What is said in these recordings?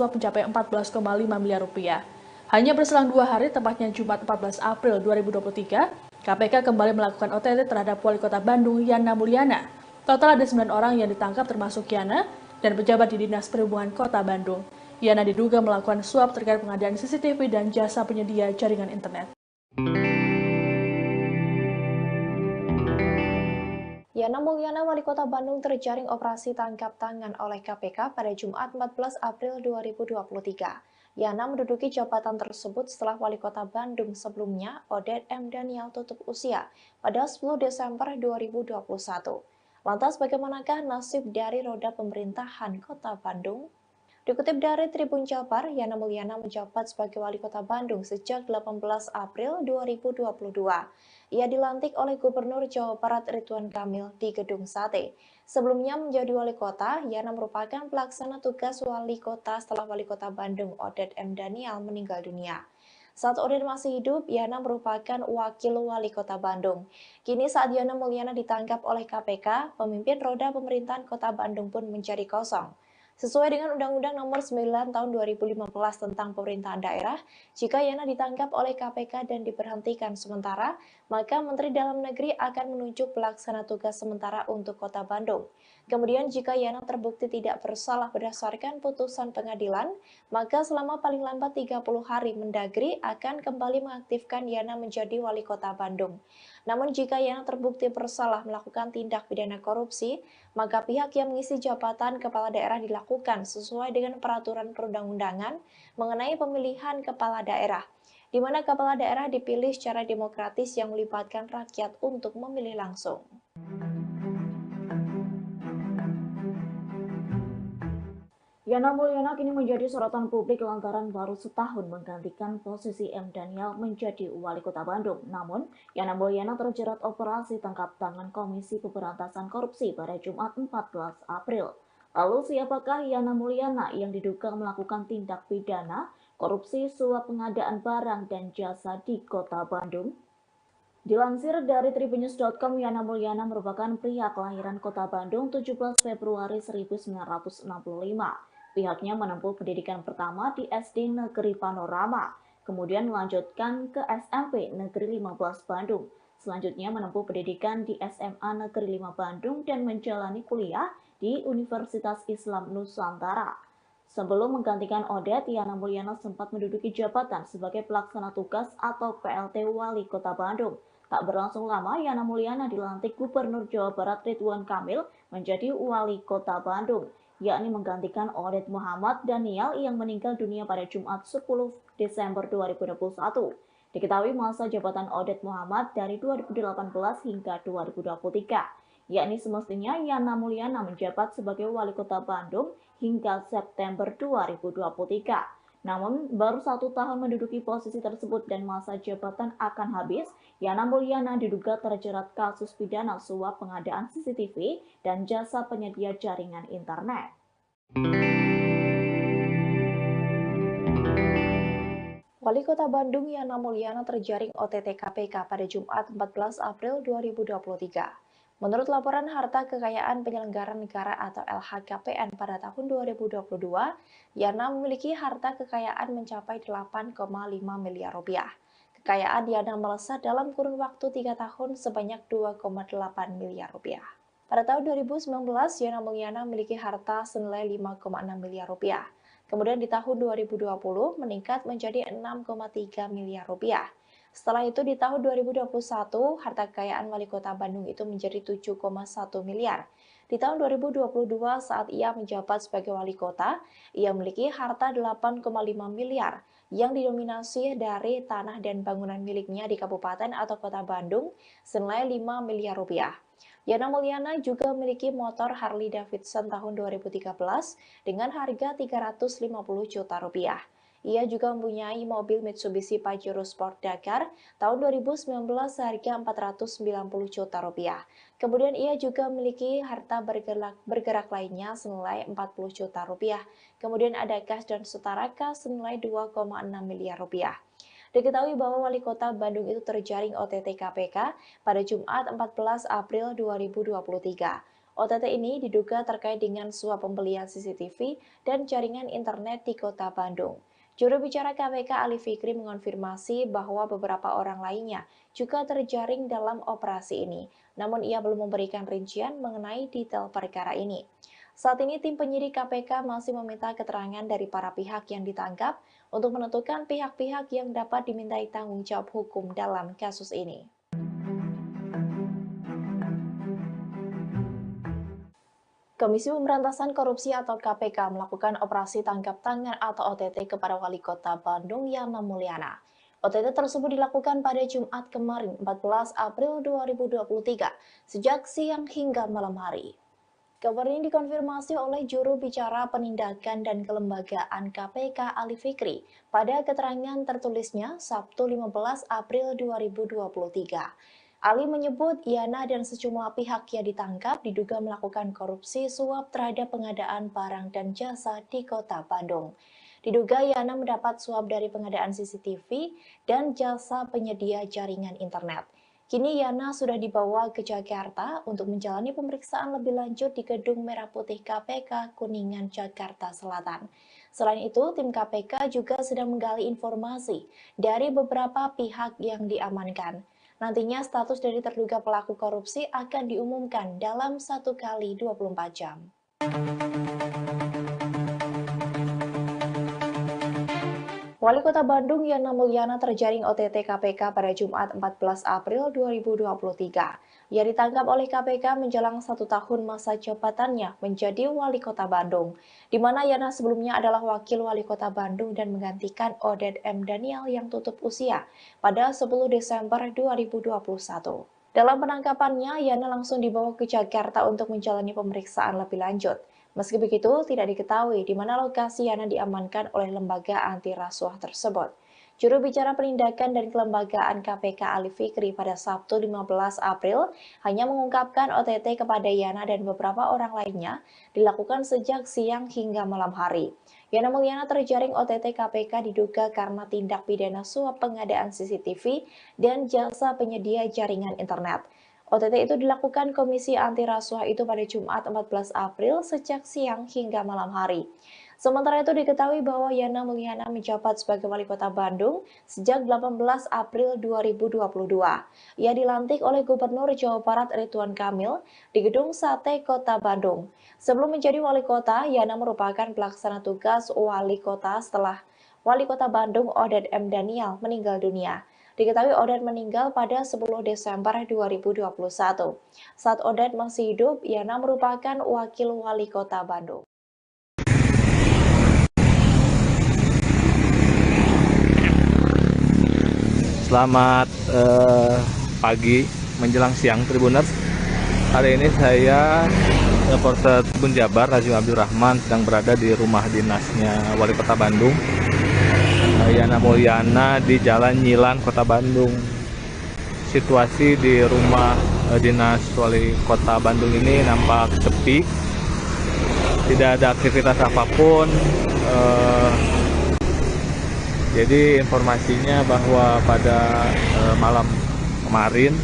suap mencapai 14,5 miliar rupiah. Hanya berselang 2 hari, tepatnya Jumat 14 April 2023, KPK kembali melakukan OTT terhadap Wali Kota Bandung, Yana Mulyana. Total ada 9 orang yang ditangkap termasuk Yana dan pejabat di Dinas Perhubungan Kota Bandung. Yana diduga melakukan suap terkait pengadaan CCTV dan jasa penyedia jaringan internet. Yana Mulyana, Wali Kota Bandung, terjaring operasi tangkap tangan oleh KPK pada Jumat 14 April 2023. Yana menduduki jabatan tersebut setelah Wali Kota Bandung sebelumnya, Odet M. Daniel, tutup usia pada 10 Desember 2021. Lantas bagaimanakah nasib dari roda pemerintahan Kota Bandung? Dikutip dari Tribun Jabar, Yana Mulyana menjabat sebagai Wali Kota Bandung sejak 18 April 2022. Ia dilantik oleh Gubernur Jawa Barat Ridwan Kamil di Gedung Sate. Sebelumnya menjadi Wali Kota, Yana merupakan pelaksana tugas Wali Kota setelah Wali Kota Bandung Odet M. Daniel meninggal dunia. Saat Odet masih hidup, Yana merupakan Wakil Wali Kota Bandung. Kini saat Yana Mulyana ditangkap oleh KPK, pemimpin roda pemerintahan Kota Bandung pun menjadi kosong. Sesuai dengan Undang-Undang Nomor 9 Tahun 2015 tentang Pemerintahan Daerah, jika Yana ditangkap oleh KPK dan diberhentikan sementara, maka Menteri Dalam Negeri akan menunjuk pelaksana tugas sementara untuk Kota Bandung. Kemudian jika Yana terbukti tidak bersalah berdasarkan putusan pengadilan, maka selama paling lambat 30 hari Mendagri akan kembali mengaktifkan Yana menjadi Wali Kota Bandung. Namun jika Yana terbukti bersalah melakukan tindak pidana korupsi, maka pihak yang mengisi jabatan kepala daerah dilakukan sesuai dengan peraturan perundang-undangan mengenai pemilihan kepala daerah, di mana kepala daerah dipilih secara demokratis yang melibatkan rakyat untuk memilih langsung. Yana Mulyana kini menjadi sorotan publik lantaran baru setahun menggantikan posisi M. Daniel menjadi Wali Kota Bandung. Namun, Yana Mulyana terjerat operasi tangkap tangan Komisi Pemberantasan Korupsi pada Jumat 14 April. Lalu siapakah Yana Mulyana yang diduga melakukan tindak pidana korupsi suap pengadaan barang dan jasa di Kota Bandung? Dilansir dari tribunnews.com, Yana Mulyana merupakan pria kelahiran Kota Bandung 17 Februari 1965. Pihaknya menempuh pendidikan pertama di SD Negeri Panorama, kemudian melanjutkan ke SMP Negeri 15 Bandung. Selanjutnya menempuh pendidikan di SMA Negeri 5 Bandung dan menjalani kuliah di Universitas Islam Nusantara. Sebelum menggantikan Odet, Yana Mulyana sempat menduduki jabatan sebagai pelaksana tugas atau PLT Wali Kota Bandung. Tak berlangsung lama, Yana Mulyana dilantik Gubernur Jawa Barat Ridwan Kamil menjadi Wali Kota Bandung, yakni menggantikan Odet Muhammad Daniel yang meninggal dunia pada Jumat 10 Desember 2021. Diketahui masa jabatan Odet Muhammad dari 2018 hingga 2023, yakni semestinya Yana Mulyana menjabat sebagai Wali Kota Bandung hingga September 2023. Namun, baru 1 tahun menduduki posisi tersebut dan masa jabatan akan habis, Yana Mulyana diduga terjerat kasus pidana suap pengadaan CCTV dan jasa penyedia jaringan internet. Wali Kota Bandung Yana Mulyana terjaring OTT KPK pada Jumat 14 April 2023. Menurut laporan harta kekayaan penyelenggara negara atau LHKPN pada tahun 2022, Yana memiliki harta kekayaan mencapai 8,5 miliar rupiah. Kekayaan Yana melesat dalam kurun waktu 3 tahun sebanyak 2,8 miliar rupiah. Pada tahun 2019, Yana Mulyana memiliki harta senilai 5,6 miliar rupiah. Kemudian di tahun 2020 meningkat menjadi 6,3 miliar rupiah. Setelah itu di tahun 2021, harta kekayaan Wali Kota Bandung itu menjadi 7,1 miliar. Di tahun 2022 saat ia menjabat sebagai Wali Kota, ia memiliki harta 8,5 miliar yang didominasi dari tanah dan bangunan miliknya di Kabupaten atau Kota Bandung senilai 5 miliar rupiah. Yana Mulyana juga memiliki motor Harley Davidson tahun 2013 dengan harga 350 juta rupiah. Ia juga mempunyai mobil Mitsubishi Pajero Sport Dakar tahun 2019 seharga 490 juta rupiah. Kemudian ia juga memiliki harta bergerak lainnya senilai 40 juta rupiah. Kemudian ada kas dan setara kas senilai 2,6 miliar rupiah. Diketahui bahwa Wali Kota Bandung itu terjaring OTT KPK pada Jumat 14 April 2023. OTT ini diduga terkait dengan suap pembelian CCTV dan jaringan internet di Kota Bandung. Juru bicara KPK Ali Fikri mengonfirmasi bahwa beberapa orang lainnya juga terjaring dalam operasi ini, namun ia belum memberikan rincian mengenai detail perkara ini. Saat ini tim penyidik KPK masih meminta keterangan dari para pihak yang ditangkap untuk menentukan pihak-pihak yang dapat dimintai tanggung jawab hukum dalam kasus ini. Komisi Pemberantasan Korupsi atau KPK melakukan operasi tangkap tangan atau OTT kepada Wali Kota Bandung Yana Mulyana. OTT tersebut dilakukan pada Jumat kemarin 14 April 2023 sejak siang hingga malam hari. Kabar ini dikonfirmasi oleh juru bicara penindakan dan kelembagaan KPK Ali Fikri pada keterangan tertulisnya Sabtu 15 April 2023. Ali menyebut Yana dan sejumlah pihak yang ditangkap diduga melakukan korupsi suap terhadap pengadaan barang dan jasa di Kota Bandung. Diduga Yana mendapat suap dari pengadaan CCTV dan jasa penyedia jaringan internet. Kini Yana sudah dibawa ke Jakarta untuk menjalani pemeriksaan lebih lanjut di Gedung Merah Putih KPK Kuningan, Jakarta Selatan. Selain itu, tim KPK juga sedang menggali informasi dari beberapa pihak yang diamankan. Nantinya status dari terduga pelaku korupsi akan diumumkan dalam 1 kali 24 jam. Wali Kota Bandung Yana Mulyana terjaring OTT KPK pada Jumat 14 April 2023. Ia ditangkap oleh KPK menjelang 1 tahun masa jabatannya menjadi Wali Kota Bandung, di mana Yana sebelumnya adalah Wakil Wali Kota Bandung dan menggantikan Oded M. Daniel yang tutup usia pada 10 Desember 2021. Dalam penangkapannya, Yana langsung dibawa ke Jakarta untuk menjalani pemeriksaan lebih lanjut. Meski begitu, tidak diketahui di mana lokasi Yana diamankan oleh lembaga anti rasuah tersebut. Juru bicara penindakan dan kelembagaan KPK Ali Fikri pada Sabtu 15 April hanya mengungkapkan OTT kepada Yana dan beberapa orang lainnya dilakukan sejak siang hingga malam hari. Yana Mulyana terjaring OTT KPK diduga karena tindak pidana suap pengadaan CCTV dan jasa penyedia jaringan internet. OTT itu dilakukan Komisi Anti Rasuah itu pada Jumat 14 April sejak siang hingga malam hari. Sementara itu diketahui bahwa Yana Mulyana menjabat sebagai Wali Kota Bandung sejak 18 April 2022. Ia dilantik oleh Gubernur Jawa Barat Ridwan Kamil di Gedung Sate Kota Bandung. Sebelum menjadi Wali Kota, Yana merupakan pelaksana tugas Wali Kota setelah Wali Kota Bandung Oded M. Daniel meninggal dunia. Diketahui Oded meninggal pada 10 Desember 2021. Saat Oded masih hidup, Yana merupakan Wakil Wali Kota Bandung. Selamat pagi menjelang siang Tribuners. Hari ini saya reporter Tribun Jabar Razim Abdurrahman sedang berada di rumah dinasnya Wali Kota Bandung Yana Mulyana di Jalan Nyilan, Kota Bandung. Situasi di rumah dinas Wali Kota Bandung ini nampak sepi, tidak ada aktivitas apapun. Jadi informasinya bahwa pada malam kemarin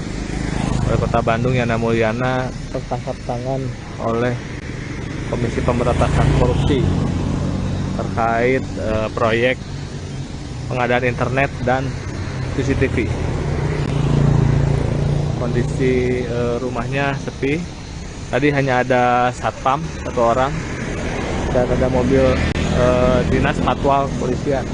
Wali Kota Bandung Yana Mulyana tertangkap tangan oleh Komisi Pemberantasan Korupsi terkait proyek pengadaan internet dan CCTV. Kondisi rumahnya sepi. Tadi hanya ada satpam 1 orang dan ada mobil dinas patwal kepolisian.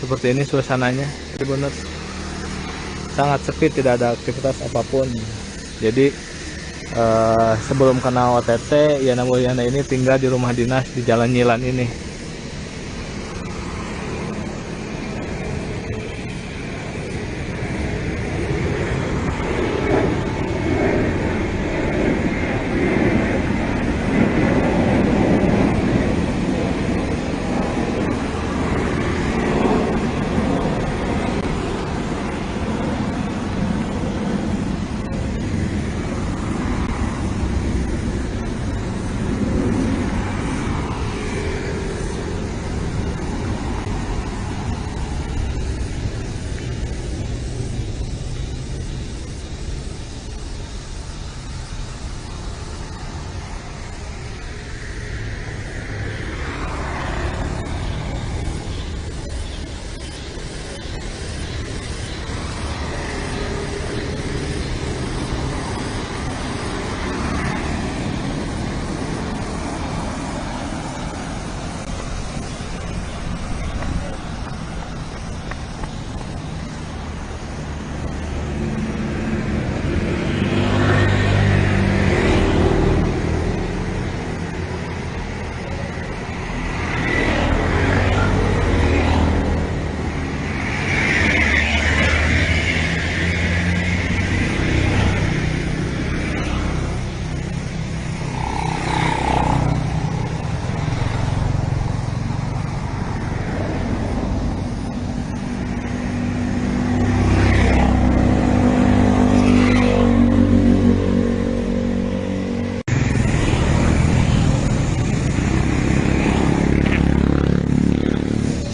Seperti ini suasananya, Tribuners. Sangat sepi, tidak ada aktivitas apapun. Jadi sebelum kena OTT, Yana Mulyana ini tinggal di rumah dinas di Jalan Nyilan ini.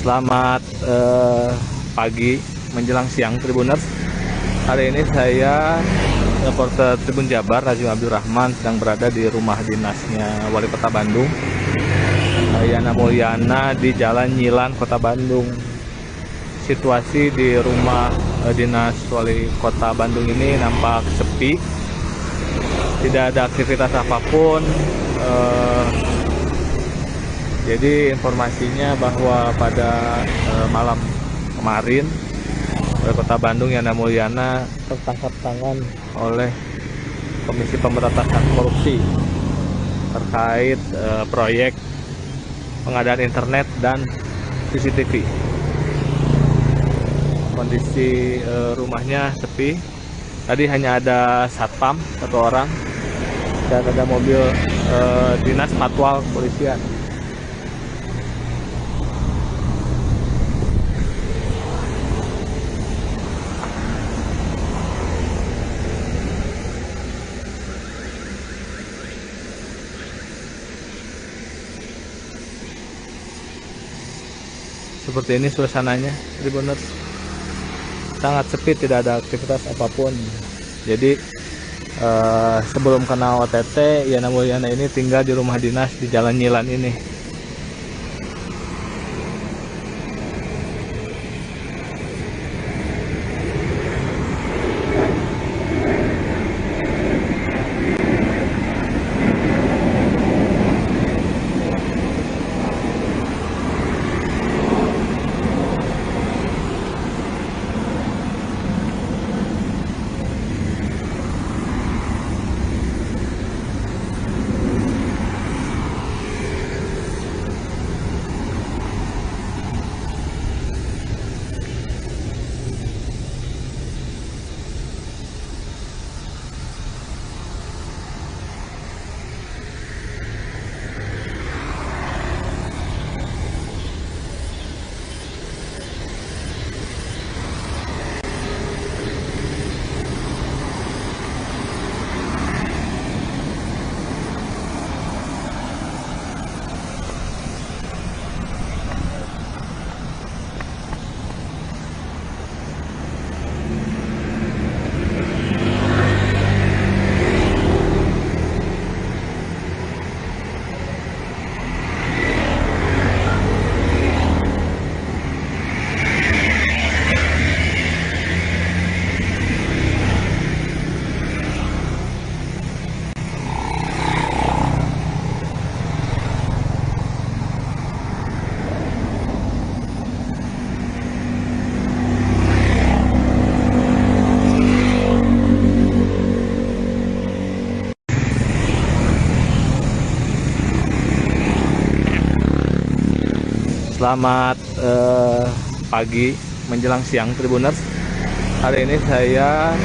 Selamat pagi menjelang siang Tribuners. Hari ini saya reporter Tribun Jabar Rajim Abdul Rahman sedang berada di rumah dinasnya Wali Kota Bandung, Yana Mulyana, di Jalan Nyilan, Kota Bandung. Situasi di rumah dinas Wali Kota Bandung ini nampak sepi, tidak ada aktivitas apapun. Jadi informasinya bahwa pada malam kemarin Wali Kota Bandung Yana Mulyana tertangkap tangan oleh Komisi Pemberantasan Korupsi terkait proyek pengadaan internet dan CCTV. Kondisi rumahnya sepi. Tadi hanya ada satpam satu orang dan ada mobil dinas patwal kepolisian. Seperti ini suasananya, Tribuners. Sangat sepi, tidak ada aktivitas apapun. Jadi sebelum kena OTT, Yana Mulyana ini tinggal di rumah dinas di Jalan Nyilan ini. Selamat pagi menjelang siang Tribuners. Hari ini saya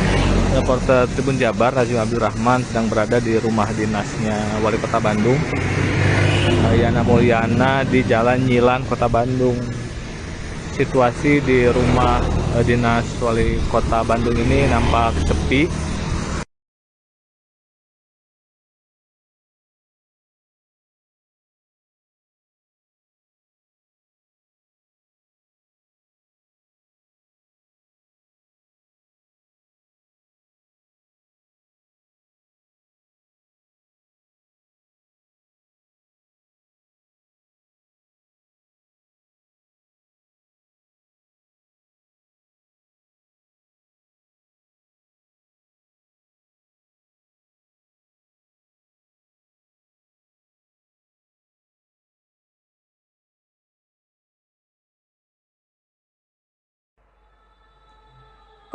reporter Tribun Jabar Rajim Abdul Rahman sedang berada di rumah dinasnya Wali Kota Bandung, Yana Mulyana, di Jalan Nyilan, Kota Bandung. Situasi di rumah dinas Wali Kota Bandung ini nampak sepi.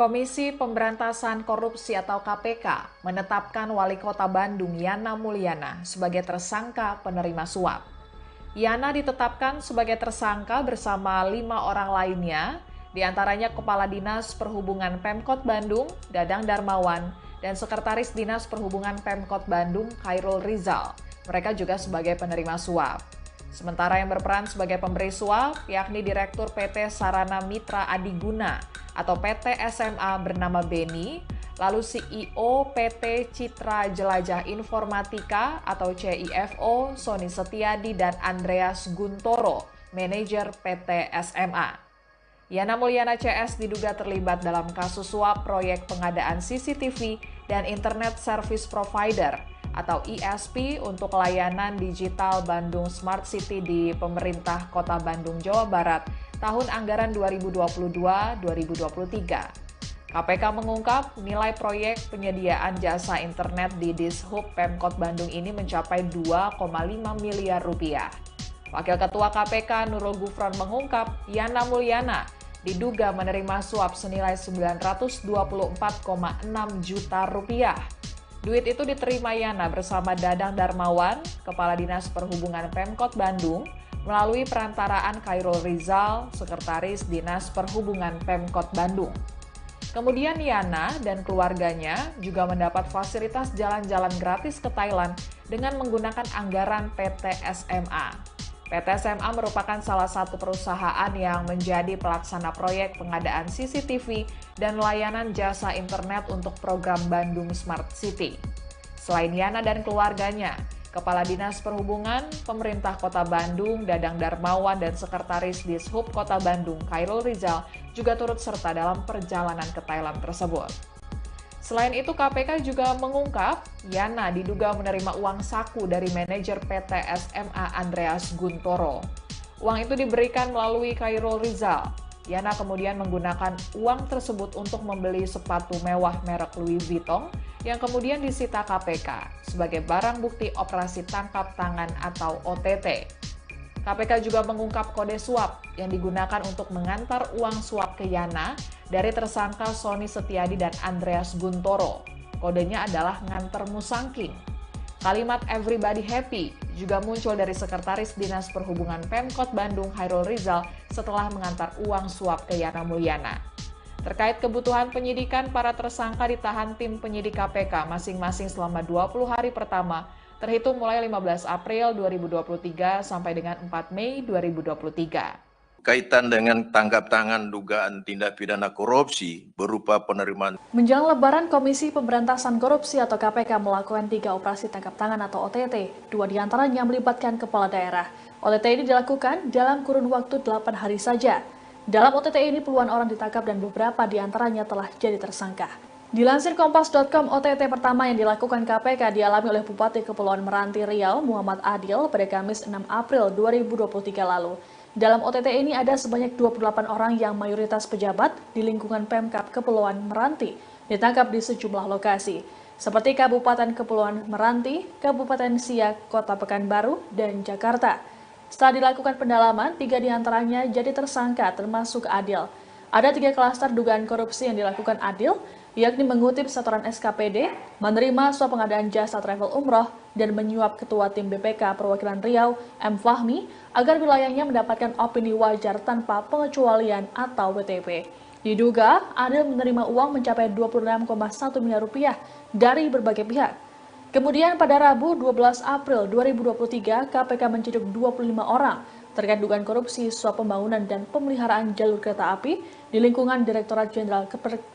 Komisi Pemberantasan Korupsi atau KPK menetapkan Wali Kota Bandung Yana Mulyana sebagai tersangka penerima suap. Yana ditetapkan sebagai tersangka bersama 5 orang lainnya, diantaranya Kepala Dinas Perhubungan Pemkot Bandung, Dadang Darmawan, dan Sekretaris Dinas Perhubungan Pemkot Bandung, Khairul Rizal. Mereka juga sebagai penerima suap. Sementara yang berperan sebagai pemberi suap, yakni Direktur PT Sarana Mitra Adiguna atau PT SMA bernama Beni, lalu CEO PT Citra Jelajah Informatika atau CIFO Sony Setiadi dan Andreas Guntoro, manajer PT SMA. Yana Mulyana CS diduga terlibat dalam kasus suap proyek pengadaan CCTV dan Internet Service Provider atau ISP untuk layanan digital Bandung Smart City di pemerintah Kota Bandung, Jawa Barat tahun anggaran 2022-2023. KPK mengungkap nilai proyek penyediaan jasa internet di Dishub Pemkot Bandung ini mencapai 2,5 miliar rupiah. Wakil Ketua KPK Nurul Gufron mengungkap Yana Mulyana diduga menerima suap senilai 924,6 juta rupiah. Duit itu diterima Yana bersama Dadang Darmawan, Kepala Dinas Perhubungan Pemkot Bandung, melalui perantaraan Khairul Rizal, Sekretaris Dinas Perhubungan Pemkot Bandung. Kemudian Yana dan keluarganya juga mendapat fasilitas jalan-jalan gratis ke Thailand dengan menggunakan anggaran PT SMA. PT SMA merupakan salah satu perusahaan yang menjadi pelaksana proyek pengadaan CCTV dan layanan jasa internet untuk program Bandung Smart City. Selain Yana dan keluarganya, Kepala Dinas Perhubungan, Pemerintah Kota Bandung, Dadang Darmawan, dan Sekretaris Dishub Kota Bandung, Khairul Rizal, juga turut serta dalam perjalanan ke Thailand tersebut. Selain itu, KPK juga mengungkap Yana diduga menerima uang saku dari manajer PT SMA Andreas Guntoro. Uang itu diberikan melalui Khairul Rizal. Yana kemudian menggunakan uang tersebut untuk membeli sepatu mewah merek Louis Vuitton yang kemudian disita KPK sebagai barang bukti operasi tangkap tangan atau OTT. KPK juga mengungkap kode suap yang digunakan untuk mengantar uang suap ke Yana dari tersangka Sony Setiadi dan Andreas Guntoro. Kodenya adalah nganter musangking. Kalimat everybody happy juga muncul dari Sekretaris Dinas Perhubungan Pemkot Bandung Khairul Rizal setelah mengantar uang suap ke Yana Mulyana. Terkait kebutuhan penyidikan, para tersangka ditahan tim penyidik KPK masing-masing selama 20 hari pertama, terhitung mulai 15 April 2023 sampai dengan 4 Mei 2023. Kaitan dengan tangkap tangan dugaan tindak pidana korupsi berupa penerimaan. Menjelang Lebaran, Komisi Pemberantasan Korupsi atau KPK melakukan 3 operasi tangkap tangan atau OTT, 2 diantaranya melibatkan kepala daerah. OTT ini dilakukan dalam kurun waktu 8 hari saja. Dalam OTT ini puluhan orang ditangkap dan beberapa diantaranya telah jadi tersangka. Dilansir Kompas.com, OTT pertama yang dilakukan KPK dialami oleh Bupati Kepulauan Meranti Riau, Muhammad Adil, pada Kamis 6 April 2023 lalu. Dalam OTT ini ada sebanyak 28 orang yang mayoritas pejabat di lingkungan Pemkab Kepulauan Meranti ditangkap di sejumlah lokasi, seperti Kabupaten Kepulauan Meranti, Kabupaten Siak, Kota Pekanbaru, dan Jakarta. Setelah dilakukan pendalaman, 3 diantaranya jadi tersangka termasuk Adil. Ada 3 klaster dugaan korupsi yang dilakukan Adil, yakni mengutip setoran SKPD, menerima suap pengadaan jasa travel umroh, dan menyuap Ketua Tim BPK Perwakilan Riau, M. Fahmi, agar wilayahnya mendapatkan opini wajar tanpa pengecualian atau WTP. Diduga, Adil menerima uang mencapai 26,1 miliar rupiah dari berbagai pihak. Kemudian pada Rabu 12 April 2023, KPK menciduk 25 orang terkait dugaan korupsi suap pembangunan dan pemeliharaan jalur kereta api di lingkungan Direktorat Jenderal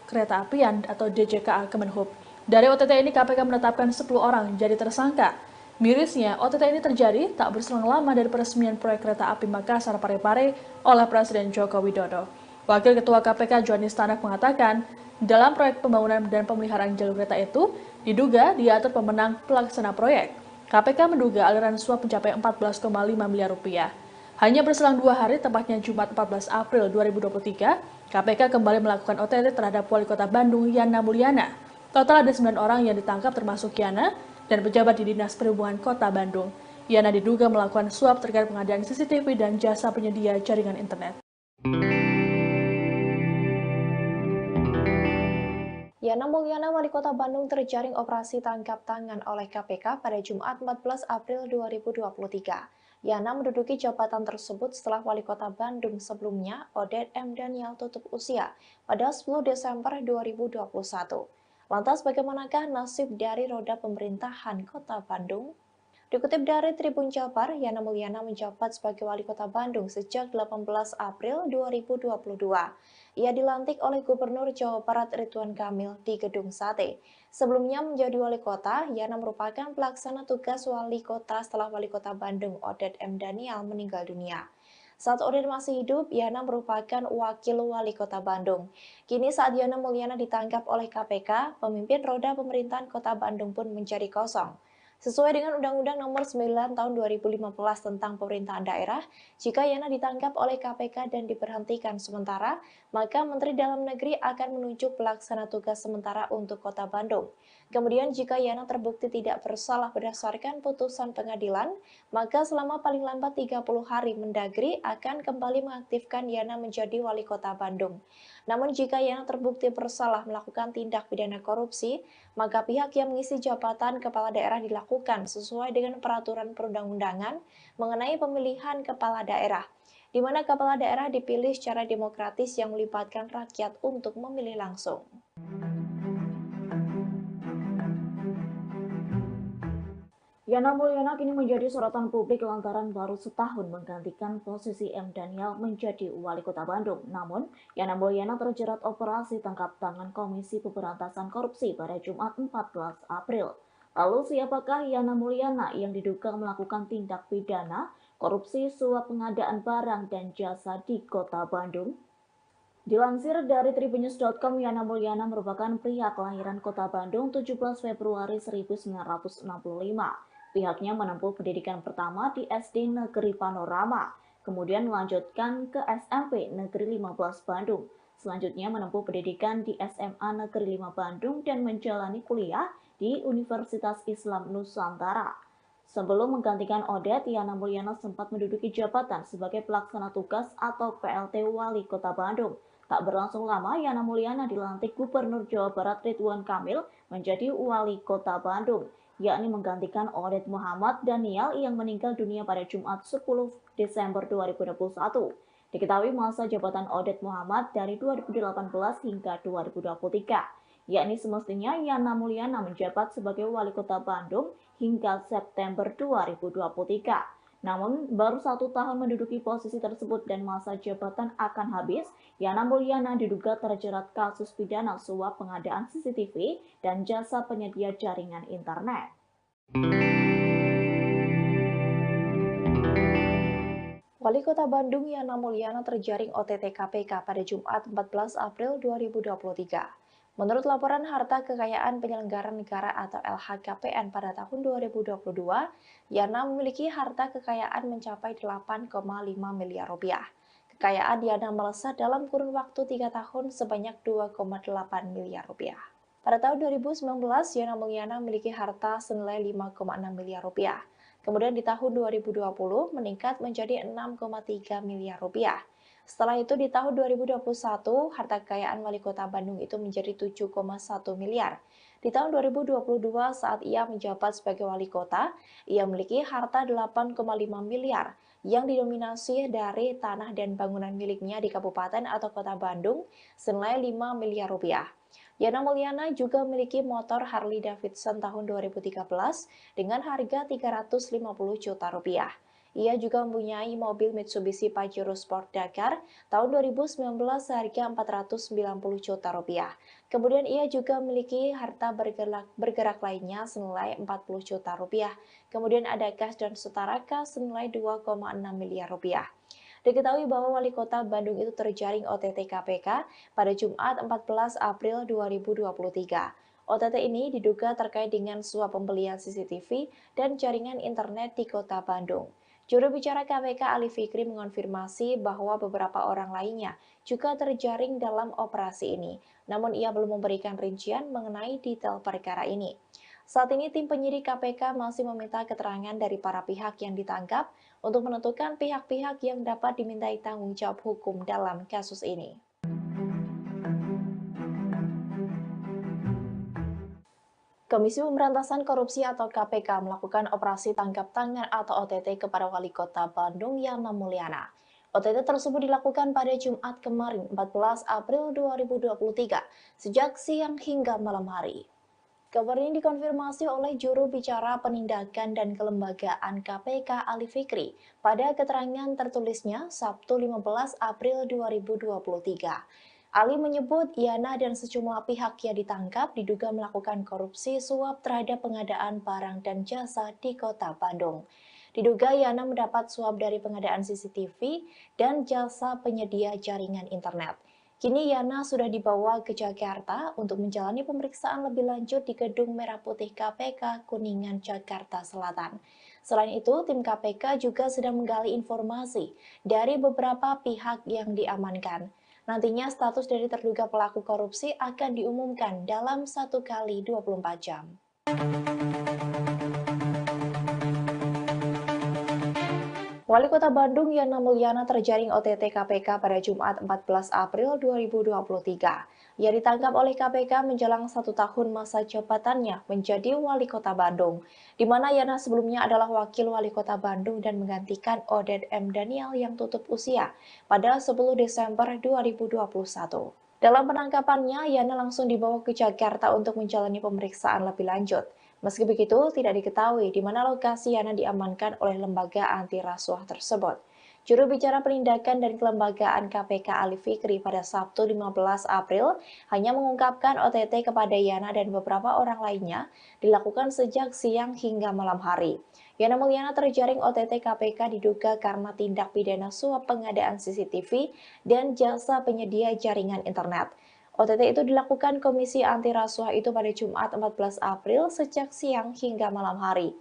Keretaapian atau DJKA Kemenhub. Dari OTT ini KPK menetapkan 10 orang jadi tersangka. Mirisnya, OTT ini terjadi tak berselang lama dari peresmian proyek kereta api Makassar Parepare oleh Presiden Joko Widodo. Wakil Ketua KPK Johanis Tanak mengatakan, dalam proyek pembangunan dan pemeliharaan jalur kereta itu, diduga diatur pemenang pelaksana proyek. KPK menduga aliran suap mencapai 14,5 miliar rupiah. Hanya berselang 2 hari, tepatnya Jumat 14 April 2023, KPK kembali melakukan OTT terhadap Wali Kota Bandung Yana Mulyana. Total ada 9 orang yang ditangkap termasuk Yana dan pejabat di Dinas Perhubungan Kota Bandung. Yana diduga melakukan suap terkait pengadaan CCTV dan jasa penyedia jaringan internet. Yana Mulyana, Wali Kota Bandung, terjaring operasi tangkap tangan oleh KPK pada Jumat 14 April 2023. Yana menduduki jabatan tersebut setelah Wali Kota Bandung sebelumnya, Odet M. Daniel, tutup usia pada 10 Desember 2021. Lantas bagaimanakah nasib dari roda pemerintahan Kota Bandung? Dikutip dari Tribun Jabar, Yana Mulyana menjabat sebagai Wali Kota Bandung sejak 18 April 2022. Ia dilantik oleh Gubernur Jawa Barat Ridwan Kamil di Gedung Sate. Sebelumnya menjadi Wali Kota, Yana merupakan pelaksana tugas Wali Kota setelah Wali Kota Bandung Odet M. Daniel meninggal dunia. Saat Oded masih hidup, Yana merupakan wakil wali kota Bandung. Kini saat Yana Mulyana ditangkap oleh KPK, pemimpin roda pemerintahan kota Bandung pun menjadi kosong. Sesuai dengan Undang-Undang Nomor 9 Tahun 2015 tentang Pemerintahan Daerah, jika Yana ditangkap oleh KPK dan diberhentikan sementara, maka Menteri Dalam Negeri akan menunjuk pelaksana tugas sementara untuk Kota Bandung. Kemudian jika Yana terbukti tidak bersalah berdasarkan putusan pengadilan, maka selama paling lambat 30 hari Mendagri akan kembali mengaktifkan Yana menjadi wali kota Bandung. Namun jika Yana terbukti bersalah melakukan tindak pidana korupsi, maka pihak yang mengisi jabatan kepala daerah dilakukan sesuai dengan peraturan perundang-undangan mengenai pemilihan kepala daerah, di mana kepala daerah dipilih secara demokratis yang melibatkan rakyat untuk memilih langsung. Yana Mulyana kini menjadi sorotan publik lantaran baru setahun menggantikan posisi M. Daniel menjadi wali kota Bandung. Namun, Yana Mulyana terjerat operasi tangkap tangan Komisi Pemberantasan Korupsi pada Jumat 14 April. Lalu siapakah Yana Mulyana yang diduga melakukan tindak pidana korupsi suap pengadaan barang dan jasa di kota Bandung? Dilansir dari tribunnews.com, Yana Mulyana merupakan pria kelahiran kota Bandung 17 Februari 1965. Pihaknya menempuh pendidikan pertama di SD Negeri Panorama, kemudian melanjutkan ke SMP Negeri 15 Bandung. Selanjutnya menempuh pendidikan di SMA Negeri 5 Bandung dan menjalani kuliah di Universitas Islam Nusantara. Sebelum menggantikan Oded, Yana Mulyana sempat menduduki jabatan sebagai pelaksana tugas atau PLT Wali Kota Bandung. Tak berlangsung lama, Yana Mulyana dilantik Gubernur Jawa Barat Ridwan Kamil menjadi Wali Kota Bandung, yakni menggantikan Oded Muhammad Daniel yang meninggal dunia pada Jumat 10 Desember 2021. Diketahui masa jabatan Oded Muhammad dari 2018 hingga 2023, yakni semestinya Yana Mulyana menjabat sebagai Wali Kota Bandung hingga September 2023. Namun, baru 1 tahun menduduki posisi tersebut dan masa jabatan akan habis, Yana Mulyana diduga terjerat kasus pidana suap pengadaan CCTV dan jasa penyedia jaringan internet. Wali Kota Bandung Yana Mulyana terjaring OTT KPK pada Jumat 14 April 2023. Menurut laporan harta kekayaan penyelenggara negara atau LHKPN pada tahun 2022, Yana memiliki harta kekayaan mencapai 8,5 miliar rupiah. Kekayaan Yana melesat dalam kurun waktu 3 tahun sebanyak 2,8 miliar rupiah. Pada tahun 2019, Yana Mulyana memiliki harta senilai 5,6 miliar rupiah. Kemudian di tahun 2020 meningkat menjadi 6,3 miliar rupiah. Setelah itu di tahun 2021, harta kekayaan wali kota Bandung itu menjadi 7,1 miliar. Di tahun 2022 saat ia menjabat sebagai wali kota, ia memiliki harta 8,5 miliar yang didominasi dari tanah dan bangunan miliknya di kabupaten atau kota Bandung senilai 5 miliar rupiah. Yana Mulyana juga memiliki motor Harley Davidson tahun 2013 dengan harga 350 juta rupiah. Ia juga mempunyai mobil Mitsubishi Pajero Sport Dakar tahun 2019 seharga 490 juta rupiah. Kemudian ia juga memiliki harta bergerak lainnya senilai 40 juta rupiah. Kemudian ada kas dan setara kas senilai 2,6 miliar rupiah. Diketahui bahwa Wali Kota Bandung itu terjaring OTT KPK pada Jumat 14 April 2023. OTT ini diduga terkait dengan suap pembelian CCTV dan jaringan internet di Kota Bandung. Juru bicara KPK Ali Fikri mengonfirmasi bahwa beberapa orang lainnya juga terjaring dalam operasi ini, namun ia belum memberikan rincian mengenai detail perkara ini. Saat ini tim penyidik KPK masih meminta keterangan dari para pihak yang ditangkap untuk menentukan pihak-pihak yang dapat dimintai tanggung jawab hukum dalam kasus ini. Komisi Pemberantasan Korupsi atau KPK melakukan operasi tangkap tangan atau OTT kepada Wali Kota Bandung Yana Mulyana. OTT tersebut dilakukan pada Jumat kemarin 14 April 2023 sejak siang hingga malam hari. Kabar ini dikonfirmasi oleh juru bicara penindakan dan kelembagaan KPK Ali Fikri pada keterangan tertulisnya Sabtu 15 April 2023. Ali menyebut Yana dan sejumlah pihak yang ditangkap diduga melakukan korupsi suap terhadap pengadaan barang dan jasa di Kota Bandung. Diduga Yana mendapat suap dari pengadaan CCTV dan jasa penyedia jaringan internet. Kini Yana sudah dibawa ke Jakarta untuk menjalani pemeriksaan lebih lanjut di Gedung Merah Putih KPK Kuningan, Jakarta Selatan. Selain itu, tim KPK juga sedang menggali informasi dari beberapa pihak yang diamankan. Nantinya status dari terduga pelaku korupsi akan diumumkan dalam 1 kali 24 jam. Wali Kota Bandung Yana Mulyana terjaring OTT KPK pada Jumat 14 April 2023. Ia ditangkap oleh KPK menjelang 1 tahun masa jabatannya menjadi Wali Kota Bandung, di mana Yana sebelumnya adalah Wakil Wali Kota Bandung dan menggantikan Oded M. Daniel yang tutup usia pada 10 Desember 2021. Dalam penangkapannya, Yana langsung dibawa ke Jakarta untuk menjalani pemeriksaan lebih lanjut. Meski begitu, tidak diketahui di mana lokasi Yana diamankan oleh lembaga anti rasuah tersebut. Juru bicara penindakan dan kelembagaan KPK Ali Fikri pada Sabtu 15 April hanya mengungkapkan OTT kepada Yana dan beberapa orang lainnya dilakukan sejak siang hingga malam hari. Yana Mulyana terjaring OTT KPK diduga karena tindak pidana suap pengadaan CCTV dan jasa penyedia jaringan internet. OTT itu dilakukan Komisi Anti Rasuah itu pada Jumat 14 April sejak siang hingga malam hari.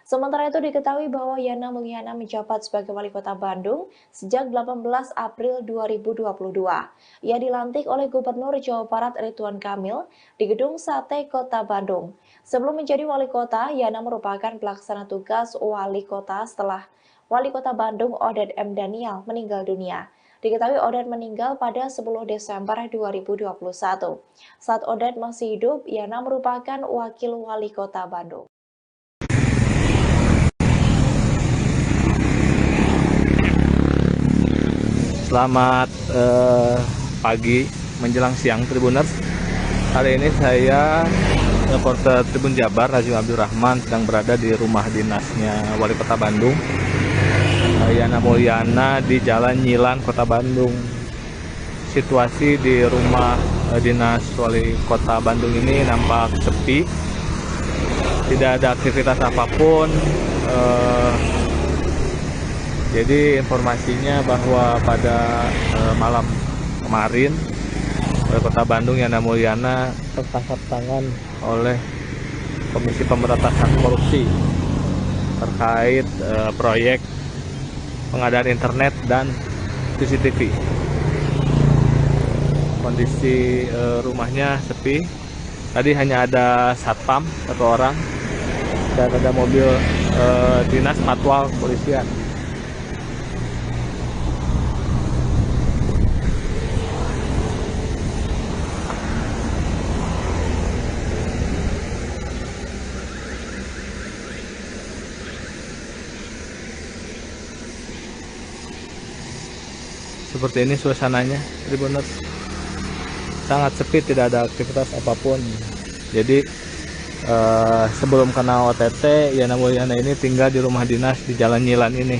Sementara itu diketahui bahwa Yana Mulyana menjabat sebagai Wali Kota Bandung sejak 18 April 2022. Ia dilantik oleh Gubernur Jawa Barat Ridwan Kamil di Gedung Sate Kota Bandung. Sebelum menjadi Wali Kota, Yana merupakan pelaksana tugas Wali Kota setelah Wali Kota Bandung Oded M. Daniel meninggal dunia. Diketahui Oded meninggal pada 10 Desember 2021. Saat Oded masih hidup, Yana merupakan Wakil Wali Kota Bandung. Selamat pagi menjelang siang Tribuners. Hari ini saya reporter Tribun Jabar Rajim Abdul Rahman sedang berada di rumah dinasnya Wali Kota Bandung, Yana Mulyana, di Jalan Nyilan, Kota Bandung. Situasi di rumah dinas Wali Kota Bandung ini nampak sepi, tidak ada aktivitas apapun. Jadi informasinya bahwa pada malam kemarin Wali Kota Bandung Yana Mulyana tertangkap tangan oleh Komisi Pemberantasan Korupsi terkait proyek pengadaan internet dan CCTV. Kondisi rumahnya sepi. Tadi hanya ada satpam 1 orang dan ada mobil dinas patwal kepolisian. Seperti ini suasananya, Tribuners. Sangat sepi, tidak ada aktivitas apapun. Jadi sebelum kena OTT, Yana Mulyana ini tinggal di rumah dinas di Jalan Nyilan ini.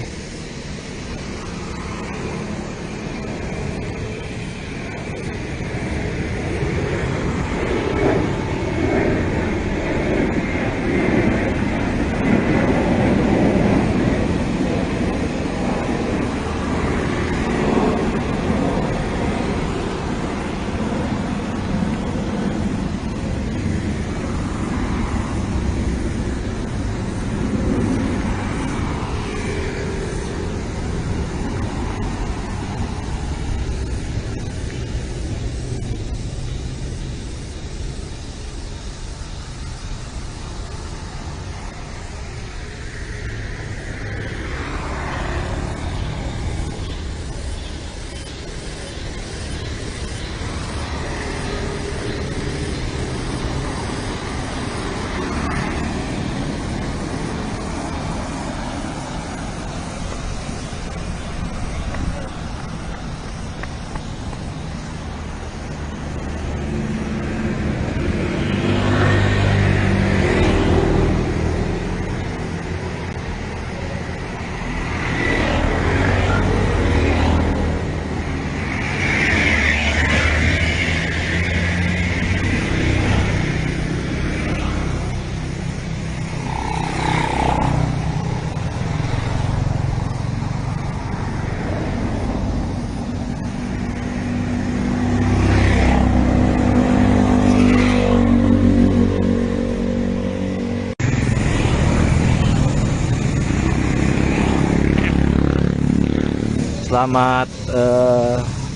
Selamat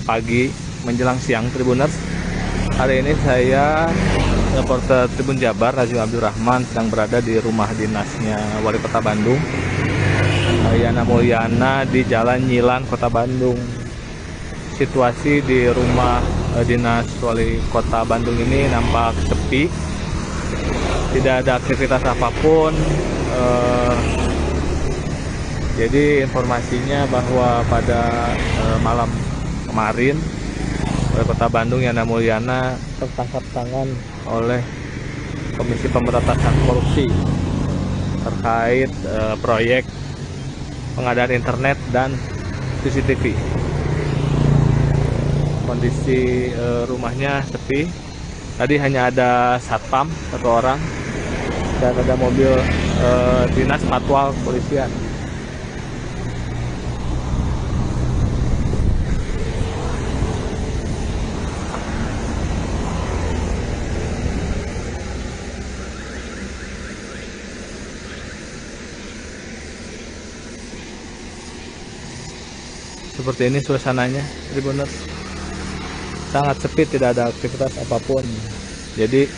pagi menjelang siang Tribuners. Hari ini saya reporter Tribun Jabar Rajul Abdul Rahman sedang berada di rumah dinasnya Wali Kota Bandung, Yana Mulyana, di Jalan Nyilan, Kota Bandung. Situasi di rumah dinas Wali Kota Bandung ini nampak sepi, tidak ada aktivitas apapun. Jadi informasinya bahwa pada malam kemarin Wali Kota Bandung Yana Mulyana tertangkap tangan oleh Komisi Pemberantasan Korupsi terkait proyek pengadaan internet dan CCTV. Kondisi rumahnya sepi. Tadi hanya ada satpam satu orang dan ada mobil dinas patwal kepolisian. Seperti ini suasananya, Tribuners. Sangat sepi, tidak ada aktivitas apapun. Jadi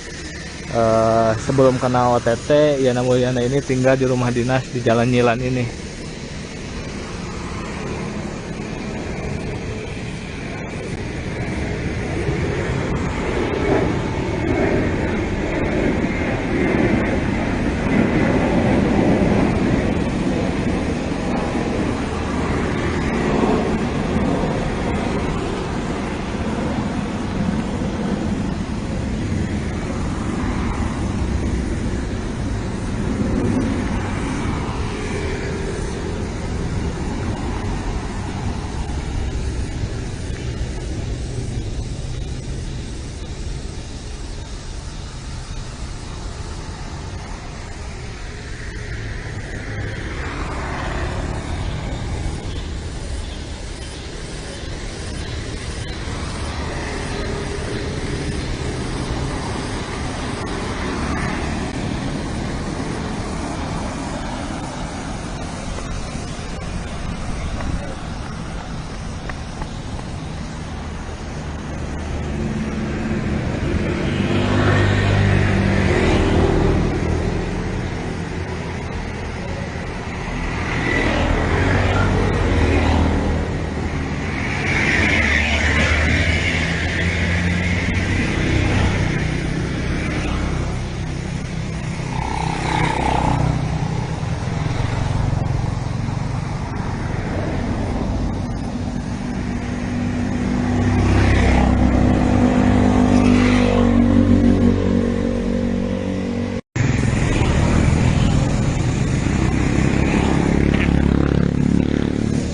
sebelum kena OTT, Yana Mulyana ini tinggal di rumah dinas di Jalan Nyilan ini.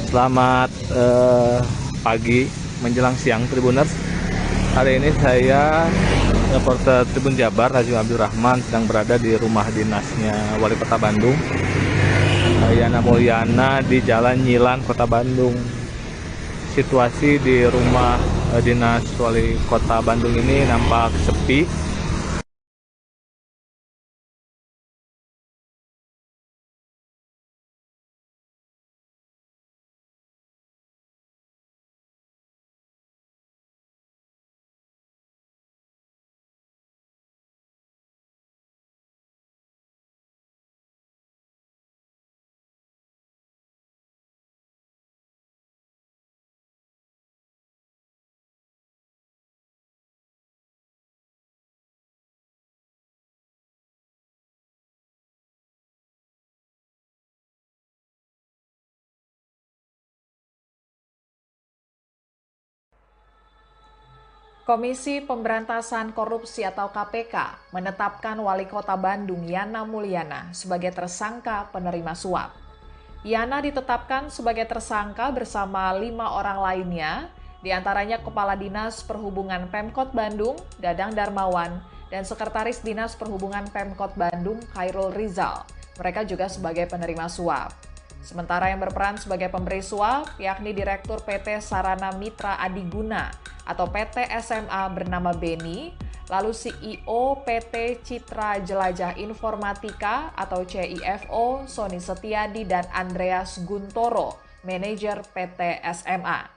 Selamat pagi menjelang siang Tribuners. Hari ini saya reporter Tribun Jabar Rajul Abdul Rahman sedang berada di rumah dinasnya Wali Kota Bandung, Yana Mulyana, di Jalan Nyilan, Kota Bandung. Situasi di rumah dinas Wali Kota Bandung ini nampak sepi, Komisi Pemberantasan Korupsi atau KPK menetapkan Wali Kota Bandung Yana Mulyana sebagai tersangka penerima suap. Yana ditetapkan sebagai tersangka bersama 5 orang lainnya, diantaranya Kepala Dinas Perhubungan Pemkot Bandung, Dadang Darmawan, dan Sekretaris Dinas Perhubungan Pemkot Bandung, Khairul Rizal. Mereka juga sebagai penerima suap. Sementara yang berperan sebagai pemberi suap, yakni Direktur PT Sarana Mitra Adiguna atau PT SMA bernama Beni, lalu CEO PT Citra Jelajah Informatika atau CIFO Sony Setiadi dan Andreas Guntoro manajer PT SMA.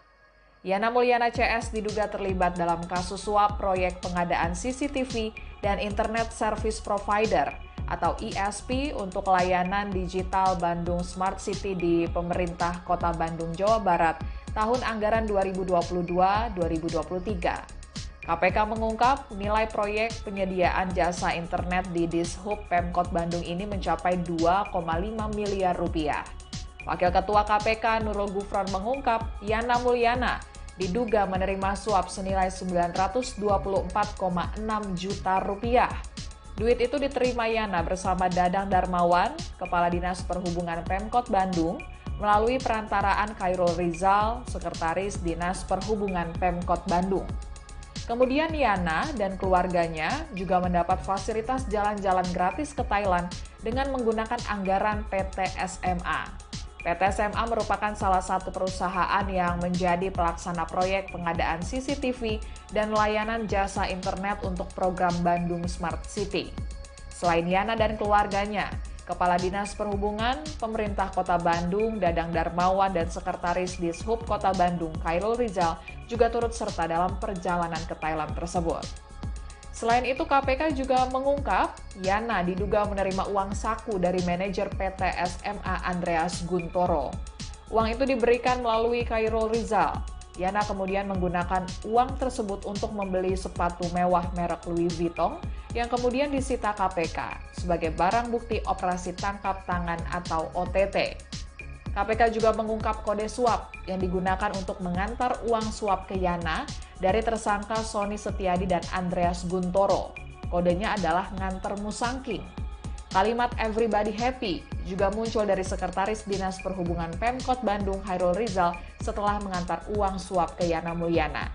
Yana Mulyana CS diduga terlibat dalam kasus suap proyek pengadaan CCTV dan Internet Service Provider atau ISP untuk layanan digital Bandung Smart City di pemerintah Kota Bandung, Jawa Barat tahun anggaran 2022-2023. KPK mengungkap nilai proyek penyediaan jasa internet di Dishub Pemkot Bandung ini mencapai 2,5 miliar rupiah. Wakil Ketua KPK Nurul Gufron mengungkap Yana Mulyana diduga menerima suap senilai 924,6 juta rupiah. Duit itu diterima Yana bersama Dadang Darmawan, Kepala Dinas Perhubungan Pemkot Bandung, melalui perantaraan Khairul Rizal, Sekretaris Dinas Perhubungan Pemkot Bandung. Kemudian Yana dan keluarganya juga mendapat fasilitas jalan-jalan gratis ke Thailand dengan menggunakan anggaran PT SMA. PT SMA merupakan salah satu perusahaan yang menjadi pelaksana proyek pengadaan CCTV dan layanan jasa internet untuk program Bandung Smart City. Selain Yana dan keluarganya, Kepala Dinas Perhubungan Pemerintah Kota Bandung, Dadang Darmawan, dan Sekretaris Dishub Kota Bandung, Khairul Rizal, juga turut serta dalam perjalanan ke Thailand tersebut. Selain itu, KPK juga mengungkap Yana diduga menerima uang saku dari manajer PT SMA Andreas Guntoro. Uang itu diberikan melalui Khairul Rizal. Yana kemudian menggunakan uang tersebut untuk membeli sepatu mewah merek Louis Vuitton yang kemudian disita KPK sebagai barang bukti operasi tangkap tangan atau OTT. KPK juga mengungkap kode suap yang digunakan untuk mengantar uang suap ke Yana dari tersangka Sony Setiadi dan Andreas Guntoro. Kodenya adalah nganter musangking. Kalimat everybody happy juga muncul dari Sekretaris Dinas Perhubungan Pemkot Bandung Khairul Rizal setelah mengantar uang suap ke Yana Mulyana.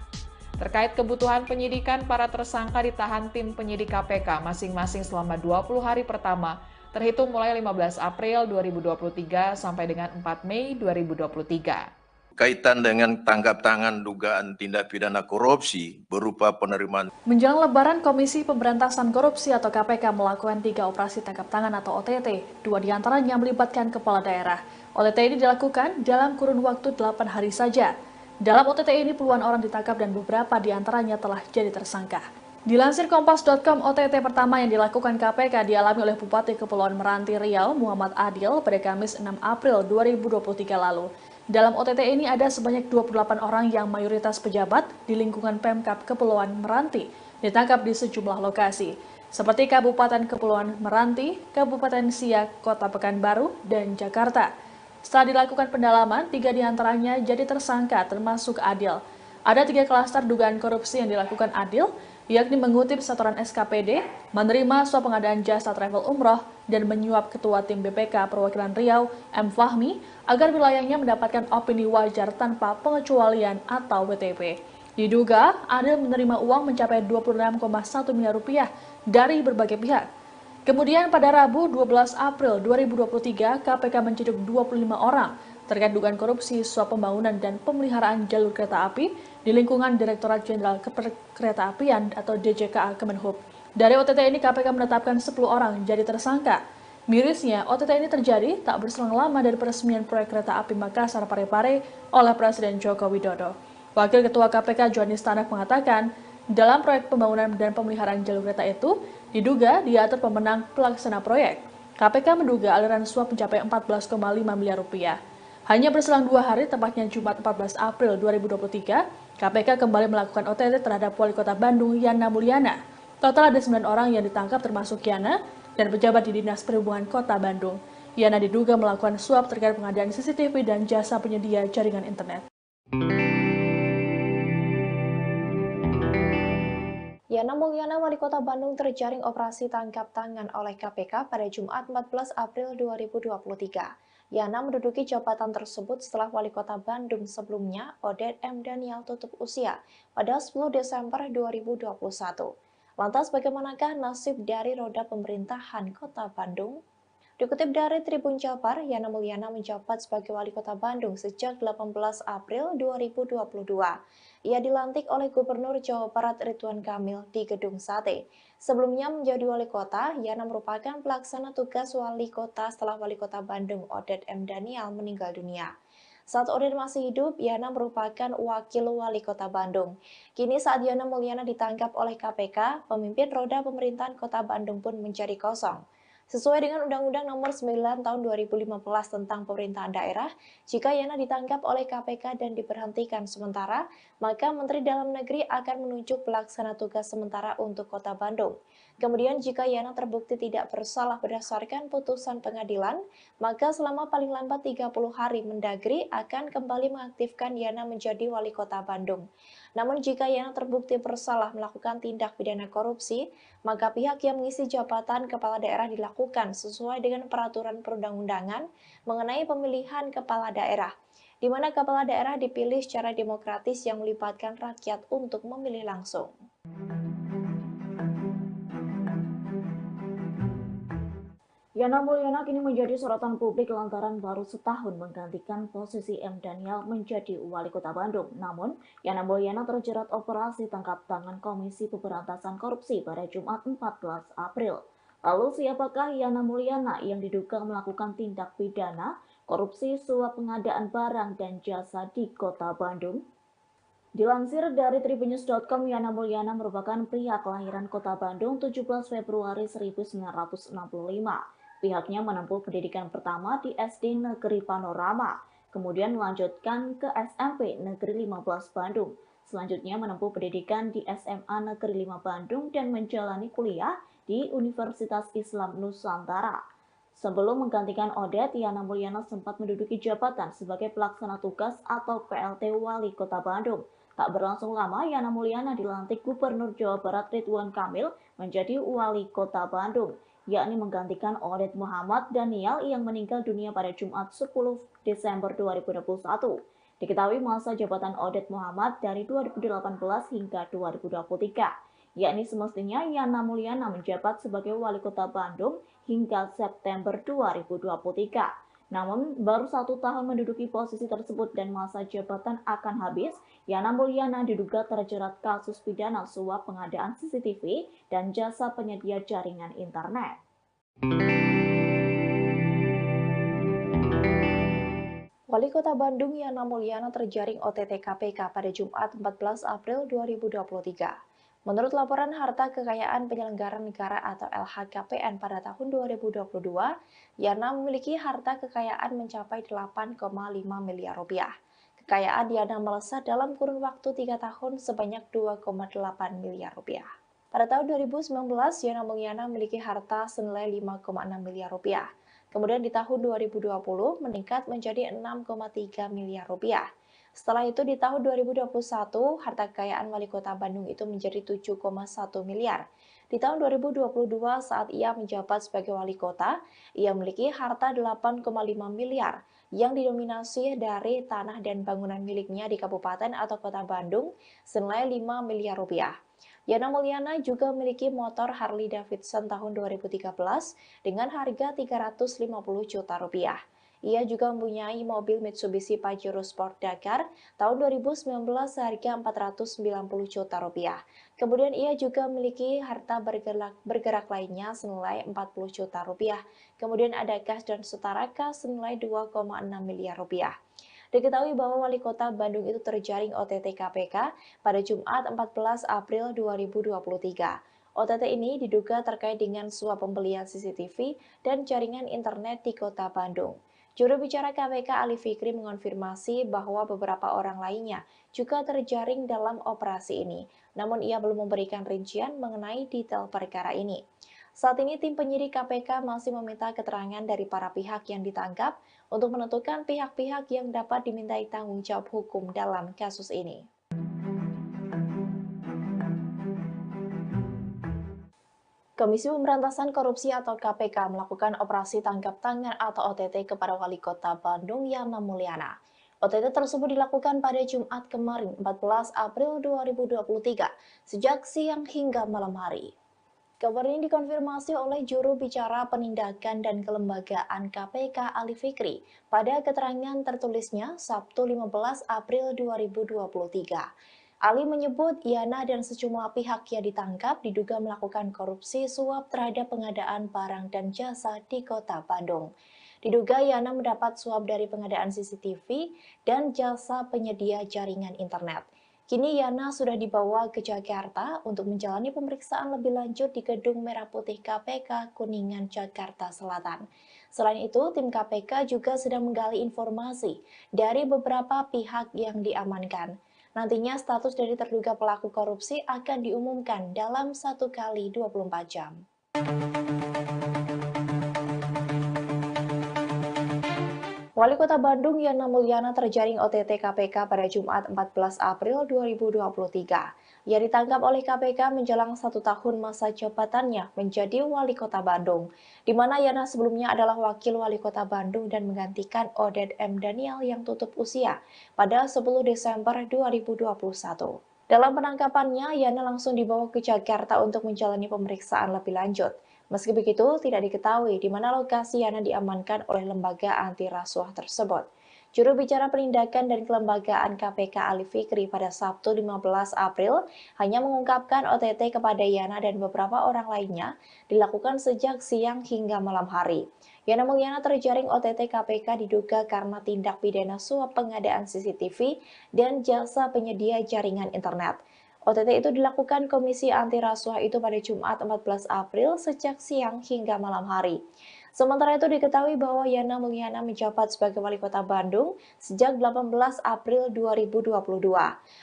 Terkait kebutuhan penyidikan, para tersangka ditahan tim penyidik KPK masing-masing selama 20 hari pertama, terhitung mulai 15 April 2023 sampai dengan 4 Mei 2023. Kaitan dengan tangkap tangan dugaan tindak pidana korupsi berupa penerimaan. Menjelang Lebaran, Komisi Pemberantasan Korupsi atau KPK melakukan 3 operasi tangkap tangan atau OTT. 2 diantaranya melibatkan kepala daerah. OTT ini dilakukan dalam kurun waktu 8 hari saja. Dalam OTT ini puluhan orang ditangkap dan beberapa diantaranya telah jadi tersangka. Dilansir Kompas.com, OTT pertama yang dilakukan KPK dialami oleh Bupati Kepulauan Meranti Riau, Muhammad Adil, pada Kamis 6 April 2023 lalu. Dalam OTT ini ada sebanyak 28 orang yang mayoritas pejabat di lingkungan Pemkab Kepulauan Meranti ditangkap di sejumlah lokasi, seperti Kabupaten Kepulauan Meranti, Kabupaten Siak, Kota Pekanbaru, dan Jakarta. Setelah dilakukan pendalaman, 3 diantaranya jadi tersangka termasuk Adil. Ada 3 klaster dugaan korupsi yang dilakukan Adil, yakni mengutip setoran SKPD, menerima suap pengadaan jasa travel umroh, dan menyuap Ketua Tim BPK Perwakilan Riau, M. Fahmi, agar wilayahnya mendapatkan opini wajar tanpa pengecualian atau WTP. Diduga, Adil menerima uang mencapai 26,1 miliar rupiah dari berbagai pihak. Kemudian pada Rabu 12 April 2023, KPK menciduk 25 orang terkait dugaan korupsi suap pembangunan dan pemeliharaan jalur kereta api di lingkungan Direktorat Jenderal Keperekeretapian atau DJKA Kemenhub. Dari OTT ini KPK menetapkan 10 orang jadi tersangka. Mirisnya, OTT ini terjadi tak berselang lama dari peresmian proyek kereta api Makassar Parepare oleh Presiden Joko Widodo. Wakil Ketua KPK Johanis Tanak mengatakan, dalam proyek pembangunan dan pemeliharaan jalur kereta itu, diduga diatur pemenang pelaksana proyek. KPK menduga aliran suap mencapai 14,5 miliar rupiah. Hanya berselang 2 hari, tepatnya Jumat 14 April 2023, KPK kembali melakukan OTT terhadap Wali Kota Bandung, Yana Mulyana. Total ada 9 orang yang ditangkap termasuk Yana dan pejabat di Dinas Perhubungan Kota Bandung. Yana diduga melakukan suap terkait pengadaan CCTV dan jasa penyedia jaringan internet. Yana Mulyana, Wali Kota Bandung, terjaring operasi tangkap tangan oleh KPK pada Jumat 14 April 2023. Yana menduduki jabatan tersebut setelah Wali Kota Bandung sebelumnya, Odet M. Daniel, tutup usia pada 10 Desember 2021. Lantas bagaimanakah nasib dari roda pemerintahan Kota Bandung? Dikutip dari Tribun Jabar, Yana Mulyana menjabat sebagai Wali Kota Bandung sejak 18 April 2022. Ia dilantik oleh Gubernur Jawa Barat Ridwan Kamil di Gedung Sate. Sebelumnya menjadi Wali Kota, Yana merupakan pelaksana tugas Wali Kota setelah Wali Kota Bandung Odet M. Daniel meninggal dunia. Saat Oded masih hidup, Yana merupakan wakil wali kota Bandung. Kini saat Yana Mulyana ditangkap oleh KPK, pemimpin roda pemerintahan kota Bandung pun menjadi kosong. Sesuai dengan Undang-Undang Nomor 9 Tahun 2015 tentang Pemerintahan Daerah, jika Yana ditangkap oleh KPK dan diberhentikan sementara, maka Menteri Dalam Negeri akan menunjuk pelaksana tugas sementara untuk Kota Bandung. Kemudian jika Yana terbukti tidak bersalah berdasarkan putusan pengadilan, maka selama paling lambat 30 hari Mendagri akan kembali mengaktifkan Yana menjadi wali kota Bandung. Namun jika Yana terbukti bersalah melakukan tindak pidana korupsi, maka pihak yang mengisi jabatan kepala daerah dilakukan sesuai dengan peraturan perundang-undangan mengenai pemilihan kepala daerah, di mana kepala daerah dipilih secara demokratis yang melibatkan rakyat untuk memilih langsung. Yana Mulyana kini menjadi sorotan publik lantaran baru setahun menggantikan posisi M. Daniel menjadi wali kota Bandung. Namun, Yana Mulyana terjerat operasi tangkap tangan Komisi Pemberantasan Korupsi pada Jumat 14 April. Lalu siapakah Yana Mulyana yang diduga melakukan tindak pidana korupsi suap pengadaan barang dan jasa di kota Bandung? Dilansir dari tribunnews.com, Yana Mulyana merupakan pria kelahiran kota Bandung 17 Februari 1965. Pihaknya menempuh pendidikan pertama di SD Negeri Panorama, kemudian melanjutkan ke SMP Negeri 15 Bandung. Selanjutnya menempuh pendidikan di SMA Negeri 5 Bandung dan menjalani kuliah di Universitas Islam Nusantara. Sebelum menggantikan Oded, Yana Mulyana sempat menduduki jabatan sebagai pelaksana tugas atau PLT Wali Kota Bandung. Tak berlangsung lama, Yana Mulyana dilantik Gubernur Jawa Barat Ridwan Kamil menjadi Wali Kota Bandung, yakni menggantikan Oded Muhammad Daniel yang meninggal dunia pada Jumat 10 Desember 2021. Diketahui masa jabatan Oded Muhammad dari 2018 hingga 2023, yakni semestinya Yana Mulyana menjabat sebagai Wali Kota Bandung hingga September 2023. Namun, baru 1 tahun menduduki posisi tersebut dan masa jabatan akan habis, Yana Mulyana diduga terjerat kasus pidana suap pengadaan CCTV dan jasa penyedia jaringan internet. Wali Kota Bandung Yana Mulyana terjaring OTT KPK pada Jumat 14 April 2023. Menurut laporan harta kekayaan penyelenggara negara atau LHKPN pada tahun 2022, Yana memiliki harta kekayaan mencapai 8,5 miliar rupiah. Kekayaan Yana melesat dalam kurun waktu 3 tahun sebanyak 2,8 miliar rupiah. Pada tahun 2019, Yana Mulyana memiliki harta senilai 5,6 miliar rupiah. Kemudian di tahun 2020 meningkat menjadi 6,3 miliar rupiah. Setelah itu di tahun 2021, harta kekayaan Wali Kota Bandung itu menjadi 7,1 miliar. Di tahun 2022 saat ia menjabat sebagai Wali Kota, ia memiliki harta 8,5 miliar yang didominasi dari tanah dan bangunan miliknya di Kabupaten atau Kota Bandung senilai 5 miliar rupiah. Yana Mulyana juga memiliki motor Harley Davidson tahun 2013 dengan harga 350 juta rupiah. Ia juga mempunyai mobil Mitsubishi Pajero Sport Dakar tahun 2019 seharga 490 juta rupiah. Kemudian ia juga memiliki harta bergerak lainnya senilai 40 juta rupiah. Kemudian ada kas dan setara kas senilai 2,6 miliar rupiah. Diketahui bahwa Wali Kota Bandung itu terjaring OTT KPK pada Jumat 14 April 2023. OTT ini diduga terkait dengan suap pembelian CCTV dan jaringan internet di Kota Bandung. Juru bicara KPK Ali Fikri mengonfirmasi bahwa beberapa orang lainnya juga terjaring dalam operasi ini, namun ia belum memberikan rincian mengenai detail perkara ini. Saat ini tim penyidik KPK masih meminta keterangan dari para pihak yang ditangkap untuk menentukan pihak-pihak yang dapat dimintai tanggung jawab hukum dalam kasus ini. Komisi Pemberantasan Korupsi atau KPK melakukan operasi tangkap tangan atau OTT kepada Wali Kota Bandung Yana Mulyana. OTT tersebut dilakukan pada Jumat kemarin 14 April 2023 sejak siang hingga malam hari. Kabar ini dikonfirmasi oleh juru bicara penindakan dan kelembagaan KPK Ali Fikri pada keterangan tertulisnya Sabtu 15 April 2023. Ali menyebut Yana dan sejumlah pihak yang ditangkap diduga melakukan korupsi suap terhadap pengadaan barang dan jasa di Kota Bandung. Diduga Yana mendapat suap dari pengadaan CCTV dan jasa penyedia jaringan internet. Kini Yana sudah dibawa ke Jakarta untuk menjalani pemeriksaan lebih lanjut di Gedung Merah Putih KPK Kuningan, Jakarta Selatan. Selain itu, tim KPK juga sedang menggali informasi dari beberapa pihak yang diamankan. Nantinya status dari terduga pelaku korupsi akan diumumkan dalam 1 kali 24 jam. Wali Kota Bandung Yana Mulyana terjaring OTT KPK pada Jumat 14 April 2023. Ia ditangkap oleh KPK menjelang 1 tahun masa jabatannya menjadi Wali Kota Bandung, di mana Yana sebelumnya adalah Wakil Wali Kota Bandung dan menggantikan Oded M. Daniel yang tutup usia pada 10 Desember 2021. Dalam penangkapannya, Yana langsung dibawa ke Jakarta untuk menjalani pemeriksaan lebih lanjut. Meski begitu, tidak diketahui di mana lokasi Yana diamankan oleh lembaga anti rasuah tersebut. Juru bicara penindakan dan kelembagaan KPK Ali Fikri pada Sabtu 15 April hanya mengungkapkan OTT kepada Yana dan beberapa orang lainnya dilakukan sejak siang hingga malam hari. Yana Mulyana terjaring OTT KPK diduga karena tindak pidana suap pengadaan CCTV dan jasa penyedia jaringan internet. OTT itu dilakukan Komisi Anti Rasuah itu pada Jumat 14 April sejak siang hingga malam hari. Sementara itu diketahui bahwa Yana Mulyana menjabat sebagai Wali Kota Bandung sejak 18 April 2022.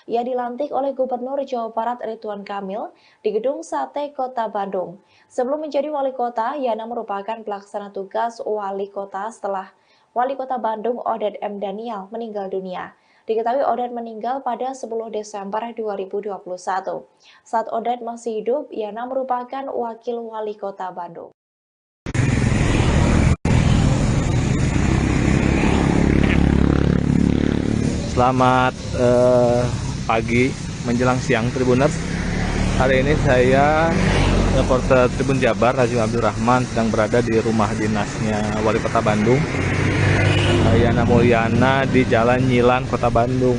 Ia dilantik oleh Gubernur Jawa Barat Ridwan Kamil di Gedung Sate Kota Bandung. Sebelum menjadi Wali Kota, Yana merupakan pelaksana tugas Wali Kota setelah Wali Kota Bandung Oded M. Daniel meninggal dunia. Diketahui Oded meninggal pada 10 Desember 2021. Saat Oded masih hidup, Yana merupakan Wakil Wali Kota Bandung. Selamat pagi menjelang siang Tribuners. Hari ini saya reporter Tribun Jabar Rajim Abdul Rahman sedang berada di rumah dinasnya Wali Kota Bandung, Yana Mulyana, di Jalan Nyilan, Kota Bandung.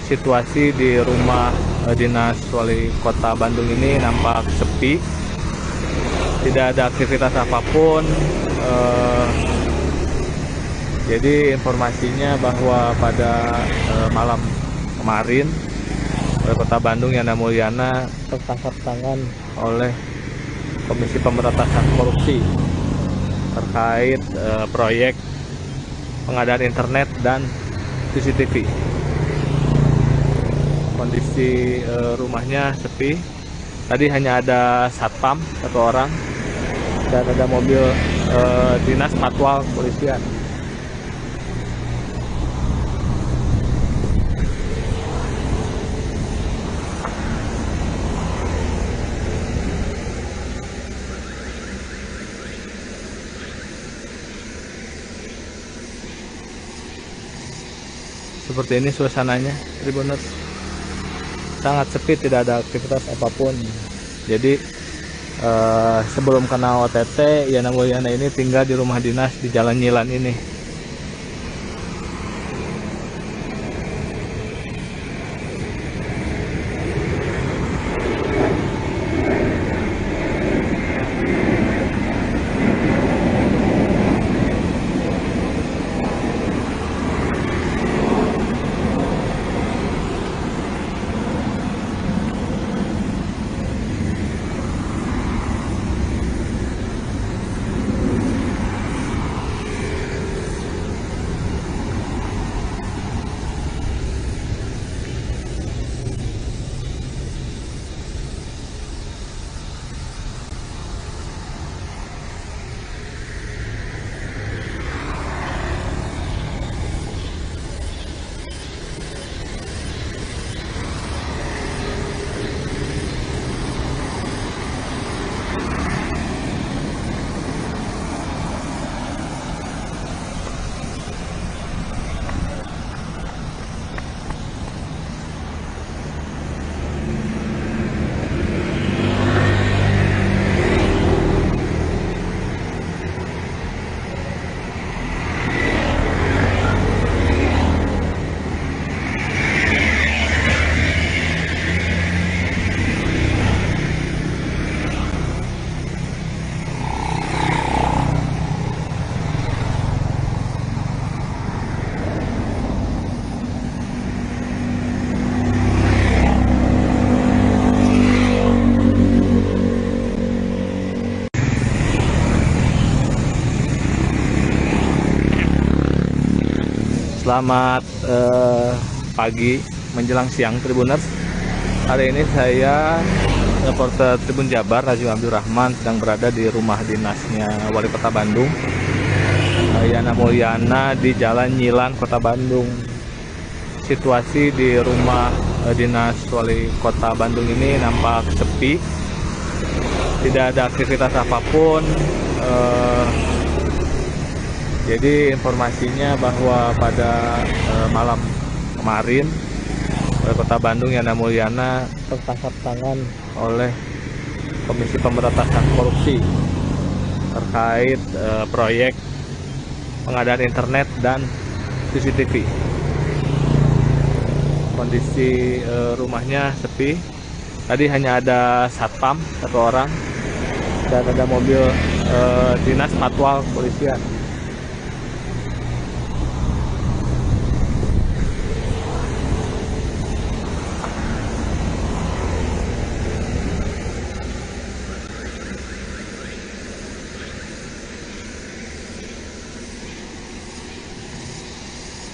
Situasi di rumah dinas Wali Kota Bandung ini nampak sepi, tidak ada aktivitas apapun. Jadi informasinya bahwa pada malam kemarin Wali Kota Bandung Yana Mulyana tertangkap tangan oleh Komisi Pemberantasan Korupsi terkait proyek pengadaan internet dan CCTV. Kondisi rumahnya sepi. Tadi hanya ada satpam 1 orang dan ada mobil dinas patwal polisian. Seperti ini suasananya, Tribuners. Sangat sepi, tidak ada aktivitas apapun. Jadi sebelum kena OTT, Yana Mulyana ini tinggal di rumah dinas di Jalan Nyilan ini. Selamat pagi menjelang siang Tribuners. Hari ini saya reporter Tribun Jabar Rajul Abdurrahman sedang berada di rumah dinasnya Wali Kota Bandung, Yana Mulyana, di Jalan Nyilan, Kota Bandung. Situasi di rumah dinas Wali Kota Bandung ini nampak sepi, tidak ada aktivitas apapun. Jadi informasinya bahwa pada malam kemarin Wali Kota Bandung Yana Mulyana tertangkap tangan oleh Komisi Pemberantasan Korupsi terkait proyek pengadaan internet dan CCTV. Kondisi rumahnya sepi. Tadi hanya ada satpam satu orang dan ada mobil dinas patwal kepolisian.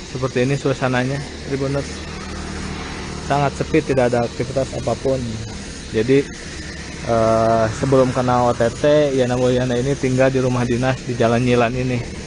Seperti ini suasananya, Tribuners. Sangat sepi, tidak ada aktivitas apapun. Jadi sebelum kena OTT, Yana Mulyana ini tinggal di rumah dinas di Jalan Nyilan ini.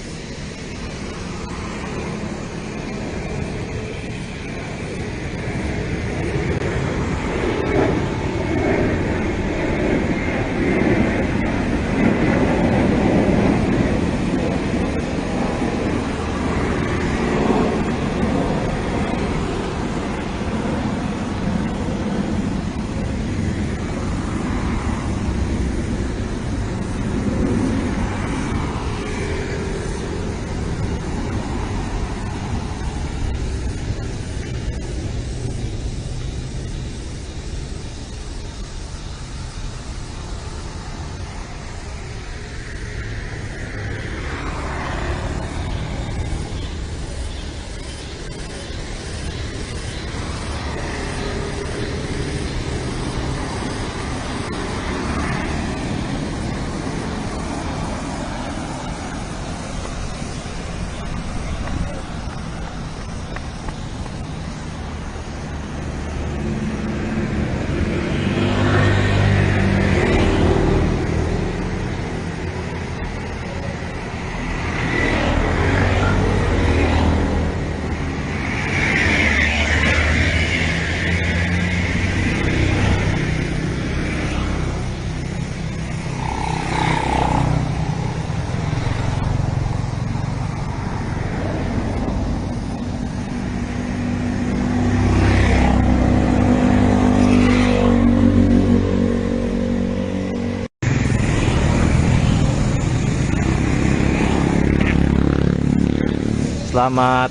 Selamat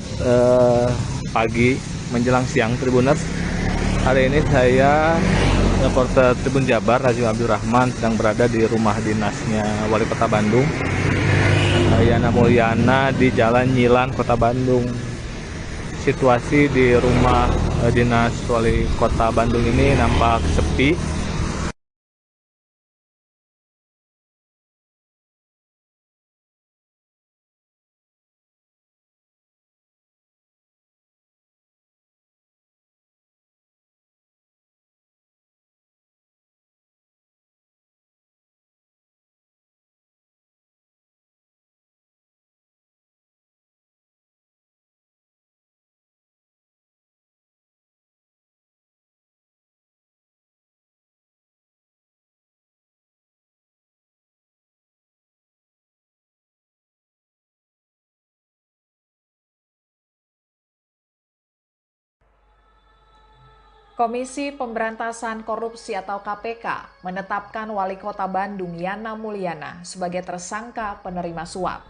pagi menjelang siang Tribuners. Hari ini saya reporter Tribun Jabar Rajul Abdurrahman sedang berada di rumah dinasnya Wali Kota Bandung, Yana Mulyana, di Jalan Nyilan, Kota Bandung. Situasi di rumah dinas Wali Kota Bandung ini nampak sepi. Komisi Pemberantasan Korupsi atau KPK menetapkan Wali Kota Bandung Yana Mulyana sebagai tersangka penerima suap.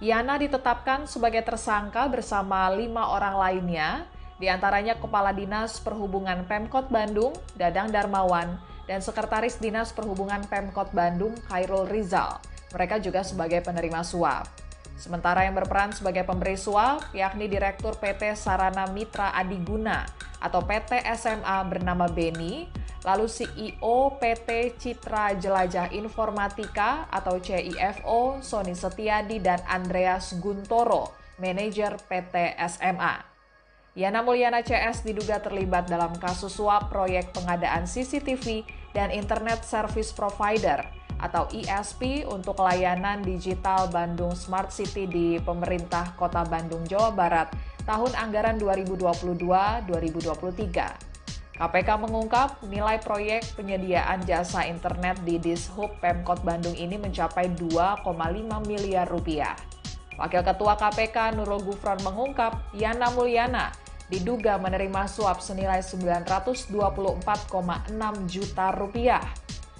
Yana ditetapkan sebagai tersangka bersama 5 orang lainnya, diantaranya Kepala Dinas Perhubungan Pemkot Bandung, Dadang Darmawan, dan Sekretaris Dinas Perhubungan Pemkot Bandung, Khairul Rizal. Mereka juga sebagai penerima suap. Sementara yang berperan sebagai pemberi suap, yakni Direktur PT Sarana Mitra Adiguna atau PT SMA bernama Beni, lalu CEO PT Citra Jelajah Informatika atau CIFO Sony Setiadi dan Andreas Guntoro manajer PT SMA. Yana Mulyana CS diduga terlibat dalam kasus suap proyek pengadaan CCTV dan Internet Service Provider atau ISP untuk layanan digital Bandung Smart City di pemerintah Kota Bandung, Jawa Barat tahun anggaran 2022-2023. KPK mengungkap nilai proyek penyediaan jasa internet di Dishub Pemkot Bandung ini mencapai 2,5 miliar rupiah. Wakil Ketua KPK Nurul Gufron mengungkap Yana Mulyana diduga menerima suap senilai 924,6 juta rupiah.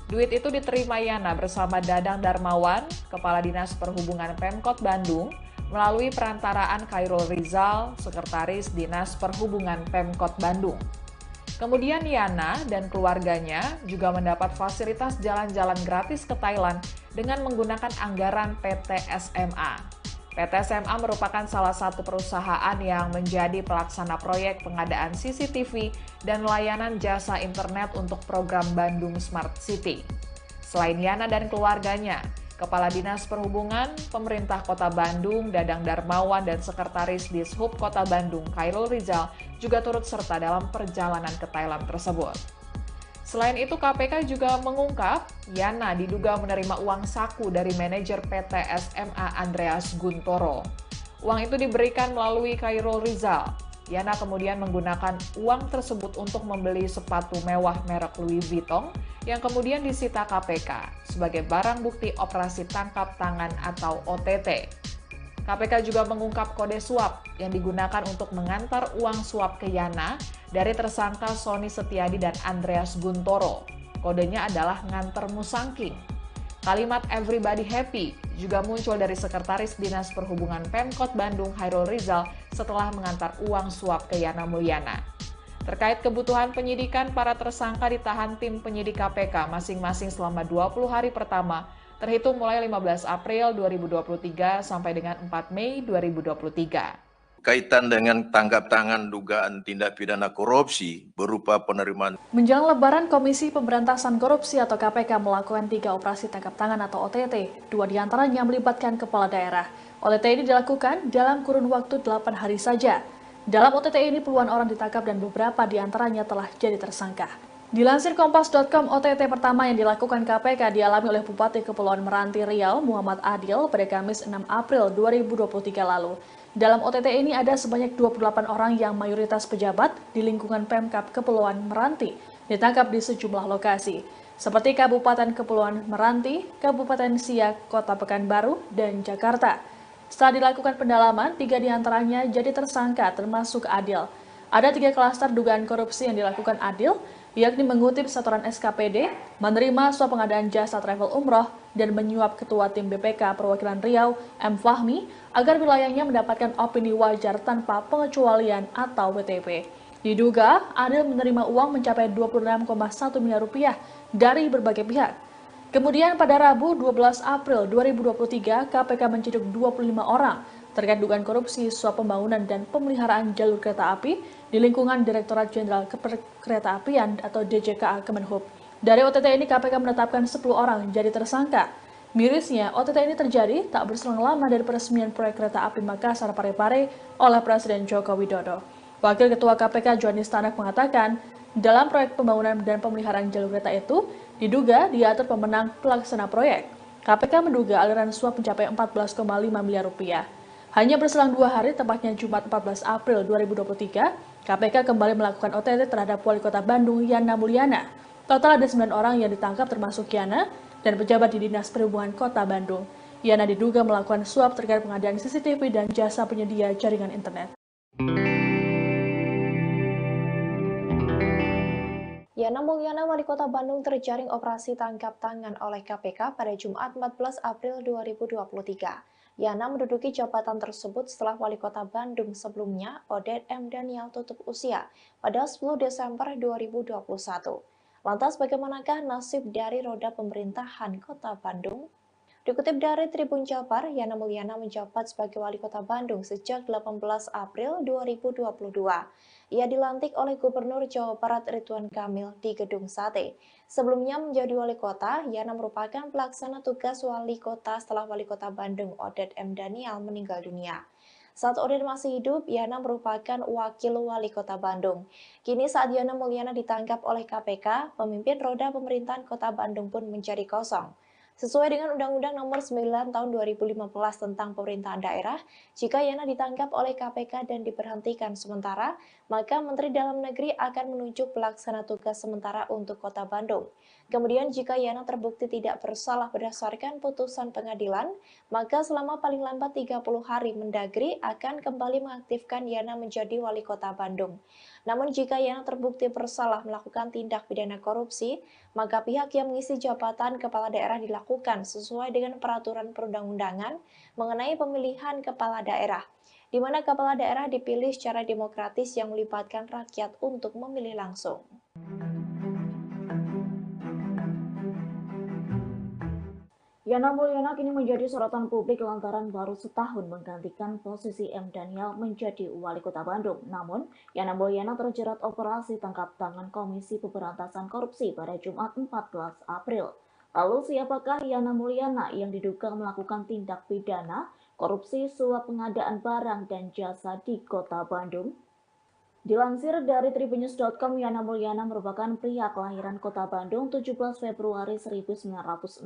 Duit itu diterima Yana bersama Dadang Darmawan, Kepala Dinas Perhubungan Pemkot Bandung, melalui perantaraan Khairul Rizal, Sekretaris Dinas Perhubungan Pemkot Bandung. Kemudian Yana dan keluarganya juga mendapat fasilitas jalan-jalan gratis ke Thailand dengan menggunakan anggaran PT SMA. PT SMA merupakan salah satu perusahaan yang menjadi pelaksana proyek pengadaan CCTV dan layanan jasa internet untuk program Bandung Smart City. Selain Yana dan keluarganya, Kepala Dinas Perhubungan, Pemerintah Kota Bandung, Dadang Darmawan, dan Sekretaris Dishub Kota Bandung, Khairul Rizal, juga turut serta dalam perjalanan ke Thailand tersebut. Selain itu, KPK juga mengungkap Yana diduga menerima uang saku dari manajer PT SMA Andreas Guntoro. Uang itu diberikan melalui Khairul Rizal. Yana kemudian menggunakan uang tersebut untuk membeli sepatu mewah merek Louis Vuitton yang kemudian disita KPK sebagai barang bukti operasi tangkap tangan atau OTT. KPK juga mengungkap kode suap yang digunakan untuk mengantar uang suap ke Yana dari tersangka Sony Setiadi dan Andreas Guntoro. Kodenya adalah nganter musangking. Kalimat everybody happy juga muncul dari Sekretaris Dinas Perhubungan Pemkot Bandung Khairul Rizal setelah mengantar uang suap ke Yana Mulyana. Terkait kebutuhan penyidikan, para tersangka ditahan tim penyidik KPK masing-masing selama 20 hari pertama, terhitung mulai 15 April 2023 sampai dengan 4 Mei 2023. Kaitan dengan tangkap tangan dugaan tindak pidana korupsi berupa penerimaan. Menjelang Lebaran, Komisi Pemberantasan Korupsi atau KPK melakukan 3 operasi tangkap tangan atau OTT. 2 diantaranya melibatkan kepala daerah. OTT ini dilakukan dalam kurun waktu 8 hari saja. Dalam OTT ini puluhan orang ditangkap dan beberapa diantaranya telah jadi tersangka. Dilansir Kompas.com, OTT pertama yang dilakukan KPK dialami oleh Bupati Kepulauan Meranti Riau, Muhammad Adil, pada Kamis 6 April 2023 lalu. Dalam OTT ini ada sebanyak 28 orang yang mayoritas pejabat di lingkungan Pemkab Kepulauan Meranti ditangkap di sejumlah lokasi, seperti Kabupaten Kepulauan Meranti, Kabupaten Siak, Kota Pekanbaru, dan Jakarta. Setelah dilakukan pendalaman, 3 diantaranya jadi tersangka termasuk Adil. Ada 3 klaster dugaan korupsi yang dilakukan Adil, yakni mengutip setoran SKPD, menerima suap pengadaan jasa travel umroh, dan menyuap Ketua Tim BPK Perwakilan Riau, M. Fahmi, agar wilayahnya mendapatkan opini wajar tanpa pengecualian atau WTP. Diduga, Adil menerima uang mencapai 26,1 miliar rupiah dari berbagai pihak. Kemudian pada Rabu 12 April 2023, KPK menciduk 25 orang terkait dugaan korupsi suap pembangunan dan pemeliharaan jalur kereta api di lingkungan Direktorat Jenderal Keperekereta-apian atau DJKA Kemenhub. Dari OTT ini KPK menetapkan 10 orang jadi tersangka. Mirisnya, OTT ini terjadi tak berselang lama dari peresmian proyek kereta api Makassar Parepare oleh Presiden Joko Widodo. Wakil Ketua KPK Johanis Tanak mengatakan, dalam proyek pembangunan dan pemeliharaan jalur kereta itu, diduga diatur pemenang pelaksana proyek. KPK menduga aliran suap mencapai 14,5 miliar rupiah. Hanya berselang 2 hari, tepatnya Jumat 14 April 2023, KPK kembali melakukan OTT terhadap Wali Kota Bandung Yana Mulyana. Total ada 9 orang yang ditangkap termasuk Yana dan pejabat di Dinas Perhubungan Kota Bandung. Yana diduga melakukan suap terkait pengadaan CCTV dan jasa penyedia jaringan internet. Yana Mulyana, Wali Kota Bandung, terjaring operasi tangkap tangan oleh KPK pada Jumat 14 April 2023. Yana menduduki jabatan tersebut setelah Wali Kota Bandung sebelumnya, Odet M. Daniel, tutup usia pada 10 Desember 2021. Lantas bagaimanakah nasib dari roda pemerintahan Kota Bandung? Dikutip dari Tribun Jabar, Yana Mulyana menjabat sebagai Wali Kota Bandung sejak 18 April 2022. Ia dilantik oleh Gubernur Jawa Barat Ridwan Kamil di Gedung Sate. Sebelumnya menjadi Wali Kota, Yana merupakan pelaksana tugas Wali Kota setelah Wali Kota Bandung Odet M. Daniel meninggal dunia. Saat Oded masih hidup, Yana merupakan wakil wali kota Bandung. Kini saat Yana Mulyana ditangkap oleh KPK, pemimpin roda pemerintahan kota Bandung pun menjadi kosong. Sesuai dengan Undang-Undang Nomor 9 Tahun 2015 tentang pemerintahan daerah, jika Yana ditangkap oleh KPK dan diberhentikan sementara, maka Menteri Dalam Negeri akan menunjuk pelaksana tugas sementara untuk kota Bandung. Kemudian jika Yana terbukti tidak bersalah berdasarkan putusan pengadilan, maka selama paling lambat 30 hari Mendagri akan kembali mengaktifkan Yana menjadi wali kota Bandung. Namun jika Yana terbukti bersalah melakukan tindak pidana korupsi, maka pihak yang mengisi jabatan kepala daerah dilakukan sesuai dengan peraturan perundang-undangan mengenai pemilihan kepala daerah, di mana kepala daerah dipilih secara demokratis yang melibatkan rakyat untuk memilih langsung. Yana Mulyana kini menjadi sorotan publik lantaran baru setahun menggantikan posisi M. Daniel menjadi wali kota Bandung. Namun, Yana Mulyana terjerat operasi tangkap tangan Komisi Pemberantasan Korupsi pada Jumat 14 April. Lalu siapakah Yana Mulyana yang diduga melakukan tindak pidana korupsi suap pengadaan barang dan jasa di kota Bandung? Dilansir dari tribunnews.com, Yana Mulyana merupakan pria kelahiran kota Bandung 17 Februari 1965.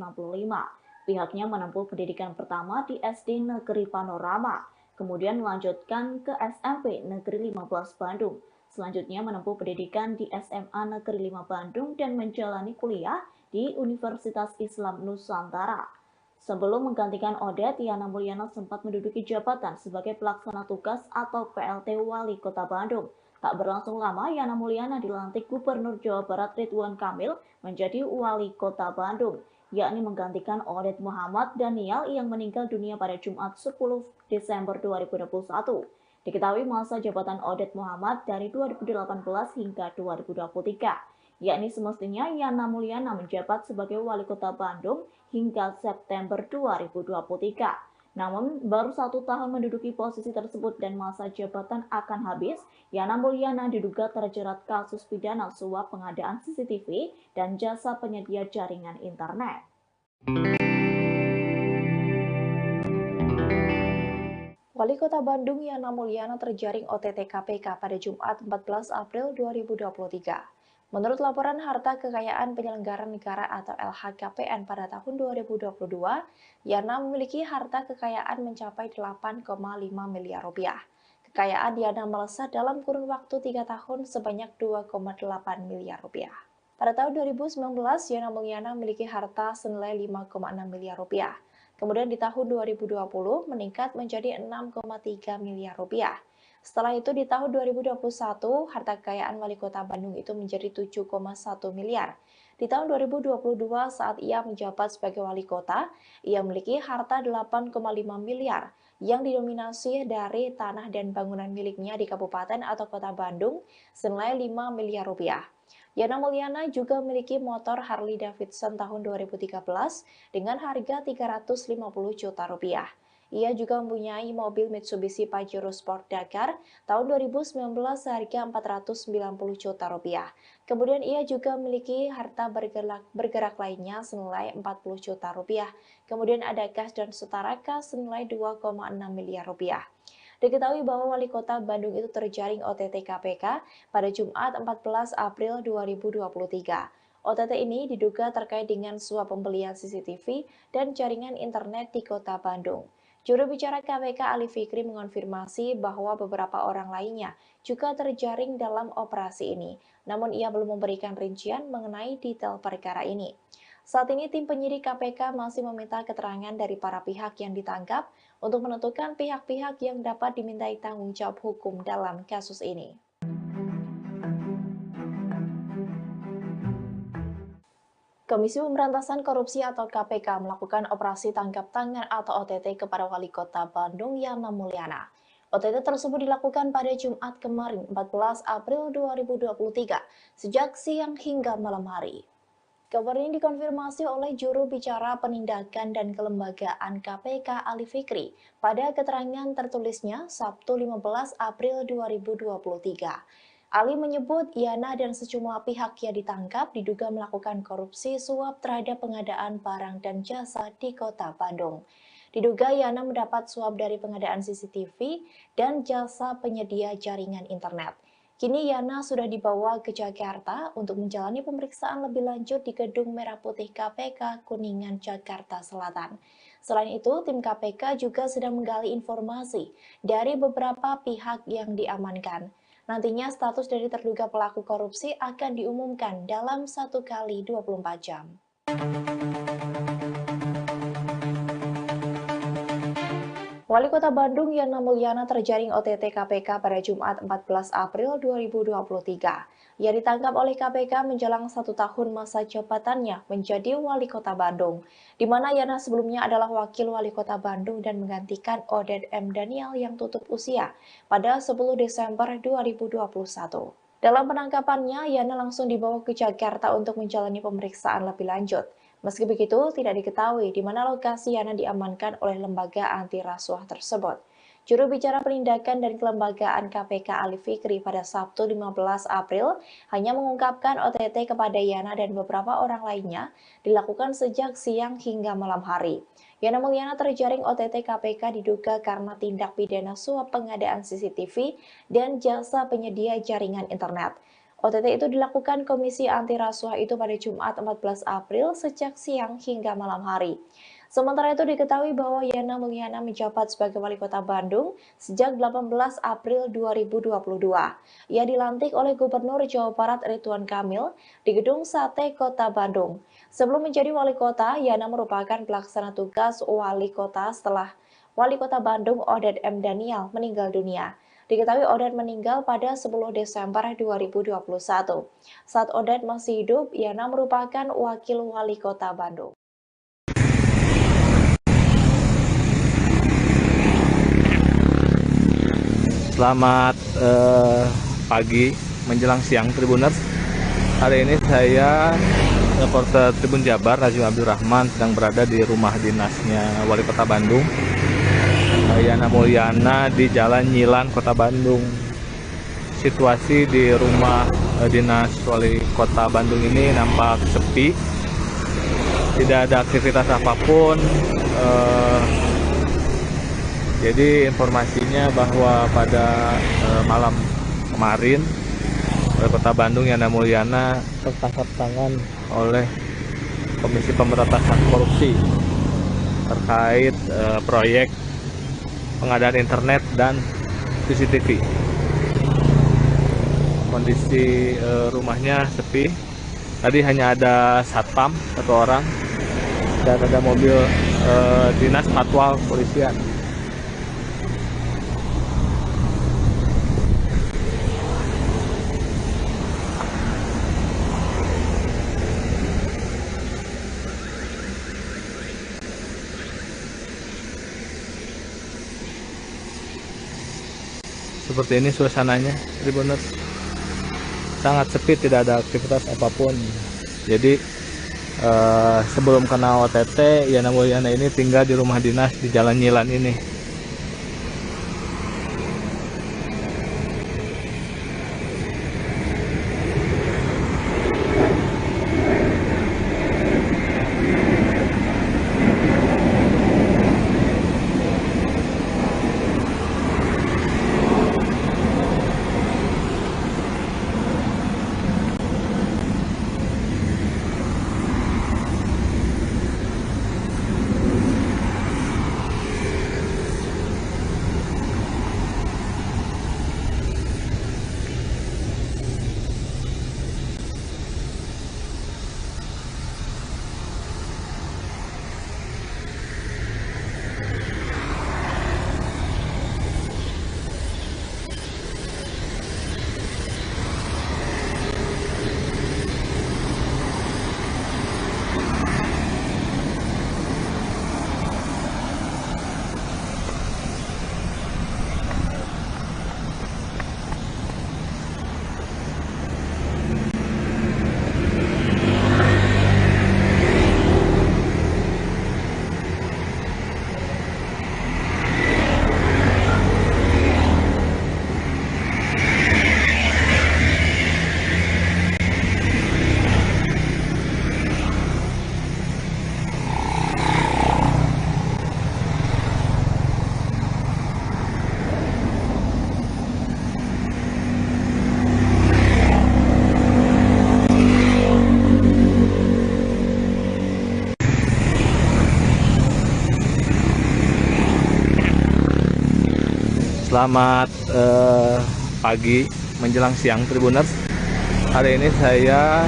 Pihaknya menempuh pendidikan pertama di SD Negeri Panorama, kemudian melanjutkan ke SMP Negeri 15 Bandung. Selanjutnya menempuh pendidikan di SMA Negeri 5 Bandung dan menjalani kuliah di Universitas Islam Nusantara. Sebelum menggantikan Oded, Yana Mulyana sempat menduduki jabatan sebagai pelaksana tugas atau PLT Wali Kota Bandung. Tak berlangsung lama, Yana Mulyana dilantik Gubernur Jawa Barat Ridwan Kamil menjadi Wali Kota Bandung, yakni menggantikan Oded Muhammad Daniel yang meninggal dunia pada Jumat 10 Desember 2021. Diketahui masa jabatan Oded Muhammad dari 2018 hingga 2023, yakni semestinya Yana Mulyana menjabat sebagai Wali Kota Bandung hingga September 2023. Namun, baru 1 tahun menduduki posisi tersebut dan masa jabatan akan habis, Yana Mulyana diduga terjerat kasus pidana suap pengadaan CCTV dan jasa penyedia jaringan internet. Wali Kota Bandung Yana Mulyana terjaring OTT KPK pada Jumat 14 April 2023. Menurut laporan harta kekayaan penyelenggara negara atau LHKPN pada tahun 2022, Yana memiliki harta kekayaan mencapai 8,5 miliar rupiah. Kekayaan Yana melesat dalam kurun waktu 3 tahun sebanyak 2,8 miliar rupiah. Pada tahun 2019, Yana Mulyana memiliki harta senilai 5,6 miliar rupiah. Kemudian di tahun 2020 meningkat menjadi 6,3 miliar rupiah. Setelah itu di tahun 2021, harta kekayaan Wali Kota Bandung itu menjadi 7,1 miliar. Di tahun 2022 saat ia menjabat sebagai Wali Kota, ia memiliki harta 8,5 miliar yang didominasi dari tanah dan bangunan miliknya di Kabupaten atau Kota Bandung senilai 5 miliar rupiah. Yana Mulyana juga memiliki motor Harley Davidson tahun 2013 dengan harga 350 juta rupiah. Ia juga mempunyai mobil Mitsubishi Pajero Sport Dakar tahun 2019 seharga 490 juta rupiah. Kemudian ia juga memiliki harta bergerak lainnya senilai 40 juta rupiah. Kemudian ada kas dan setara kas senilai 2,6 miliar rupiah. Diketahui bahwa Wali Kota Bandung itu terjaring OTT KPK pada Jumat 14 April 2023. OTT ini diduga terkait dengan suap pembelian CCTV dan jaringan internet di Kota Bandung. Juru bicara KPK Ali Fikri mengonfirmasi bahwa beberapa orang lainnya juga terjaring dalam operasi ini, namun ia belum memberikan rincian mengenai detail perkara ini. Saat ini tim penyidik KPK masih meminta keterangan dari para pihak yang ditangkap untuk menentukan pihak-pihak yang dapat dimintai tanggung jawab hukum dalam kasus ini. Komisi Pemberantasan Korupsi atau KPK melakukan operasi tangkap tangan atau OTT kepada Wali Kota Bandung Yana Mulyana. OTT tersebut dilakukan pada Jumat kemarin 14 April 2023 sejak siang hingga malam hari. Kabar ini dikonfirmasi oleh juru bicara penindakan dan kelembagaan KPK Ali Fikri pada keterangan tertulisnya Sabtu 15 April 2023. Ali menyebut Yana dan sejumlah pihak yang ditangkap diduga melakukan korupsi suap terhadap pengadaan barang dan jasa di Kota Bandung. Diduga Yana mendapat suap dari pengadaan CCTV dan jasa penyedia jaringan internet. Kini Yana sudah dibawa ke Jakarta untuk menjalani pemeriksaan lebih lanjut di Gedung Merah Putih KPK Kuningan, Jakarta Selatan. Selain itu, tim KPK juga sedang menggali informasi dari beberapa pihak yang diamankan. Nantinya status dari terduga pelaku korupsi akan diumumkan dalam 1 kali 24 jam. Wali Kota Bandung Yana Mulyana terjaring OTT KPK pada Jumat 14 April 2023. Ia ditangkap oleh KPK menjelang 1 tahun masa jabatannya menjadi Wali Kota Bandung, di mana Yana sebelumnya adalah Wakil Wali Kota Bandung dan menggantikan Oded M. Daniel yang tutup usia pada 10 Desember 2021. Dalam penangkapannya, Yana langsung dibawa ke Jakarta untuk menjalani pemeriksaan lebih lanjut. Meski begitu, tidak diketahui di mana lokasi Yana diamankan oleh lembaga anti rasuah tersebut. Juru bicara penindakan dan kelembagaan KPK Ali Fikri pada Sabtu 15 April hanya mengungkapkan OTT kepada Yana dan beberapa orang lainnya dilakukan sejak siang hingga malam hari. Yana Mulyana terjaring OTT KPK diduga karena tindak pidana suap pengadaan CCTV dan jasa penyedia jaringan internet. OTT itu dilakukan Komisi Anti Rasuah itu pada Jumat 14 April sejak siang hingga malam hari. Sementara itu diketahui bahwa Yana Mulyana menjabat sebagai Wali Kota Bandung sejak 18 April 2022. Ia dilantik oleh Gubernur Jawa Barat Ridwan Kamil di Gedung Sate Kota Bandung. Sebelum menjadi Wali Kota, Yana merupakan pelaksana tugas Wali Kota setelah Wali Kota Bandung Oded M. Daniel meninggal dunia. Diketahui Oded meninggal pada 10 Desember 2021. Saat Oded masih hidup, Yana merupakan Wakil Wali Kota Bandung. Selamat pagi menjelang siang Tribuners. Hari ini saya reporter Tribun Jabar Rajul Abdul Rahman sedang berada di rumah dinasnya Wali Kota Bandung, Yana Mulyana, di Jalan Nyilan, Kota Bandung. Situasi di rumah dinas Wali Kota Bandung ini nampak sepi, tidak ada aktivitas apapun. Jadi informasinya bahwa pada malam kemarin Wali Kota Bandung Yana Mulyana tertangkap tangan oleh Komisi Pemberantasan Korupsi terkait proyek pengadaan internet dan CCTV. Kondisi rumahnya sepi. Tadi hanya ada satpam 1 orang dan ada mobil dinas patwal polisian. Seperti ini suasananya, Tribuners. Sangat sepi, tidak ada aktivitas apapun. Jadi sebelum kena OTT, Yana Mulyana ini tinggal di rumah dinas di Jalan Nyilan ini. Selamat pagi menjelang siang Tribuners. Hari ini saya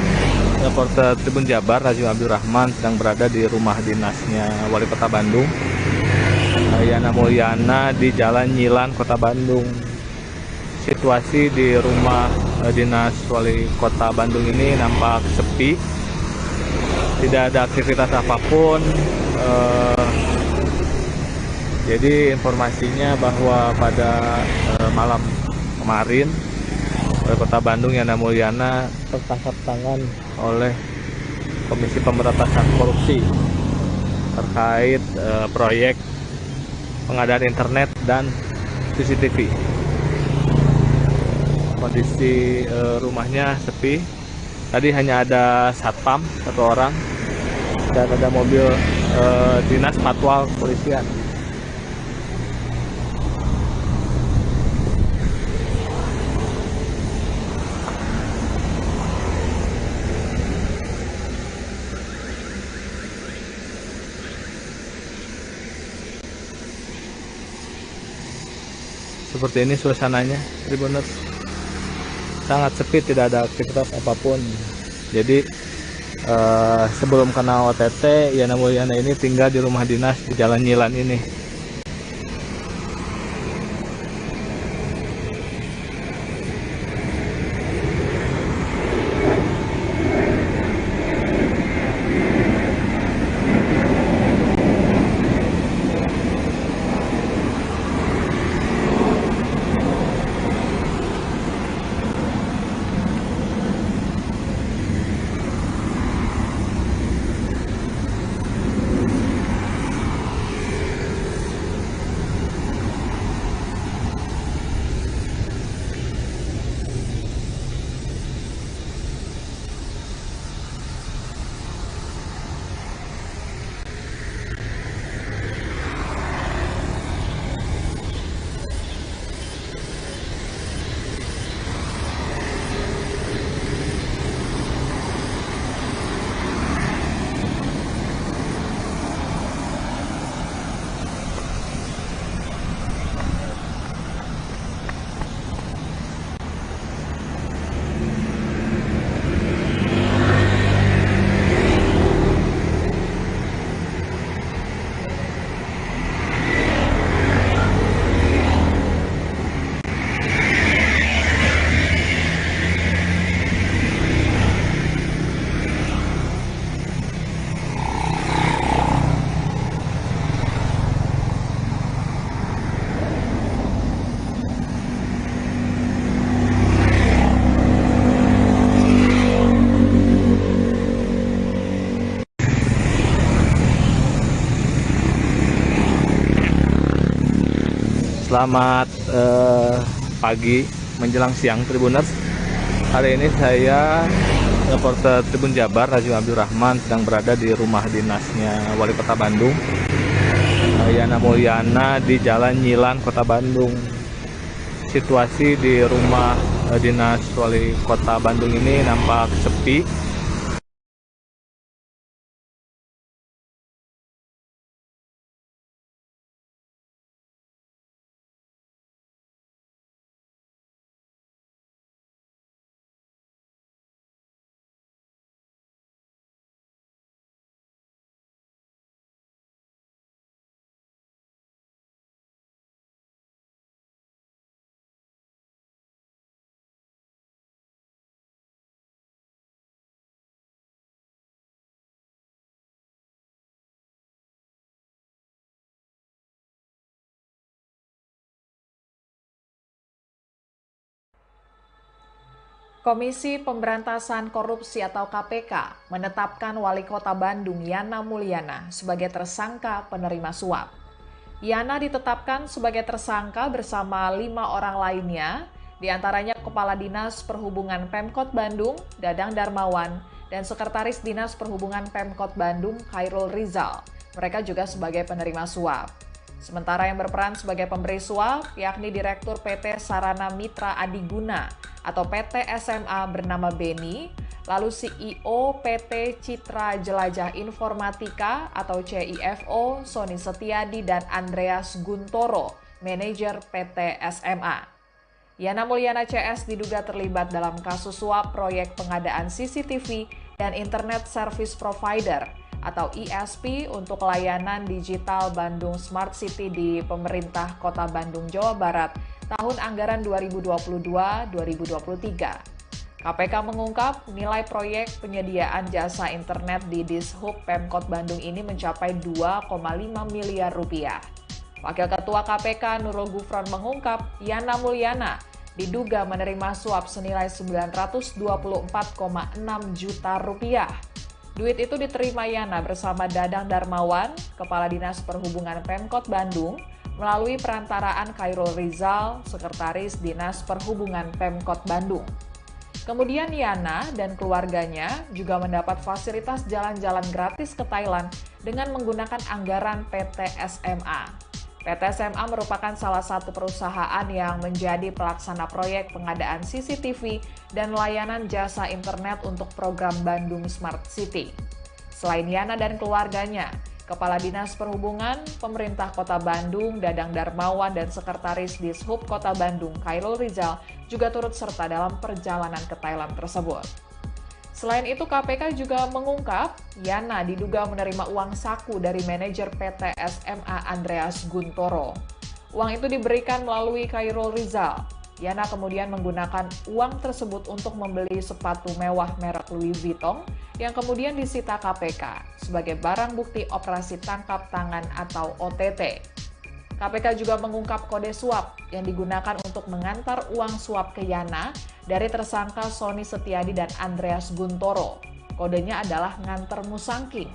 reporter Tribun Jabar Rajul Abdurrahman sedang berada di rumah dinasnya Wali Kota Bandung, Yana Mulyana, di Jalan Nyilan, Kota Bandung. Situasi di rumah dinas Wali Kota Bandung ini nampak sepi, tidak ada aktivitas apapun. Jadi informasinya bahwa pada malam kemarin Wali Kota Bandung Yana Mulyana tertangkap tangan oleh Komisi Pemberantasan Korupsi terkait proyek pengadaan internet dan CCTV. Kondisi rumahnya sepi. Tadi hanya ada satpam satu orang dan ada mobil dinas patwal kepolisian. Seperti ini suasananya, Tribuners. Sangat sepi, tidak ada aktivitas apapun. Jadi sebelum kena OTT, Yana Mulyana ini tinggal di rumah dinas di Jalan Nyilan ini. Selamat pagi menjelang siang Tribuners. Hari ini saya reporter Tribun Jabar Rajul Abdurrahman sedang berada di rumah dinasnya Wali Kota Bandung, Yana Mulyana, di Jalan Nyilan, Kota Bandung. Situasi di rumah dinas Wali Kota Bandung ini nampak sepi. Komisi Pemberantasan Korupsi atau KPK menetapkan Wali Kota Bandung Yana Mulyana sebagai tersangka penerima suap. Yana ditetapkan sebagai tersangka bersama 5 orang lainnya, diantaranya Kepala Dinas Perhubungan Pemkot Bandung, Dadang Darmawan, dan Sekretaris Dinas Perhubungan Pemkot Bandung, Khairul Rizal. Mereka juga sebagai penerima suap. Sementara yang berperan sebagai pemberi suap, yakni Direktur PT Sarana Mitra Adiguna atau PT SMA bernama Beni, lalu CEO PT Citra Jelajah Informatika atau CIFO Sony Setiadi dan Andreas Guntoro manajer PT SMA. Yana Mulyana CS diduga terlibat dalam kasus suap proyek pengadaan CCTV dan Internet Service Provider atau ISP untuk layanan digital Bandung Smart City di pemerintah Kota Bandung, Jawa Barat tahun anggaran 2022-2023. KPK mengungkap nilai proyek penyediaan jasa internet di Dishub Pemkot Bandung ini mencapai 2,5 miliar rupiah. Wakil Ketua KPK Nurul Gufron mengungkap Yana Mulyana diduga menerima suap senilai 924,6 juta rupiah. Duit itu diterima Yana bersama Dadang Darmawan, Kepala Dinas Perhubungan Pemkot Bandung, melalui perantaraan Khairul Rizal, Sekretaris Dinas Perhubungan Pemkot Bandung. Kemudian Yana dan keluarganya juga mendapat fasilitas jalan-jalan gratis ke Thailand dengan menggunakan anggaran PT SMA. PT SMA merupakan salah satu perusahaan yang menjadi pelaksana proyek pengadaan CCTV dan layanan jasa internet untuk program Bandung Smart City. Selain Yana dan keluarganya, Kepala Dinas Perhubungan, Pemerintah Kota Bandung, Dadang Darmawan, dan Sekretaris Dishub Kota Bandung, Khairul Rizal, juga turut serta dalam perjalanan ke Thailand tersebut. Selain itu, KPK juga mengungkap Yana diduga menerima uang saku dari manajer PT SMA Andreas Guntoro. Uang itu diberikan melalui Khairul Rizal. Yana kemudian menggunakan uang tersebut untuk membeli sepatu mewah merek Louis Vuitton yang kemudian disita KPK sebagai barang bukti operasi tangkap tangan atau OTT. KPK juga mengungkap kode suap yang digunakan untuk mengantar uang suap ke Yana dari tersangka Sony Setiadi dan Andreas Guntoro. Kodenya adalah nganter musangking.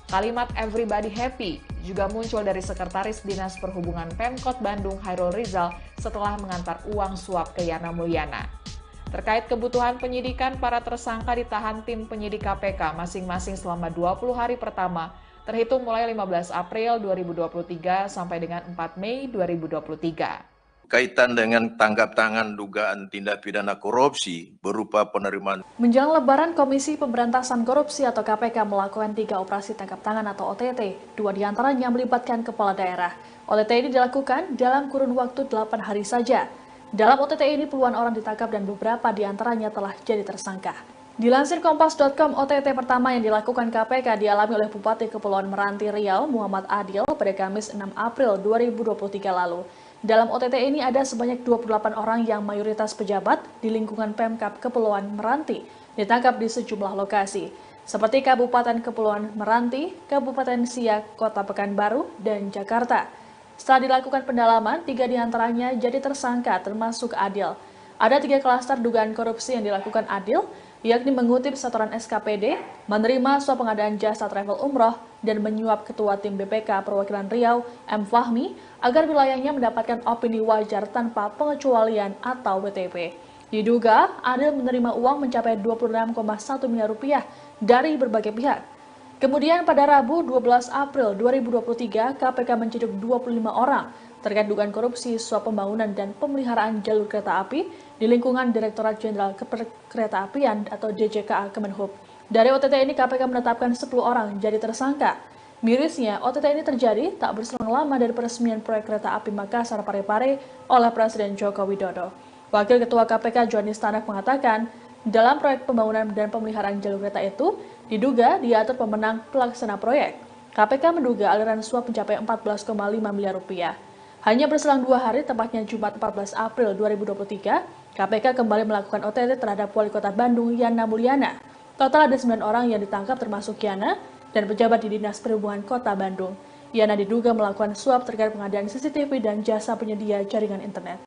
Kalimat everybody happy juga muncul dari Sekretaris Dinas Perhubungan Pemkot Bandung Khairul Rizal setelah mengantar uang suap ke Yana Mulyana. Terkait kebutuhan penyidikan, para tersangka ditahan tim penyidik KPK masing-masing selama 20 hari pertama, terhitung mulai 15 April 2023 sampai dengan 4 Mei 2023. Kaitan dengan tangkap tangan dugaan tindak pidana korupsi berupa penerimaan. Menjelang Lebaran, Komisi Pemberantasan Korupsi atau KPK melakukan 3 operasi tangkap tangan atau OTT. 2 diantaranya melibatkan kepala daerah. OTT ini dilakukan dalam kurun waktu 8 hari saja. Dalam OTT ini puluhan orang ditangkap dan beberapa diantaranya telah jadi tersangka. Dilansir Kompas.com, OTT pertama yang dilakukan KPK dialami oleh Bupati Kepulauan Meranti Riau, Muhammad Adil, pada Kamis 6 April 2023 lalu. Dalam OTT ini ada sebanyak 28 orang yang mayoritas pejabat di lingkungan Pemkab Kepulauan Meranti ditangkap di sejumlah lokasi, seperti Kabupaten Kepulauan Meranti, Kabupaten Siak, Kota Pekanbaru, dan Jakarta. Setelah dilakukan pendalaman, 3 diantaranya jadi tersangka termasuk Adil. Ada 3 klaster dugaan korupsi yang dilakukan Adil, yakni mengutip setoran SKPD, menerima suap pengadaan jasa travel umroh, dan menyuap Ketua Tim BPK Perwakilan Riau, M. Fahmi, agar wilayahnya mendapatkan opini wajar tanpa pengecualian atau WTP. Diduga, Adil menerima uang mencapai 26,1 miliar rupiah dari berbagai pihak. Kemudian pada Rabu 12 April 2023, KPK menciduk 25 orang terkait dugaan korupsi suap pembangunan dan pemeliharaan jalur kereta api di lingkungan Direktorat Jenderal Keretaapian atau DJKA Kemenhub. Dari OTT ini KPK menetapkan 10 orang jadi tersangka. Mirisnya, OTT ini terjadi tak berselang lama dari peresmian proyek kereta api Makassar Parepare oleh Presiden Joko Widodo. Wakil Ketua KPK Johanis Tanak mengatakan, dalam proyek pembangunan dan pemeliharaan jalur kereta itu, diduga diatur pemenang pelaksana proyek. KPK menduga aliran suap mencapai 14,5 miliar rupiah. Hanya berselang 2 hari, tepatnya Jumat 14 April 2023, KPK kembali melakukan OTT terhadap Wali Kota Bandung, Yana Mulyana. Total ada 9 orang yang ditangkap termasuk Yana dan pejabat di Dinas Perhubungan Kota Bandung. Yana diduga melakukan suap terkait pengadaan CCTV dan jasa penyedia jaringan internet.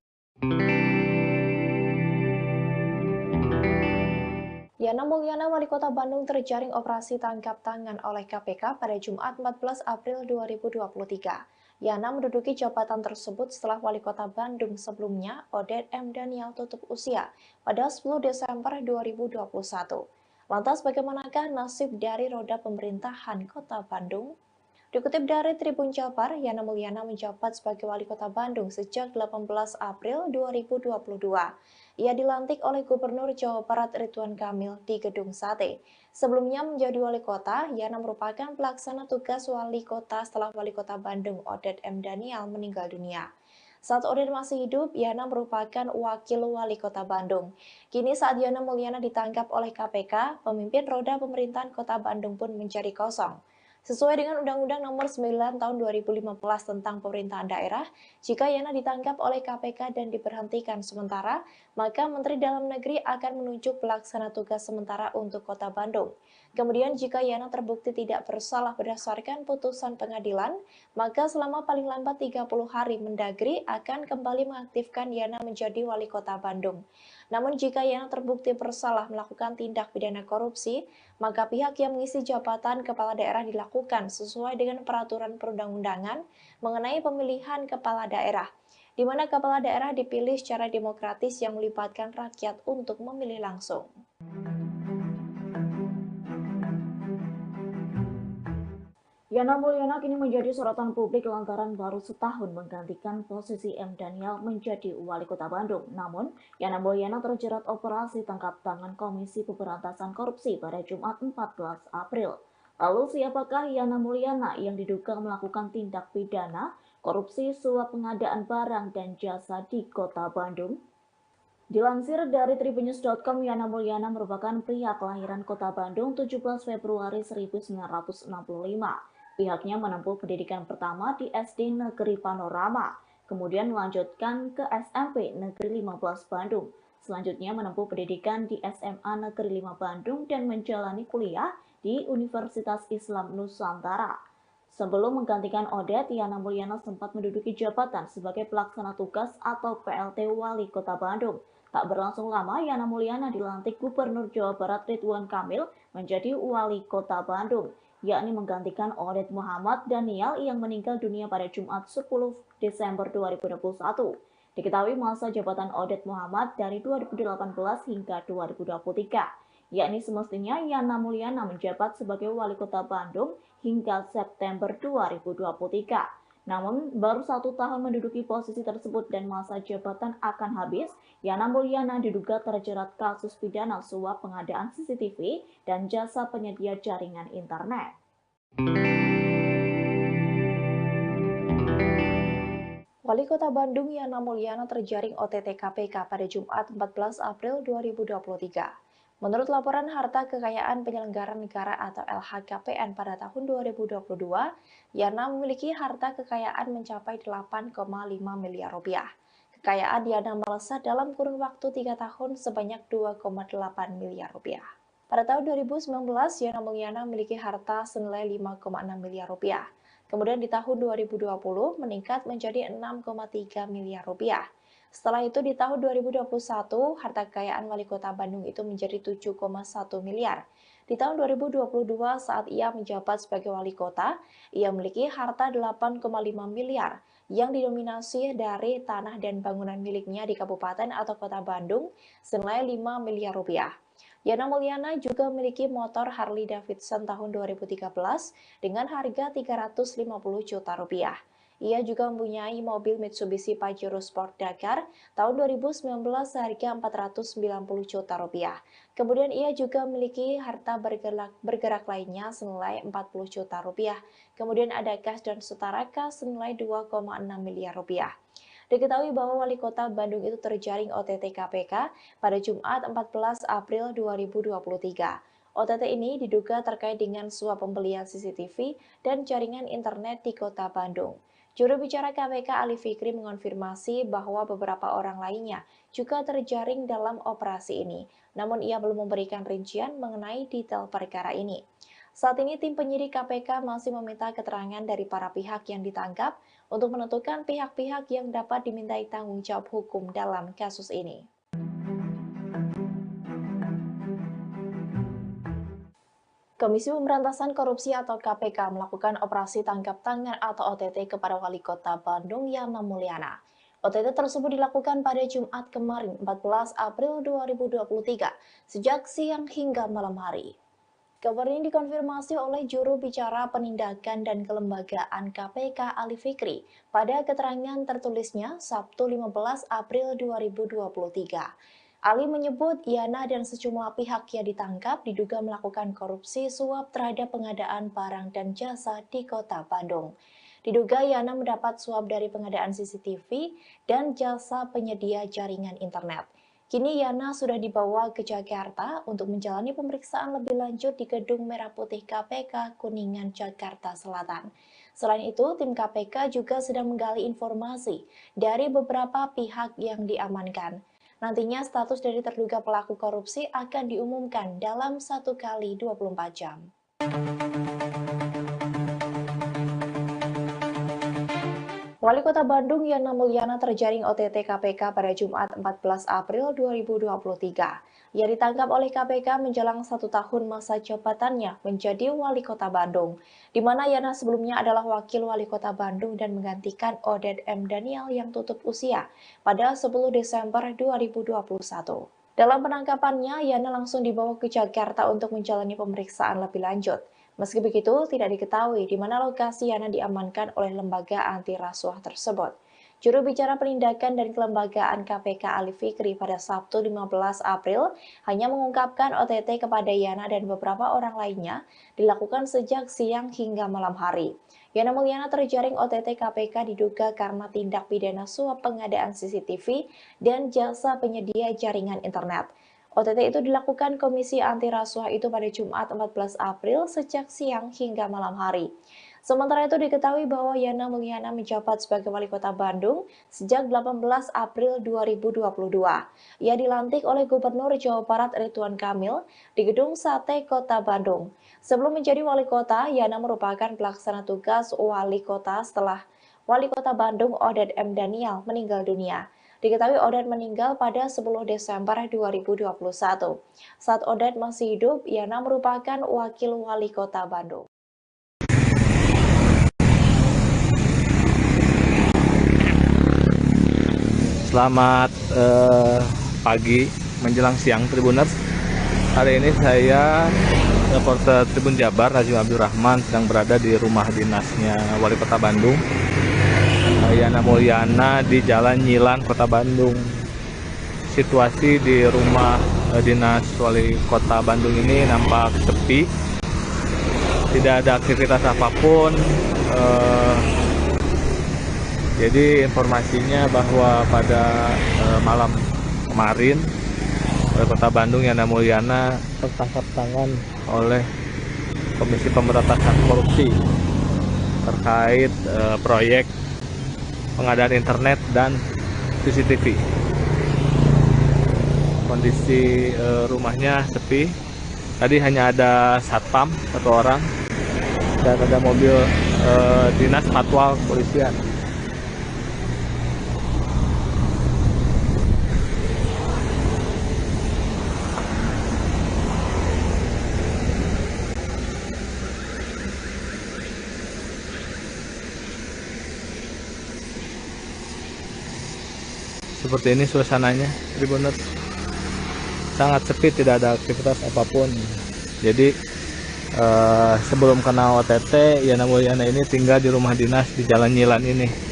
Yana Mulyana, Wali Kota Bandung, terjaring operasi tangkap tangan oleh KPK pada Jumat 14 April 2023. Yana menduduki jabatan tersebut setelah Wali Kota Bandung sebelumnya, Odet M. Daniel, tutup usia pada 10 Desember 2021. Lantas bagaimanakah nasib dari roda pemerintahan Kota Bandung? Dikutip dari Tribun Jabar, Yana Mulyana menjabat sebagai Wali Kota Bandung sejak 18 April 2022. Ia dilantik oleh Gubernur Jawa Barat Ridwan Kamil di Gedung Sate. Sebelumnya menjadi wali kota, Yana merupakan pelaksana tugas wali kota setelah Wali Kota Bandung Odet M. Daniel meninggal dunia. Saat Odet masih hidup, Yana merupakan wakil wali kota Bandung. Kini saat Yana Mulyana ditangkap oleh KPK, pemimpin roda pemerintahan kota Bandung pun menjadi kosong. Sesuai dengan Undang-Undang Nomor 9 Tahun 2015 tentang Pemerintahan Daerah, jika Yana ditangkap oleh KPK dan diberhentikan sementara, maka Menteri Dalam Negeri akan menunjuk pelaksana tugas sementara untuk Kota Bandung. Kemudian jika Yana terbukti tidak bersalah berdasarkan putusan pengadilan, maka selama paling lambat 30 hari Mendagri akan kembali mengaktifkan Yana menjadi wali kota Bandung. Namun jika Yana terbukti bersalah melakukan tindak pidana korupsi, maka pihak yang mengisi jabatan kepala daerah dilakukan sesuai dengan peraturan perundang-undangan mengenai pemilihan kepala daerah, di mana kepala daerah dipilih secara demokratis yang melibatkan rakyat untuk memilih langsung. Yana Mulyana kini menjadi sorotan publik lantaran baru setahun menggantikan posisi M. Daniel menjadi wali kota Bandung. Namun, Yana Mulyana terjerat operasi tangkap tangan Komisi Pemberantasan Korupsi pada Jumat 14 April. Lalu siapakah Yana Mulyana yang diduga melakukan tindak pidana korupsi suap pengadaan barang dan jasa di kota Bandung? Dilansir dari tribunnews.com, Yana Mulyana merupakan pria kelahiran kota Bandung 17 Februari 1965. Pihaknya menempuh pendidikan pertama di SD Negeri Panorama, kemudian melanjutkan ke SMP Negeri 15 Bandung. Selanjutnya menempuh pendidikan di SMA Negeri 5 Bandung dan menjalani kuliah di Universitas Islam Nusantara. Sebelum menggantikan Odet, Yana Mulyana sempat menduduki jabatan sebagai pelaksana tugas atau PLT Wali Kota Bandung. Tak berlangsung lama, Yana Mulyana dilantik Gubernur Jawa Barat Ridwan Kamil menjadi Wali Kota Bandung, yakni menggantikan Odet Muhammad Daniel yang meninggal dunia pada Jumat 10 Desember 2021. Diketahui masa jabatan Odet Muhammad dari 2018 hingga 2023, yakni semestinya Yana Mulyana menjabat sebagai Wali Kota Bandung hingga September 2023. Namun, baru 1 tahun menduduki posisi tersebut dan masa jabatan akan habis, Yana Mulyana diduga terjerat kasus pidana suap pengadaan CCTV dan jasa penyedia jaringan internet. Wali Kota Bandung Yana Mulyana terjaring OTT KPK pada Jumat 14 April 2023. Menurut laporan harta kekayaan penyelenggara negara atau LHKPN pada tahun 2022, Yana memiliki harta kekayaan mencapai 8,5 miliar rupiah. Kekayaan Yana melesat dalam kurun waktu 3 tahun sebanyak 2,8 miliar rupiah. Pada tahun 2019, Yana Mulyana memiliki harta senilai 5,6 miliar rupiah. Kemudian di tahun 2020 meningkat menjadi 6,3 miliar rupiah. Setelah itu di tahun 2021, harta kekayaan wali kota Bandung itu menjadi 7,1 miliar. Di tahun 2022 saat ia menjabat sebagai wali kota, ia memiliki harta 8,5 miliar yang didominasi dari tanah dan bangunan miliknya di kabupaten atau kota Bandung senilai 5 miliar rupiah. Yana Mulyana juga memiliki motor Harley Davidson tahun 2013 dengan harga 350 juta rupiah. Ia juga mempunyai mobil Mitsubishi Pajero Sport Dakar tahun 2019 seharga 490 juta rupiah. Kemudian ia juga memiliki harta bergerak lainnya senilai 40 juta rupiah. Kemudian ada kas dan setara kas senilai 2,6 miliar rupiah. Diketahui bahwa Wali Kota Bandung itu terjaring OTT KPK pada Jumat 14 April 2023. OTT ini diduga terkait dengan suap pembelian CCTV dan jaringan internet di Kota Bandung. Juru bicara KPK Ali Fikri mengonfirmasi bahwa beberapa orang lainnya juga terjaring dalam operasi ini, namun ia belum memberikan rincian mengenai detail perkara ini. Saat ini tim penyidik KPK masih meminta keterangan dari para pihak yang ditangkap untuk menentukan pihak-pihak yang dapat dimintai tanggung jawab hukum dalam kasus ini. Komisi Pemberantasan Korupsi atau KPK melakukan operasi tangkap tangan atau OTT kepada Wali Kota Bandung Yana Mulyana. OTT tersebut dilakukan pada Jumat kemarin 14 April 2023 sejak siang hingga malam hari. Kabar ini dikonfirmasi oleh juru bicara penindakan dan kelembagaan KPK Ali Fikri pada keterangan tertulisnya Sabtu 15 April 2023. Ali menyebut Yana dan sejumlah pihak yang ditangkap diduga melakukan korupsi suap terhadap pengadaan barang dan jasa di Kota Bandung. Diduga Yana mendapat suap dari pengadaan CCTV dan jasa penyedia jaringan internet. Kini Yana sudah dibawa ke Jakarta untuk menjalani pemeriksaan lebih lanjut di Gedung Merah Putih KPK Kuningan, Jakarta Selatan. Selain itu, tim KPK juga sedang menggali informasi dari beberapa pihak yang diamankan. Nantinya status dari terduga pelaku korupsi akan diumumkan dalam 1 kali 24 jam. Wali Kota Bandung Yana Mulyana terjaring OTT KPK pada Jumat 14 April 2023. Ia ditangkap oleh KPK menjelang 1 tahun masa jabatannya menjadi Wali Kota Bandung, di mana Yana sebelumnya adalah Wakil Wali Kota Bandung dan menggantikan Oded M. Daniel yang tutup usia pada 10 Desember 2021. Dalam penangkapannya, Yana langsung dibawa ke Jakarta untuk menjalani pemeriksaan lebih lanjut. Meski begitu, tidak diketahui di mana lokasi Yana diamankan oleh lembaga anti rasuah tersebut. Juru bicara penindakan dan kelembagaan KPK Ali Fikri pada Sabtu 15 April hanya mengungkapkan OTT kepada Yana dan beberapa orang lainnya dilakukan sejak siang hingga malam hari. Yana Mulyana terjaring OTT KPK diduga karena tindak pidana suap pengadaan CCTV dan jasa penyedia jaringan internet. OTT itu dilakukan Komisi Anti Rasuah itu pada Jumat 14 April sejak siang hingga malam hari. Sementara itu diketahui bahwa Yana Mulyana menjabat sebagai Wali Kota Bandung sejak 18 April 2022. Ia dilantik oleh Gubernur Jawa Barat Ridwan Kamil di Gedung Sate Kota Bandung. Sebelum menjadi Wali Kota, Yana merupakan pelaksana tugas Wali Kota setelah Wali Kota Bandung Oded M. Daniel meninggal dunia. Diketahui Oded meninggal pada 10 Desember 2021. Saat Oded masih hidup, Yana merupakan Wakil Wali Kota Bandung. Selamat pagi menjelang siang Tribuners. Hari ini saya reporter Tribun Jabar Rajim Abdul Rahman sedang berada di rumah dinasnya Wali Kota Bandung, Yana Mulyana, di Jalan Nyilan, Kota Bandung. Situasi di rumah dinas Wali Kota Bandung ini nampak sepi, tidak ada aktivitas apapun. Jadi informasinya bahwa pada malam kemarin Wali Kota Bandung Yana Mulyana tertangkap tangan oleh Komisi Pemberantasan Korupsi terkait proyek pengadaan internet dan CCTV. Kondisi rumahnya sepi. Tadi hanya ada satpam 1 orang dan ada mobil dinas patwal kepolisian. Seperti ini suasananya, Tribuners. Sangat sepi, tidak ada aktivitas apapun. Jadi sebelum kena OTT, Yana Mulyana ini tinggal di rumah dinas di Jalan Nyilan ini.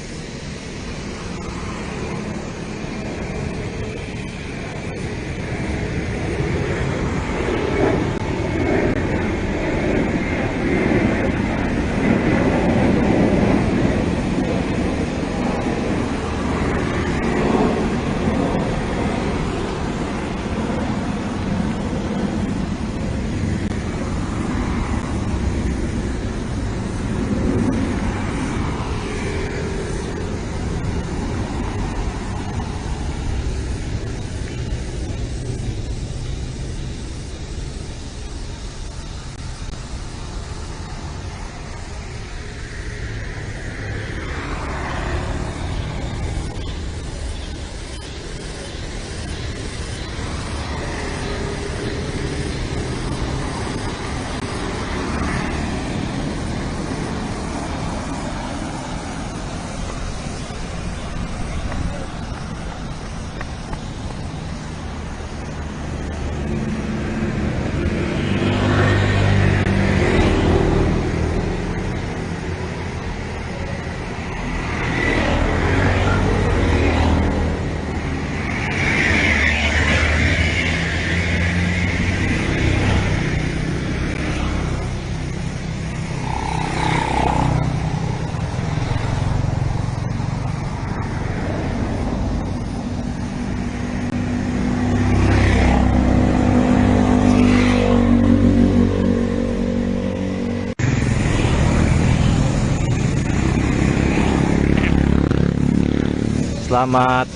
Selamat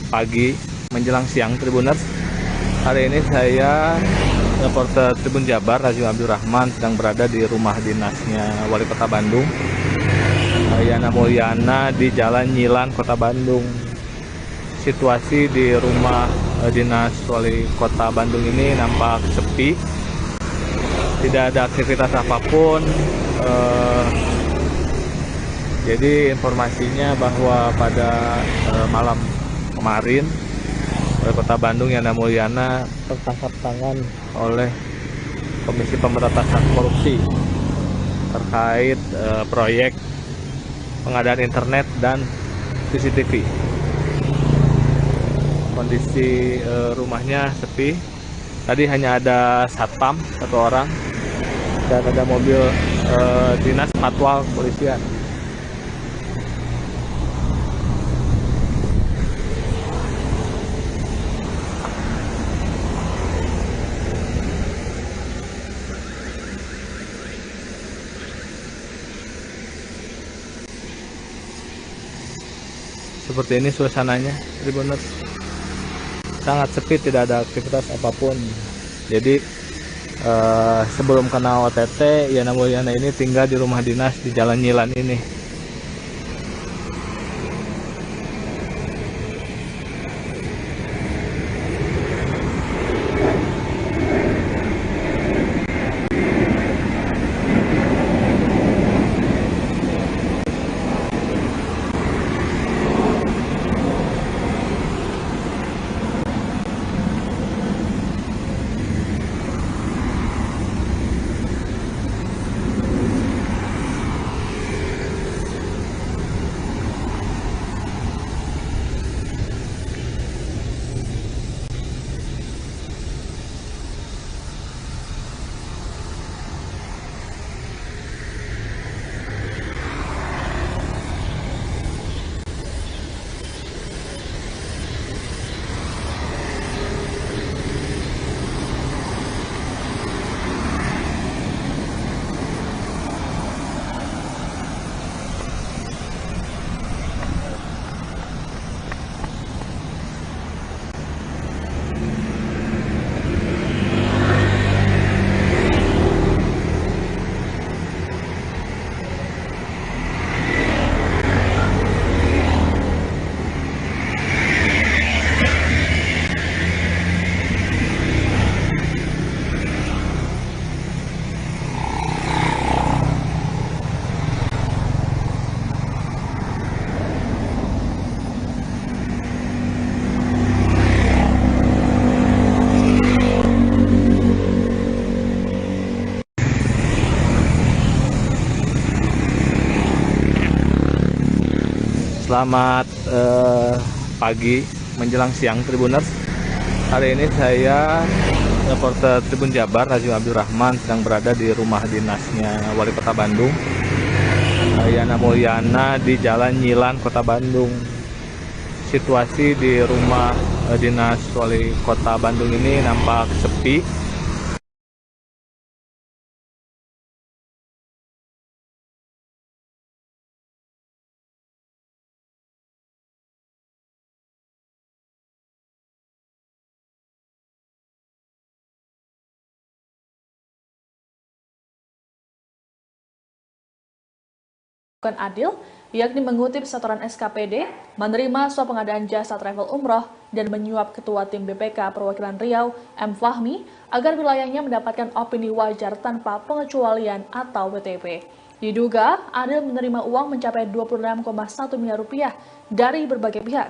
pagi menjelang siang Tribuners. Hari ini saya reporter Tribun Jabar Raju Abdul Rahman sedang berada di rumah dinasnya Wali Kota Bandung, Yana Mulyana, di Jalan Nyilan, Kota Bandung. Situasi di rumah dinas Wali Kota Bandung ini nampak sepi, tidak ada aktivitas apapun. Jadi informasinya bahwa pada malam kemarin Wali Kota Bandung Yana Mulyana tertangkap tangan oleh Komisi Pemberantasan Korupsi terkait proyek pengadaan internet dan CCTV. Kondisi rumahnya sepi. Tadi hanya ada satpam satu orang dan ada mobil dinas patwal kepolisian. Seperti ini suasananya, Tribuners. Sangat sepi, tidak ada aktivitas apapun. Jadi sebelum kena OTT, Yana Mulyana ini tinggal di rumah dinas di Jalan Nyilan ini. Selamat pagi menjelang siang Tribuners. Hari ini saya reporter Tribun Jabar Raju Abdul Rahman sedang berada di rumah dinasnya Wali Kota Bandung, Yana Mulyana, di Jalan Nyilan, Kota Bandung. Situasi di rumah dinas Wali Kota Bandung ini nampak sepi. Bukan adil, yakni mengutip setoran SKPD, menerima suap pengadaan jasa travel umroh, dan menyuap Ketua Tim BPK Perwakilan Riau, M. Fahmi, agar wilayahnya mendapatkan opini wajar tanpa pengecualian atau WTP. Diduga, Adil menerima uang mencapai 26,1 miliar rupiah dari berbagai pihak.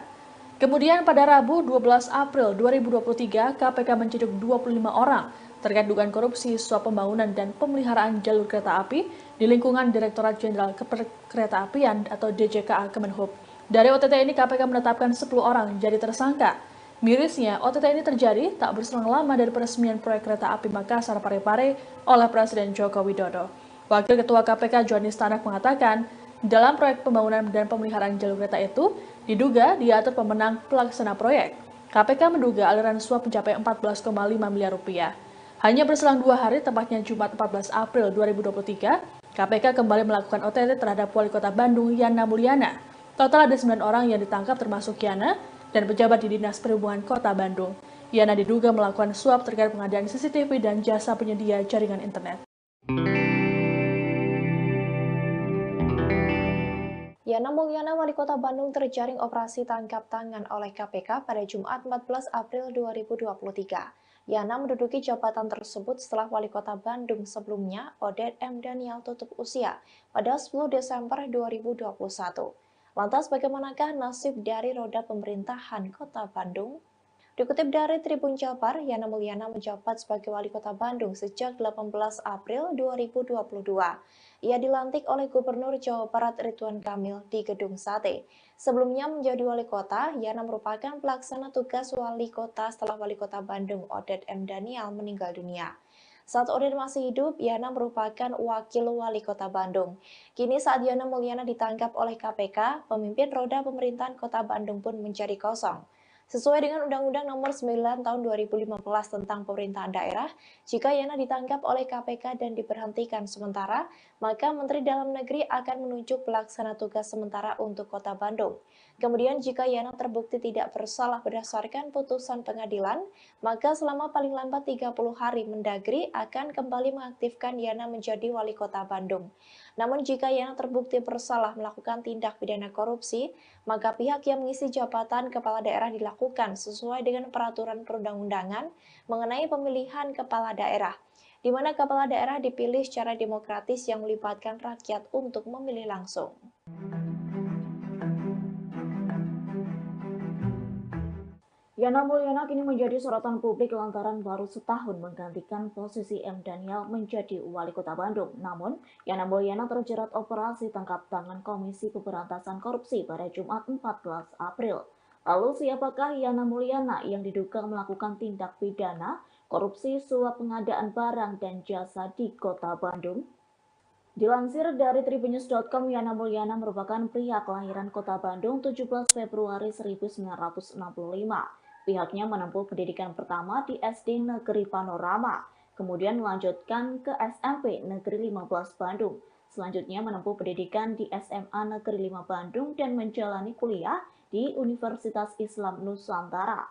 Kemudian pada Rabu 12 April 2023, KPK menciduk 25 orang terkait dugaan korupsi suap pembangunan dan pemeliharaan jalur kereta api di lingkungan Direktorat Jenderal Keperekereta-apian atau DJKA Kemenhub. Dari OTT ini KPK menetapkan 10 orang jadi tersangka. Mirisnya, OTT ini terjadi tak berselang lama dari peresmian proyek kereta api Makassar Parepare oleh Presiden Joko Widodo. Wakil Ketua KPK Johanis Tanak mengatakan, dalam proyek pembangunan dan pemeliharaan jalur kereta itu, diduga diatur pemenang pelaksana proyek. KPK menduga aliran suap mencapai 14,5 miliar rupiah. Hanya berselang 2 hari, tepatnya Jumat 14 April 2023, KPK kembali melakukan OTT terhadap Wali Kota Bandung Yana Mulyana. Total ada 9 orang yang ditangkap termasuk Yana dan pejabat di Dinas Perhubungan Kota Bandung. Yana diduga melakukan suap terkait pengadaan CCTV dan jasa penyedia jaringan internet. Yana Mulyana, Wali Kota Bandung, terjaring operasi tangkap tangan oleh KPK pada Jumat 14 April 2023. Yana menduduki jabatan tersebut setelah Wali Kota Bandung sebelumnya, Oded M. Daniel, tutup usia pada 10 Desember 2021. Lantas bagaimanakah nasib dari roda pemerintahan Kota Bandung? Dikutip dari Tribun Jabar, Yana Mulyana menjabat sebagai Wali Kota Bandung sejak 18 April 2022. Ia dilantik oleh Gubernur Jawa Barat Ridwan Kamil di Gedung Sate. Sebelumnya menjadi Wali Kota, Yana merupakan pelaksana tugas Wali Kota setelah Wali Kota Bandung Oded M. Daniel meninggal dunia. Saat Oded masih hidup, Yana merupakan Wakil Wali Kota Bandung. Kini saat Yana Mulyana ditangkap oleh KPK, pemimpin roda pemerintahan Kota Bandung pun menjadi kosong. Sesuai dengan Undang-Undang Nomor 9 Tahun 2015 tentang Pemerintahan Daerah, jika Yana ditangkap oleh KPK dan diberhentikan sementara, maka Menteri Dalam Negeri akan menunjuk pelaksana tugas sementara untuk Kota Bandung. Kemudian jika Yana terbukti tidak bersalah berdasarkan putusan pengadilan, maka selama paling lambat 30 hari Mendagri akan kembali mengaktifkan Yana menjadi Wali Kota Bandung. Namun jika Yana terbukti bersalah melakukan tindak pidana korupsi, maka pihak yang mengisi jabatan kepala daerah dilakukan sesuai dengan peraturan perundang-undangan mengenai pemilihan kepala daerah, di mana kepala daerah dipilih secara demokratis yang melibatkan rakyat untuk memilih langsung. Yana Mulyana kini menjadi sorotan publik lantaran baru setahun menggantikan posisi M. Daniel menjadi Wali Kota Bandung. Namun, Yana Mulyana terjerat operasi tangkap tangan Komisi Pemberantasan Korupsi pada Jumat 14 April. Lalu siapakah Yana Mulyana yang diduga melakukan tindak pidana korupsi suap pengadaan barang dan jasa di Kota Bandung? Dilansir dari tribunnews.com, Yana Mulyana merupakan pria kelahiran Kota Bandung 17 Februari 1965. Pihaknya menempuh pendidikan pertama di SD Negeri Panorama, kemudian melanjutkan ke SMP Negeri 15 Bandung. Selanjutnya menempuh pendidikan di SMA Negeri 5 Bandung dan menjalani kuliah di Universitas Islam Nusantara.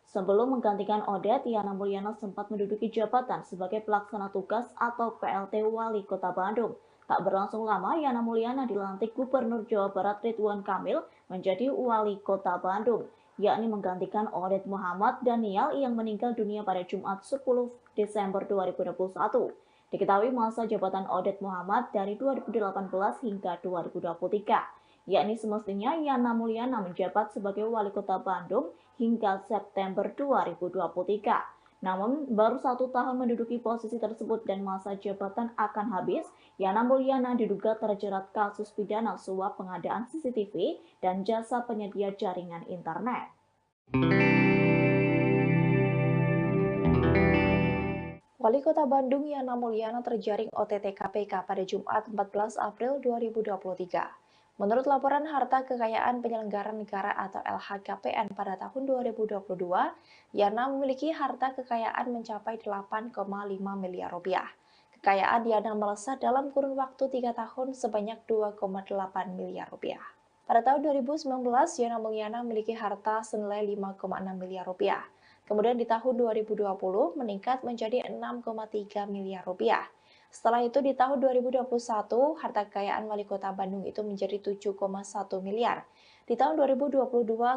Sebelum menggantikan Oded, Yana Mulyana sempat menduduki jabatan sebagai pelaksana tugas atau PLT Wali Kota Bandung. Tak berlangsung lama, Yana Mulyana dilantik Gubernur Jawa Barat Ridwan Kamil menjadi Wali Kota Bandung, yakni menggantikan Oded Muhammad Daniel yang meninggal dunia pada Jumat 10 Desember 2021. Diketahui masa jabatan Oded Muhammad dari 2018 hingga 2023, yakni semestinya Yana Mulyana menjabat sebagai Wali Kota Bandung hingga September 2023. Namun, baru 1 tahun menduduki posisi tersebut dan masa jabatan akan habis, Yana Mulyana diduga terjerat kasus pidana suap pengadaan CCTV dan jasa penyedia jaringan internet. Wali Kota Bandung Yana Mulyana terjaring OTT KPK pada Jumat 14 April 2023. Menurut laporan harta kekayaan penyelenggara negara atau LHKPN pada tahun 2022, Yana memiliki harta kekayaan mencapai 8,5 miliar rupiah. Kekayaan Yana melesat dalam kurun waktu 3 tahun sebanyak 2,8 miliar rupiah. Pada tahun 2019, Yana Mulyana memiliki harta senilai 5,6 miliar rupiah. Kemudian di tahun 2020 meningkat menjadi 6,3 miliar rupiah. Setelah itu di tahun 2021, harta kekayaan Wali Kota Bandung itu menjadi 7,1 miliar. Di tahun 2022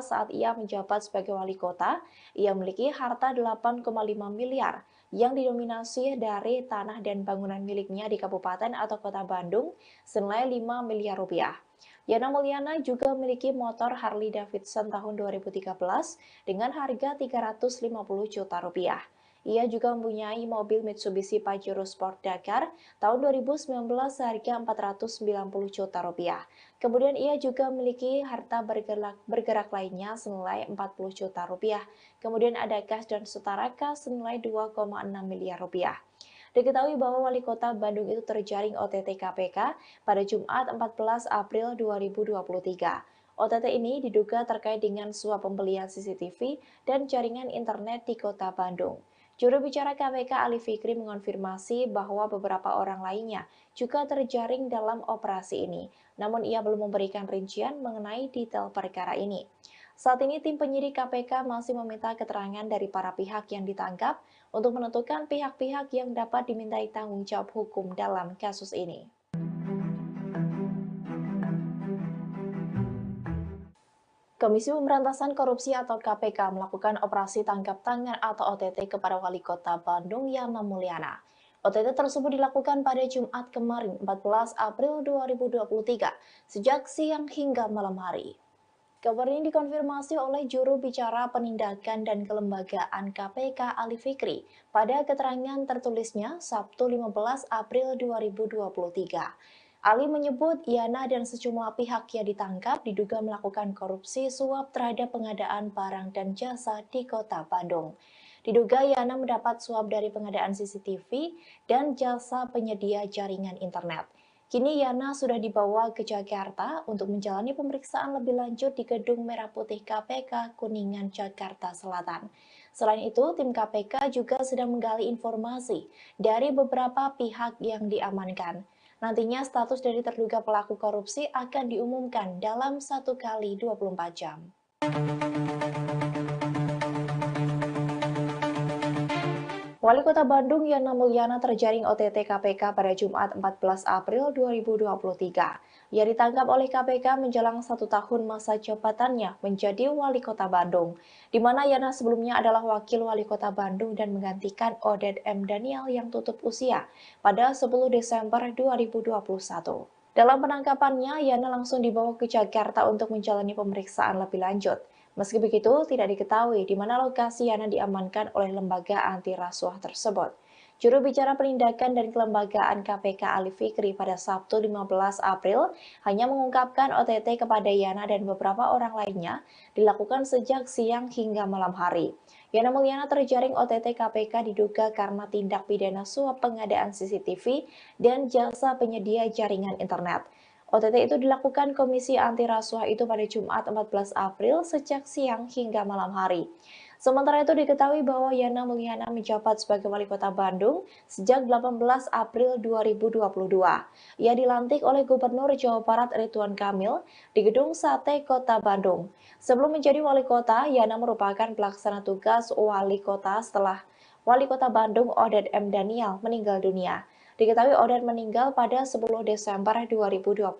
saat ia menjabat sebagai Wali Kota, ia memiliki harta 8,5 miliar yang didominasi dari tanah dan bangunan miliknya di Kabupaten atau Kota Bandung senilai 5 miliar rupiah. Yana Mulyana juga memiliki motor Harley Davidson tahun 2013 dengan harga 350 juta rupiah. Ia juga mempunyai mobil Mitsubishi Pajero Sport Dakar tahun 2019 seharga 490 juta rupiah. Kemudian ia juga memiliki harta bergerak lainnya senilai 40 juta rupiah. Kemudian ada kas dan setara kas senilai 2,6 miliar rupiah. Diketahui bahwa Wali Kota Bandung itu terjaring OTT KPK pada Jumat 14 April 2023. OTT ini diduga terkait dengan suap pembelian CCTV dan jaringan internet di Kota Bandung. Juru bicara KPK Ali Fikri mengonfirmasi bahwa beberapa orang lainnya juga terjaring dalam operasi ini, namun ia belum memberikan rincian mengenai detail perkara ini. Saat ini tim penyidik KPK masih meminta keterangan dari para pihak yang ditangkap untuk menentukan pihak-pihak yang dapat dimintai tanggung jawab hukum dalam kasus ini. Komisi Pemberantasan Korupsi atau KPK melakukan operasi tangkap tangan atau OTT kepada Wali Kota Bandung Yana Mulyana. OTT tersebut dilakukan pada Jumat kemarin 14 April 2023 sejak siang hingga malam hari. Kabar ini dikonfirmasi oleh juru bicara penindakan dan kelembagaan KPK Ali Fikri pada keterangan tertulisnya Sabtu 15 April 2023. Ali menyebut Yana dan sejumlah pihak yang ditangkap diduga melakukan korupsi suap terhadap pengadaan barang dan jasa di Kota Bandung. Diduga Yana mendapat suap dari pengadaan CCTV dan jasa penyedia jaringan internet. Kini Yana sudah dibawa ke Jakarta untuk menjalani pemeriksaan lebih lanjut di Gedung Merah Putih KPK Kuningan, Jakarta Selatan. Selain itu, tim KPK juga sedang menggali informasi dari beberapa pihak yang diamankan. Nantinya status dari terduga pelaku korupsi akan diumumkan dalam 1 kali 24 jam. Wali Kota Bandung Yana Mulyana terjaring OTT KPK pada Jumat 14 April 2023. Ia ditangkap oleh KPK menjelang 1 tahun masa jabatannya menjadi Wali Kota Bandung, di mana Yana sebelumnya adalah Wakil Wali Kota Bandung dan menggantikan Oded M. Daniel yang tutup usia pada 10 Desember 2021. Dalam penangkapannya, Yana langsung dibawa ke Jakarta untuk menjalani pemeriksaan lebih lanjut. Meski begitu, tidak diketahui di mana lokasi Yana diamankan oleh lembaga anti rasuah tersebut. Juru bicara penindakan dan kelembagaan KPK Ali Fikri pada Sabtu 15 April hanya mengungkapkan OTT kepada Yana dan beberapa orang lainnya dilakukan sejak siang hingga malam hari. Yana Mulyana terjaring OTT KPK diduga karena tindak pidana suap pengadaan CCTV dan jasa penyedia jaringan internet. OTT itu dilakukan Komisi Anti Rasuah itu pada Jumat 14 April sejak siang hingga malam hari. Sementara itu diketahui bahwa Yana Mulyana menjabat sebagai Wali Kota Bandung sejak 18 April 2022. Ia dilantik oleh Gubernur Jawa Barat Ridwan Kamil di Gedung Sate Kota Bandung. Sebelum menjadi Wali Kota, Yana merupakan pelaksana tugas Wali Kota setelah Wali Kota Bandung Oded M. Daniel meninggal dunia. Diketahui Oded meninggal pada 10 Desember 2021.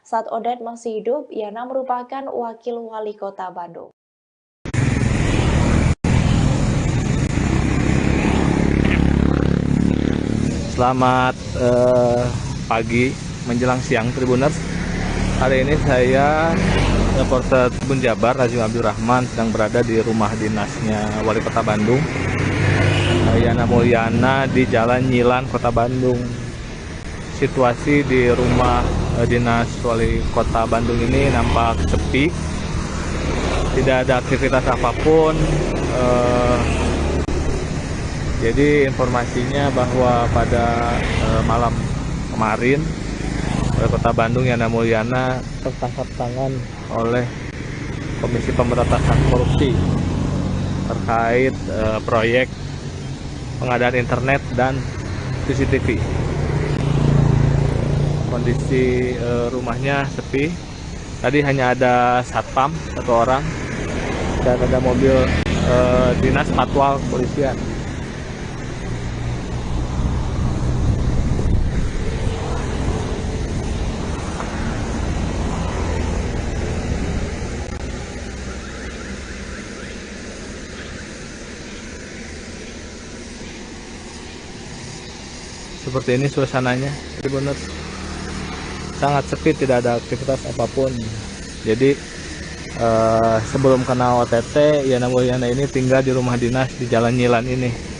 Saat Oded masih hidup, Yana merupakan Wakil Wali Kota Bandung. Selamat pagi menjelang siang Tribuners. Hari ini saya reporter Tribun Jabar Rajim Abdul Rahman sedang berada di rumah dinasnya Wali Kota Bandung Yana Mulyana di Jalan Nyilan Kota Bandung. Situasi di rumah dinas Wali Kota Bandung ini nampak sepi, tidak ada aktivitas apapun. Jadi informasinya bahwa pada malam kemarin Wali Kota Bandung Yana Mulyana tertangkap tangan oleh Komisi Pemberantasan Korupsi terkait proyek pengadaan internet dan CCTV. Kondisi rumahnya sepi. Tadi hanya ada satpam 1 orang dan ada mobil dinas patwal kepolisian. Seperti ini suasananya, Tribuners. Sangat sepi, tidak ada aktivitas apapun. Jadi sebelum kena OTT, Yana Mulyana ini tinggal di rumah dinas di Jalan Nyilan ini.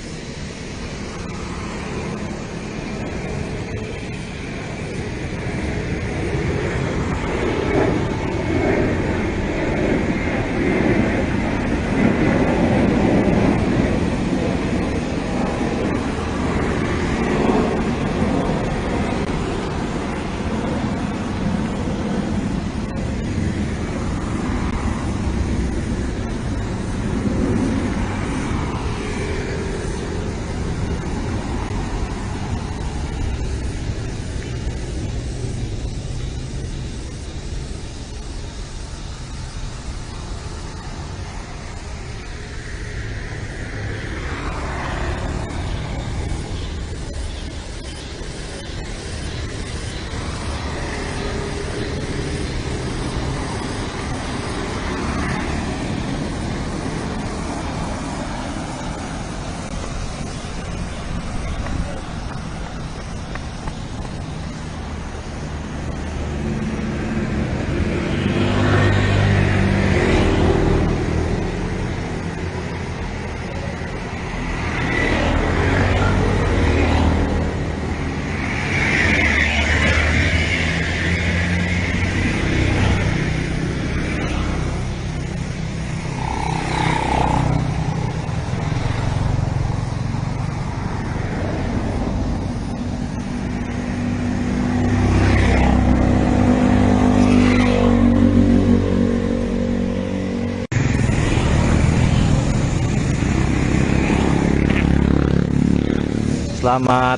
Selamat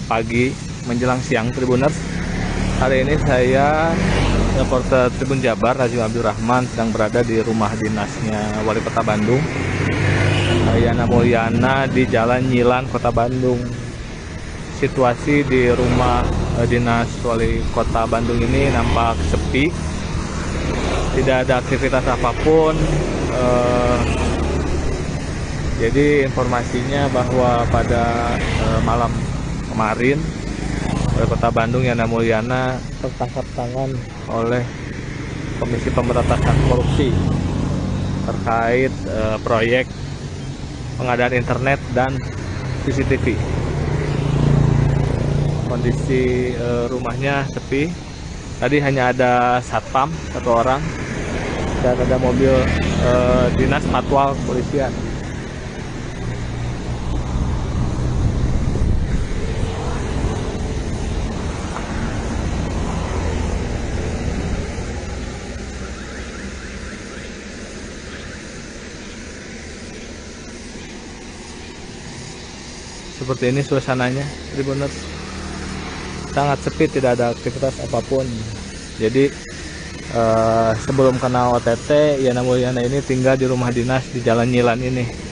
pagi menjelang siang Tribuners. Hari ini saya reporter Tribun Jabar Rajim Abdurrahman sedang berada di rumah dinasnya Wali Kota Bandung, Yana Mulyana, di Jalan Nyilan, Kota Bandung. Situasi di rumah dinas Wali Kota Bandung ini nampak sepi, tidak ada aktivitas apapun. Jadi informasinya bahwa pada malam kemarin Wali Kota Bandung Yana Mulyana tertangkap tangan oleh Komisi Pemberantasan Korupsi terkait proyek pengadaan internet dan CCTV. Kondisi rumahnya sepi. Tadi hanya ada satpam satu orang dan ada mobil dinas patwal kepolisian. Seperti ini suasananya, Tribuners. Sangat sepi, tidak ada aktivitas apapun. Jadi sebelum kena OTT, Yana Mulyana ini tinggal di rumah dinas di Jalan Nyilan ini.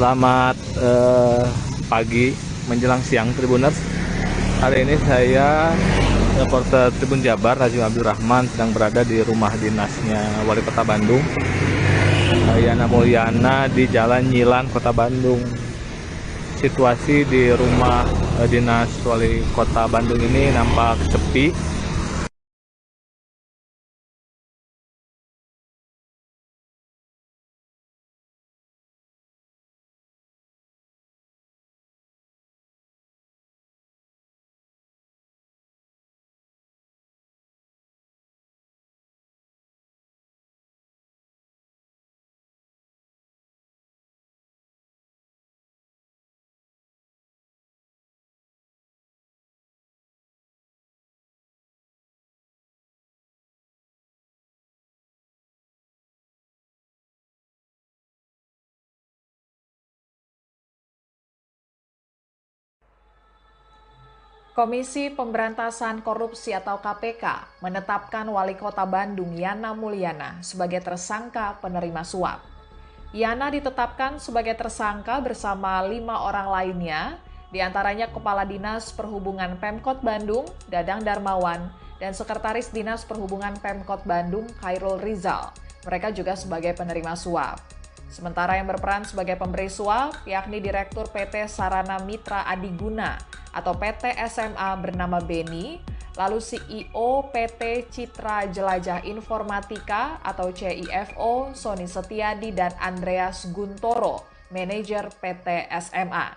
Selamat pagi menjelang siang Tribuners. Hari ini saya reporter Tribun Jabar Rajim Abdurrahman sedang berada di rumah dinasnya Wali Kota Bandung, Yana Mulyana, di Jalan Nyilan, Kota Bandung. Situasi di rumah dinas Wali Kota Bandung ini nampak sepi, Komisi Pemberantasan Korupsi atau KPK menetapkan Wali Kota Bandung Yana Mulyana sebagai tersangka penerima suap. Yana ditetapkan sebagai tersangka bersama 5 orang lainnya, diantaranya Kepala Dinas Perhubungan Pemkot Bandung, Dadang Darmawan, dan Sekretaris Dinas Perhubungan Pemkot Bandung, Khairul Rizal. Mereka juga sebagai penerima suap. Sementara yang berperan sebagai pemberi suap, yakni Direktur PT Sarana Mitra Adiguna atau PT SMA bernama Beni, lalu CEO PT Citra Jelajah Informatika atau CIFO Sony Setiadi dan Andreas Guntoro manajer PT SMA.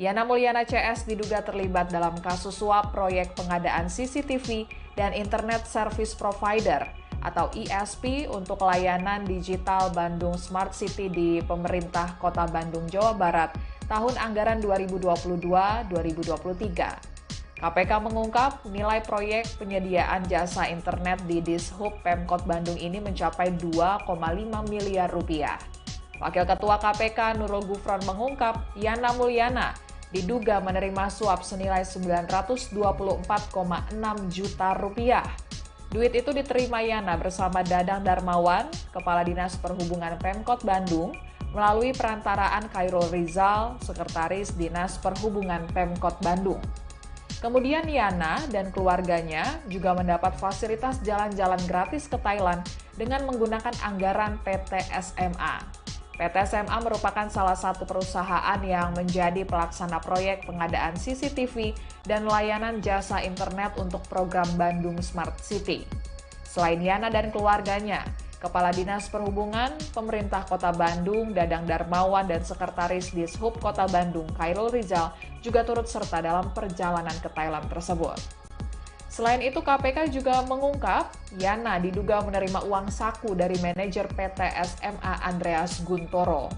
Yana Mulyana CS diduga terlibat dalam kasus suap proyek pengadaan CCTV dan Internet Service Provider atau ISP untuk layanan digital Bandung Smart City di pemerintah Kota Bandung, Jawa Barat tahun anggaran 2022-2023. KPK mengungkap nilai proyek penyediaan jasa internet di Dishub Pemkot Bandung ini mencapai 2,5 miliar rupiah. Wakil Ketua KPK Nurul Gufron mengungkap Yana Mulyana diduga menerima suap senilai 924,6 juta rupiah. Duit itu diterima Yana bersama Dadang Darmawan, Kepala Dinas Perhubungan Pemkot Bandung, melalui perantaraan Khairul Rizal, Sekretaris Dinas Perhubungan Pemkot Bandung. Kemudian Yana dan keluarganya juga mendapat fasilitas jalan-jalan gratis ke Thailand dengan menggunakan anggaran PT SMA. PT SMA merupakan salah satu perusahaan yang menjadi pelaksana proyek pengadaan CCTV dan layanan jasa internet untuk program Bandung Smart City. Selain Yana dan keluarganya, Kepala Dinas Perhubungan, Pemerintah Kota Bandung, Dadang Darmawan, dan Sekretaris Dishub Kota Bandung, Khairul Rizal, juga turut serta dalam perjalanan ke Thailand tersebut. Selain itu, KPK juga mengungkap Yana diduga menerima uang saku dari manajer PT SMA Andreas Guntoro.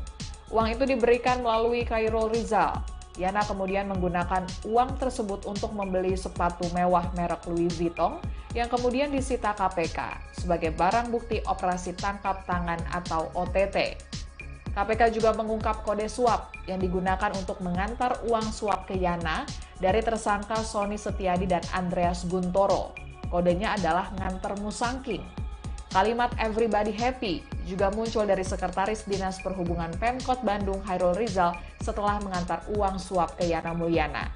Uang itu diberikan melalui Khairul Rizal. Yana kemudian menggunakan uang tersebut untuk membeli sepatu mewah merek Louis Vuitton yang kemudian disita KPK sebagai barang bukti operasi tangkap tangan atau OTT. KPK juga mengungkap kode suap yang digunakan untuk mengantar uang suap ke Yana dari tersangka Sony Setiadi dan Andreas Guntoro. Kodenya adalah nganter musangking. Kalimat everybody happy juga muncul dari Sekretaris Dinas Perhubungan Pemkot Bandung Khairul Rizal setelah mengantar uang suap ke Yana Mulyana.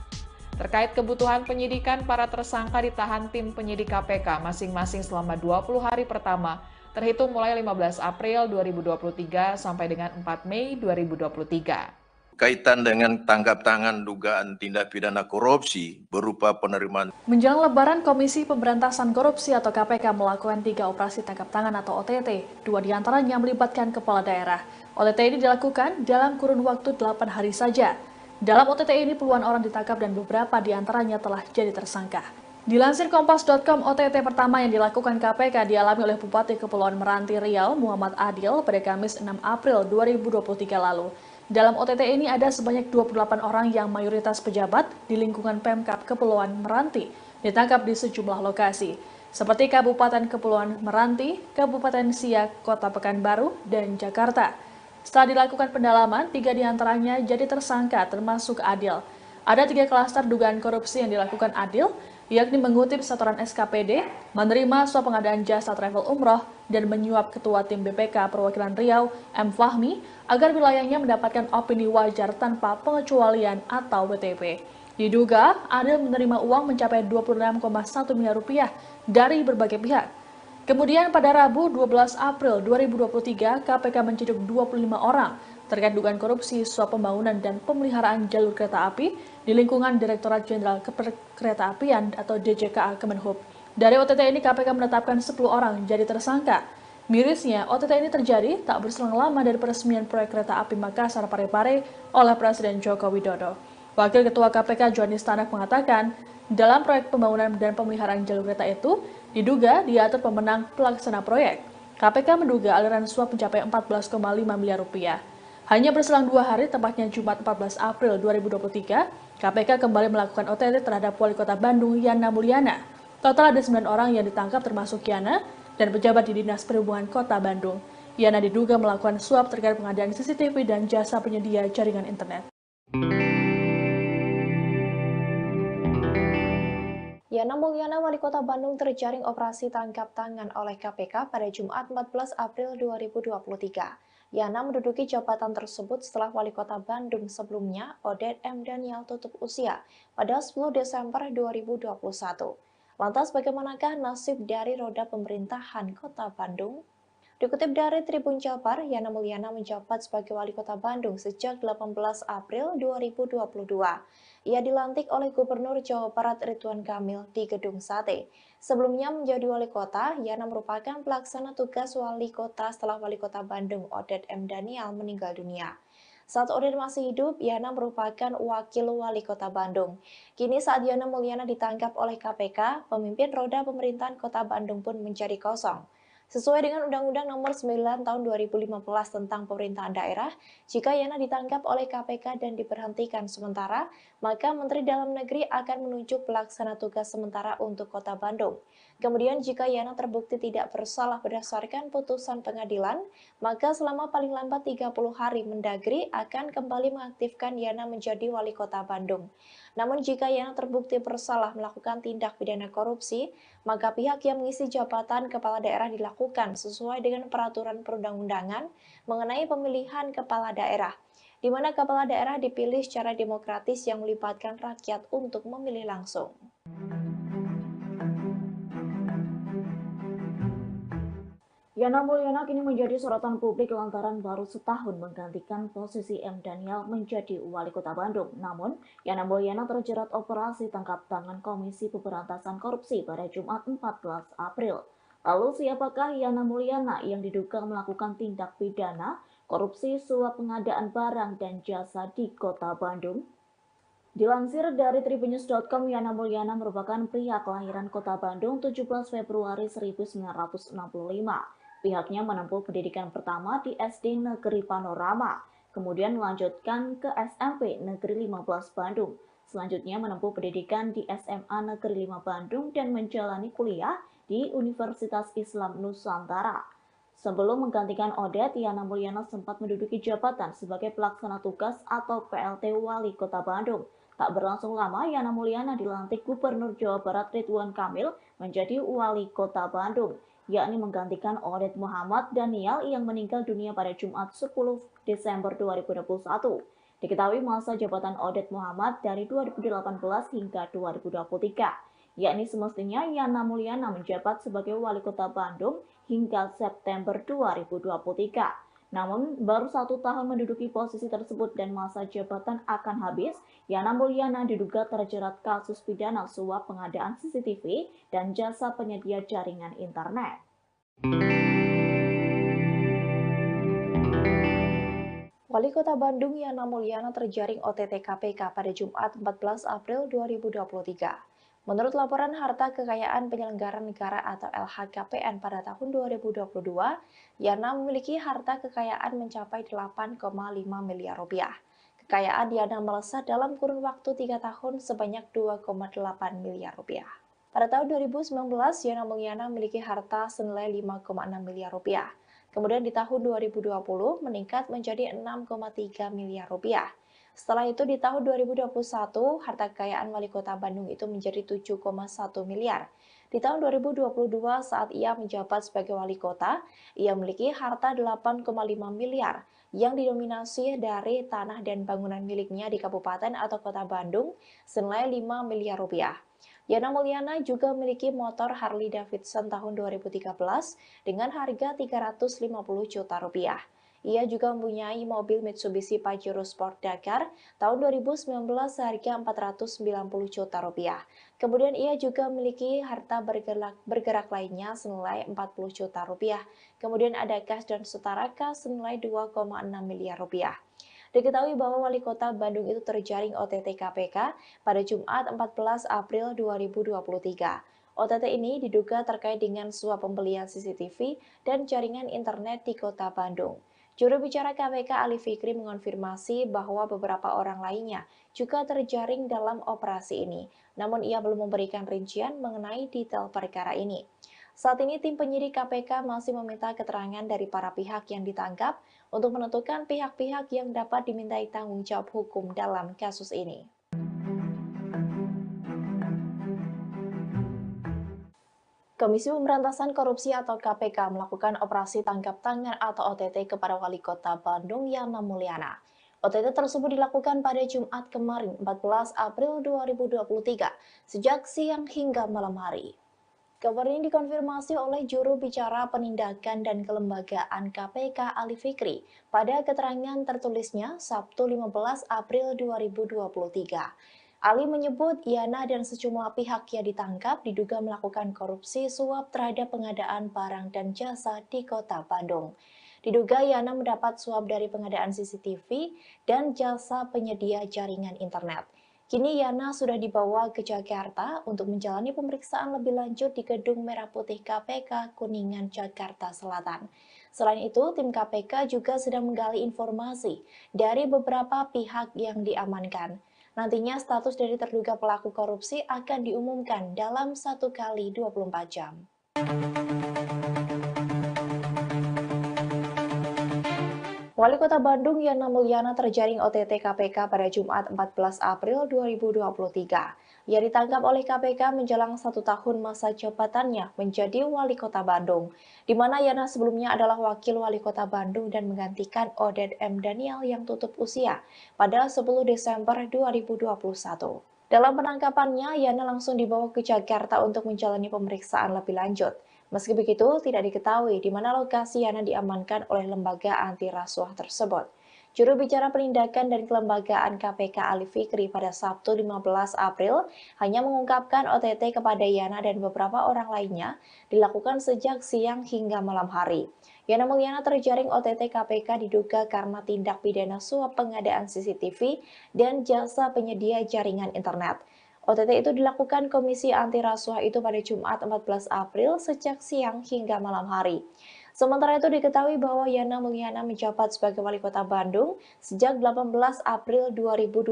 Terkait kebutuhan penyidikan, para tersangka ditahan tim penyidik KPK masing-masing selama 20 hari pertama, terhitung mulai 15 April 2023 sampai dengan 4 Mei 2023. Kaitan dengan tangkap tangan dugaan tindak pidana korupsi berupa penerimaan. Menjelang Lebaran, Komisi Pemberantasan Korupsi atau KPK melakukan 3 operasi tangkap tangan atau OTT. 2 diantaranya melibatkan kepala daerah. OTT ini dilakukan dalam kurun waktu 8 hari saja. Dalam OTT ini puluhan orang ditangkap dan beberapa diantaranya telah jadi tersangka. Dilansir Kompas.com, OTT pertama yang dilakukan KPK dialami oleh Bupati Kepulauan Meranti Riau, Muhammad Adil, pada Kamis 6 April 2023 lalu. Dalam OTT ini ada sebanyak 28 orang yang mayoritas pejabat di lingkungan Pemkab Kepulauan Meranti ditangkap di sejumlah lokasi, seperti Kabupaten Kepulauan Meranti, Kabupaten Siak, Kota Pekanbaru, dan Jakarta. Setelah dilakukan pendalaman, 3 diantaranya jadi tersangka termasuk Adil. Ada 3 klaster dugaan korupsi yang dilakukan Adil, yakni mengutip setoran SKPD, menerima suap pengadaan jasa travel umroh, dan menyuap Ketua Tim BPK Perwakilan Riau, M. Fahmi, agar wilayahnya mendapatkan opini wajar tanpa pengecualian atau WTP. Diduga, Adil menerima uang mencapai 26,1 miliar rupiah dari berbagai pihak. Kemudian pada Rabu 12 April 2023, KPK menciduk 25 orang terkait dugaan korupsi suap pembangunan dan pemeliharaan jalur kereta api di lingkungan Direktorat Jenderal Keperekeretapian atau DJKA Kemenhub. Dari OTT ini KPK menetapkan 10 orang jadi tersangka. Mirisnya, OTT ini terjadi tak berselang lama dari peresmian proyek kereta api Makassar Parepare oleh Presiden Joko Widodo. Wakil Ketua KPK Johanis Tanak mengatakan, dalam proyek pembangunan dan pemeliharaan jalur kereta itu, diduga diatur pemenang pelaksana proyek. KPK menduga aliran suap mencapai 14,5 miliar rupiah. Hanya berselang 2 hari, tepatnya Jumat 14 April 2023, KPK kembali melakukan OTT terhadap Wali Kota Bandung, Yana Mulyana. Total ada 9 orang yang ditangkap termasuk Yana dan pejabat di Dinas Perhubungan Kota Bandung. Yana diduga melakukan suap terkait pengadaan CCTV dan jasa penyedia jaringan internet. Yana Mulyana, Wali Kota Bandung, terjaring operasi tangkap tangan oleh KPK pada Jumat 14 April 2023. Yana menduduki jabatan tersebut setelah Wali Kota Bandung sebelumnya, Odet M. Daniel, tutup usia pada 10 Desember 2021. Lantas bagaimanakah nasib dari roda pemerintahan Kota Bandung? Dikutip dari Tribun Jabar, Yana Mulyana menjabat sebagai Wali Kota Bandung sejak 18 April 2022. Ia dilantik oleh Gubernur Jawa Barat Ridwan Kamil di Gedung Sate. Sebelumnya menjadi Wali Kota, Yana merupakan pelaksana tugas Wali Kota setelah Wali Kota Bandung Odet M. Daniel meninggal dunia. Saat Oded masih hidup, Yana merupakan wakil wali kota Bandung. Kini saat Yana Mulyana ditangkap oleh KPK, pemimpin roda pemerintahan kota Bandung pun menjadi kosong. Sesuai dengan Undang-Undang Nomor 9 Tahun 2015 tentang Pemerintahan Daerah, jika Yana ditangkap oleh KPK dan diberhentikan sementara, maka Menteri Dalam Negeri akan menunjuk pelaksana tugas sementara untuk Kota Bandung. Kemudian jika Yana terbukti tidak bersalah berdasarkan putusan pengadilan, maka selama paling lambat 30 hari Mendagri akan kembali mengaktifkan Yana menjadi wali kota Bandung. Namun jika Yana terbukti bersalah melakukan tindak pidana korupsi, maka pihak yang mengisi jabatan kepala daerah dilakukan sesuai dengan peraturan perundang-undangan mengenai pemilihan kepala daerah, di mana kepala daerah dipilih secara demokratis yang melibatkan rakyat untuk memilih langsung. Yana Mulyana kini menjadi sorotan publik lantaran baru setahun menggantikan posisi M. Daniel menjadi wali kota Bandung. Namun, Yana Mulyana terjerat operasi tangkap tangan Komisi Pemberantasan Korupsi pada Jumat 14 April. Lalu siapakah Yana Mulyana yang diduga melakukan tindak pidana korupsi suap pengadaan barang dan jasa di kota Bandung? Dilansir dari tribunnews.com, Yana Mulyana merupakan pria kelahiran kota Bandung 17 Februari 1965. Pihaknya menempuh pendidikan pertama di SD Negeri Panorama, kemudian melanjutkan ke SMP Negeri 15 Bandung. Selanjutnya menempuh pendidikan di SMA Negeri 5 Bandung dan menjalani kuliah di Universitas Islam Nusantara. Sebelum menggantikan Oded, Yana Mulyana sempat menduduki jabatan sebagai pelaksana tugas atau PLT Wali Kota Bandung. Tak berlangsung lama, Yana Mulyana dilantik Gubernur Jawa Barat Ridwan Kamil menjadi Wali Kota Bandung, yakni menggantikan Oded Muhammad Daniel yang meninggal dunia pada Jumat 10 Desember 2021. Diketahui masa jabatan Oded Muhammad dari 2018 hingga 2023, yakni semestinya Yana Mulyana menjabat sebagai Wali Kota Bandung hingga September 2023. Namun, baru 1 tahun menduduki posisi tersebut dan masa jabatan akan habis, Yana Mulyana diduga terjerat kasus pidana suap pengadaan CCTV dan jasa penyedia jaringan internet. Wali Kota Bandung Yana Mulyana terjaring OTT KPK pada Jumat 14 April 2023. Menurut laporan harta kekayaan penyelenggara negara atau LHKPN pada tahun 2022, Yana memiliki harta kekayaan mencapai 8,5 miliar rupiah. Kekayaan Yana melesat dalam kurun waktu 3 tahun sebanyak 2,8 miliar rupiah. Pada tahun 2019, Yana Mulyana memiliki harta senilai 5,6 miliar rupiah. Kemudian di tahun 2020 meningkat menjadi 6,3 miliar rupiah. Setelah itu di tahun 2021, harta kekayaan Wali Kota Bandung itu menjadi 7,1 miliar. Di tahun 2022 saat ia menjabat sebagai Wali Kota, ia memiliki harta 8,5 miliar yang didominasi dari tanah dan bangunan miliknya di Kabupaten atau Kota Bandung senilai 5 miliar rupiah. Yana Mulyana juga memiliki motor Harley Davidson tahun 2013 dengan harga 350 juta rupiah. Ia juga mempunyai mobil Mitsubishi Pajero Sport Dakar tahun 2019 seharga 490 juta rupiah. Kemudian ia juga memiliki harta bergerak lainnya senilai 40 juta rupiah. Kemudian ada kas dan setara kas senilai 2,6 miliar rupiah. Diketahui bahwa Wali Kota Bandung itu terjaring OTT KPK pada Jumat 14 April 2023. OTT ini diduga terkait dengan suap pembelian CCTV dan jaringan internet di Kota Bandung. Juru bicara KPK Ali Fikri mengonfirmasi bahwa beberapa orang lainnya juga terjaring dalam operasi ini, namun ia belum memberikan rincian mengenai detail perkara ini. Saat ini tim penyidik KPK masih meminta keterangan dari para pihak yang ditangkap untuk menentukan pihak-pihak yang dapat dimintai tanggung jawab hukum dalam kasus ini. Komisi Pemberantasan Korupsi atau KPK melakukan operasi tangkap tangan atau OTT kepada Wali Kota Bandung Yana Mulyana. OTT tersebut dilakukan pada Jumat kemarin 14 April 2023 sejak siang hingga malam hari. Kabar ini dikonfirmasi oleh juru bicara penindakan dan kelembagaan KPK Ali Fikri pada keterangan tertulisnya Sabtu 15 April 2023. Ali menyebut Yana dan sejumlah pihak yang ditangkap diduga melakukan korupsi suap terhadap pengadaan barang dan jasa di Kota Bandung. Diduga Yana mendapat suap dari pengadaan CCTV dan jasa penyedia jaringan internet. Kini Yana sudah dibawa ke Jakarta untuk menjalani pemeriksaan lebih lanjut di Gedung Merah Putih KPK Kuningan, Jakarta Selatan. Selain itu, tim KPK juga sedang menggali informasi dari beberapa pihak yang diamankan. Nantinya status dari terduga pelaku korupsi akan diumumkan dalam 1 kali 24 jam. Wali Kota Bandung Yana Mulyana terjaring OTT KPK pada Jumat 14 April 2023. Ia ditangkap oleh KPK menjelang 1 tahun masa jabatannya menjadi Wali Kota Bandung, di mana Yana sebelumnya adalah Wakil Wali Kota Bandung dan menggantikan Oded M. Daniel yang tutup usia pada 10 Desember 2021. Dalam penangkapannya, Yana langsung dibawa ke Jakarta untuk menjalani pemeriksaan lebih lanjut. Meski begitu, tidak diketahui di mana lokasi Yana diamankan oleh lembaga anti rasuah tersebut. Juru bicara penindakan dan kelembagaan KPK Ali Fikri pada Sabtu 15 April hanya mengungkapkan OTT kepada Yana dan beberapa orang lainnya dilakukan sejak siang hingga malam hari. Yana Mulyana terjaring OTT KPK diduga karena tindak pidana suap pengadaan CCTV dan jasa penyedia jaringan internet. OTT itu dilakukan Komisi Anti Rasuah itu pada Jumat 14 April sejak siang hingga malam hari. Sementara itu diketahui bahwa Yana Mulyana menjabat sebagai Wali Kota Bandung sejak 18 April 2022.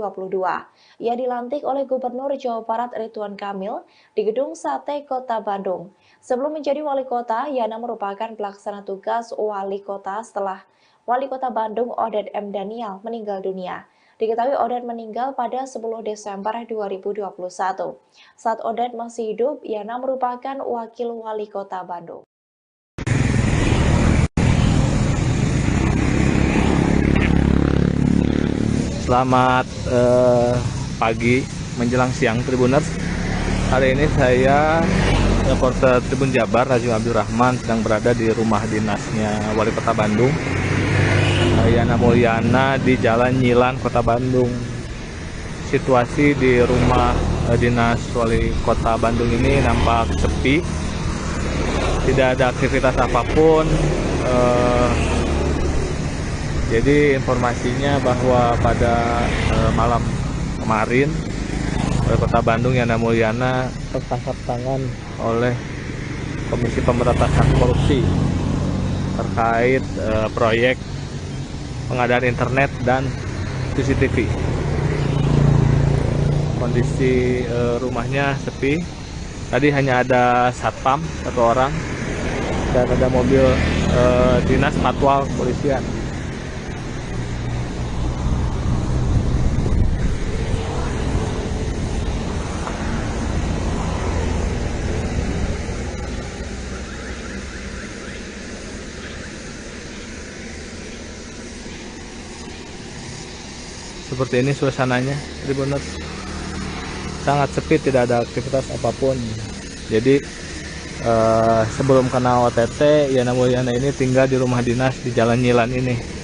Ia dilantik oleh Gubernur Jawa Barat Ridwan Kamil di Gedung Sate Kota Bandung. Sebelum menjadi Wali Kota, Yana merupakan pelaksana tugas Wali Kota setelah Wali Kota Bandung Oded M. Daniel meninggal dunia. Diketahui Oded meninggal pada 10 Desember 2021. Saat Oded masih hidup, Yana merupakan Wakil Wali Kota Bandung. Selamat pagi menjelang siang Tribuners. Hari ini saya reporter Tribun Jabar Rajim Abdul Rahman sedang berada di rumah dinasnya Wali Kota Bandung, Yana Mulyana, di Jalan Nyilan, Kota Bandung. Situasi di rumah dinas Wali Kota Bandung ini nampak sepi, tidak ada aktivitas apapun. Jadi informasinya bahwa pada malam kemarin Wali Kota Bandung Yana Mulyana tertangkap tangan oleh Komisi Pemberantasan Korupsi terkait proyek pengadaan internet dan CCTV. Kondisi rumahnya sepi. Tadi hanya ada satpam 1 orang dan ada mobil dinas patwal kepolisian. Seperti ini suasananya, Tribuners. Sangat sepi, tidak ada aktivitas apapun. Jadi sebelum kena OTT, Yana Mulyana ini tinggal di rumah dinas di Jalan Nyilan ini.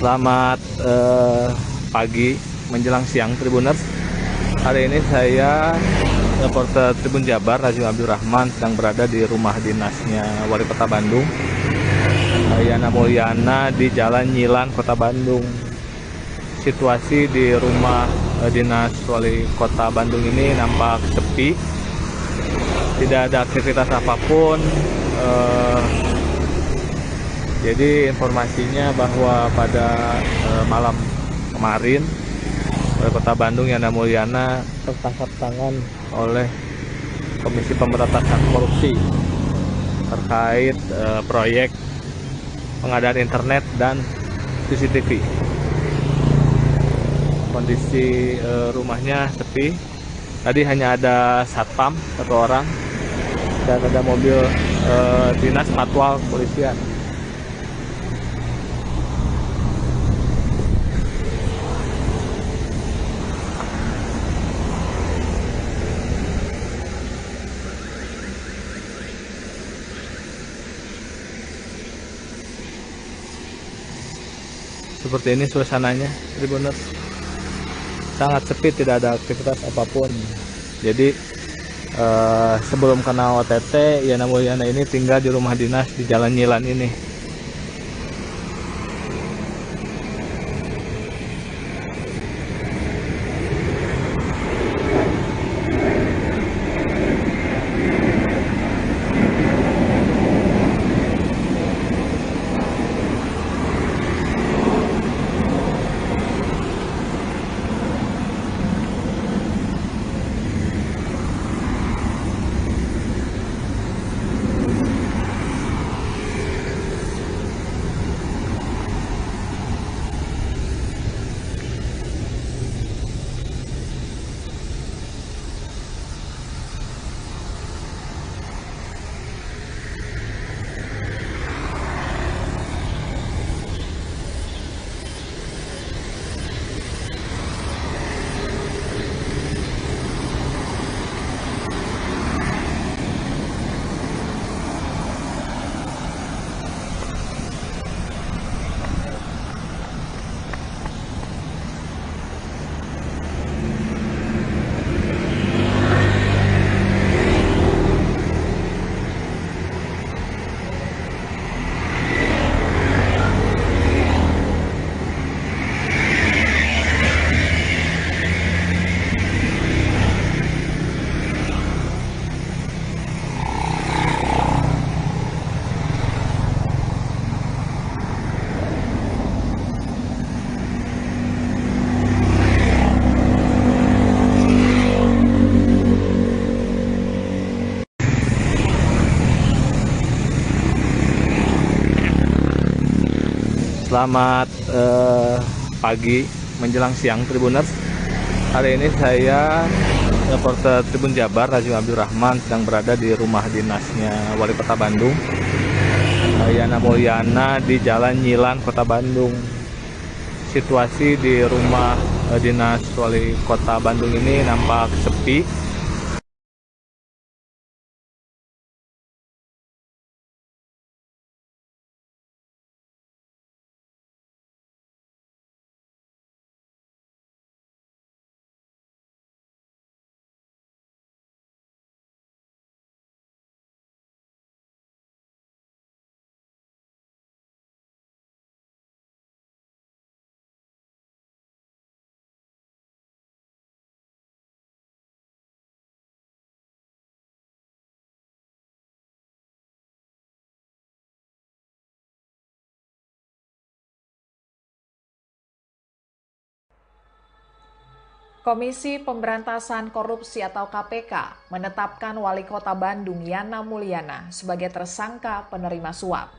Selamat pagi menjelang siang Tribuners. Hari ini saya reporter Tribun Jabar Rajul Abdurrahman sedang berada di rumah dinasnya Wali Kota Bandung, Yana Mulyana, di Jalan Nyilan, Kota Bandung. Situasi di rumah dinas Wali Kota Bandung ini nampak sepi, tidak ada aktivitas apapun. Jadi informasinya bahwa pada malam kemarin Wali Kota Bandung Yana Mulyana tertangkap tangan oleh Komisi Pemberantasan Korupsi terkait proyek pengadaan internet dan CCTV. Kondisi rumahnya sepi. Tadi hanya ada satpam satu orang dan ada mobil dinas patwal kepolisian. Seperti ini suasananya, Tribuners. Sangat sepi, tidak ada aktivitas apapun. Jadi sebelum kena OTT, Yana Mulyana ini tinggal di rumah dinas di Jalan Nyilan ini. Selamat pagi menjelang siang Tribuners. Hari ini saya reporter Tribun Jabar Rajul Abdurrahman sedang berada di rumah dinasnya Wali Kota Bandung, Yana Mulyana, di Jalan Nyilan, Kota Bandung. Situasi di rumah dinas Wali Kota Bandung ini nampak sepi. Komisi Pemberantasan Korupsi atau KPK menetapkan Wali Kota Bandung Yana Mulyana sebagai tersangka penerima suap.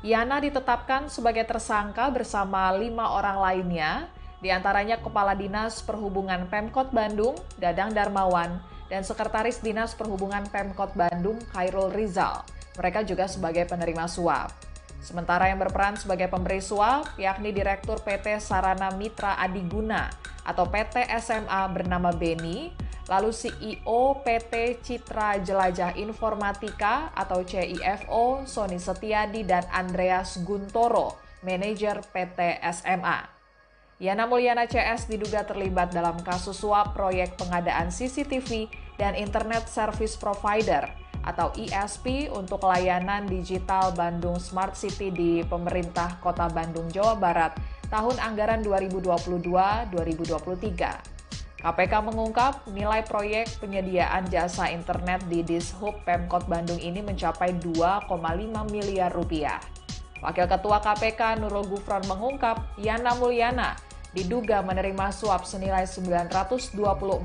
Yana ditetapkan sebagai tersangka bersama 5 orang lainnya, diantaranya Kepala Dinas Perhubungan Pemkot Bandung, Dadang Darmawan, dan Sekretaris Dinas Perhubungan Pemkot Bandung, Khairul Rizal. Mereka juga sebagai penerima suap. Sementara yang berperan sebagai pemberi suap, yakni Direktur PT Sarana Mitra Adiguna atau PT SMA bernama Beni, lalu CEO PT Citra Jelajah Informatika atau CIFO Sony Setiadi dan Andreas Guntoro manajer PT SMA. Yana Mulyana CS diduga terlibat dalam kasus suap proyek pengadaan CCTV dan Internet Service Provider atau ISP untuk layanan digital Bandung Smart City di pemerintah Kota Bandung, Jawa Barat tahun anggaran 2022-2023. KPK mengungkap nilai proyek penyediaan jasa internet di Dishub Pemkot Bandung ini mencapai 2,5 miliar rupiah. Wakil Ketua KPK Nurul Gufron mengungkap Yana Mulyana diduga menerima suap senilai 924,6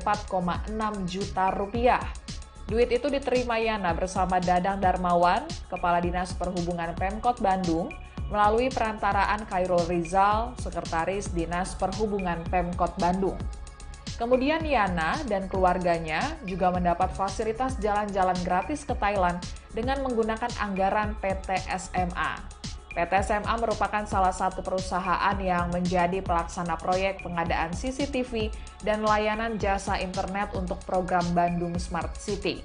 juta rupiah. Duit itu diterima Yana bersama Dadang Darmawan, Kepala Dinas Perhubungan Pemkot Bandung, melalui perantaraan Khairul Rizal, Sekretaris Dinas Perhubungan Pemkot Bandung. Kemudian Yana dan keluarganya juga mendapat fasilitas jalan-jalan gratis ke Thailand dengan menggunakan anggaran PT SMA. PT SMA merupakan salah satu perusahaan yang menjadi pelaksana proyek pengadaan CCTV dan layanan jasa internet untuk program Bandung Smart City.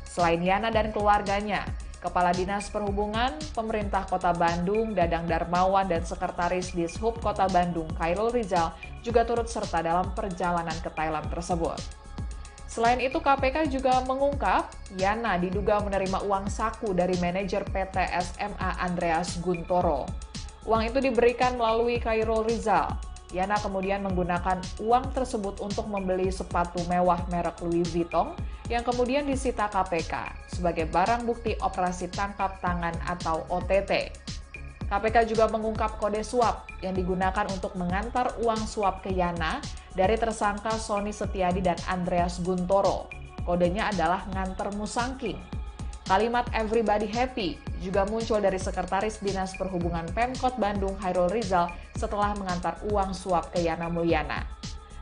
Selain Yana dan keluarganya, Kepala Dinas Perhubungan, Pemerintah Kota Bandung, Dadang Darmawan, dan Sekretaris Dishub Kota Bandung, Khairul Rizal, juga turut serta dalam perjalanan ke Thailand tersebut. Selain itu, KPK juga mengungkap Yana diduga menerima uang saku dari manajer PT SMA Andreas Guntoro. Uang itu diberikan melalui Khairul Rizal. Yana kemudian menggunakan uang tersebut untuk membeli sepatu mewah merek Louis Vuitton yang kemudian disita KPK sebagai barang bukti operasi tangkap tangan atau OTT. KPK juga mengungkap kode suap yang digunakan untuk mengantar uang suap ke Yana dari tersangka Sony Setiadi dan Andreas Guntoro. Kodenya adalah nganter musangking. Kalimat everybody happy juga muncul dari Sekretaris Dinas Perhubungan Pemkot Bandung Khairul Rizal setelah mengantar uang suap ke Yana Mulyana.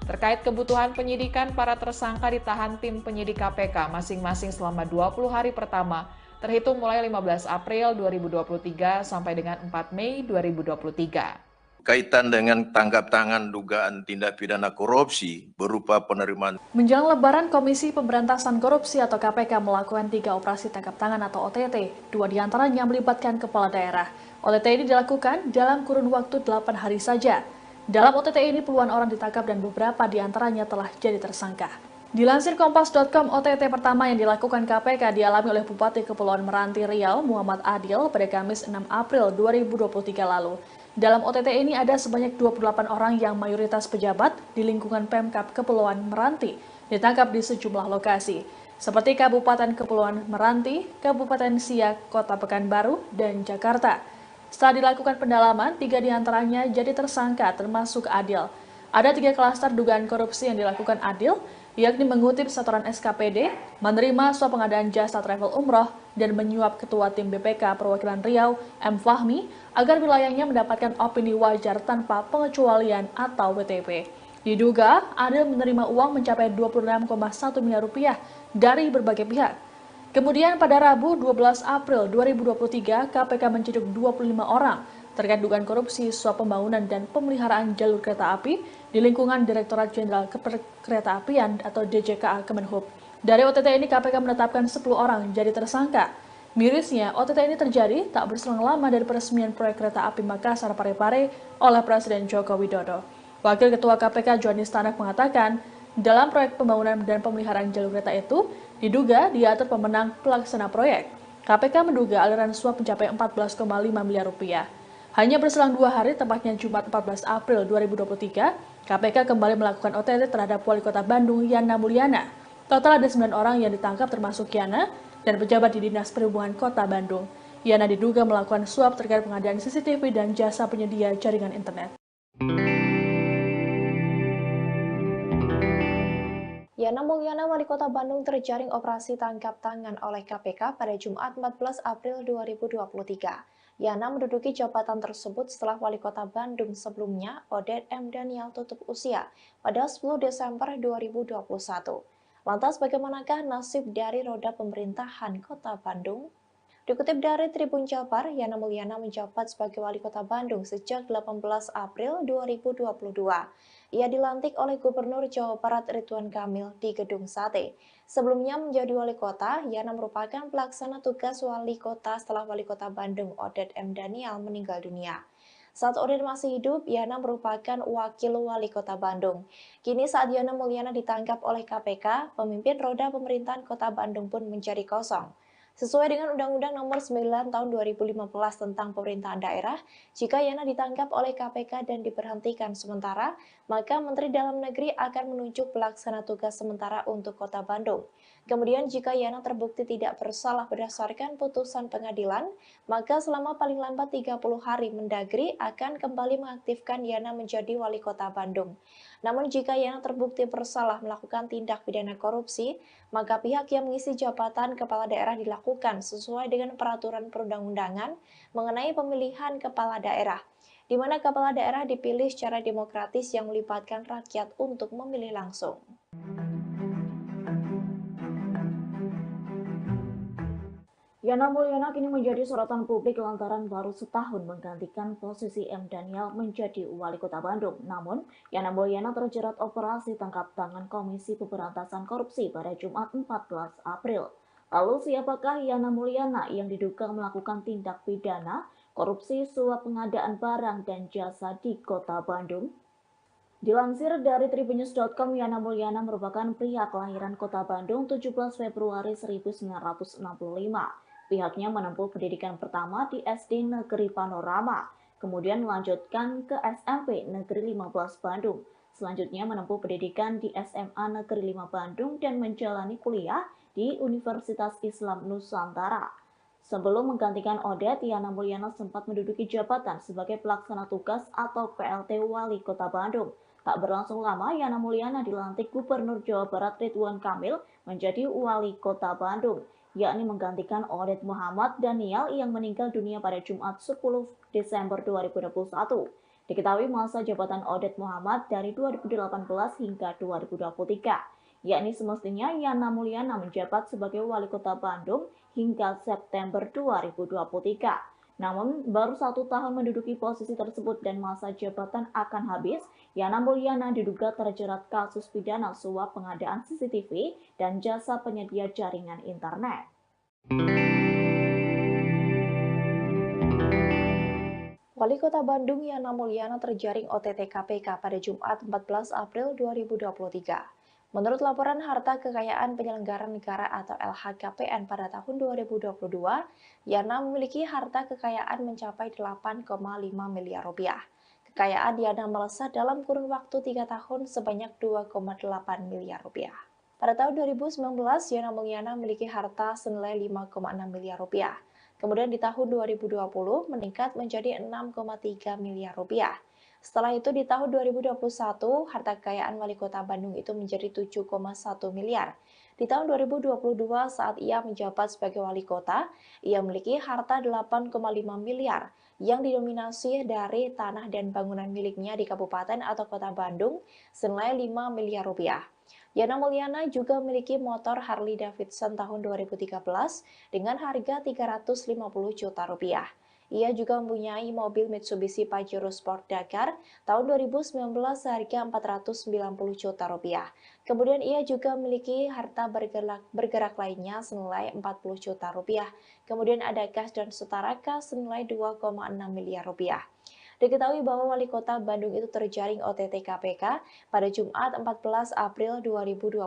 Terkait kebutuhan penyidikan, para tersangka ditahan tim penyidik KPK masing-masing selama 20 hari pertama, terhitung mulai 15 April 2023 sampai dengan 4 Mei 2023. Kaitan dengan tangkap tangan dugaan tindak pidana korupsi berupa penerimaan. Menjelang Lebaran, Komisi Pemberantasan Korupsi atau KPK melakukan 3 operasi tangkap tangan atau OTT, 2 diantaranya melibatkan kepala daerah. OTT ini dilakukan dalam kurun waktu 8 hari saja. Dalam OTT ini puluhan orang ditangkap dan beberapa diantaranya telah jadi tersangka. Dilansir Kompas.com, OTT pertama yang dilakukan KPK dialami oleh Bupati Kepulauan Meranti Riau, Muhammad Adil, pada Kamis 6 April 2023 lalu. Dalam OTT ini ada sebanyak 28 orang yang mayoritas pejabat di lingkungan Pemkab Kepulauan Meranti, ditangkap di sejumlah lokasi, seperti Kabupaten Kepulauan Meranti, Kabupaten Siak, Kota Pekanbaru, dan Jakarta. Setelah dilakukan pendalaman, 3 diantaranya jadi tersangka termasuk Adil. Ada 3 klaster dugaan korupsi yang dilakukan Adil, yakni mengutip setoran SKPD, menerima suap pengadaan jasa travel umroh, dan menyuap Ketua Tim BPK Perwakilan Riau, M. Fahmi, agar wilayahnya mendapatkan opini wajar tanpa pengecualian atau WTP. Diduga, Adil menerima uang mencapai 26,1 miliar rupiah dari berbagai pihak. Kemudian pada Rabu 12 April 2023, KPK menciduk 25 orang terkait dugaan korupsi suap pembangunan dan pemeliharaan jalur kereta api di lingkungan Direktorat Jenderal Keperekereta-apian atau DJKA Kemenhub. Dari OTT ini KPK menetapkan 10 orang jadi tersangka. Mirisnya, OTT ini terjadi tak berselang lama dari peresmian proyek kereta api Makassar Parepare oleh Presiden Joko Widodo. Wakil Ketua KPK Johanis Tanak mengatakan, dalam proyek pembangunan dan pemeliharaan jalur kereta itu, diduga diatur pemenang pelaksana proyek. KPK menduga aliran suap mencapai 14,5 miliar rupiah. Hanya berselang 2 hari, tepatnya Jumat 14 April 2023, KPK kembali melakukan OTT terhadap Wali Kota Bandung, Yana Mulyana. Total ada 9 orang yang ditangkap termasuk Yana dan pejabat di Dinas Perhubungan Kota Bandung. Yana diduga melakukan suap terkait pengadaan CCTV dan jasa penyedia jaringan internet. Yana Mulyana, Wali Kota Bandung, terjaring operasi tangkap tangan oleh KPK pada Jumat 14 April 2023. Yana menduduki jabatan tersebut setelah Wali Kota Bandung sebelumnya, Odet M. Daniel, tutup usia pada 10 Desember 2021. Lantas bagaimanakah nasib dari roda pemerintahan Kota Bandung? Dikutip dari Tribun Jabar, Yana Mulyana menjabat sebagai Wali Kota Bandung sejak 18 April 2022. Ia dilantik oleh Gubernur Jawa Barat Ridwan Kamil di Gedung Sate. Sebelumnya menjadi wali kota, Yana merupakan pelaksana tugas wali kota setelah Wali Kota Bandung Odet M. Daniel meninggal dunia. Saat Oded masih hidup, Yana merupakan wakil wali kota Bandung. Kini saat Yana Mulyana ditangkap oleh KPK, pemimpin roda pemerintahan kota Bandung pun menjadi kosong. Sesuai dengan Undang-Undang Nomor 9 Tahun 2015 tentang Pemerintahan Daerah, jika Yana ditangkap oleh KPK dan diberhentikan sementara, maka Menteri Dalam Negeri akan menunjuk pelaksana tugas sementara untuk Kota Bandung. Kemudian jika Yana terbukti tidak bersalah berdasarkan putusan pengadilan, maka selama paling lambat 30 hari Mendagri akan kembali mengaktifkan Yana menjadi wali kota Bandung. Namun jika Yana terbukti bersalah melakukan tindak pidana korupsi, maka pihak yang mengisi jabatan kepala daerah dilakukan sesuai dengan peraturan perundang-undangan mengenai pemilihan kepala daerah, di mana kepala daerah dipilih secara demokratis yang melibatkan rakyat untuk memilih langsung. Yana Mulyana kini menjadi sorotan publik lantaran baru setahun menggantikan posisi M. Daniel menjadi wali kota Bandung. Namun, Yana Mulyana terjerat operasi tangkap tangan Komisi Pemberantasan Korupsi pada Jumat 14 April. Lalu siapakah Yana Mulyana yang diduga melakukan tindak pidana korupsi suap pengadaan barang dan jasa di kota Bandung? Dilansir dari tribunnews.com, Yana Mulyana merupakan pria kelahiran kota Bandung 17 Februari 1965. Pihaknya menempuh pendidikan pertama di SD Negeri Panorama, kemudian melanjutkan ke SMP Negeri 15 Bandung. Selanjutnya menempuh pendidikan di SMA Negeri 5 Bandung dan menjalani kuliah di Universitas Islam Nusantara. Sebelum menggantikan Oded, Yana Mulyana sempat menduduki jabatan sebagai pelaksana tugas atau PLT Wali Kota Bandung. Tak berlangsung lama, Yana Mulyana dilantik Gubernur Jawa Barat Ridwan Kamil menjadi Wali Kota Bandung, yakni menggantikan Oded Muhammad Daniel yang meninggal dunia pada Jumat 10 Desember 2021. Diketahui masa jabatan Oded Muhammad dari 2018 hingga 2023, yakni semestinya Yana Mulyana menjabat sebagai Wali Kota Bandung hingga September 2023. Namun, baru 1 tahun menduduki posisi tersebut dan masa jabatan akan habis, Yana Mulyana diduga terjerat kasus pidana suap pengadaan CCTV dan jasa penyedia jaringan internet. Wali Kota Bandung Yana Mulyana terjaring OTT KPK pada Jumat 14 April 2023. Menurut laporan harta kekayaan penyelenggara negara atau LHKPN pada tahun 2022, Yana memiliki harta kekayaan mencapai 8,5 miliar rupiah. Kekayaan Yana melesat dalam kurun waktu 3 tahun sebanyak 2,8 miliar rupiah. Pada tahun 2019, Yana Mulyana memiliki harta senilai 5,6 miliar rupiah. Kemudian di tahun 2020 meningkat menjadi 6,3 miliar rupiah. Setelah itu di tahun 2021, harta kekayaan wali kota Bandung itu menjadi 7,1 miliar. Di tahun 2022 saat ia menjabat sebagai wali kota, ia memiliki harta 8,5 miliar yang didominasi dari tanah dan bangunan miliknya di kabupaten atau kota Bandung senilai 5 miliar rupiah. Yana Mulyana juga memiliki motor Harley Davidson tahun 2013 dengan harga 350 juta rupiah. Ia juga mempunyai mobil Mitsubishi Pajero Sport Dakar tahun 2019 seharga 490 juta rupiah. Kemudian ia juga memiliki harta bergerak lainnya senilai 40 juta rupiah. Kemudian ada kas dan setara kas senilai 2,6 miliar rupiah. Diketahui bahwa wali kota Bandung itu terjaring OTT KPK pada Jumat 14 April 2023.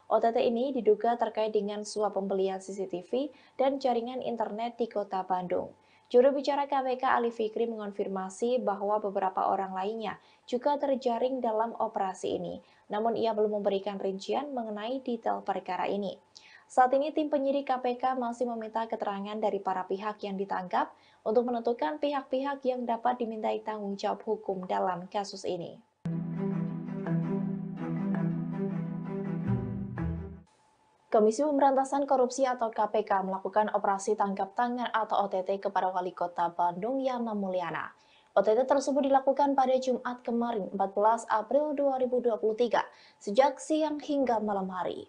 OTT ini diduga terkait dengan suap pembelian CCTV dan jaringan internet di kota Bandung. Juru bicara KPK Ali Fikri mengonfirmasi bahwa beberapa orang lainnya juga terjaring dalam operasi ini, namun ia belum memberikan rincian mengenai detail perkara ini. Saat ini tim penyidik KPK masih meminta keterangan dari para pihak yang ditangkap untuk menentukan pihak-pihak yang dapat dimintai tanggung jawab hukum dalam kasus ini. Komisi Pemberantasan Korupsi atau KPK melakukan operasi tangkap tangan atau OTT kepada Wali Kota Bandung Yana Mulyana. OTT tersebut dilakukan pada Jumat kemarin 14 April 2023 sejak siang hingga malam hari.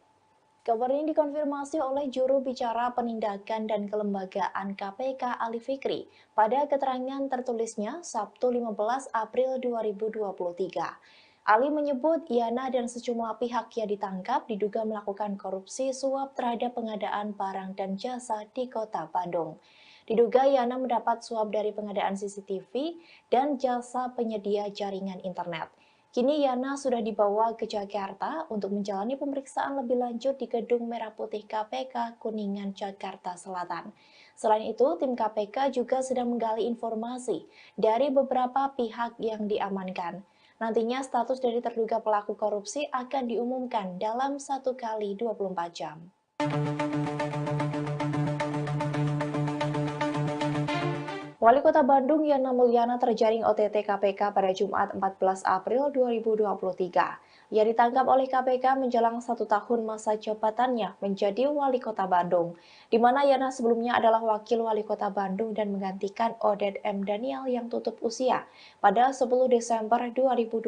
Kabar ini dikonfirmasi oleh juru bicara penindakan dan kelembagaan KPK Ali Fikri pada keterangan tertulisnya Sabtu 15 April 2023. Ali menyebut Yana dan sejumlah pihak yang ditangkap diduga melakukan korupsi suap terhadap pengadaan barang dan jasa di kota Bandung. Diduga Yana mendapat suap dari pengadaan CCTV dan jasa penyedia jaringan internet. Kini Yana sudah dibawa ke Jakarta untuk menjalani pemeriksaan lebih lanjut di Gedung Merah Putih KPK Kuningan, Jakarta Selatan. Selain itu, tim KPK juga sedang menggali informasi dari beberapa pihak yang diamankan. Nantinya status dari terduga pelaku korupsi akan diumumkan dalam 1 kali 24 jam. Wali Kota Bandung Yana Mulyana terjaring OTT KPK pada Jumat 14 April 2023. Ia ditangkap oleh KPK menjelang 1 tahun masa jabatannya menjadi Wali Kota Bandung, di mana Yana sebelumnya adalah Wakil Wali Kota Bandung dan menggantikan Oded M. Daniel yang tutup usia pada 10 Desember 2021.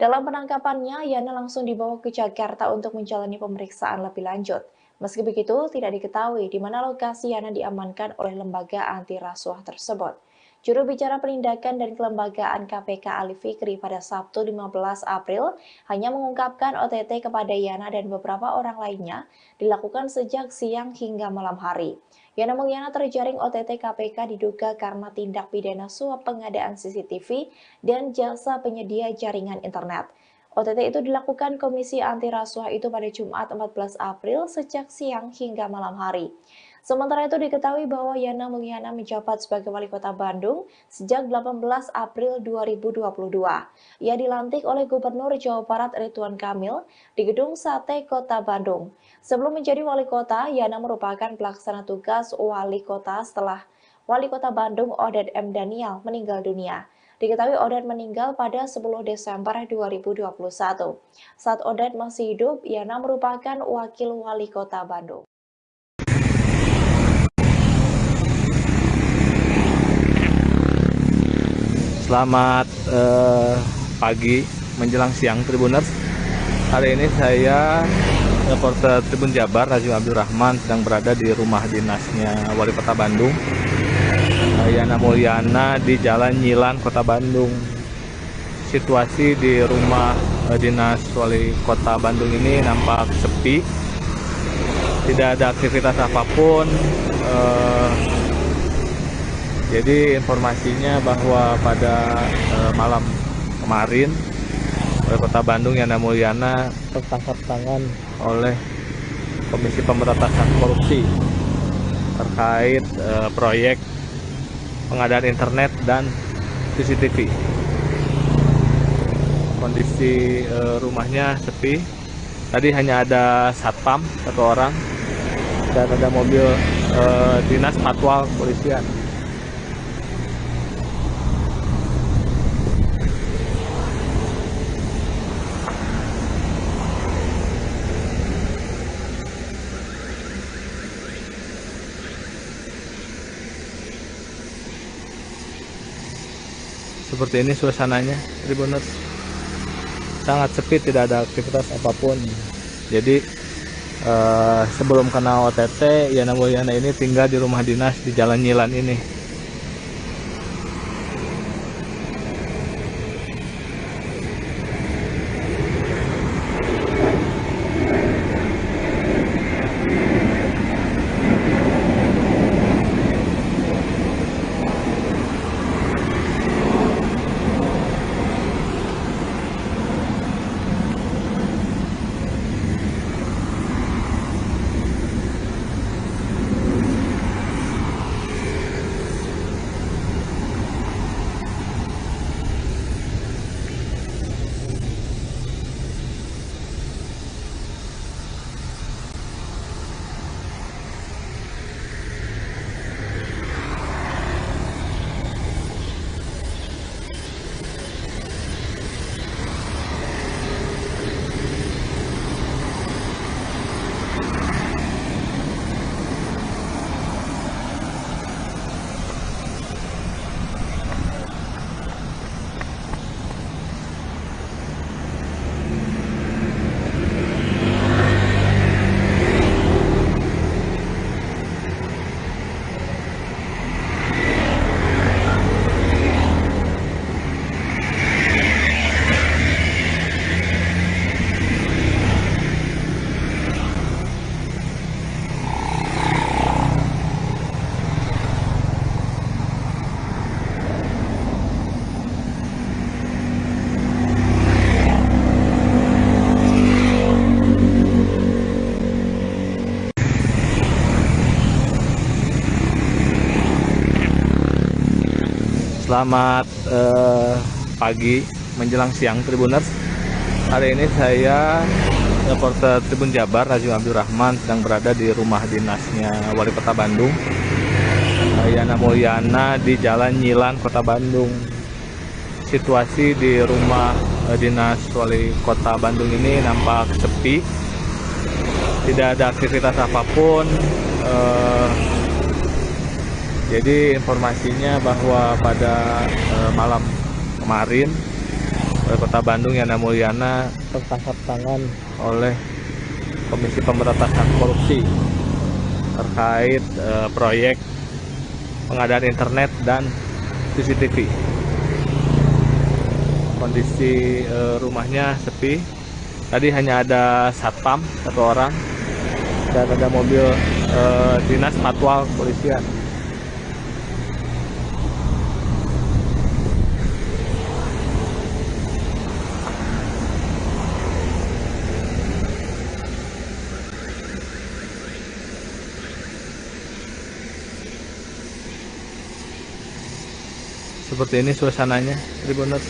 Dalam penangkapannya, Yana langsung dibawa ke Jakarta untuk menjalani pemeriksaan lebih lanjut. Meski begitu, tidak diketahui di mana lokasi Yana diamankan oleh lembaga anti rasuah tersebut. Juru bicara penindakan dan kelembagaan KPK Ali Fikri pada Sabtu 15 April hanya mengungkapkan OTT kepada Yana dan beberapa orang lainnya dilakukan sejak siang hingga malam hari. Yana Mulyana terjaring OTT KPK diduga karena tindak pidana suap pengadaan CCTV dan jasa penyedia jaringan internet. OTT itu dilakukan Komisi Anti Rasuah itu pada Jumat 14 April sejak siang hingga malam hari. Sementara itu diketahui bahwa Yana Mulyana menjabat sebagai Wali Kota Bandung sejak 18 April 2022. Ia dilantik oleh Gubernur Jawa Barat Ridwan Kamil di Gedung Sate Kota Bandung. Sebelum menjadi Wali Kota, Yana merupakan pelaksana tugas Wali Kota setelah Wali Kota Bandung Oded M. Daniel meninggal dunia. Diketahui Oded meninggal pada 10 Desember 2021. Saat Oded masih hidup, Yana merupakan Wakil Wali Kota Bandung. Selamat pagi menjelang siang Tribuners. Hari ini saya reporter Tribun Jabar Rajul Abdul Rahman sedang berada di rumah dinasnya Wali Kota Bandung Yana Mulyana di Jalan Nyilan, Kota Bandung. Situasi di rumah dinas Wali Kota Bandung ini nampak sepi, tidak ada aktivitas apapun. Jadi informasinya bahwa pada malam kemarin Wali Kota Bandung Yana Mulyana tertangkap tangan oleh Komisi Pemberantasan Korupsi terkait proyek pengadaan internet dan CCTV. Kondisi rumahnya sepi. Tadi hanya ada satpam 1 orang dan ada mobil dinas patwal kepolisian. Seperti ini suasananya, Tribuners. Sangat sepi, tidak ada aktivitas apapun. Jadi sebelum kena OTT, Yana Mulyana ini tinggal di rumah dinas di Jalan Nyilan ini. Selamat pagi menjelang siang Tribuners. Hari ini saya reporter Tribun Jabar Rajul Abdul Rahman sedang berada di rumah dinasnya Wali Kota Bandung, Yana Mulyana, di Jalan Nyilan, Kota Bandung. Situasi di rumah dinas Wali Kota Bandung ini nampak sepi, tidak ada aktivitas apapun. Jadi informasinya bahwa pada malam kemarin Wali Kota Bandung Yana Mulyana tertangkap tangan oleh Komisi Pemberantasan Korupsi terkait proyek pengadaan internet dan CCTV. Kondisi rumahnya sepi. Tadi hanya ada satpam satu orang dan ada mobil dinas patwal kepolisian. Seperti ini suasananya, Tribuners.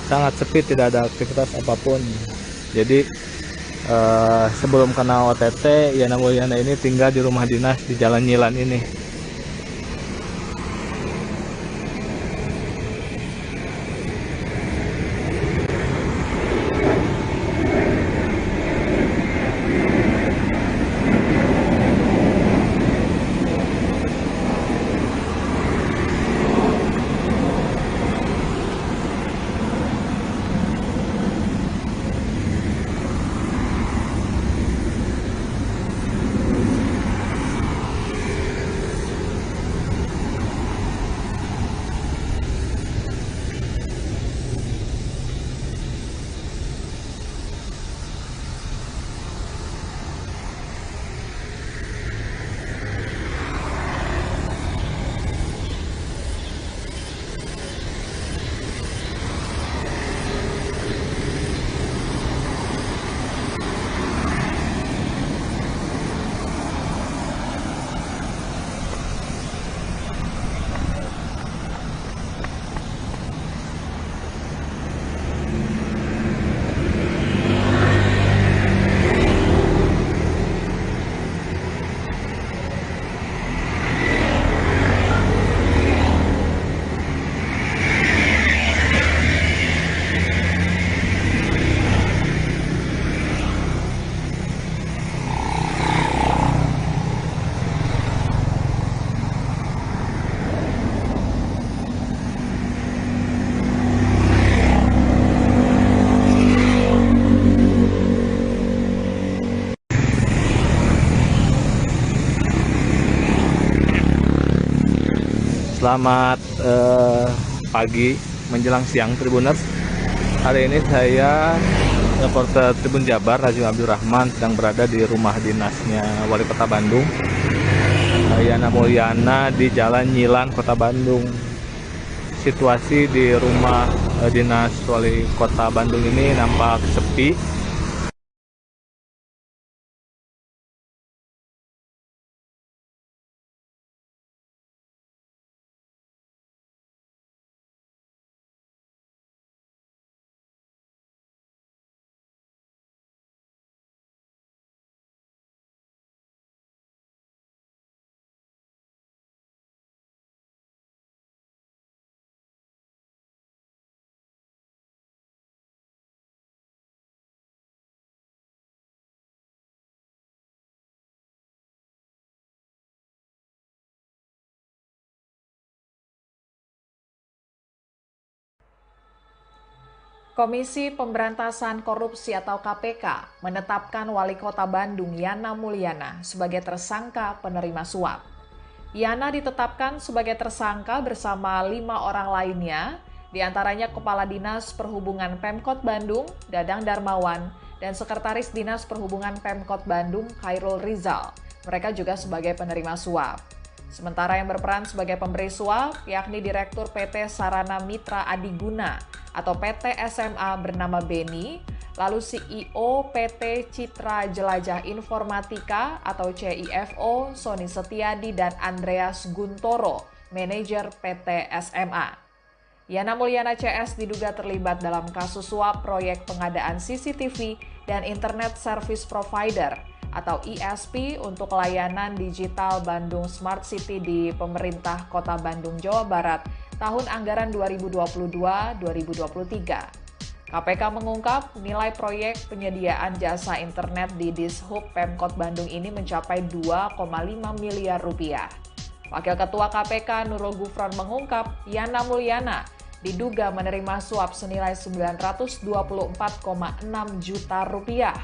Sangat sepi, tidak ada aktivitas apapun. Jadi sebelum kena OTT, Yana Mulyana ini tinggal di rumah dinas di Jalan Nyilan ini. Selamat pagi menjelang siang Tribuners. Hari ini saya reporter Tribun Jabar Rajul Abdul Rahman sedang berada di rumah dinasnya Wali Kota Bandung, Yana Mulyana, di Jalan Nyilan, Kota Bandung. Situasi di rumah dinas Wali Kota Bandung ini nampak sepi. Komisi Pemberantasan Korupsi atau KPK menetapkan Wali Kota Bandung Yana Mulyana sebagai tersangka penerima suap. Yana ditetapkan sebagai tersangka bersama 5 orang lainnya, diantaranya Kepala Dinas Perhubungan Pemkot Bandung, Dadang Darmawan, dan Sekretaris Dinas Perhubungan Pemkot Bandung, Khairul Rizal. Mereka juga sebagai penerima suap. Sementara yang berperan sebagai pemberi suap, yakni Direktur PT Sarana Mitra Adiguna atau PT SMA bernama Beni, lalu CEO PT Citra Jelajah Informatika atau CIFO Sony Setiadi dan Andreas Guntoro manajer PT SMA. Yana Mulyana CS diduga terlibat dalam kasus suap proyek pengadaan CCTV dan Internet Service Provider atau ISP untuk layanan digital Bandung Smart City di pemerintah Kota Bandung, Jawa Barat tahun anggaran 2022-2023. KPK mengungkap nilai proyek penyediaan jasa internet di Dishub Pemkot Bandung ini mencapai 2,5 miliar rupiah. Wakil Ketua KPK Nurul Gufron mengungkap Yana Mulyana diduga menerima suap senilai 924,6 juta rupiah.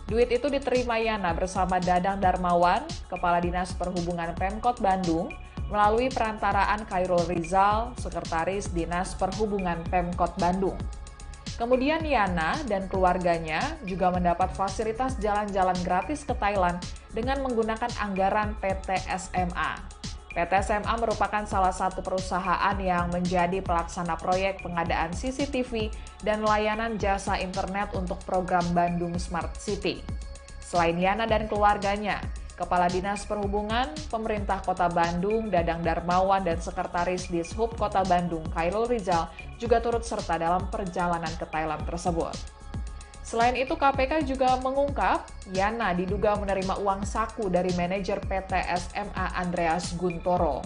Duit itu diterima Yana bersama Dadang Darmawan, Kepala Dinas Perhubungan Pemkot Bandung, melalui perantaraan Khairul Rizal, Sekretaris Dinas Perhubungan Pemkot Bandung. Kemudian Yana dan keluarganya juga mendapat fasilitas jalan-jalan gratis ke Thailand dengan menggunakan anggaran PT SMA. PT SMA merupakan salah satu perusahaan yang menjadi pelaksana proyek pengadaan CCTV dan layanan jasa internet untuk program Bandung Smart City. Selain Yana dan keluarganya, Kepala Dinas Perhubungan, Pemerintah Kota Bandung, Dadang Darmawan, dan Sekretaris Dishub Kota Bandung, Khairul Rizal, juga turut serta dalam perjalanan ke Thailand tersebut. Selain itu, KPK juga mengungkap Yana diduga menerima uang saku dari manajer PT SMA Andreas Guntoro.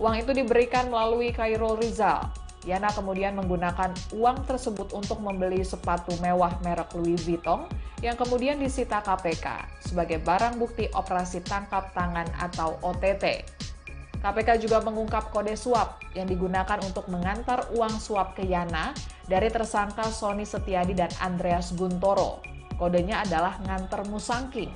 Uang itu diberikan melalui Khairul Rizal. Yana kemudian menggunakan uang tersebut untuk membeli sepatu mewah merek Louis Vuitton yang kemudian disita KPK sebagai barang bukti operasi tangkap tangan atau OTT. KPK juga mengungkap kode suap yang digunakan untuk mengantar uang suap ke Yana dari tersangka Sony Setiadi dan Andreas Guntoro. Kodenya adalah nganter musangking.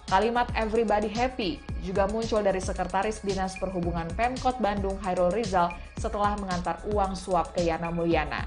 Kalimat everybody happy juga muncul dari Sekretaris Dinas Perhubungan Pemkot Bandung Khairul Rizal setelah mengantar uang suap ke Yana Mulyana.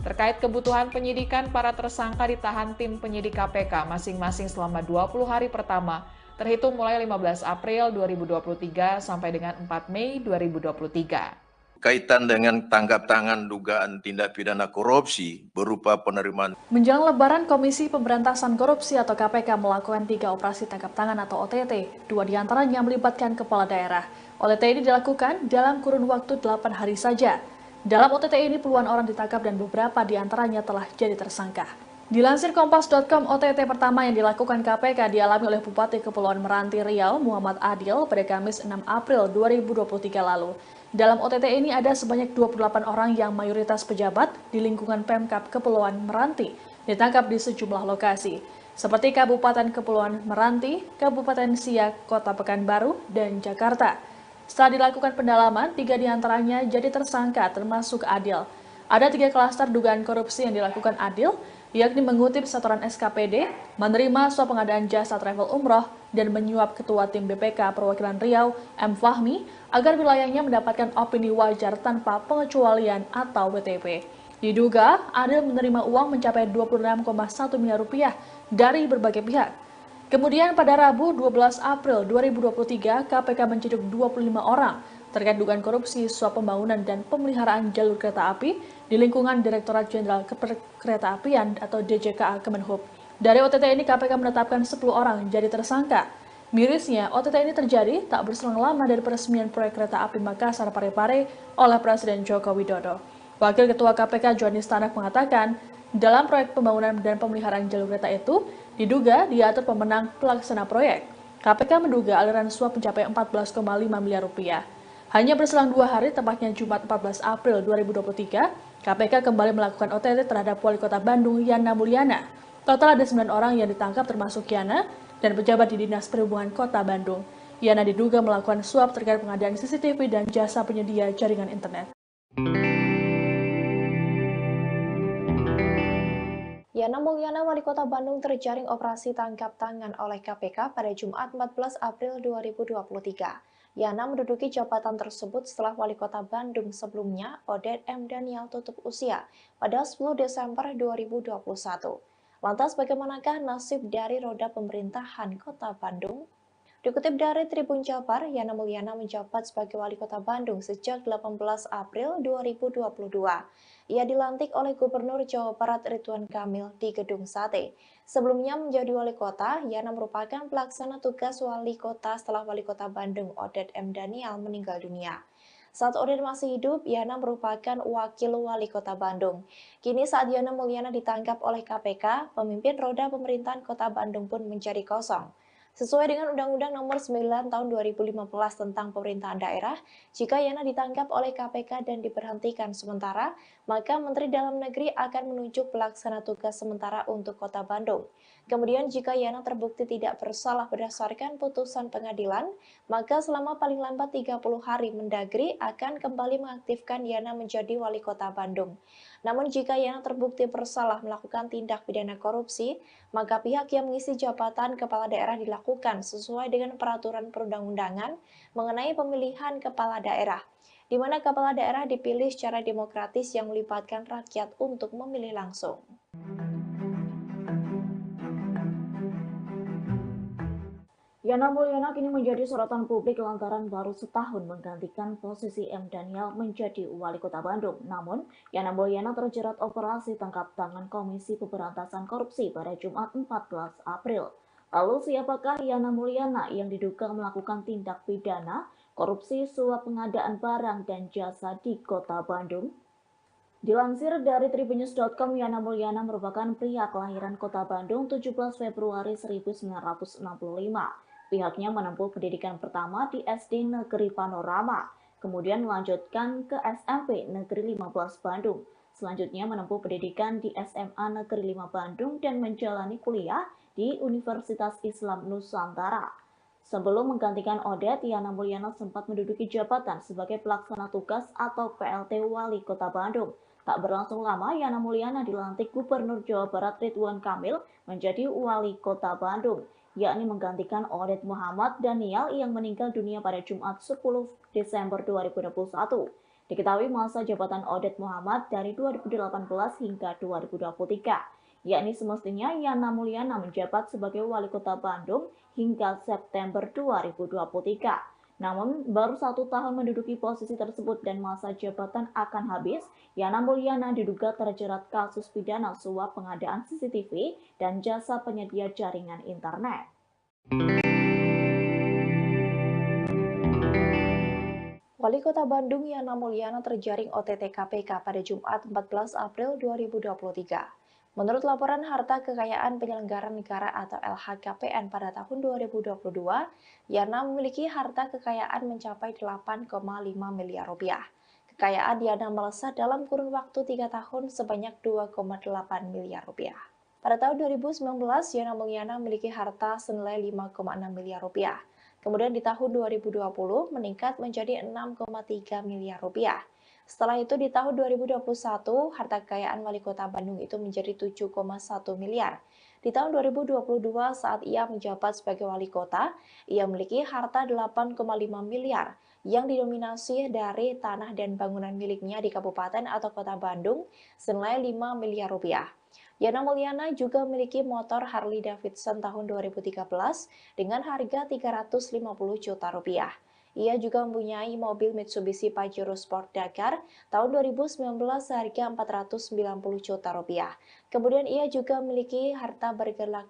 Terkait kebutuhan penyidikan, para tersangka ditahan tim penyidik KPK masing-masing selama 20 hari pertama, terhitung mulai 15 April 2023 sampai dengan 4 Mei 2023. Kaitan dengan tangkap tangan dugaan tindak pidana korupsi berupa penerimaan. Menjelang Lebaran, Komisi Pemberantasan Korupsi atau KPK melakukan 3 operasi tangkap tangan atau OTT. 2 diantaranya melibatkan kepala daerah. OTT ini dilakukan dalam kurun waktu 8 hari saja. Dalam OTT ini puluhan orang ditangkap dan beberapa diantaranya telah jadi tersangka. Dilansir Kompas.com, OTT pertama yang dilakukan KPK dialami oleh Bupati Kepulauan Meranti Riau, Muhammad Adil, pada Kamis 6 April 2023 lalu. Dalam OTT ini ada sebanyak 28 orang yang mayoritas pejabat di lingkungan Pemkab Kepulauan Meranti ditangkap di sejumlah lokasi, seperti Kabupaten Kepulauan Meranti, Kabupaten Siak, Kota Pekanbaru, dan Jakarta. Setelah dilakukan pendalaman, 3 diantaranya jadi tersangka termasuk Adil. Ada 3 klaster dugaan korupsi yang dilakukan Adil, yakni mengutip setoran SKPD, menerima suap pengadaan jasa travel umroh, dan menyuap Ketua Tim BPK Perwakilan Riau, M. Fahmi, agar wilayahnya mendapatkan opini wajar tanpa pengecualian atau WTP. Diduga, Adil menerima uang mencapai 26,1 miliar rupiah dari berbagai pihak. Kemudian pada Rabu 12 April 2023, KPK menciduk 25 orang terkait dugaan korupsi suap pembangunan dan pemeliharaan jalur kereta api di lingkungan Direktorat Jenderal Keretaapian atau DJKA Kemenhub. Dari OTT ini KPK menetapkan 10 orang jadi tersangka. Mirisnya, OTT ini terjadi tak berselang lama dari peresmian proyek kereta api Makassar Parepare oleh Presiden Joko Widodo. Wakil Ketua KPK Johanis Tanak mengatakan, dalam proyek pembangunan dan pemeliharaan jalur kereta itu, diduga diatur pemenang pelaksana proyek. KPK menduga aliran suap mencapai 14,5 miliar rupiah. Hanya berselang 2 hari, tepatnya Jumat 14 April 2023, KPK kembali melakukan OTT terhadap Wali Kota Bandung Yana Mulyana. Total ada 9 orang yang ditangkap termasuk Yana dan pejabat di Dinas Perhubungan Kota Bandung. Yana diduga melakukan suap terkait pengadaan CCTV dan jasa penyedia jaringan internet. Yana Mulyana, Wali Kota Bandung, terjaring operasi tangkap tangan oleh KPK pada Jumat 14 April 2023. Yana menduduki jabatan tersebut setelah Wali Kota Bandung sebelumnya, Odet M. Daniel, tutup usia pada 10 Desember 2021. Lantas bagaimanakah nasib dari roda pemerintahan Kota Bandung? Dikutip dari Tribun Jabar, Yana Mulyana menjabat sebagai Wali Kota Bandung sejak 18 April 2022. Ia dilantik oleh Gubernur Jawa Barat Ridwan Kamil di Gedung Sate. Sebelumnya menjadi Wali Kota, Yana merupakan pelaksana tugas Wali Kota setelah Wali Kota Bandung Odet M. Daniel meninggal dunia. Saat Odet masih hidup, Yana merupakan wakil wali kota Bandung. Kini saat Yana Mulyana ditangkap oleh KPK, pemimpin roda pemerintahan kota Bandung pun menjadi kosong. Sesuai dengan Undang-Undang Nomor 9 Tahun 2015 tentang Pemerintahan Daerah, jika Yana ditangkap oleh KPK dan diberhentikan sementara, maka Menteri Dalam Negeri akan menunjuk pelaksana tugas sementara untuk Kota Bandung. Kemudian jika Yana terbukti tidak bersalah berdasarkan putusan pengadilan, maka selama paling lambat 30 hari Mendagri akan kembali mengaktifkan Yana menjadi wali kota Bandung. Namun jika Yana terbukti bersalah melakukan tindak pidana korupsi, maka pihak yang mengisi jabatan kepala daerah dilakukan sesuai dengan peraturan perundang-undangan mengenai pemilihan kepala daerah, di mana kepala daerah dipilih secara demokratis yang melibatkan rakyat untuk memilih langsung. Yana Mulyana kini menjadi sorotan publik lantaran baru setahun menggantikan posisi M. Daniel menjadi wali kota Bandung. Namun, Yana Mulyana terjerat operasi tangkap tangan Komisi Pemberantasan Korupsi pada Jumat 14 April. Lalu siapakah Yana Mulyana yang diduga melakukan tindak pidana korupsi suap pengadaan barang dan jasa di kota Bandung? Dilansir dari tribunnews.com, Yana Mulyana merupakan pria kelahiran kota Bandung 17 Februari 1965. Pihaknya menempuh pendidikan pertama di SD Negeri Panorama, kemudian melanjutkan ke SMP Negeri 15 Bandung. Selanjutnya menempuh pendidikan di SMA Negeri 5 Bandung dan menjalani kuliah di Universitas Islam Nusantara. Sebelum menggantikan Odet, Yana Mulyana sempat menduduki jabatan sebagai pelaksana tugas atau PLT Wali Kota Bandung. Tak berlangsung lama, Yana Mulyana dilantik Gubernur Jawa Barat Ridwan Kamil menjadi Wali Kota Bandung, yakni menggantikan Odet Muhammad Daniel yang meninggal dunia pada Jumat 10 Desember 2021. Diketahui masa jabatan Odet Muhammad dari 2018 hingga 2023, yakni semestinya Yana Mulyana menjabat sebagai Wali Kota Bandung hingga September 2023. Namun, baru 1 tahun menduduki posisi tersebut dan masa jabatan akan habis, Yana Mulyana diduga terjerat kasus pidana suap pengadaan CCTV dan jasa penyedia jaringan internet. Wali Kota Bandung Yana Mulyana terjaring OTT KPK pada Jumat 14 April 2023. Menurut laporan harta kekayaan penyelenggara negara atau LHKPN pada tahun 2022, Yana memiliki harta kekayaan mencapai 8,5 miliar rupiah. Kekayaan Yana melesat dalam kurun waktu 3 tahun sebanyak 2,8 miliar rupiah. Pada tahun 2019, Yana Mulyana memiliki harta senilai 5,6 miliar rupiah. Kemudian di tahun 2020 meningkat menjadi 6,3 miliar rupiah. Setelah itu di tahun 2021, harta kekayaan Wali Kota Bandung itu menjadi 7,1 miliar. Di tahun 2022 saat ia menjabat sebagai Wali Kota, ia memiliki harta 8,5 miliar yang didominasi dari tanah dan bangunan miliknya di Kabupaten atau Kota Bandung senilai 5 miliar rupiah. Yana Mulyana juga memiliki motor Harley Davidson tahun 2013 dengan harga 350 juta rupiah. Ia juga mempunyai mobil Mitsubishi Pajero Sport Dakar tahun 2019 seharga 490 juta rupiah. Kemudian ia juga memiliki harta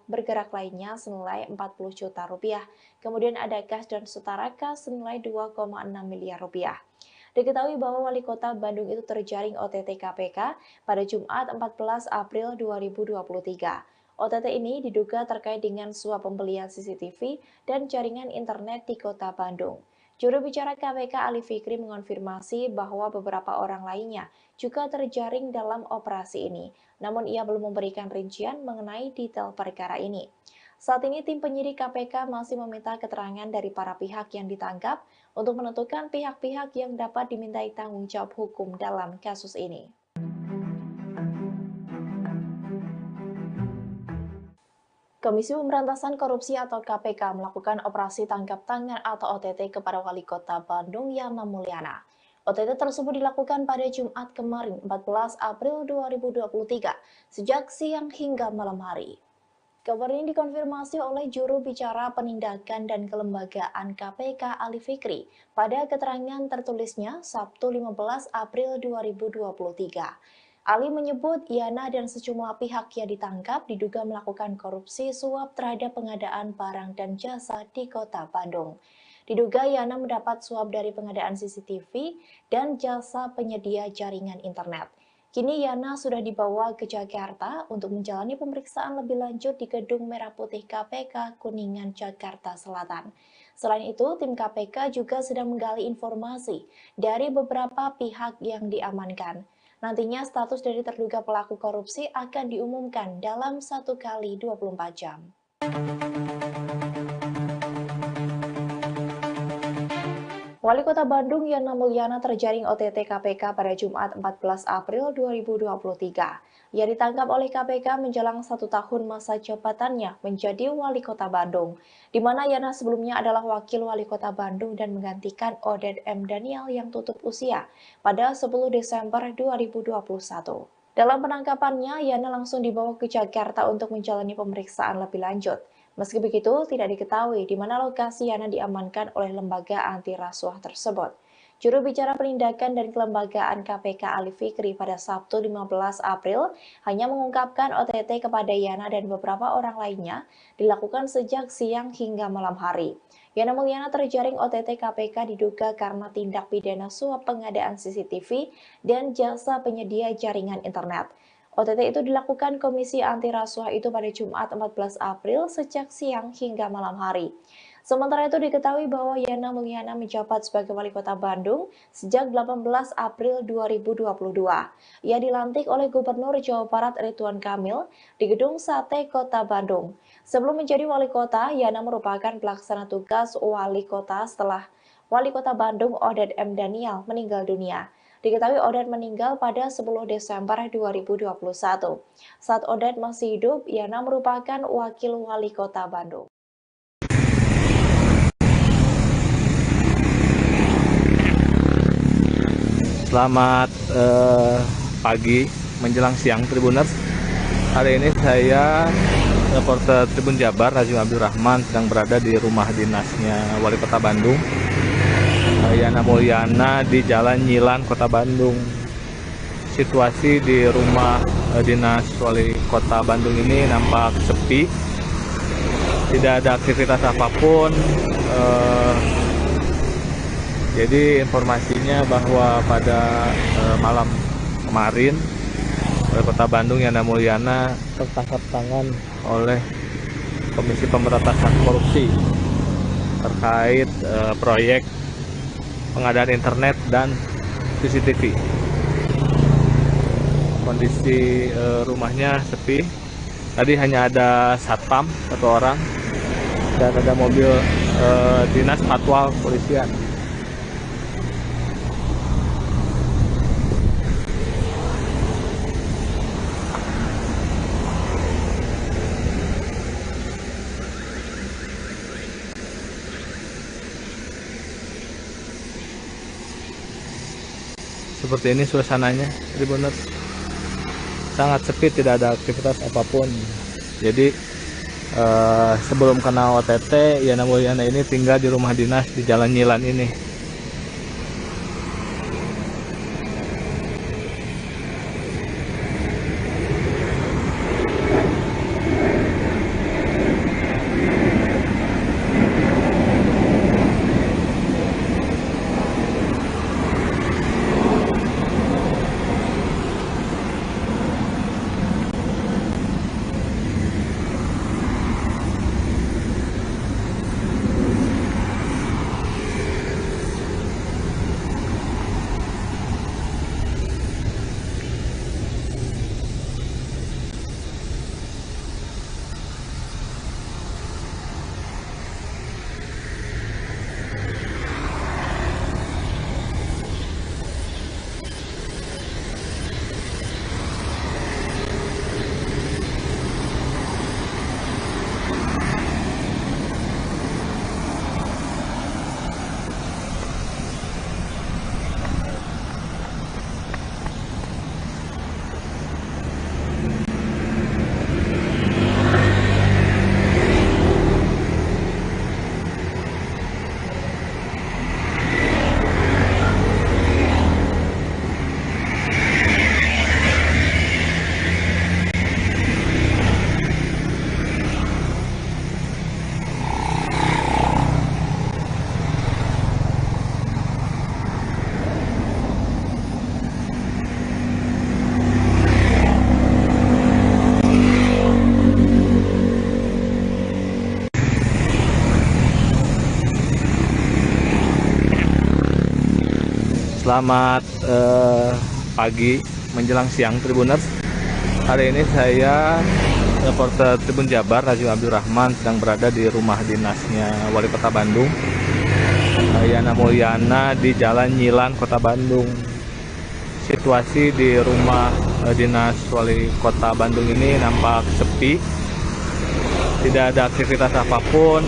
bergerak lainnya senilai 40 juta rupiah. Kemudian ada kas dan setara kas senilai 2,6 miliar rupiah. Diketahui bahwa Wali Kota Bandung itu terjaring OTT KPK pada Jumat 14 April 2023. OTT ini diduga terkait dengan suap pembelian CCTV dan jaringan internet di Kota Bandung. Juru bicara KPK Ali Fikri mengonfirmasi bahwa beberapa orang lainnya juga terjaring dalam operasi ini, namun ia belum memberikan rincian mengenai detail perkara ini. Saat ini tim penyidik KPK masih meminta keterangan dari para pihak yang ditangkap untuk menentukan pihak-pihak yang dapat dimintai tanggung jawab hukum dalam kasus ini. Komisi Pemberantasan Korupsi atau KPK melakukan operasi tangkap tangan atau OTT kepada Wali Kota Bandung Yana Mulyana. OTT tersebut dilakukan pada Jumat kemarin 14 April 2023 sejak siang hingga malam hari. Kabar ini dikonfirmasi oleh juru bicara penindakan dan kelembagaan KPK Ali Fikri pada keterangan tertulisnya Sabtu 15 April 2023. Ali menyebut Yana dan sejumlah pihak yang ditangkap diduga melakukan korupsi suap terhadap pengadaan barang dan jasa di Kota Bandung. Diduga Yana mendapat suap dari pengadaan CCTV dan jasa penyedia jaringan internet. Kini Yana sudah dibawa ke Jakarta untuk menjalani pemeriksaan lebih lanjut di Gedung Merah Putih KPK Kuningan, Jakarta Selatan. Selain itu, tim KPK juga sedang menggali informasi dari beberapa pihak yang diamankan. Nantinya status dari terduga pelaku korupsi akan diumumkan dalam 1 kali 24 jam. Wali Kota Bandung Yana Mulyana terjaring OTT KPK pada Jumat 14 April 2023. Ia ditangkap oleh KPK menjelang 1 tahun masa jabatannya menjadi Wali Kota Bandung, di mana Yana sebelumnya adalah Wakil Wali Kota Bandung dan menggantikan Oded M. Daniel yang tutup usia pada 10 Desember 2021. Dalam penangkapannya, Yana langsung dibawa ke Jakarta untuk menjalani pemeriksaan lebih lanjut. Meski begitu, tidak diketahui di mana lokasi Yana diamankan oleh lembaga anti rasuah tersebut. Juru bicara penindakan dan kelembagaan KPK Ali Fikri pada Sabtu 15 April hanya mengungkapkan OTT kepada Yana dan beberapa orang lainnya dilakukan sejak siang hingga malam hari. Yana Mulyana terjaring OTT KPK diduga karena tindak pidana suap pengadaan CCTV dan jasa penyedia jaringan internet. OTT itu dilakukan Komisi Anti Rasuah itu pada Jumat 14 April sejak siang hingga malam hari. Sementara itu diketahui bahwa Yana Mulyana menjabat sebagai Wali Kota Bandung sejak 18 April 2022. Ia dilantik oleh Gubernur Jawa Barat Ridwan Kamil di Gedung Sate Kota Bandung. Sebelum menjadi Wali Kota, Yana merupakan pelaksana tugas Wali Kota setelah Wali Kota Bandung Oded M. Daniel meninggal dunia. Diketahui Oded meninggal pada 10 Desember 2021. Saat Oded masih hidup, Yana merupakan Wakil Wali Kota Bandung. Selamat pagi menjelang siang Tribuners. Hari ini saya reporter Tribun Jabar Rajim Abdul Rahman sedang berada di rumah dinasnya Wali Kota Bandung, Yana Mulyana, di Jalan Nyilan, Kota Bandung. Situasi di rumah dinas Wali Kota Bandung ini nampak sepi, tidak ada aktivitas apapun. Jadi informasinya bahwa pada malam kemarin Wali Kota Bandung Yana Mulyana tertangkap tangan oleh Komisi Pemberantasan Korupsi terkait proyek pengadaan internet dan CCTV. Kondisi rumahnya sepi. Tadi hanya ada satpam 1 orang dan ada mobil dinas patwal polisian. Seperti ini suasananya, Tribuners. Sangat sepi, tidak ada aktivitas apapun. Jadi sebelum kena OTT, Yana Mulyana ini tinggal di rumah dinas di Jalan Nyilan ini. Selamat pagi menjelang siang Tribuners. Hari ini saya reporter Tribun Jabar Rajul Abdul Rahman sedang berada di rumah dinasnya Wali Kota Bandung, Yana Mulyana, di Jalan Nyilan, Kota Bandung. Situasi di rumah dinas Wali Kota Bandung ini nampak sepi, tidak ada aktivitas apapun.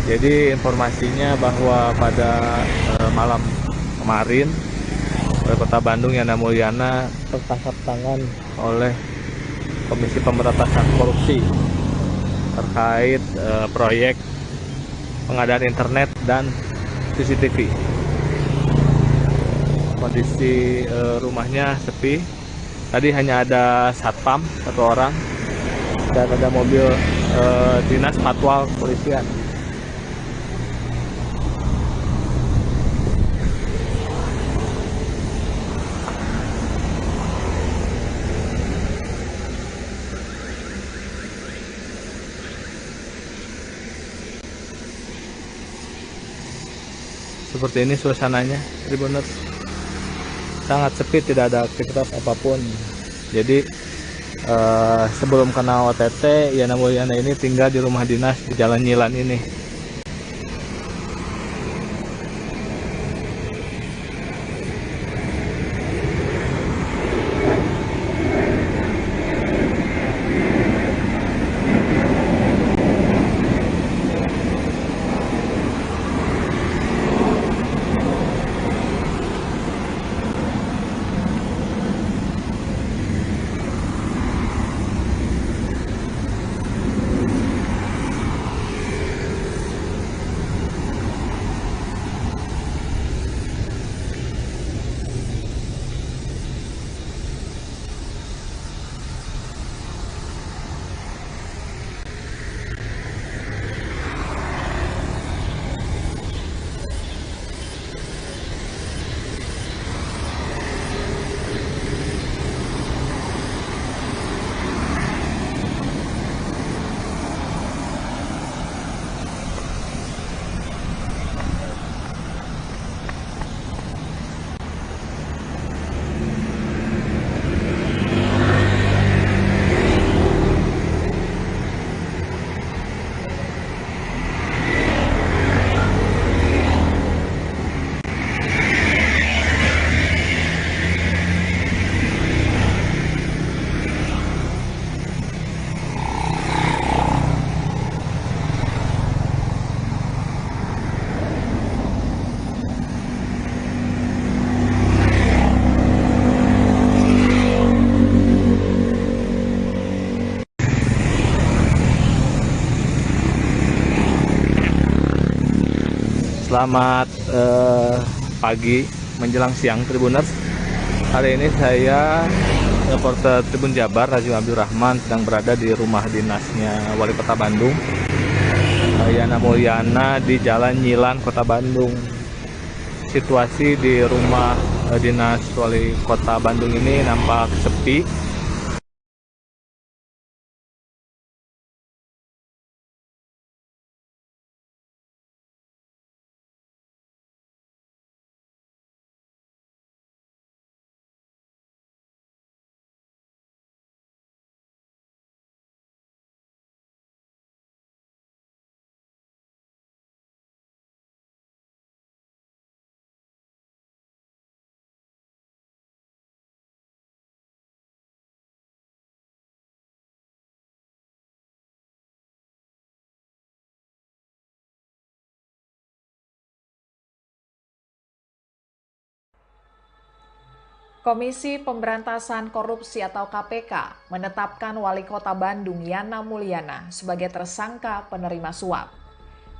Jadi informasinya bahwa pada malam kemarin Wali Kota Bandung Yana Mulyana tertangkap tangan oleh Komisi Pemberantasan Korupsi terkait proyek pengadaan internet dan CCTV. Kondisi rumahnya sepi. Tadi hanya ada satpam satu orang dan ada mobil dinas patwal kepolisian. Seperti ini suasananya, Tribuners. Sangat sepi, tidak ada aktivitas apapun. Jadi sebelum kena OTT, Yana Mulyana ini tinggal di rumah dinas di Jalan Nyilan ini. Selamat pagi menjelang siang Tribuners. Hari ini saya reporter Tribun Jabar Rajul Abdul Rahman sedang berada di rumah dinasnya Wali Kota Bandung, Yana Mulyana, di Jalan Nyilan, Kota Bandung. Situasi di rumah dinas Wali Kota Bandung ini nampak sepi. Komisi Pemberantasan Korupsi atau KPK menetapkan Wali Kota Bandung Yana Mulyana sebagai tersangka penerima suap.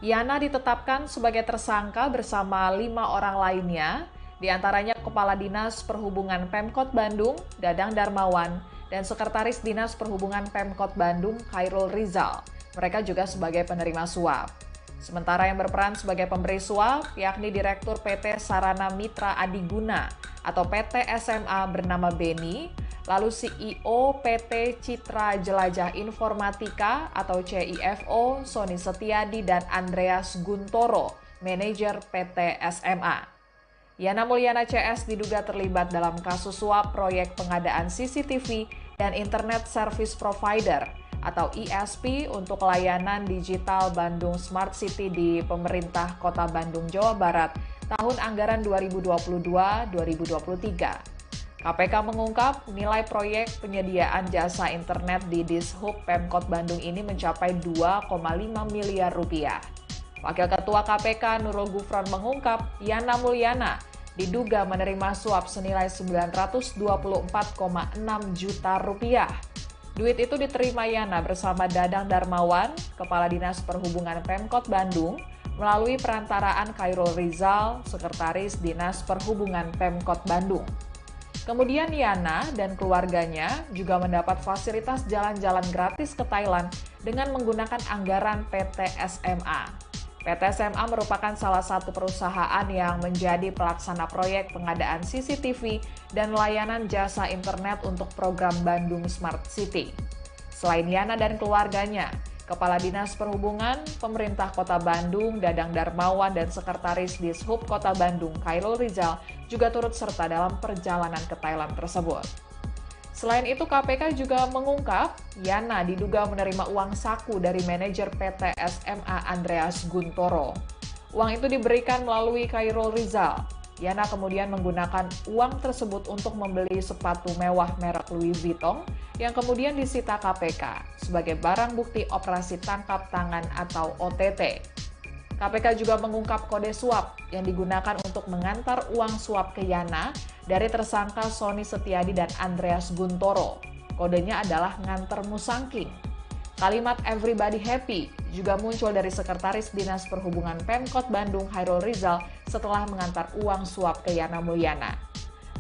Yana ditetapkan sebagai tersangka bersama 5 orang lainnya, diantaranya Kepala Dinas Perhubungan Pemkot Bandung, Dadang Darmawan, dan Sekretaris Dinas Perhubungan Pemkot Bandung, Khairul Rizal. Mereka juga sebagai penerima suap. Sementara yang berperan sebagai pemberi suap, yakni Direktur PT Sarana Mitra Adiguna atau PT SMA bernama Beni, lalu CEO PT Citra Jelajah Informatika atau CIFO Sony Setiadi dan Andreas Guntoro, manajer PT SMA. Yana Mulyana CS diduga terlibat dalam kasus suap proyek pengadaan CCTV dan Internet Service Provider atau ISP untuk layanan digital Bandung Smart City di pemerintah Kota Bandung, Jawa Barat tahun anggaran 2022-2023. KPK mengungkap nilai proyek penyediaan jasa internet di Dishub Pemkot Bandung ini mencapai 2,5 miliar rupiah. Wakil Ketua KPK Nurul Gufron mengungkap Yana Mulyana diduga menerima suap senilai 924,6 juta rupiah. Duit itu diterima Yana bersama Dadang Darmawan, Kepala Dinas Perhubungan Pemkot Bandung, melalui perantaraan Khairul Rizal, Sekretaris Dinas Perhubungan Pemkot Bandung. Kemudian Yana dan keluarganya juga mendapat fasilitas jalan-jalan gratis ke Thailand dengan menggunakan anggaran PT SMA. PT SMA merupakan salah satu perusahaan yang menjadi pelaksana proyek pengadaan CCTV dan layanan jasa internet untuk program Bandung Smart City. Selain Yana dan keluarganya, Kepala Dinas Perhubungan, Pemerintah Kota Bandung, Dadang Darmawan, dan Sekretaris Dishub Kota Bandung, Khairul Rizal, juga turut serta dalam perjalanan ke Thailand tersebut. Selain itu, KPK juga mengungkap Yana diduga menerima uang saku dari manajer PT SMA Andreas Guntoro. Uang itu diberikan melalui Khairul Rizal. Yana kemudian menggunakan uang tersebut untuk membeli sepatu mewah merek Louis Vuitton yang kemudian disita KPK sebagai barang bukti operasi tangkap tangan atau OTT. KPK juga mengungkap kode suap yang digunakan untuk mengantar uang suap ke Yana dari tersangka Sony Setiadi dan Andreas Guntoro. Kodenya adalah nganter musangking. Kalimat everybody happy juga muncul dari Sekretaris Dinas Perhubungan Pemkot Bandung Khairul Rizal setelah mengantar uang suap ke Yana Mulyana.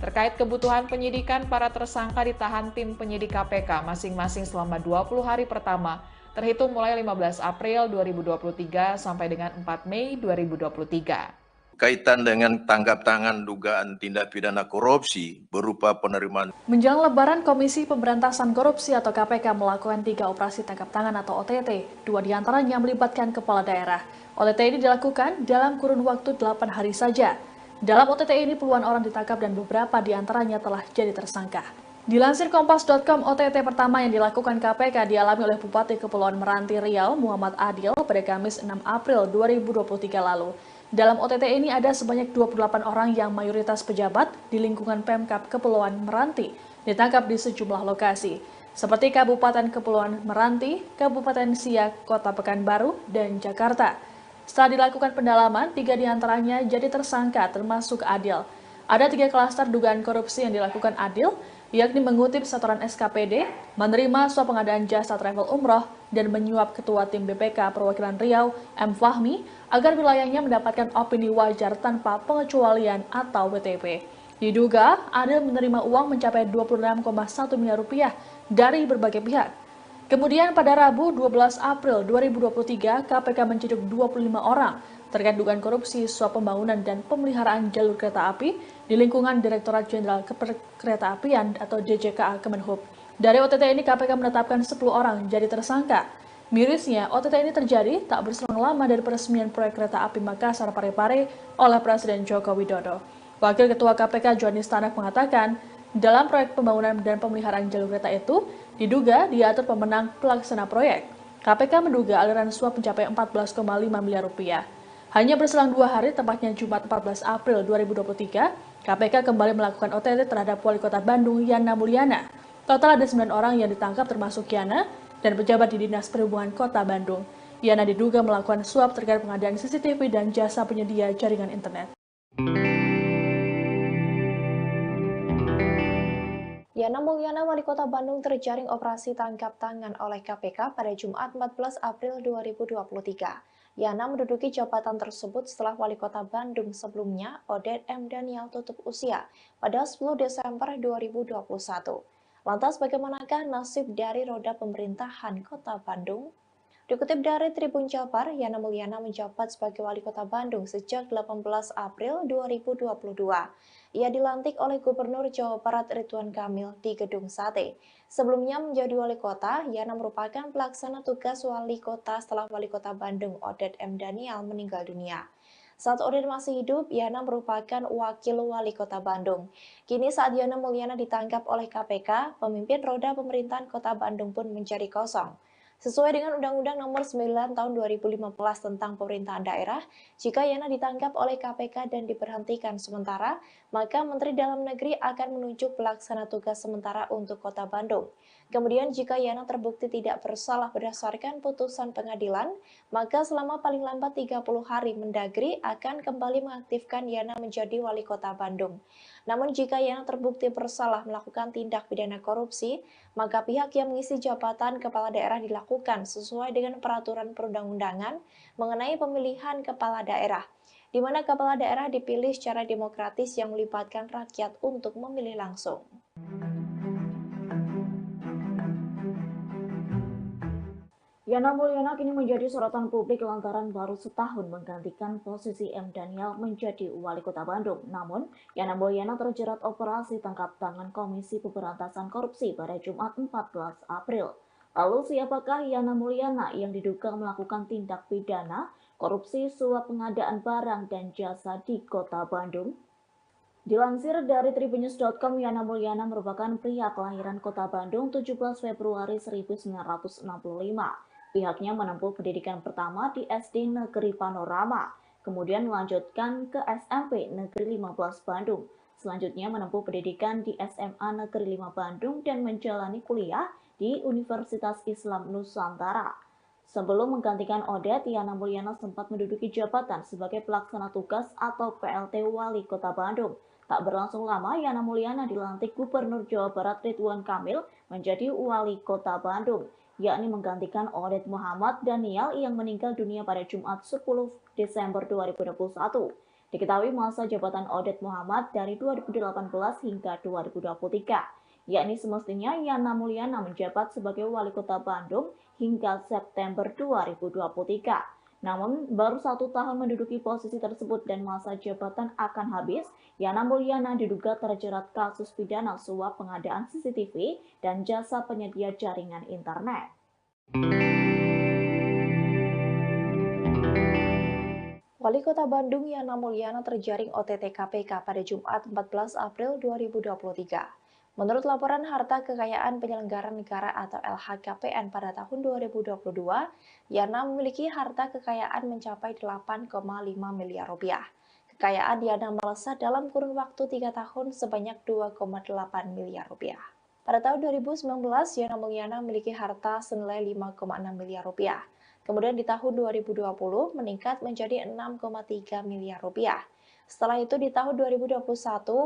Terkait kebutuhan penyidikan, para tersangka ditahan tim penyidik KPK masing-masing selama 20 hari pertama, terhitung mulai 15 April 2023 sampai dengan 4 Mei 2023. Kaitan dengan tangkap tangan dugaan tindak pidana korupsi berupa penerimaan. Menjelang Lebaran, Komisi Pemberantasan Korupsi atau KPK melakukan 3 operasi tangkap tangan atau OTT. 2 diantaranya melibatkan kepala daerah. OTT ini dilakukan dalam kurun waktu 8 hari saja. Dalam OTT ini puluhan orang ditangkap dan beberapa diantaranya telah jadi tersangka. Dilansir Kompas.com, OTT pertama yang dilakukan KPK dialami oleh Bupati Kepulauan Meranti Riau, Muhammad Adil, pada Kamis 6 April 2023 lalu. Dalam OTT ini ada sebanyak 28 orang yang mayoritas pejabat di lingkungan Pemkab Kepulauan Meranti ditangkap di sejumlah lokasi, seperti Kabupaten Kepulauan Meranti, Kabupaten Siak, Kota Pekanbaru, dan Jakarta. Setelah dilakukan pendalaman, 3 diantaranya jadi tersangka termasuk Adil. Ada 3 klaster dugaan korupsi yang dilakukan Adil, yakni mengutip setoran SKPD, menerima suap pengadaan jasa travel umroh, dan menyuap Ketua Tim BPK Perwakilan Riau, M. Fahmi, agar wilayahnya mendapatkan opini wajar tanpa pengecualian atau WTP. Diduga, Adil menerima uang mencapai 26,1 miliar rupiah dari berbagai pihak. Kemudian pada Rabu 12 April 2023, KPK menciduk 25 orang terkait dugaan korupsi suap pembangunan dan pemeliharaan jalur kereta api di lingkungan Direktorat Jenderal Keretaapian atau DJKA Kemenhub. Dari OTT ini KPK menetapkan 10 orang jadi tersangka. Mirisnya, OTT ini terjadi tak berselang lama dari peresmian proyek kereta api Makassar Parepare oleh Presiden Joko Widodo. Wakil Ketua KPK Johanis Tanak mengatakan, dalam proyek pembangunan dan pemeliharaan jalur kereta itu, diduga diatur pemenang pelaksana proyek. KPK menduga aliran suap mencapai 14,5 miliar rupiah. Hanya berselang 2 hari, tepatnya Jumat 14 April 2023, KPK kembali melakukan OTT terhadap Wali Kota Bandung, Yana Mulyana. Total ada 9 orang yang ditangkap termasuk Yana dan pejabat di Dinas Perhubungan Kota Bandung. Yana diduga melakukan suap terkait pengadaan CCTV dan jasa penyedia jaringan internet. Yana Mulyana, Wali Kota Bandung, terjaring operasi tangkap tangan oleh KPK pada Jumat 14 April 2023. Yana menduduki jabatan tersebut setelah Wali Kota Bandung sebelumnya, Odet M. Daniel, tutup usia pada 10 Desember 2021. Lantas bagaimanakah nasib dari roda pemerintahan Kota Bandung? Dikutip dari Tribun Jabar, Yana Mulyana menjabat sebagai Wali Kota Bandung sejak 18 April 2022. Ia dilantik oleh Gubernur Jawa Barat Ridwan Kamil di Gedung Sate. Sebelumnya menjadi Wali Kota, Yana merupakan pelaksana tugas Wali Kota setelah Wali Kota Bandung Odet M. Daniel meninggal dunia. Saat Oded masih hidup, Yana merupakan wakil wali kota Bandung. Kini saat Yana Mulyana ditangkap oleh KPK, pemimpin roda pemerintahan kota Bandung pun menjadi kosong. Sesuai dengan Undang-Undang Nomor 9 Tahun 2015 tentang Pemerintahan Daerah, jika Yana ditangkap oleh KPK dan diberhentikan sementara, maka Menteri Dalam Negeri akan menunjuk pelaksana tugas sementara untuk Kota Bandung. Kemudian jika Yana terbukti tidak bersalah berdasarkan putusan pengadilan, maka selama paling lambat 30 hari Mendagri akan kembali mengaktifkan Yana menjadi wali kota Bandung. Namun jika Yana terbukti bersalah melakukan tindak pidana korupsi, maka pihak yang mengisi jabatan kepala daerah dilakukan sesuai dengan peraturan perundang-undangan mengenai pemilihan kepala daerah, di mana kepala daerah dipilih secara demokratis yang melibatkan rakyat untuk memilih langsung. Yana Mulyana kini menjadi sorotan publik lantaran baru setahun menggantikan posisi M. Daniel menjadi wali kota Bandung. Namun, Yana Mulyana terjerat operasi tangkap tangan Komisi Pemberantasan Korupsi pada Jumat 14 April. Lalu siapakah Yana Mulyana yang diduga melakukan tindak pidana korupsi suap pengadaan barang dan jasa di kota Bandung? Dilansir dari tribunnews.com, Yana Mulyana merupakan pria kelahiran kota Bandung 17 Februari 1965. Pihaknya menempuh pendidikan pertama di SD Negeri Panorama, kemudian melanjutkan ke SMP Negeri 15 Bandung. Selanjutnya menempuh pendidikan di SMA Negeri 5 Bandung dan menjalani kuliah di Universitas Islam Nusantara. Sebelum menggantikan Oded, Yana Mulyana sempat menduduki jabatan sebagai pelaksana tugas atau PLT Wali Kota Bandung. Tak berlangsung lama, Yana Mulyana dilantik Gubernur Jawa Barat Ridwan Kamil menjadi Wali Kota Bandung, yakni menggantikan Oded Muhammad Daniel yang meninggal dunia pada Jumat 10 Desember 2021. Diketahui masa jabatan Oded Muhammad dari 2018 hingga 2023, yakni semestinya Yana Mulyana menjabat sebagai Wali Kota Bandung hingga September 2023. Namun, baru 1 tahun menduduki posisi tersebut dan masa jabatan akan habis, Yana Mulyana diduga terjerat kasus pidana suap pengadaan CCTV dan jasa penyedia jaringan internet. Wali Kota Bandung Yana Mulyana terjaring OTT KPK pada Jumat 14 April 2023. Menurut laporan harta kekayaan penyelenggara negara atau LHKPN pada tahun 2022, Yana memiliki harta kekayaan mencapai 8,5 miliar rupiah. Kekayaan Yana melesat dalam kurun waktu 3 tahun sebanyak 2,8 miliar rupiah. Pada tahun 2019, Yana Mulyana memiliki harta senilai 5,6 miliar rupiah. Kemudian di tahun 2020 meningkat menjadi 6,3 miliar rupiah. Setelah itu di tahun 2021,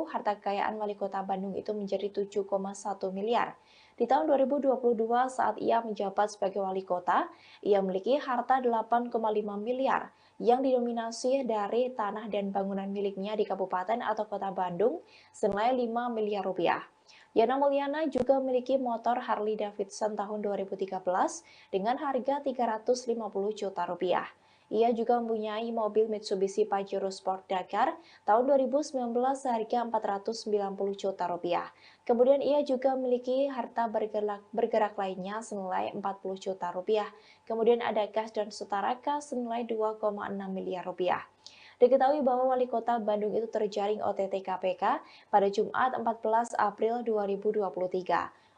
harta kekayaan wali kota Bandung itu menjadi 7,1 miliar. Di tahun 2022 saat ia menjabat sebagai wali kota, ia memiliki harta 8,5 miliar yang didominasi dari tanah dan bangunan miliknya di kabupaten atau kota Bandung senilai 5 miliar rupiah. Yana Mulyana juga memiliki motor Harley Davidson tahun 2013 dengan harga 350 juta rupiah. Ia juga mempunyai mobil Mitsubishi Pajero Sport Dakar tahun 2019 seharga 490 juta rupiah. Kemudian ia juga memiliki harta bergerak lainnya senilai 40 juta rupiah. Kemudian ada kas dan setara kas senilai 2,6 miliar rupiah. Diketahui bahwa Wali Kota Bandung itu terjaring OTT KPK pada Jumat 14 April 2023.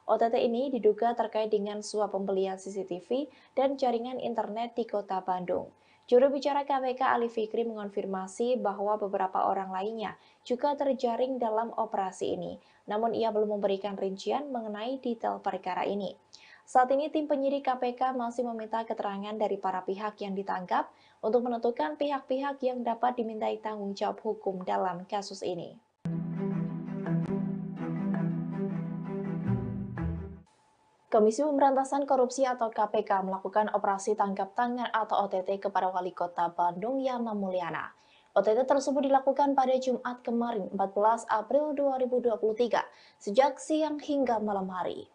OTT ini diduga terkait dengan suap pembelian CCTV dan jaringan internet di Kota Bandung. Juru bicara KPK Ali Fikri mengonfirmasi bahwa beberapa orang lainnya juga terjaring dalam operasi ini, namun ia belum memberikan rincian mengenai detail perkara ini. Saat ini tim penyidik KPK masih meminta keterangan dari para pihak yang ditangkap untuk menentukan pihak-pihak yang dapat dimintai tanggung jawab hukum dalam kasus ini. Komisi Pemberantasan Korupsi atau KPK melakukan operasi tangkap tangan atau OTT kepada Wali Kota Bandung Yana Mulyana. OTT tersebut dilakukan pada Jumat kemarin 14 April 2023 sejak siang hingga malam hari.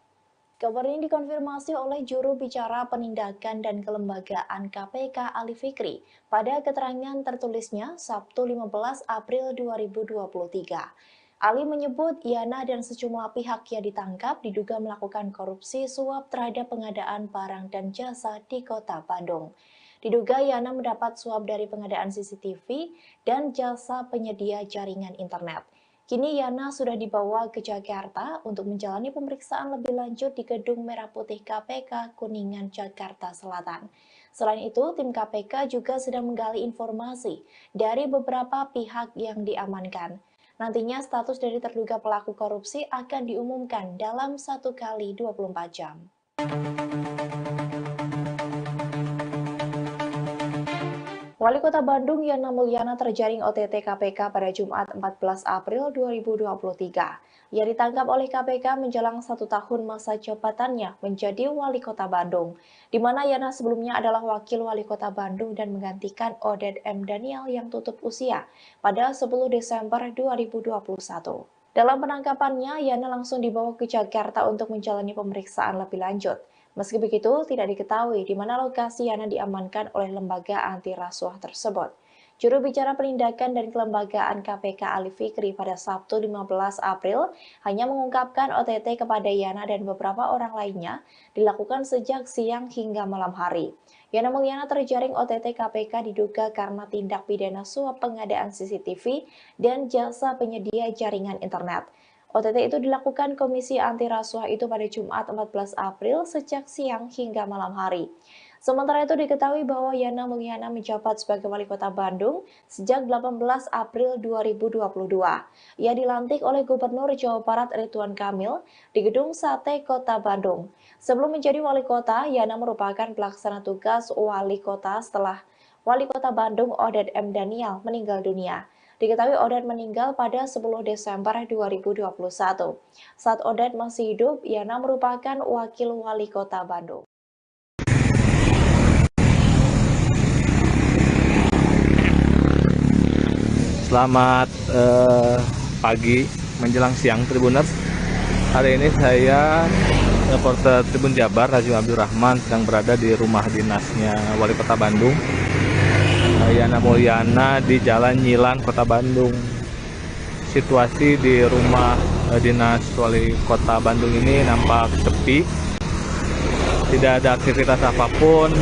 Kabar ini dikonfirmasi oleh juru bicara penindakan dan kelembagaan KPK Ali Fikri pada keterangan tertulisnya Sabtu 15 April 2023. Ali menyebut Yana dan sejumlah pihak yang ditangkap diduga melakukan korupsi suap terhadap pengadaan barang dan jasa di Kota Bandung. Diduga Yana mendapat suap dari pengadaan CCTV dan jasa penyedia jaringan internet. Kini Yana sudah dibawa ke Jakarta untuk menjalani pemeriksaan lebih lanjut di Gedung Merah Putih KPK Kuningan, Jakarta Selatan. Selain itu, tim KPK juga sedang menggali informasi dari beberapa pihak yang diamankan. Nantinya status dari terduga pelaku korupsi akan diumumkan dalam 1 kali 24 jam. Wali Kota Bandung Yana Mulyana terjaring OTT KPK pada Jumat 14 April 2023. Ia ditangkap oleh KPK menjelang 1 tahun masa jabatannya menjadi Wali Kota Bandung, di mana Yana sebelumnya adalah Wakil Wali Kota Bandung dan menggantikan Oded M. Daniel yang tutup usia pada 10 Desember 2021. Dalam penangkapannya, Yana langsung dibawa ke Jakarta untuk menjalani pemeriksaan lebih lanjut. Meski begitu, tidak diketahui di mana lokasi Yana diamankan oleh lembaga anti rasuah tersebut. Juru bicara penindakan dan kelembagaan KPK Ali Fikri pada Sabtu 15 April hanya mengungkapkan OTT kepada Yana dan beberapa orang lainnya dilakukan sejak siang hingga malam hari. Yana Mulyana terjaring OTT KPK diduga karena tindak pidana suap pengadaan CCTV dan jasa penyedia jaringan internet. OTT itu dilakukan Komisi Anti Rasuah itu pada Jumat 14 April sejak siang hingga malam hari. Sementara itu diketahui bahwa Yana Mulyana menjabat sebagai Wali Kota Bandung sejak 18 April 2022. Ia dilantik oleh Gubernur Jawa Barat Ridwan Kamil di Gedung Sate Kota Bandung. Sebelum menjadi Wali Kota, Yana merupakan pelaksana tugas Wali Kota setelah Wali Kota Bandung Oded M. Daniel meninggal dunia. Diketahui Oded meninggal pada 10 Desember 2021. Saat Oded masih hidup, Yana merupakan Wakil Wali Kota Bandung. Selamat pagi menjelang siang Tribuners. Hari ini saya reporter Tribun Jabar Rajim Abdul Rahman sedang berada di rumah dinasnya Wali Kota Bandung, Yana Mulyana, di Jalan Nyilan, Kota Bandung. Situasi di rumah dinas Wali Kota Bandung ini nampak sepi, tidak ada aktivitas apapun.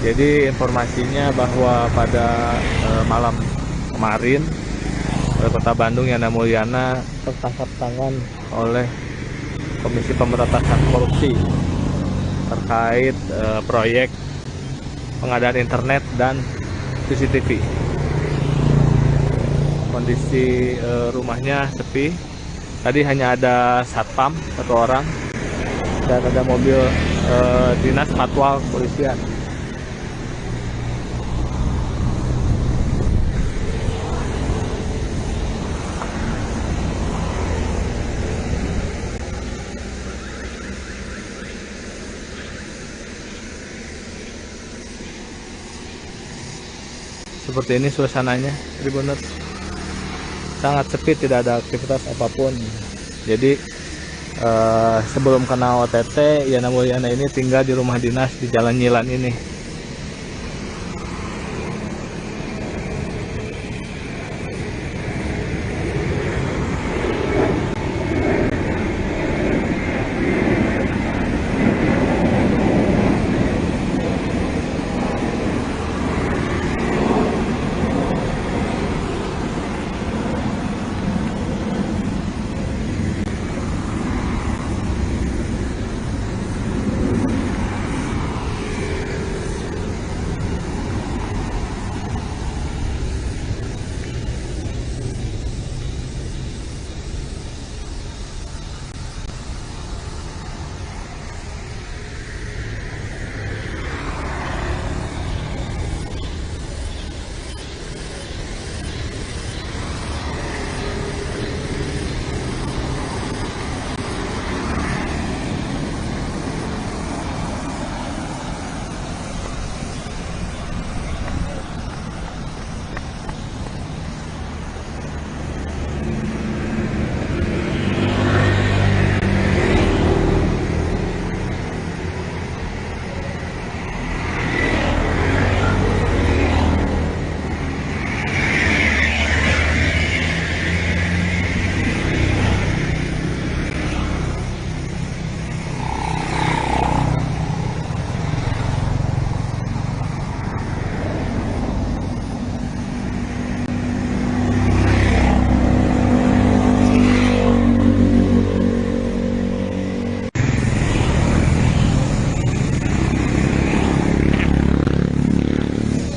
Jadi informasinya bahwa pada malam kemarin Wali Kota Bandung Yana Mulyana tertangkap tangan oleh Komisi Pemberantasan Korupsi terkait proyek pengadaan internet dan CCTV. Kondisi rumahnya sepi. Tadi hanya ada satpam 1 orang dan ada mobil dinas patwal kepolisian. Seperti ini suasananya, Tribuners. Sangat sepi, tidak ada aktivitas apapun. Jadi sebelum kena OTT, Yana Mulyana ini tinggal di rumah dinas di Jalan Nyilan ini.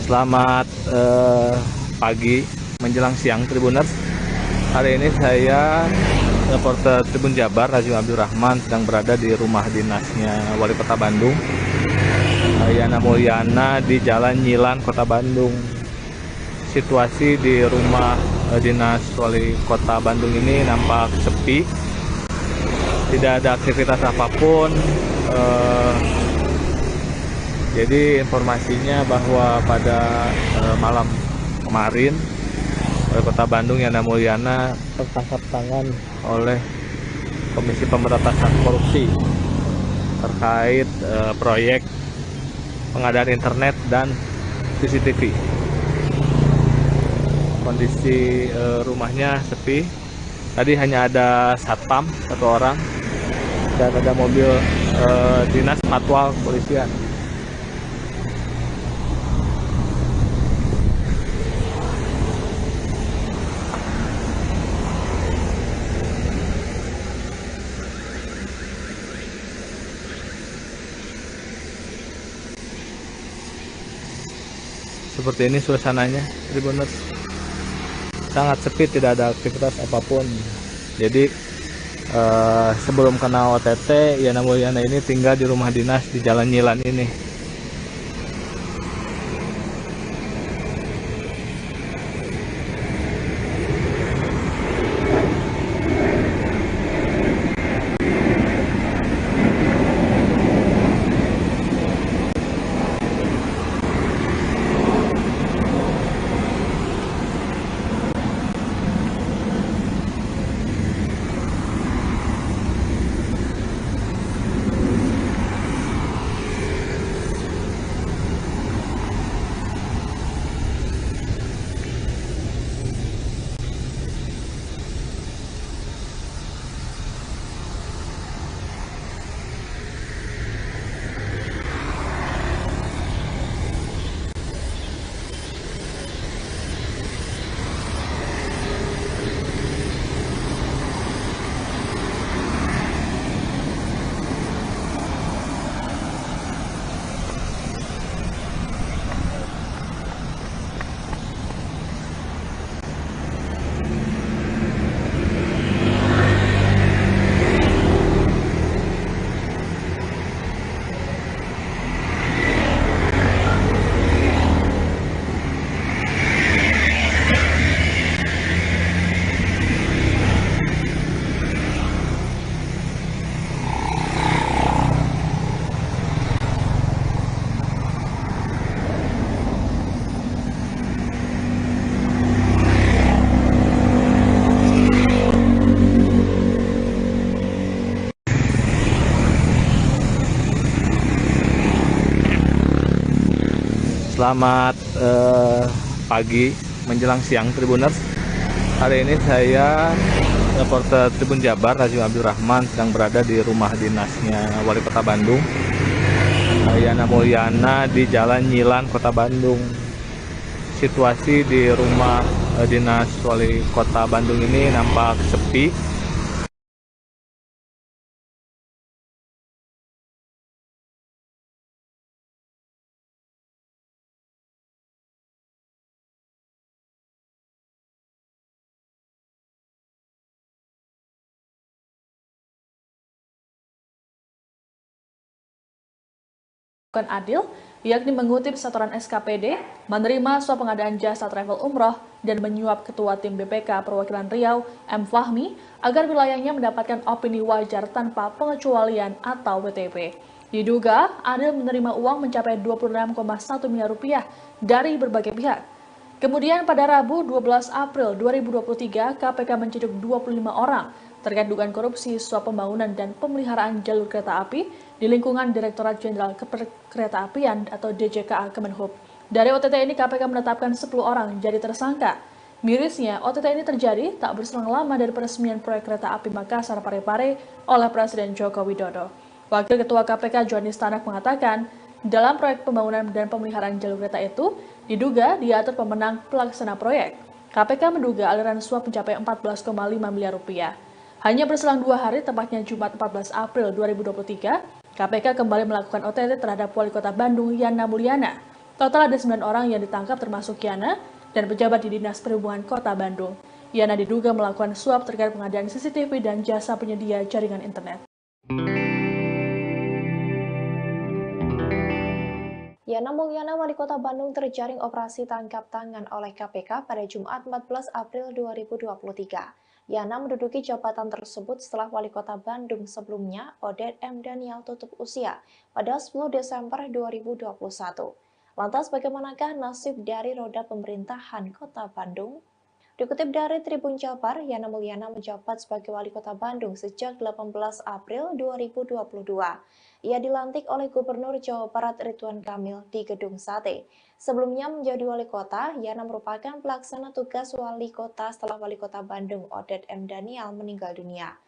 Selamat pagi menjelang siang Tribuners. Hari ini saya reporter Tribun Jabar Rajim Abdul Rahman sedang berada di rumah dinasnya Wali Kota Bandung, Yana Mulyana, di Jalan Nyilan, Kota Bandung. Situasi di rumah dinas Wali Kota Bandung ini nampak sepi, tidak ada aktivitas apapun. Jadi informasinya bahwa pada malam kemarin Wali Kota Bandung Yana Mulyana tertangkap tangan oleh Komisi Pemberantasan Korupsi terkait proyek pengadaan internet dan CCTV. Kondisi rumahnya sepi. Tadi hanya ada satpam satu orang dan ada mobil dinas patwal kepolisian. Seperti ini suasananya, Tribuners. Sangat sepi, tidak ada aktivitas apapun. Jadi sebelum kena OTT, Yana Mulyana ini tinggal di rumah dinas di Jalan Nyilan ini. Selamat pagi menjelang siang Tribuners. Hari ini saya reporter Tribun Jabar Rajim Abdul Rahman sedang berada di rumah dinasnya Wali Kota Bandung, Yana Mulyana, di Jalan Nyilan, Kota Bandung. Situasi di rumah dinas Wali Kota Bandung ini nampak sepi. Bukan adil, yakni mengutip setoran SKPD, menerima suap pengadaan jasa travel umroh, dan menyuap Ketua Tim BPK Perwakilan Riau, M. Fahmi, agar wilayahnya mendapatkan opini wajar tanpa pengecualian atau WTP. Diduga, Adil menerima uang mencapai 26,1 miliar rupiah dari berbagai pihak. Kemudian pada Rabu 12 April 2023, KPK menciduk 25 orang terkait dugaan korupsi suap pembangunan dan pemeliharaan jalur kereta api di lingkungan Direktorat Jenderal Keretaapian atau DJKA Kemenhub. Dari OTT ini KPK menetapkan 10 orang jadi tersangka. Mirisnya, OTT ini terjadi tak berselang lama dari peresmian proyek kereta api Makassar Parepare oleh Presiden Joko Widodo. Wakil Ketua KPK Johanis Tanak mengatakan, dalam proyek pembangunan dan pemeliharaan jalur kereta itu, diduga diatur pemenang pelaksana proyek. KPK menduga aliran suap mencapai 14,5 miliar rupiah. Hanya berselang 2 hari, tepatnya Jumat 14 April 2023, KPK kembali melakukan OTT terhadap Wali Kota Bandung Yana Mulyana. Total ada 9 orang yang ditangkap termasuk Yana dan pejabat di Dinas Perhubungan Kota Bandung. Yana diduga melakukan suap terkait pengadaan CCTV dan jasa penyedia jaringan internet. Yana Mulyana, Wali Kota Bandung, terjaring operasi tangkap tangan oleh KPK pada Jumat 14 April 2023. Yana menduduki jabatan tersebut setelah Wali Kota Bandung sebelumnya, Odet M. Daniel, tutup usia pada 10 Desember 2021. Lantas bagaimanakah nasib dari roda pemerintahan Kota Bandung? Dikutip dari Tribun Jabar, Yana Mulyana menjabat sebagai Wali Kota Bandung sejak 18 April 2022. Ia dilantik oleh Gubernur Jawa Barat Ridwan Kamil di Gedung Sate. Sebelumnya menjadi Wali Kota, Yana merupakan pelaksana tugas Wali Kota setelah Wali Kota Bandung Odet M. Daniel meninggal dunia.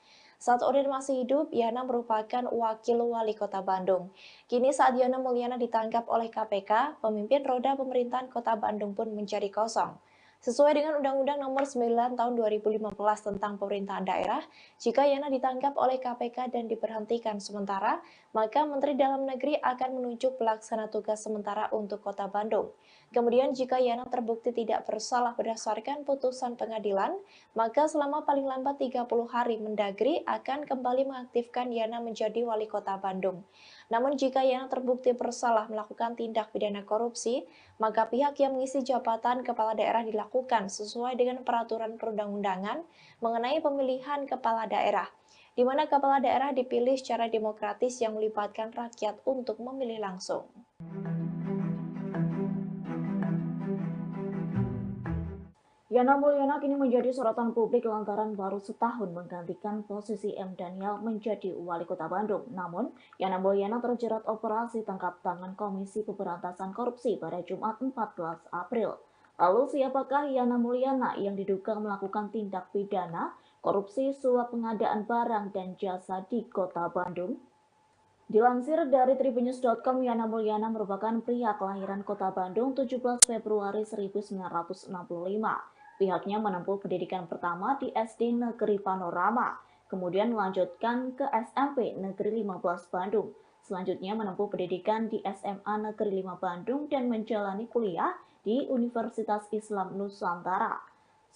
Saat Odet masih hidup, Yana merupakan Wakil Wali Kota Bandung. Kini saat Yana Mulyana ditangkap oleh KPK, pemimpin roda pemerintahan Kota Bandung pun menjadi kosong. Sesuai dengan Undang-Undang Nomor 9 Tahun 2015 tentang Pemerintahan Daerah, jika Yana ditangkap oleh KPK dan diberhentikan sementara, maka Menteri Dalam Negeri akan menunjuk pelaksana tugas sementara untuk Kota Bandung. Kemudian jika Yana terbukti tidak bersalah berdasarkan putusan pengadilan, maka selama paling lambat 30 hari Mendagri akan kembali mengaktifkan Yana menjadi Wali Kota Bandung. Namun jika Yana terbukti bersalah melakukan tindak pidana korupsi, maka pihak yang mengisi jabatan kepala daerah dilakukan sesuai dengan peraturan perundang-undangan mengenai pemilihan kepala daerah, di mana kepala daerah dipilih secara demokratis yang melibatkan rakyat untuk memilih langsung. Yana Mulyana kini menjadi sorotan publik lantaran baru setahun menggantikan posisi M. Daniel menjadi Wali Kota Bandung. Namun, Yana Mulyana terjerat operasi tangkap tangan Komisi Pemberantasan Korupsi pada Jumat 14 April. Lalu siapakah Yana Mulyana yang diduga melakukan tindak pidana korupsi suap pengadaan barang dan jasa di Kota Bandung? Dilansir dari tribunnews.com, Yana Mulyana merupakan pria kelahiran Kota Bandung 17 Februari 1965. Pihaknya menempuh pendidikan pertama di SD Negeri Panorama, kemudian melanjutkan ke SMP Negeri 15 Bandung. Selanjutnya menempuh pendidikan di SMA Negeri 5 Bandung dan menjalani kuliah di Universitas Islam Nusantara.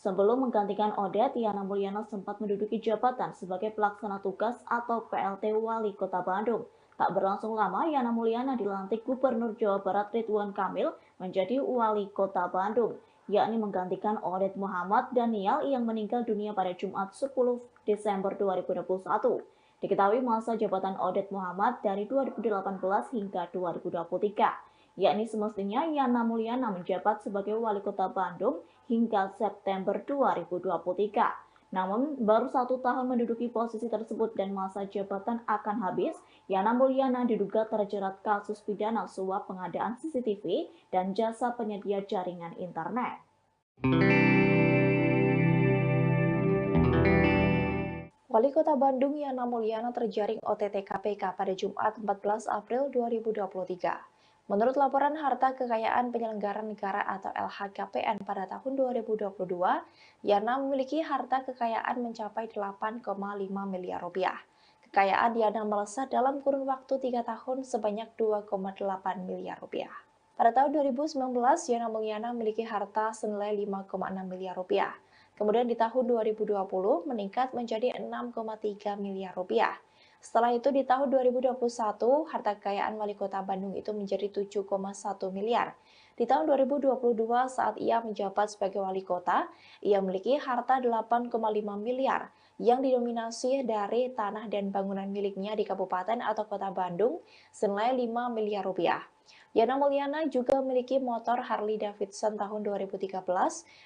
Sebelum menggantikan Odet, Yana Mulyana sempat menduduki jabatan sebagai pelaksana tugas atau PLT Wali Kota Bandung. Tak berlangsung lama, Yana Mulyana dilantik Gubernur Jawa Barat Ridwan Kamil menjadi Wali Kota Bandung, yakni menggantikan Odet Muhammad Daniel yang meninggal dunia pada Jumat 10 Desember 2021. Diketahui masa jabatan Odet Muhammad dari 2018 hingga 2023, yakni semestinya Yana Mulyana menjabat sebagai Wali Kota Bandung hingga September 2023. Namun, baru 1 tahun menduduki posisi tersebut dan masa jabatan akan habis, Yana Mulyana diduga terjerat kasus pidana suap pengadaan CCTV dan jasa penyedia jaringan internet. Wali Kota Bandung Yana Mulyana terjaring OTT KPK pada Jumat 14 April 2023. Menurut laporan harta kekayaan penyelenggara negara atau LHKPN pada tahun 2022, Yana memiliki harta kekayaan mencapai 8,5 miliar rupiah. Kekayaan Yana melesat dalam kurun waktu 3 tahun sebanyak 2,8 miliar rupiah. Pada tahun 2019, Yana Mulyana memiliki harta senilai 5,6 miliar rupiah. Kemudian di tahun 2020 meningkat menjadi 6,3 miliar rupiah. Setelah itu di tahun 2021, harta kekayaan Wali Kota Bandung itu menjadi 7,1 miliar. Di tahun 2022 saat ia menjabat sebagai Wali Kota, ia memiliki harta 8,5 miliar yang didominasi dari tanah dan bangunan miliknya di Kabupaten atau Kota Bandung senilai 5 miliar rupiah. Yana Mulyana juga memiliki motor Harley Davidson tahun 2013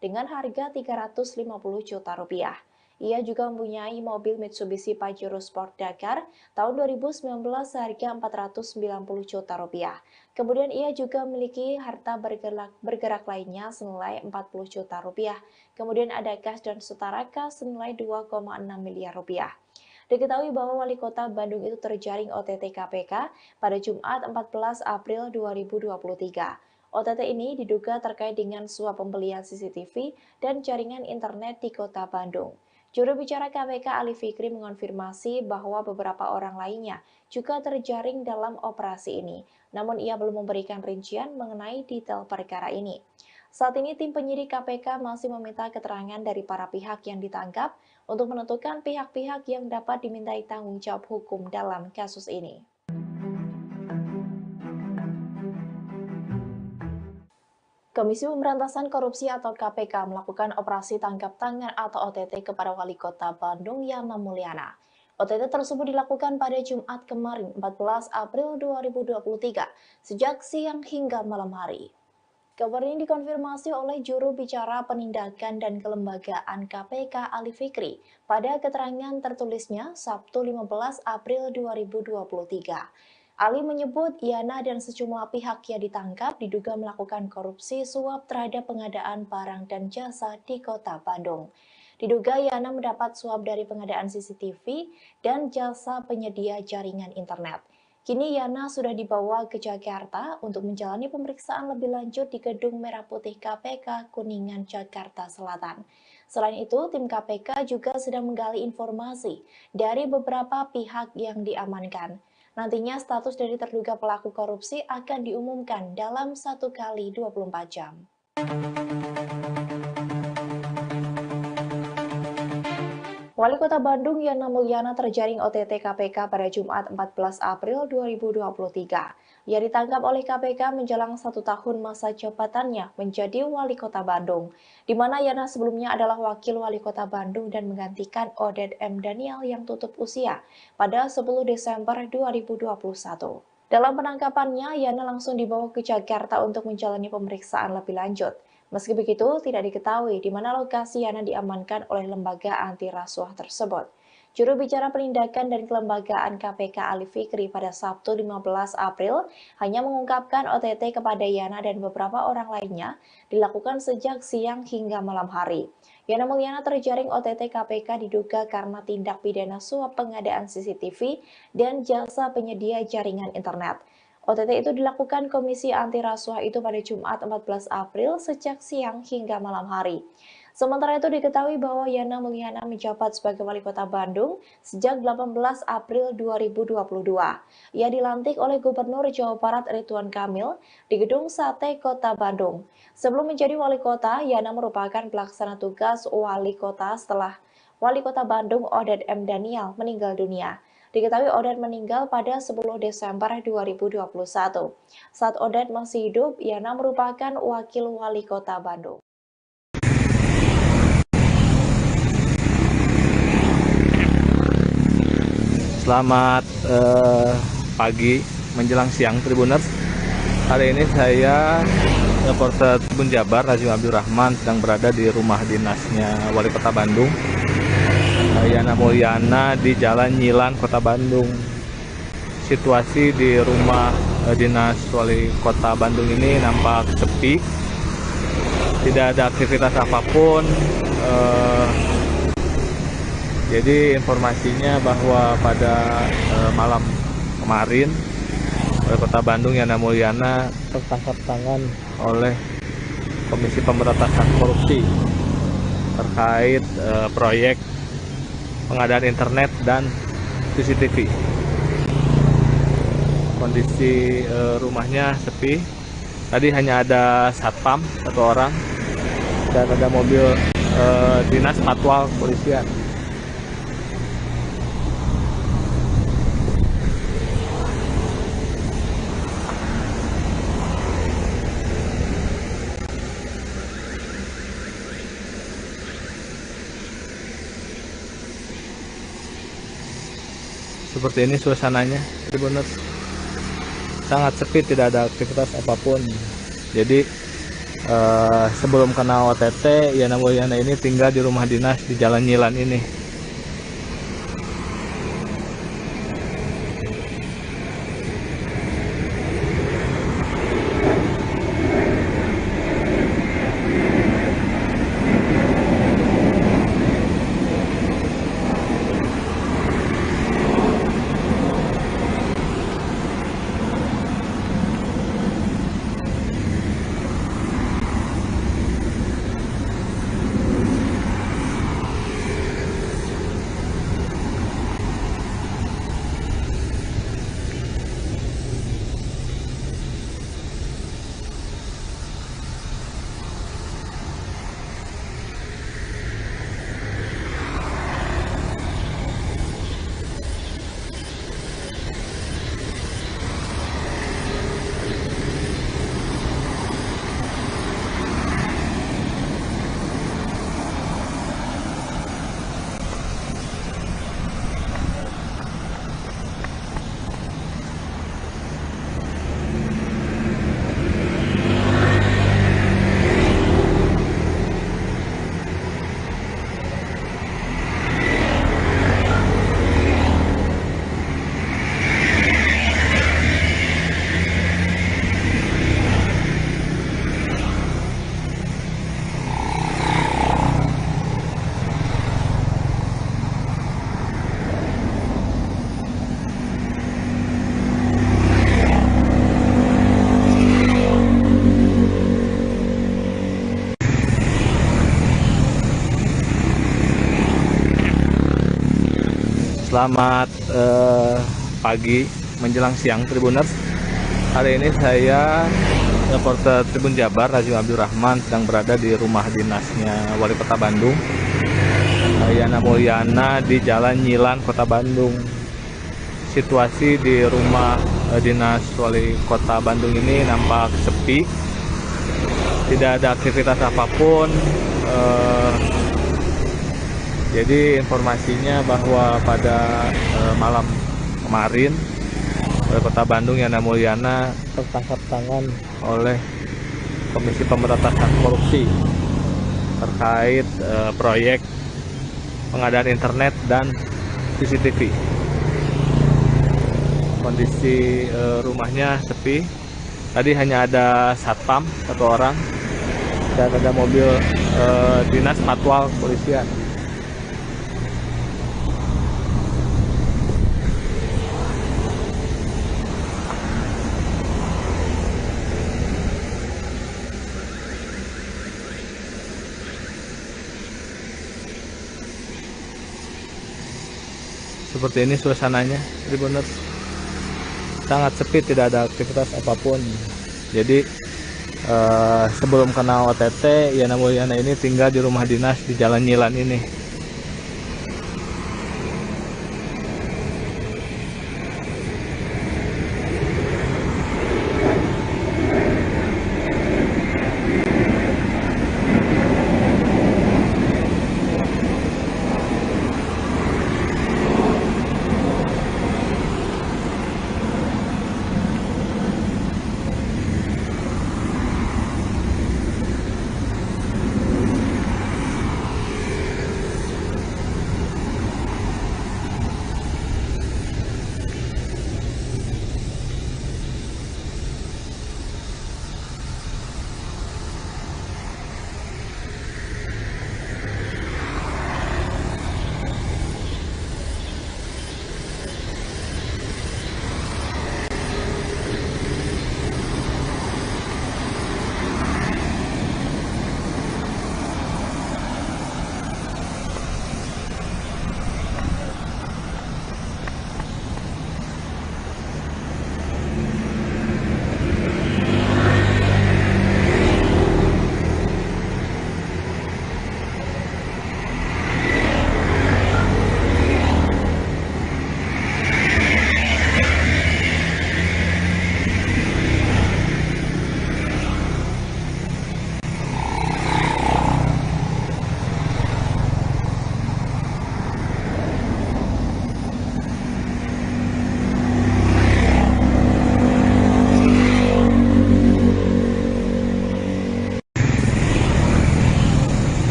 dengan harga 350 juta rupiah. Ia juga mempunyai mobil Mitsubishi Pajero Sport Dakar tahun 2019 seharga 490 juta rupiah. Kemudian ia juga memiliki harta bergerak lainnya senilai 40 juta rupiah. Kemudian ada kas dan setara kas senilai 2,6 miliar rupiah. Diketahui bahwa Wali Kota Bandung itu terjaring OTT KPK pada Jumat 14 April 2023. OTT ini diduga terkait dengan suap pembelian CCTV dan jaringan internet di Kota Bandung. Juru bicara KPK Ali Fikri mengonfirmasi bahwa beberapa orang lainnya juga terjaring dalam operasi ini, namun ia belum memberikan rincian mengenai detail perkara ini. Saat ini tim penyidik KPK masih meminta keterangan dari para pihak yang ditangkap untuk menentukan pihak-pihak yang dapat dimintai tanggung jawab hukum dalam kasus ini. Komisi Pemberantasan Korupsi atau KPK melakukan operasi tangkap tangan atau OTT kepada Wali Kota Bandung Yana Mulyana. OTT tersebut dilakukan pada Jumat kemarin 14 April 2023 sejak siang hingga malam hari. Kabar ini dikonfirmasi oleh juru bicara penindakan dan kelembagaan KPK Ali Fikri pada keterangan tertulisnya Sabtu 15 April 2023. Ali menyebut Yana dan sejumlah pihak yang ditangkap diduga melakukan korupsi suap terhadap pengadaan barang dan jasa di Kota Bandung. Diduga Yana mendapat suap dari pengadaan CCTV dan jasa penyedia jaringan internet. Kini Yana sudah dibawa ke Jakarta untuk menjalani pemeriksaan lebih lanjut di Gedung Merah Putih KPK Kuningan, Jakarta Selatan. Selain itu, tim KPK juga sedang menggali informasi dari beberapa pihak yang diamankan. Nantinya status dari terduga pelaku korupsi akan diumumkan dalam 1 kali 24 jam. Wali Kota Bandung Yana Mulyana terjaring OTT KPK pada Jumat 14 April 2023. Ia ditangkap oleh KPK menjelang 1 tahun masa jabatannya menjadi Wali Kota Bandung, di mana Yana sebelumnya adalah Wakil Wali Kota Bandung dan menggantikan Oded M. Daniel yang tutup usia pada 10 Desember 2021. Dalam penangkapannya, Yana langsung dibawa ke Jakarta untuk menjalani pemeriksaan lebih lanjut. Meski begitu, tidak diketahui di mana lokasi Yana diamankan oleh lembaga anti rasuah tersebut. Juru bicara penindakan dan kelembagaan KPK Ali Fikri pada Sabtu 15 April hanya mengungkapkan OTT kepada Yana dan beberapa orang lainnya dilakukan sejak siang hingga malam hari. Yana Mulyana terjaring OTT KPK diduga karena tindak pidana suap pengadaan CCTV dan jasa penyedia jaringan internet. OTT itu dilakukan Komisi Anti Rasuah itu pada Jumat 14 April sejak siang hingga malam hari. Sementara itu diketahui bahwa Yana Mulyana menjabat sebagai Wali Kota Bandung sejak 18 April 2022. Ia dilantik oleh Gubernur Jawa Barat Ridwan Kamil di Gedung Sate Kota Bandung. Sebelum menjadi Wali Kota, Yana merupakan pelaksana tugas Wali Kota setelah Wali Kota Bandung Oded M. Daniel meninggal dunia. Diketahui Oded meninggal pada 10 Desember 2021. Saat Oded masih hidup, Yana merupakan Wakil Wali Kota Bandung. Selamat pagi menjelang siang Tribuners. Hari ini saya reporter Tribun Jabar Razim Abdul Rahman sedang berada di rumah dinasnya Wali Kota Bandung Yana Mulyana di Jalan Nyilan Kota Bandung. Situasi di rumah dinas Wali Kota Bandung ini nampak sepi, tidak ada aktivitas apapun. Jadi informasinya bahwa pada malam kemarin Wali Kota Bandung Yana Mulyana tertangkap tangan oleh Komisi Pemberantasan Korupsi terkait proyek pengadaan internet dan CCTV. Kondisi rumahnya sepi. Tadi hanya ada satpam 1 orang dan ada mobil dinas patwal kepolisian. Seperti ini suasananya, Tribuners. Sangat sepi, tidak ada aktivitas apapun. Jadi sebelum kena OTT, Yana Mulyana ini tinggal di rumah dinas di Jalan Nyilan ini. Selamat pagi menjelang siang Tribuners. Hari ini saya reporter Tribun Jabar Rajul Abdul Rahman sedang berada di rumah dinasnya Wali Kota Bandung, Yana Mulyana, di Jalan Nyilan, Kota Bandung. Situasi di rumah dinas Wali Kota Bandung ini nampak sepi, tidak ada aktivitas apapun. Jadi informasinya bahwa pada malam kemarin Wali Kota Bandung Yana Mulyana tertangkap tangan oleh Komisi Pemberantasan Korupsi terkait proyek pengadaan internet dan CCTV. Kondisi rumahnya sepi. Tadi hanya ada satpam satu orang dan ada mobil dinas patwal kepolisian. Seperti ini suasananya, Tribuners. Sangat sepi, tidak ada aktivitas apapun. Jadi sebelum kena OTT, Yana Mulyana ini tinggal di rumah dinas di Jalan Nyilan ini.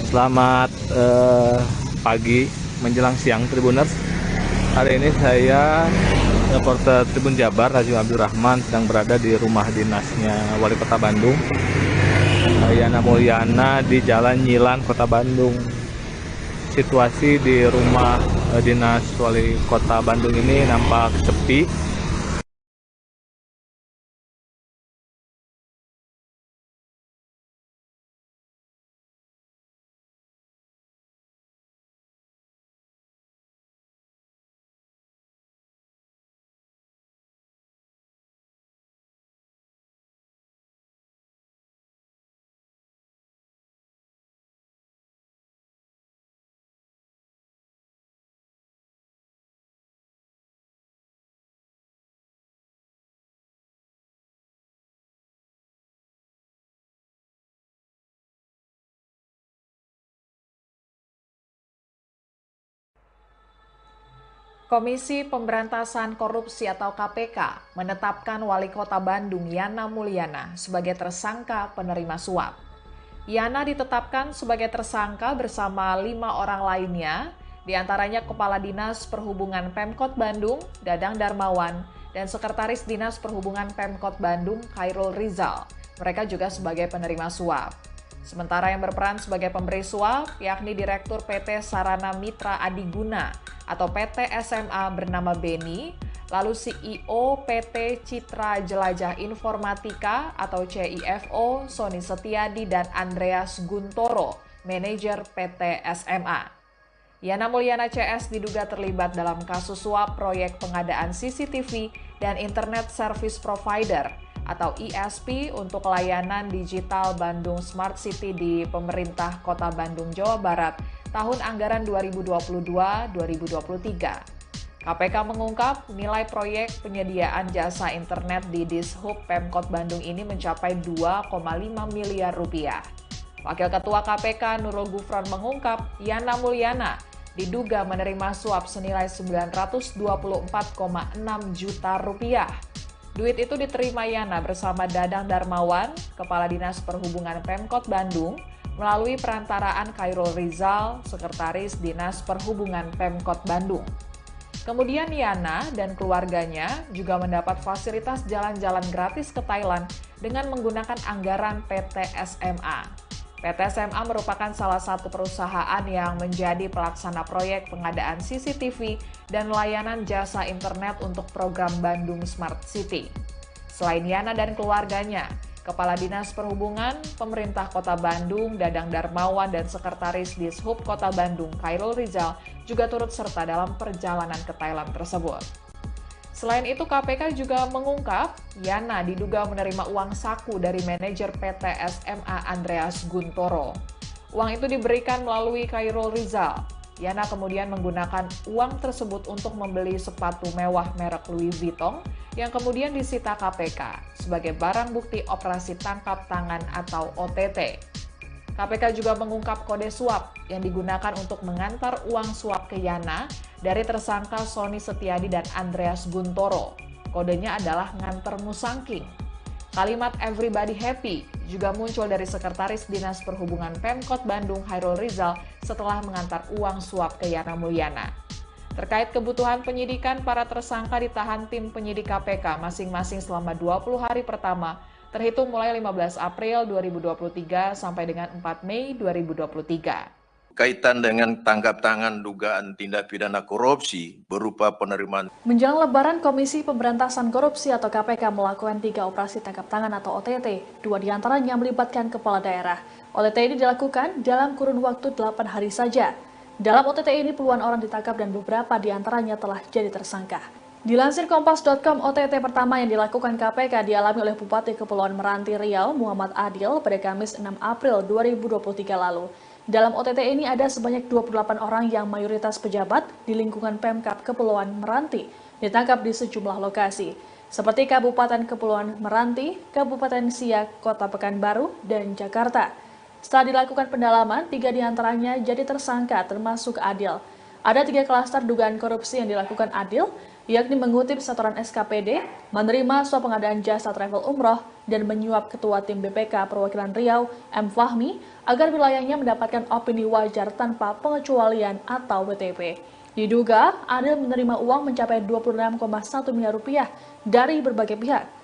Selamat pagi menjelang siang Tribuners. Hari ini saya reporter Tribun Jabar Rajul Abdul Rahman sedang berada di rumah dinasnya Wali Kota Bandung, Yana Mulyana, di Jalan Nyilan, Kota Bandung. Situasi di rumah dinas Wali Kota Bandung ini nampak sepi, Komisi Pemberantasan Korupsi atau KPK menetapkan Wali Kota Bandung Yana Mulyana sebagai tersangka penerima suap. Yana ditetapkan sebagai tersangka bersama 5 orang lainnya, diantaranya Kepala Dinas Perhubungan Pemkot Bandung, Dadang Darmawan, dan Sekretaris Dinas Perhubungan Pemkot Bandung, Khairul Rizal. Mereka juga sebagai penerima suap. Sementara yang berperan sebagai pemberi suap, yakni Direktur PT Sarana Mitra Adiguna atau PT SMA bernama Beni, lalu CEO PT Citra Jelajah Informatika atau CIFO Sony Setiadi dan Andreas Guntoro, manajer PT SMA. Yana Mulyana CS diduga terlibat dalam kasus suap proyek pengadaan CCTV dan Internet Service Provider atau ISP untuk layanan digital Bandung Smart City di pemerintah Kota Bandung, Jawa Barat tahun anggaran 2022-2023. KPK mengungkap nilai proyek penyediaan jasa internet di Dishub Pemkot Bandung ini mencapai 2,5 miliar rupiah. Wakil Ketua KPK Nurul Gufron mengungkap Yana Mulyana diduga menerima suap senilai 924,6 juta rupiah. Duit itu diterima Yana bersama Dadang Darmawan, Kepala Dinas Perhubungan Pemkot Bandung, melalui perantaraan Khairul Rizal, Sekretaris Dinas Perhubungan Pemkot Bandung. Kemudian Yana dan keluarganya juga mendapat fasilitas jalan-jalan gratis ke Thailand dengan menggunakan anggaran PT SMA. PT SMA merupakan salah satu perusahaan yang menjadi pelaksana proyek pengadaan CCTV dan layanan jasa internet untuk program Bandung Smart City. Selain Yana dan keluarganya, Kepala Dinas Perhubungan, Pemerintah Kota Bandung, Dadang Darmawan, dan Sekretaris Dishub Kota Bandung, Khairul Rizal, juga turut serta dalam perjalanan ke Thailand tersebut. Selain itu, KPK juga mengungkap Yana diduga menerima uang saku dari manajer PT SMA Andreas Guntoro. Uang itu diberikan melalui Khairul Rizal. Yana kemudian menggunakan uang tersebut untuk membeli sepatu mewah merek Louis Vuitton yang kemudian disita KPK sebagai barang bukti operasi tangkap tangan atau OTT. KPK juga mengungkap kode suap yang digunakan untuk mengantar uang suap ke Yana dari tersangka Sony Setiadi dan Andreas Guntoro. Kodenya adalah nganter musangking. Kalimat everybody happy juga muncul dari Sekretaris Dinas Perhubungan Pemkot Bandung Khairul Rizal setelah mengantar uang suap ke Yana Mulyana. Terkait kebutuhan penyidikan, para tersangka ditahan tim penyidik KPK masing-masing selama 20 hari pertama, terhitung mulai 15 April 2023 sampai dengan 4 Mei 2023. Kaitan dengan tangkap tangan dugaan tindak pidana korupsi berupa penerimaan. Menjelang Lebaran, Komisi Pemberantasan Korupsi atau KPK melakukan 3 operasi tangkap tangan atau OTT. 2 diantaranya melibatkan kepala daerah. OTT ini dilakukan dalam kurun waktu 8 hari saja. Dalam OTT ini puluhan orang ditangkap dan beberapa diantaranya telah jadi tersangka. Dilansir Kompas.com, OTT pertama yang dilakukan KPK dialami oleh Bupati Kepulauan Meranti Riau, Muhammad Adil, pada Kamis 6 April 2023 lalu. Dalam OTT ini ada sebanyak 28 orang yang mayoritas pejabat di lingkungan Pemkab Kepulauan Meranti, ditangkap di sejumlah lokasi, seperti Kabupaten Kepulauan Meranti, Kabupaten Siak, Kota Pekanbaru, dan Jakarta. Setelah dilakukan pendalaman, 3 diantaranya jadi tersangka termasuk Adil. Ada 3 klaster dugaan korupsi yang dilakukan Adil, yakni mengutip setoran SKPD, menerima suap pengadaan jasa travel umroh, dan menyuap Ketua Tim BPK Perwakilan Riau, M. Fahmi, agar wilayahnya mendapatkan opini wajar tanpa pengecualian atau WTP. Diduga, Adil menerima uang mencapai 26,1 miliar rupiah dari berbagai pihak.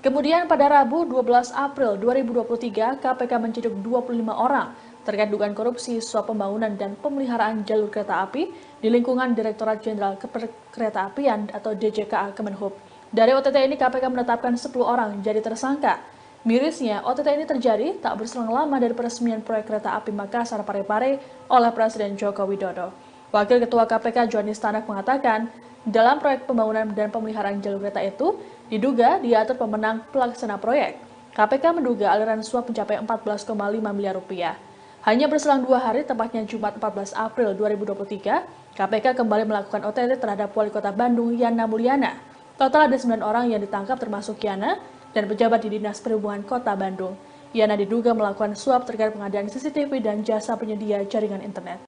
Kemudian pada Rabu 12 April 2023, KPK menciduk 25 orang terkait dugaan korupsi suap pembangunan dan pemeliharaan jalur kereta api di lingkungan Direktorat Jenderal Keperekereta-apian atau DJKA Kemenhub. Dari OTT ini KPK menetapkan 10 orang jadi tersangka. Mirisnya, OTT ini terjadi tak berselang lama dari peresmian proyek kereta api Makassar Parepare oleh Presiden Joko Widodo. Wakil Ketua KPK Johanis Tanak mengatakan, dalam proyek pembangunan dan pemeliharaan jalur kereta itu, diduga diatur pemenang pelaksana proyek. KPK menduga aliran suap mencapai 14,5 miliar rupiah. Hanya berselang 2 hari, tepatnya Jumat 14 April 2023, KPK kembali melakukan OTT terhadap Wali Kota Bandung, Yana Mulyana. Total ada 9 orang yang ditangkap termasuk Yana dan pejabat di Dinas Perhubungan Kota Bandung. Yana diduga melakukan suap terkait pengadaan CCTV dan jasa penyedia jaringan internet.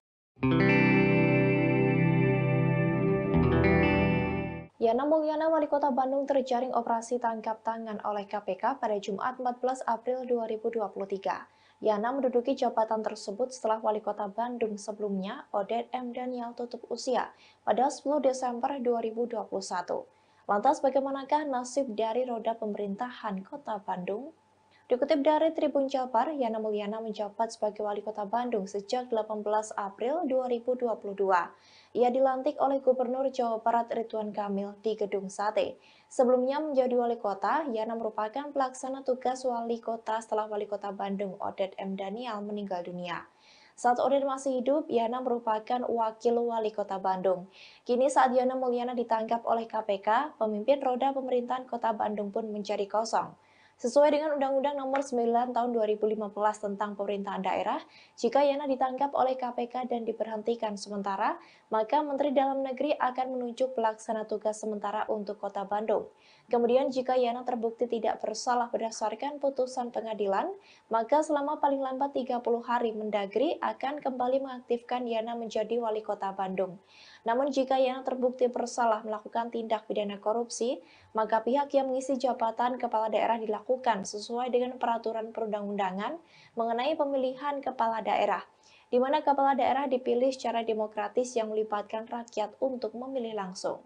Yana Mulyana, Wali Kota Bandung, terjaring operasi tangkap tangan oleh KPK pada Jumat 14 April 2023. Yana menduduki jabatan tersebut setelah Wali Kota Bandung sebelumnya, Odet M. Daniel, tutup usia pada 10 Desember 2021. Lantas bagaimanakah nasib dari roda pemerintahan Kota Bandung? Dikutip dari Tribun Jabar, Yana Mulyana menjabat sebagai Wali Kota Bandung sejak 18 April 2022. Ia dilantik oleh Gubernur Jawa Barat Ridwan Kamil di Gedung Sate. Sebelumnya menjadi wali kota, Yana merupakan pelaksana tugas wali kota setelah Wali Kota Bandung Odet M. Daniel meninggal dunia. Saat Oded masih hidup, Yana merupakan wakil wali kota Bandung. Kini saat Yana Mulyana ditangkap oleh KPK, pemimpin roda pemerintahan kota Bandung pun menjadi kosong. Sesuai dengan Undang-Undang Nomor 9 Tahun 2015 tentang Pemerintahan Daerah, jika Yana ditangkap oleh KPK dan diberhentikan sementara, maka Menteri Dalam Negeri akan menunjuk pelaksana tugas sementara untuk Kota Bandung. Kemudian jika Yana terbukti tidak bersalah berdasarkan putusan pengadilan, maka selama paling lambat 30 hari Mendagri akan kembali mengaktifkan Yana menjadi wali kota Bandung. Namun jika Yana terbukti bersalah melakukan tindak pidana korupsi, maka pihak yang mengisi jabatan kepala daerah dilakukan sesuai dengan peraturan perundang-undangan mengenai pemilihan kepala daerah, di mana kepala daerah dipilih secara demokratis yang melibatkan rakyat untuk memilih langsung.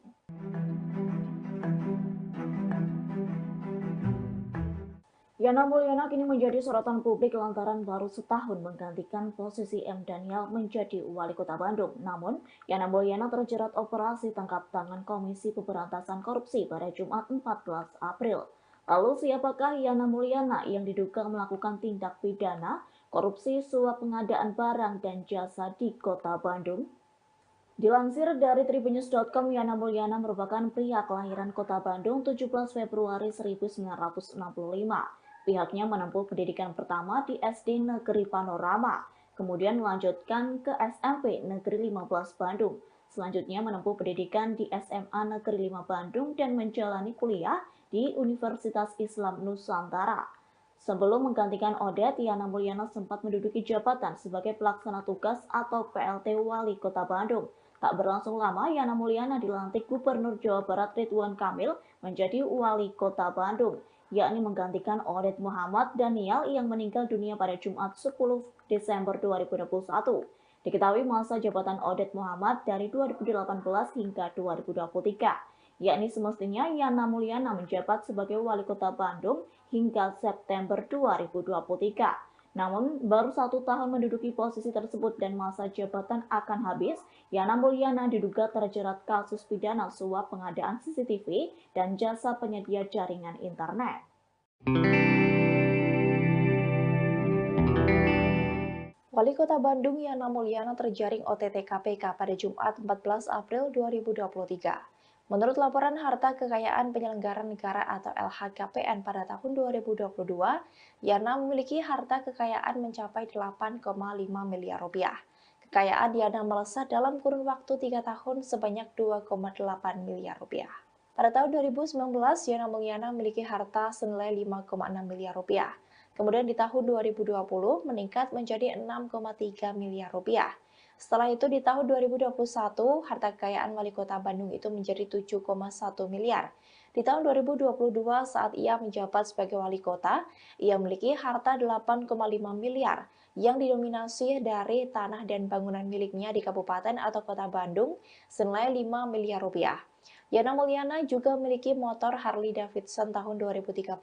Yana Mulyana kini menjadi sorotan publik lantaran baru setahun menggantikan posisi M. Daniel menjadi wali kota Bandung. Namun, Yana Mulyana terjerat operasi tangkap tangan Komisi Pemberantasan Korupsi pada Jumat 14 April. Lalu siapakah Yana Mulyana yang diduga melakukan tindak pidana korupsi suap pengadaan barang dan jasa di kota Bandung? Dilansir dari tribunnews.com, Yana Mulyana merupakan pria kelahiran kota Bandung 17 Februari 1965. Pihaknya menempuh pendidikan pertama di SD Negeri Panorama, kemudian melanjutkan ke SMP Negeri 15 Bandung. Selanjutnya menempuh pendidikan di SMA Negeri 5 Bandung dan menjalani kuliah di Universitas Islam Nusantara. Sebelum menggantikan Oded, Yana Mulyana sempat menduduki jabatan sebagai pelaksana tugas atau PLT Wali Kota Bandung. Tak berlangsung lama, Yana Mulyana dilantik Gubernur Jawa Barat Ridwan Kamil menjadi Wali Kota Bandung, yakni menggantikan Oded Muhammad Daniel yang meninggal dunia pada Jumat 10 Desember 2021. Diketahui masa jabatan Oded Muhammad dari 2018 hingga 2023, yakni semestinya Yana Mulyana menjabat sebagai Wali Kota Bandung hingga September 2023. Namun, baru 1 tahun menduduki posisi tersebut dan masa jabatan akan habis, Yana Mulyana diduga terjerat kasus pidana suap pengadaan CCTV dan jasa penyedia jaringan internet. Wali Kota Bandung Yana Mulyana terjaring OTT KPK pada Jumat 14 April 2023. Menurut laporan harta kekayaan penyelenggara negara atau LHKPN pada tahun 2022, Yana memiliki harta kekayaan mencapai 8,5 miliar rupiah. Kekayaan Yana melesat dalam kurun waktu 3 tahun sebanyak 2,8 miliar rupiah. Pada tahun 2019, Yana Mulyana memiliki harta senilai 5,6 miliar rupiah. Kemudian di tahun 2020 meningkat menjadi 6,3 miliar rupiah. Setelah itu di tahun 2021, harta kekayaan Wali Kota Bandung itu menjadi 7,1 miliar. Di tahun 2022 saat ia menjabat sebagai Wali Kota, ia memiliki harta 8,5 miliar yang didominasi dari tanah dan bangunan miliknya di Kabupaten atau Kota Bandung senilai 5 miliar rupiah. Yana Mulyana juga memiliki motor Harley Davidson tahun 2013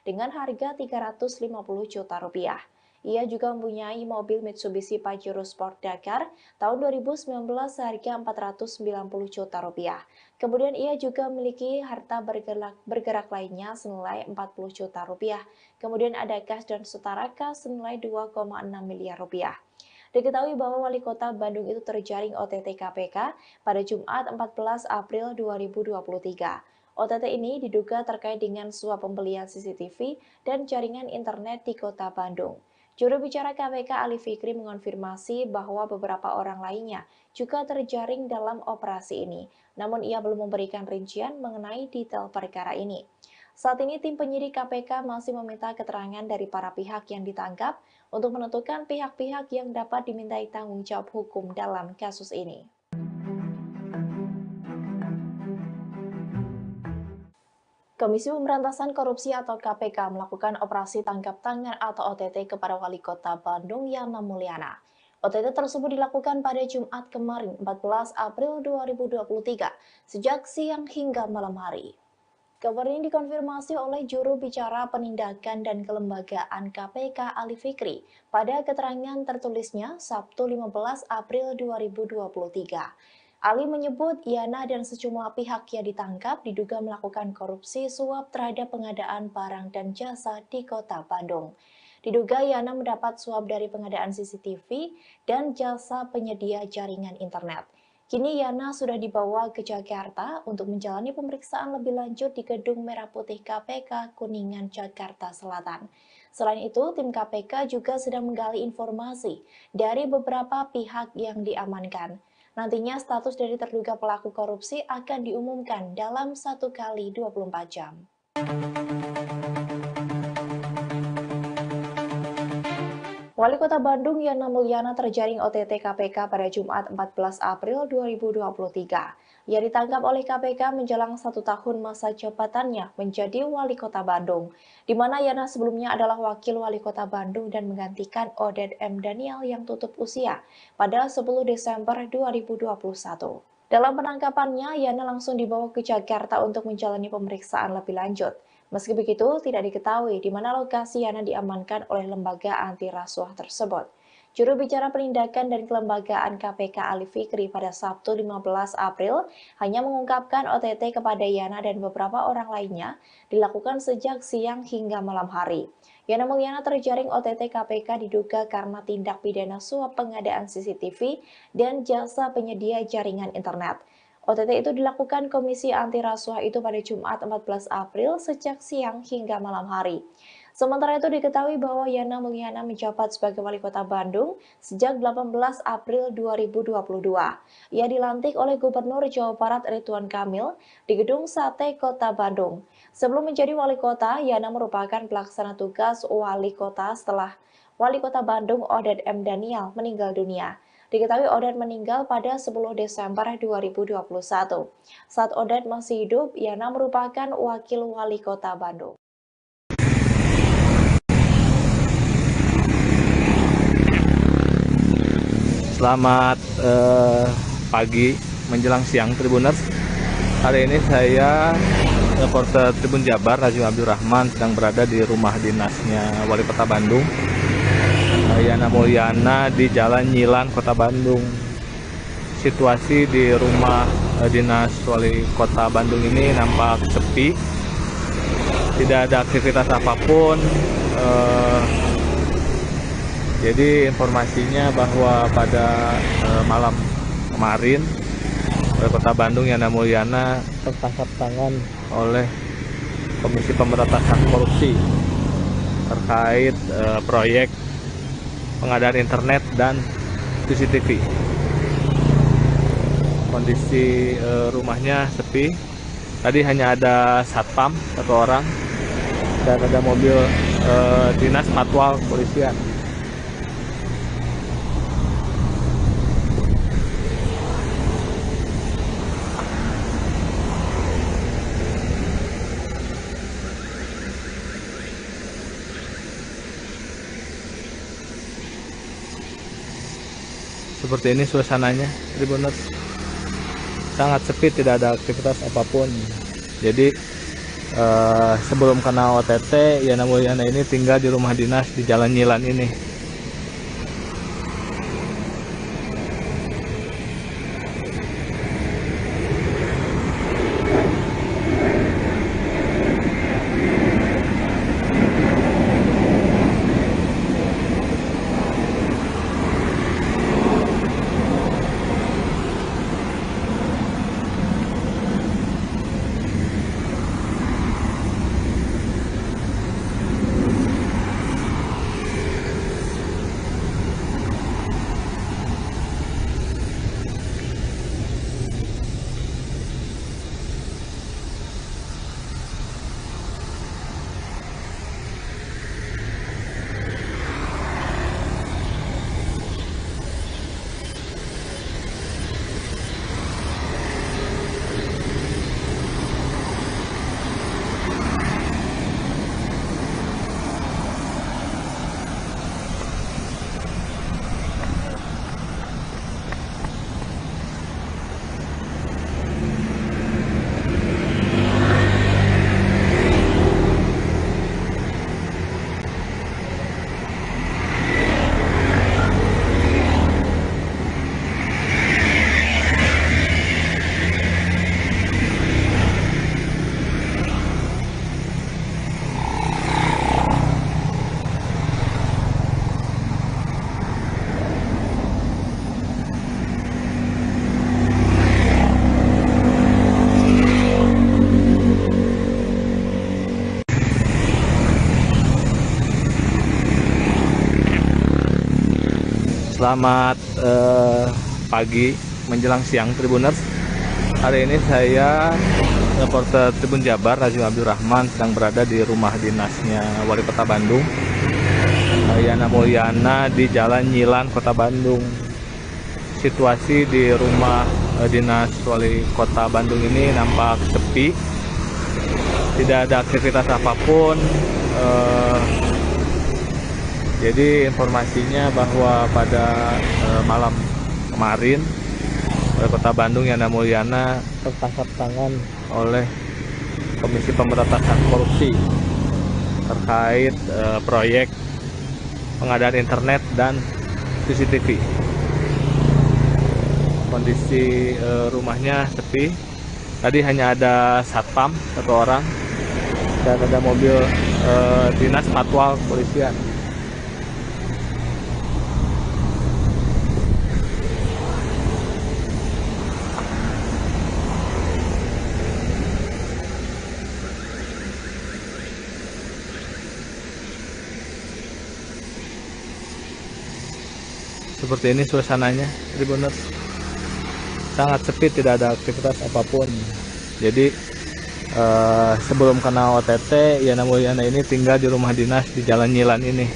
dengan harga 350 juta rupiah. Ia juga mempunyai mobil Mitsubishi Pajero Sport Dakar tahun 2019 seharga 490 juta rupiah. Kemudian ia juga memiliki harta bergerak lainnya senilai 40 juta rupiah. Kemudian ada kas dan setara kas senilai 2,6 miliar rupiah. Diketahui bahwa Wali Kota Bandung itu terjaring OTT KPK pada Jumat 14 April 2023. OTT ini diduga terkait dengan suap pembelian CCTV dan jaringan internet di Kota Bandung. Juru bicara KPK Ali Fikri mengonfirmasi bahwa beberapa orang lainnya juga terjaring dalam operasi ini, namun ia belum memberikan rincian mengenai detail perkara ini. Saat ini tim penyidik KPK masih meminta keterangan dari para pihak yang ditangkap untuk menentukan pihak-pihak yang dapat dimintai tanggung jawab hukum dalam kasus ini. Komisi Pemberantasan Korupsi atau KPK melakukan operasi tangkap tangan atau OTT kepada Wali Kota Bandung Yana Mulyana. OTT tersebut dilakukan pada Jumat kemarin 14 April 2023 sejak siang hingga malam hari. Kabar ini dikonfirmasi oleh juru bicara penindakan dan kelembagaan KPK Ali Fikri pada keterangan tertulisnya Sabtu 15 April 2023. Ali menyebut Yana dan sejumlah pihak yang ditangkap diduga melakukan korupsi suap terhadap pengadaan barang dan jasa di Kota Bandung. Diduga Yana mendapat suap dari pengadaan CCTV dan jasa penyedia jaringan internet. Kini Yana sudah dibawa ke Jakarta untuk menjalani pemeriksaan lebih lanjut di Gedung Merah Putih KPK Kuningan, Jakarta Selatan. Selain itu, tim KPK juga sedang menggali informasi dari beberapa pihak yang diamankan. Nantinya status dari terduga pelaku korupsi akan diumumkan dalam 1 kali 24 jam. Wali Kota Bandung Yana Mulyana terjaring OTT KPK pada Jumat 14 April 2023. Ia ditangkap oleh KPK menjelang 1 tahun masa jabatannya menjadi Wali Kota Bandung, di mana Yana sebelumnya adalah Wakil Wali Kota Bandung dan menggantikan Oded M. Daniel yang tutup usia pada 10 Desember 2021. Dalam penangkapannya, Yana langsung dibawa ke Jakarta untuk menjalani pemeriksaan lebih lanjut. Meski begitu, tidak diketahui di mana lokasi Yana diamankan oleh lembaga anti rasuah tersebut. Juru bicara penindakan dan kelembagaan KPK Ali Fikri pada Sabtu 15 April hanya mengungkapkan OTT kepada Yana dan beberapa orang lainnya dilakukan sejak siang hingga malam hari. Yana Mulyana terjaring OTT KPK diduga karena tindak pidana suap pengadaan CCTV dan jasa penyedia jaringan internet. OTT itu dilakukan Komisi Anti Rasuah itu pada Jumat 14 April sejak siang hingga malam hari. Sementara itu diketahui bahwa Yana Mulyana menjabat sebagai Wali Kota Bandung sejak 18 April 2022. Ia dilantik oleh Gubernur Jawa Barat Ridwan Kamil di Gedung Sate Kota Bandung. Sebelum menjadi Wali Kota, Yana merupakan pelaksana tugas Wali Kota setelah Wali Kota Bandung Oded M. Daniel meninggal dunia. Diketahui Oded meninggal pada 10 Desember 2021. Saat Oded masih hidup, Yana merupakan Wakil Wali Kota Bandung. Selamat pagi menjelang siang Tribuners. Hari ini saya reporter Tribun Jabar Rajim Abdul Rahman sedang berada di rumah dinasnya Wali Kota Bandung, Yana Mulyana, di Jalan Nyilan, Kota Bandung. Situasi di rumah dinas Wali Kota Bandung ini nampak sepi, tidak ada aktivitas apapun. Jadi informasinya bahwa pada malam kemarin Wali Kota Bandung Yana Mulyana tertangkap tangan oleh Komisi Pemberantasan Korupsi terkait proyek pengadaan internet dan CCTV. Kondisi rumahnya sepi. Tadi hanya ada satpam 1 orang dan ada mobil dinas patwal kepolisian. Seperti ini suasananya, Tribuners. Sangat sepi, tidak ada aktivitas apapun. Jadi sebelum kena OTT, Yana Mulyana ini tinggal di rumah dinas di Jalan Nyilan ini. Selamat pagi menjelang siang Tribuners. Hari ini saya reporter Tribun Jabar Rajul Abdurrahman sedang berada di rumah dinasnya Wali Kota Bandung, Yana Mulyana, di Jalan Nyilan, Kota Bandung. Situasi di rumah dinas Wali Kota Bandung ini nampak sepi, tidak ada aktivitas apapun. Jadi informasinya bahwa pada malam kemarin Wali Kota Bandung Yana Mulyana tertangkap tangan oleh Komisi Pemberantasan Korupsi terkait proyek pengadaan internet dan CCTV. Kondisi rumahnya sepi. Tadi hanya ada satpam satu orang dan ada mobil dinas patwal kepolisian. Seperti ini suasananya, Tribuners. Sangat sepi, tidak ada aktivitas apapun. Jadi sebelum kena OTT, Yana Mulyana ini tinggal di rumah dinas di Jalan Nyilan ini.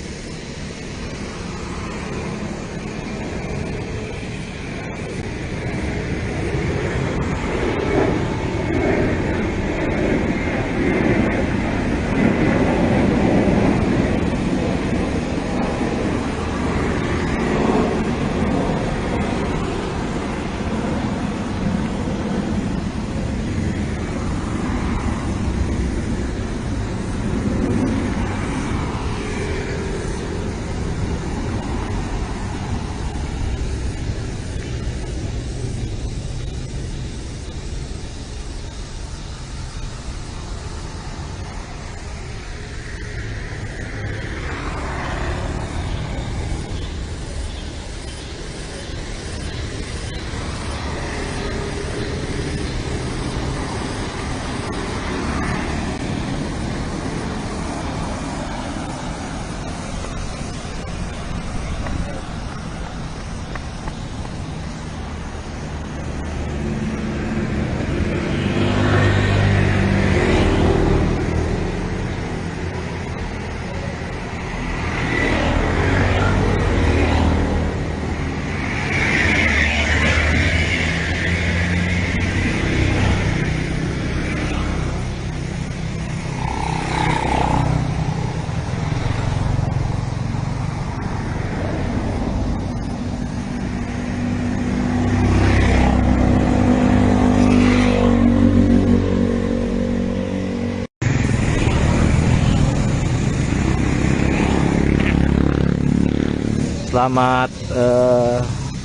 Selamat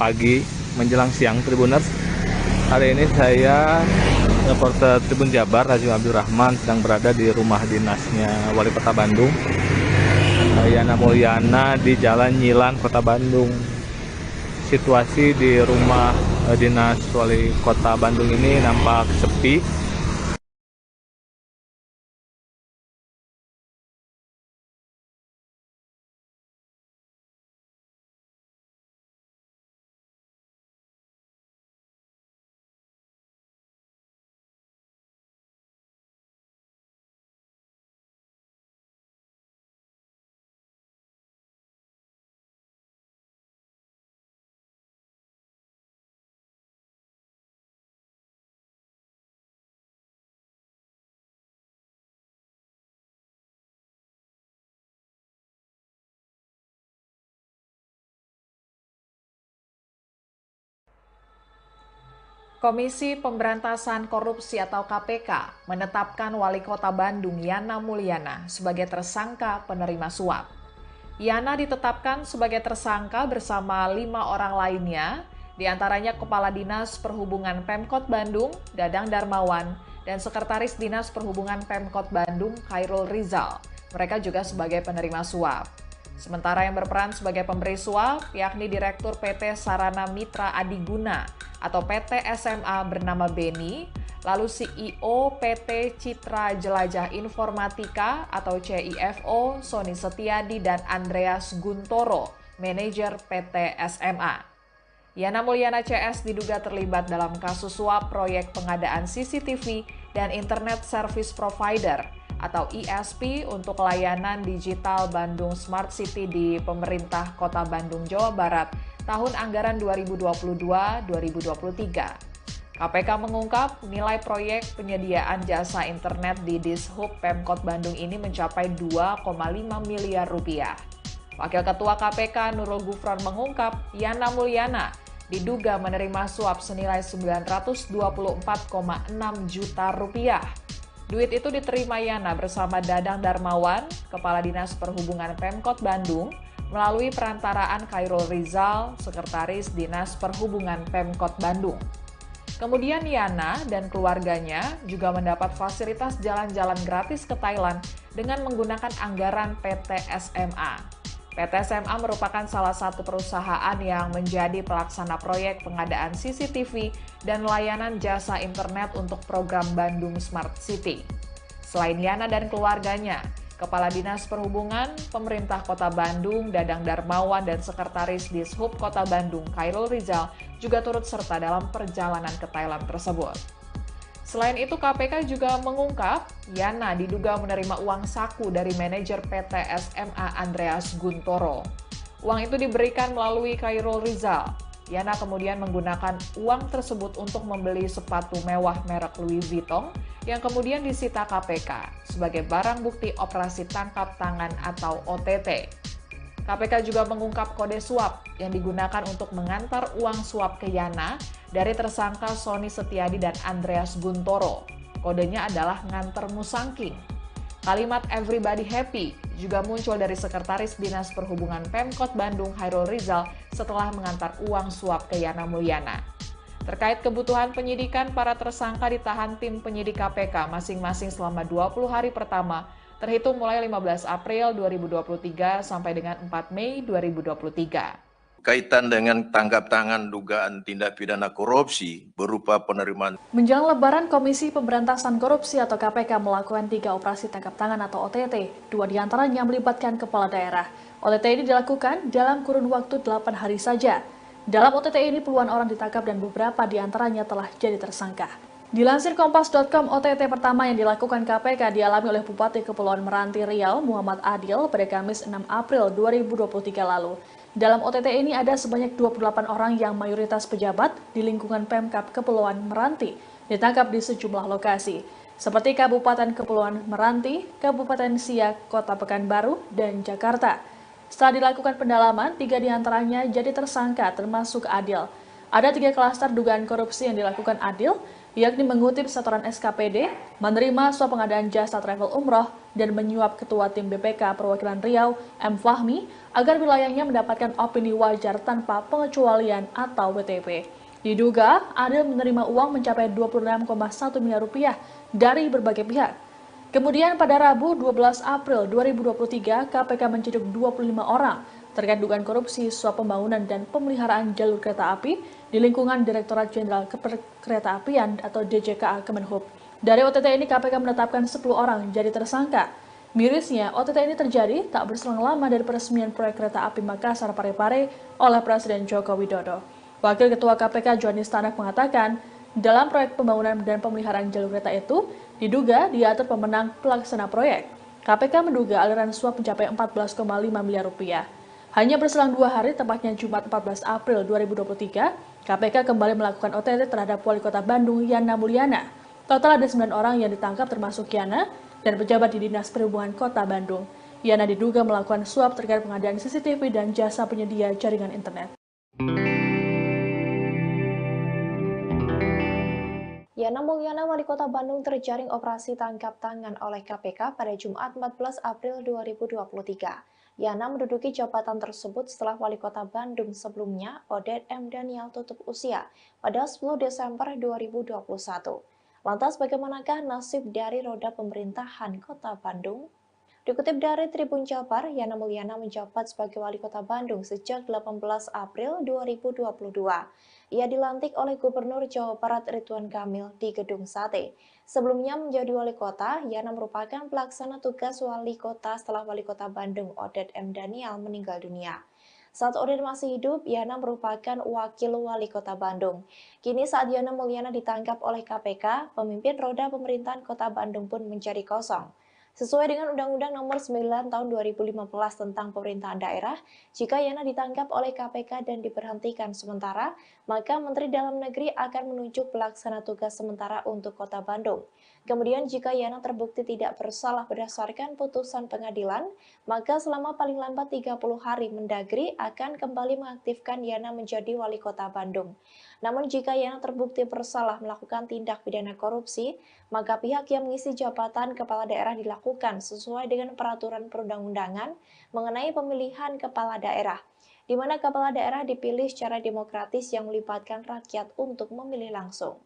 pagi menjelang siang Tribuners. Hari ini saya reporter Tribun Jabar Rajul Abdurrahman sedang berada di rumah dinasnya Wali Kota Bandung, Yana Mulyana, di Jalan Nyilan, Kota Bandung. Situasi di rumah dinas Wali Kota Bandung ini nampak sepi. Komisi Pemberantasan Korupsi atau KPK menetapkan Wali Kota Bandung Yana Mulyana sebagai tersangka penerima suap. Yana ditetapkan sebagai tersangka bersama 5 orang lainnya, diantaranya Kepala Dinas Perhubungan Pemkot Bandung, Dadang Darmawan, dan Sekretaris Dinas Perhubungan Pemkot Bandung, Khairul Rizal. Mereka juga sebagai penerima suap. Sementara yang berperan sebagai pemberi suap, yakni Direktur PT Sarana Mitra Adiguna atau PT SMA bernama Beni, lalu CEO PT Citra Jelajah Informatika atau CIFO Sony Setiadi dan Andreas Guntoro manajer PT SMA. Yana Mulyana CS diduga terlibat dalam kasus suap proyek pengadaan CCTV dan Internet Service Provider atau ISP untuk layanan digital Bandung Smart City di pemerintah Kota Bandung, Jawa Barat tahun anggaran 2022-2023. KPK mengungkap nilai proyek penyediaan jasa internet di Dishub Pemkot Bandung ini mencapai 2,5 miliar rupiah. Wakil Ketua KPK Nurul Gufron mengungkap Yana Mulyana diduga menerima suap senilai 924,6 juta rupiah. Duit itu diterima Yana bersama Dadang Darmawan, Kepala Dinas Perhubungan Pemkot Bandung, melalui perantaraan Khairul Rizal, Sekretaris Dinas Perhubungan Pemkot Bandung. Kemudian Yana dan keluarganya juga mendapat fasilitas jalan-jalan gratis ke Thailand dengan menggunakan anggaran PT SMA. PT SMA merupakan salah satu perusahaan yang menjadi pelaksana proyek pengadaan CCTV dan layanan jasa internet untuk program Bandung Smart City. Selain Yana dan keluarganya, Kepala Dinas Perhubungan, Pemerintah Kota Bandung, Dadang Darmawan, dan Sekretaris Dishub Kota Bandung, Khairul Rizal, juga turut serta dalam perjalanan ke Thailand tersebut. Selain itu, KPK juga mengungkap Yana diduga menerima uang saku dari manajer PT SMA Andreas Guntoro. Uang itu diberikan melalui Khairul Rizal. Yana kemudian menggunakan uang tersebut untuk membeli sepatu mewah merek Louis Vuitton yang kemudian disita KPK sebagai barang bukti operasi tangkap tangan atau OTT. KPK juga mengungkap kode suap yang digunakan untuk mengantar uang suap ke Yana dari tersangka Sony Setiadi dan Andreas Guntoro. Kodenya adalah nganter musangking. Kalimat everybody happy juga muncul dari Sekretaris Dinas Perhubungan Pemkot Bandung Khairul Rizal setelah mengantar uang suap ke Yana Mulyana. Terkait kebutuhan penyidikan, para tersangka ditahan tim penyidik KPK masing-masing selama 20 hari pertama, terhitung mulai 15 April 2023 sampai dengan 4 Mei 2023. Kaitan dengan tangkap tangan dugaan tindak pidana korupsi berupa penerimaan. Menjelang Lebaran, Komisi Pemberantasan Korupsi atau KPK melakukan 3 operasi tangkap tangan atau OTT. 2 diantaranya melibatkan kepala daerah. OTT ini dilakukan dalam kurun waktu 8 hari saja. Dalam OTT ini puluhan orang ditangkap dan beberapa diantaranya telah jadi tersangka. Dilansir Kompas.com, OTT pertama yang dilakukan KPK dialami oleh Bupati Kepulauan Meranti Riau, Muhammad Adil, pada Kamis 6 April 2023 lalu. Dalam OTT ini ada sebanyak 28 orang yang mayoritas pejabat di lingkungan Pemkab Kepulauan Meranti ditangkap di sejumlah lokasi, seperti Kabupaten Kepulauan Meranti, Kabupaten Siak, Kota Pekanbaru, dan Jakarta. Setelah dilakukan pendalaman, 3 diantaranya jadi tersangka termasuk Adil. Ada 3 klaster dugaan korupsi yang dilakukan Adil, yakni mengutip setoran SKPD, menerima suap pengadaan jasa travel umroh, dan menyuap Ketua Tim BPK Perwakilan Riau, M. Fahmi, agar wilayahnya mendapatkan opini wajar tanpa pengecualian atau WTP. Diduga, Adil menerima uang mencapai 26,1 miliar rupiah dari berbagai pihak. Kemudian pada Rabu 12 April 2023, KPK menciduk 25 orang terkait dugaan korupsi suap pembangunan dan pemeliharaan jalur kereta api di lingkungan Direktorat Jenderal Keretaapian atau DJKA Kemenhub. Dari OTT ini KPK menetapkan 10 orang jadi tersangka. Mirisnya, OTT ini terjadi tak berselang lama dari peresmian proyek kereta api Makassar Parepare oleh Presiden Joko Widodo. Wakil Ketua KPK Johanis Tanak mengatakan, dalam proyek pembangunan dan pemeliharaan jalur kereta itu, diduga diatur pemenang pelaksana proyek. KPK menduga aliran suap mencapai 14,5 miliar rupiah. Hanya berselang 2 hari, tepatnya Jumat 14 April 2023, KPK kembali melakukan OTT terhadap Wali Kota Bandung, Yana Mulyana. Total ada 9 orang yang ditangkap termasuk Yana dan pejabat di Dinas Perhubungan Kota Bandung. Yana diduga melakukan suap terkait pengadaan CCTV dan jasa penyedia jaringan internet. Yana Mulyana, Wali Kota Bandung, terjaring operasi tangkap tangan oleh KPK pada Jumat 14 April 2023. Yana menduduki jabatan tersebut setelah Wali Kota Bandung sebelumnya, Odet M. Daniel, tutup usia pada 10 Desember 2021. Lantas bagaimanakah nasib dari roda pemerintahan Kota Bandung? Dikutip dari Tribun Jabar, Yana Mulyana menjabat sebagai Wali Kota Bandung sejak 18 April 2022. Ia dilantik oleh Gubernur Jawa Barat Ridwan Kamil di Gedung Sate. Sebelumnya menjadi wali kota, Yana merupakan pelaksana tugas wali kota setelah Wali Kota Bandung Odet M. Daniel meninggal dunia. Saat Odet masih hidup, Yana merupakan wakil wali kota Bandung. Kini saat Yana Mulyana ditangkap oleh KPK, pemimpin roda pemerintahan kota Bandung pun menjadi kosong. Sesuai dengan Undang-Undang Nomor 9 Tahun 2015 tentang Pemerintahan Daerah, jika Yana ditangkap oleh KPK dan diberhentikan sementara, maka Menteri Dalam Negeri akan menunjuk pelaksana tugas sementara untuk Kota Bandung. Kemudian jika Yana terbukti tidak bersalah berdasarkan putusan pengadilan, maka selama paling lambat 30 hari Mendagri akan kembali mengaktifkan Yana menjadi wali kota Bandung. Namun jika Yana terbukti bersalah melakukan tindak pidana korupsi, maka pihak yang mengisi jabatan kepala daerah dilakukan sesuai dengan peraturan perundang-undangan mengenai pemilihan kepala daerah, di mana kepala daerah dipilih secara demokratis yang melibatkan rakyat untuk memilih langsung.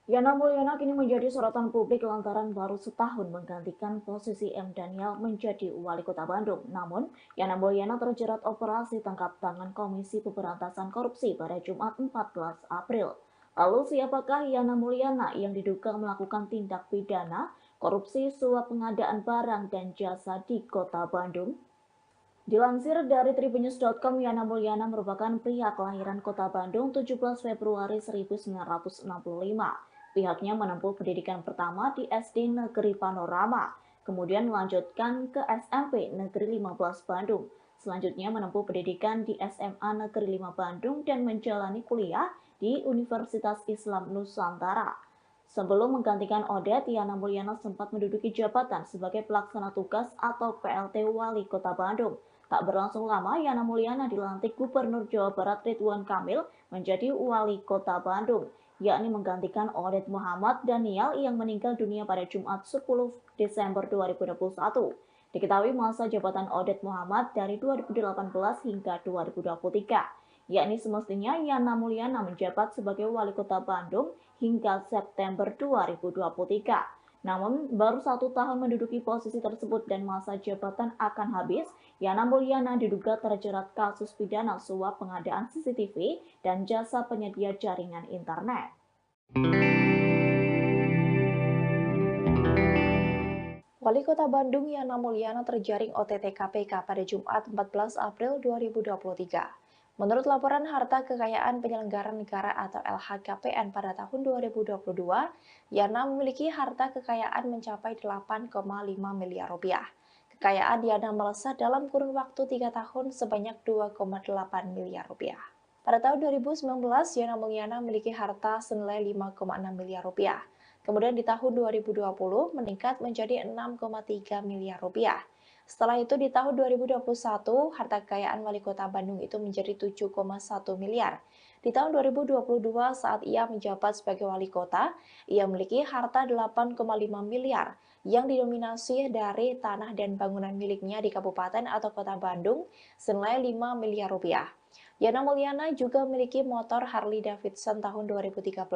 Yana Mulyana kini menjadi sorotan publik lantaran baru setahun menggantikan posisi M. Daniel menjadi wali kota Bandung. Namun, Yana Mulyana terjerat operasi tangkap tangan Komisi Pemberantasan Korupsi pada Jumat 14 April. Lalu siapakah Yana Mulyana yang diduga melakukan tindak pidana korupsi suap pengadaan barang dan jasa di kota Bandung? Dilansir dari tribunnews.com, Yana Mulyana merupakan pria kelahiran kota Bandung 17 Februari 1965. Pihaknya menempuh pendidikan pertama di SD Negeri Panorama, kemudian melanjutkan ke SMP Negeri 15 Bandung. Selanjutnya menempuh pendidikan di SMA Negeri 5 Bandung dan menjalani kuliah di Universitas Islam Nusantara. Sebelum menggantikan Odet, Yana Mulyana sempat menduduki jabatan sebagai pelaksana tugas atau PLT Wali Kota Bandung. Tak berlangsung lama, Yana Mulyana dilantik Gubernur Jawa Barat Ridwan Kamil menjadi Wali Kota Bandung, yakni menggantikan Odet Muhammad Daniel yang meninggal dunia pada Jumat 10 Desember 2021. Diketahui masa jabatan Odet Muhammad dari 2018 hingga 2023, yakni semestinya Yana Mulyana menjabat sebagai Wali Kota Bandung hingga September 2023. Namun, baru 1 tahun menduduki posisi tersebut dan masa jabatan akan habis, Yana Mulyana diduga terjerat kasus pidana suap pengadaan CCTV dan jasa penyedia jaringan internet. Wali Kota Bandung Yana Mulyana terjaring OTT KPK pada Jumat 14 April 2023. Menurut laporan harta kekayaan penyelenggara negara atau LHKPN pada tahun 2022, Yana memiliki harta kekayaan mencapai 8,5 miliar rupiah. Kekayaan Yana melesat dalam kurun waktu 3 tahun sebanyak 2,8 miliar rupiah. Pada tahun 2019, Yana Mulyana memiliki harta senilai 5,6 miliar rupiah. Kemudian di tahun 2020 meningkat menjadi 6,3 miliar rupiah. Setelah itu di tahun 2021, harta kekayaan wali kota Bandung itu menjadi 7,1 miliar. Di tahun 2022 saat ia menjabat sebagai wali kota, ia memiliki harta 8,5 miliar yang didominasi dari tanah dan bangunan miliknya di kabupaten atau kota Bandung senilai 5 miliar rupiah. Yana Mulyana juga memiliki motor Harley Davidson tahun 2013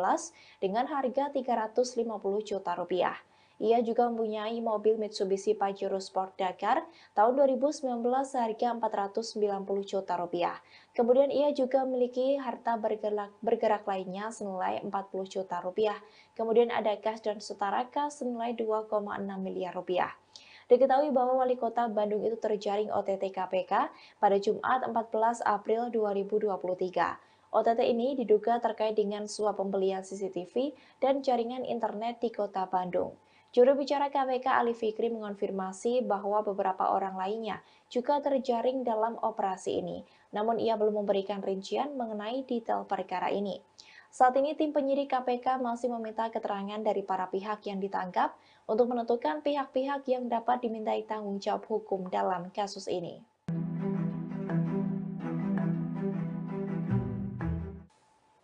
dengan harga 350 juta rupiah. Ia juga mempunyai mobil Mitsubishi Pajero Sport Dakar tahun 2019 seharga 490 juta rupiah. Kemudian ia juga memiliki harta bergerak lainnya senilai 40 juta rupiah. Kemudian ada kas dan setara kas senilai 2,6 miliar rupiah. Diketahui bahwa Wali Kota Bandung itu terjaring OTT KPK pada Jumat 14 April 2023. OTT ini diduga terkait dengan suap pembelian CCTV dan jaringan internet di Kota Bandung. Juru bicara KPK Ali Fikri mengonfirmasi bahwa beberapa orang lainnya juga terjaring dalam operasi ini, namun ia belum memberikan rincian mengenai detail perkara ini. Saat ini tim penyidik KPK masih meminta keterangan dari para pihak yang ditangkap untuk menentukan pihak-pihak yang dapat dimintai tanggung jawab hukum dalam kasus ini.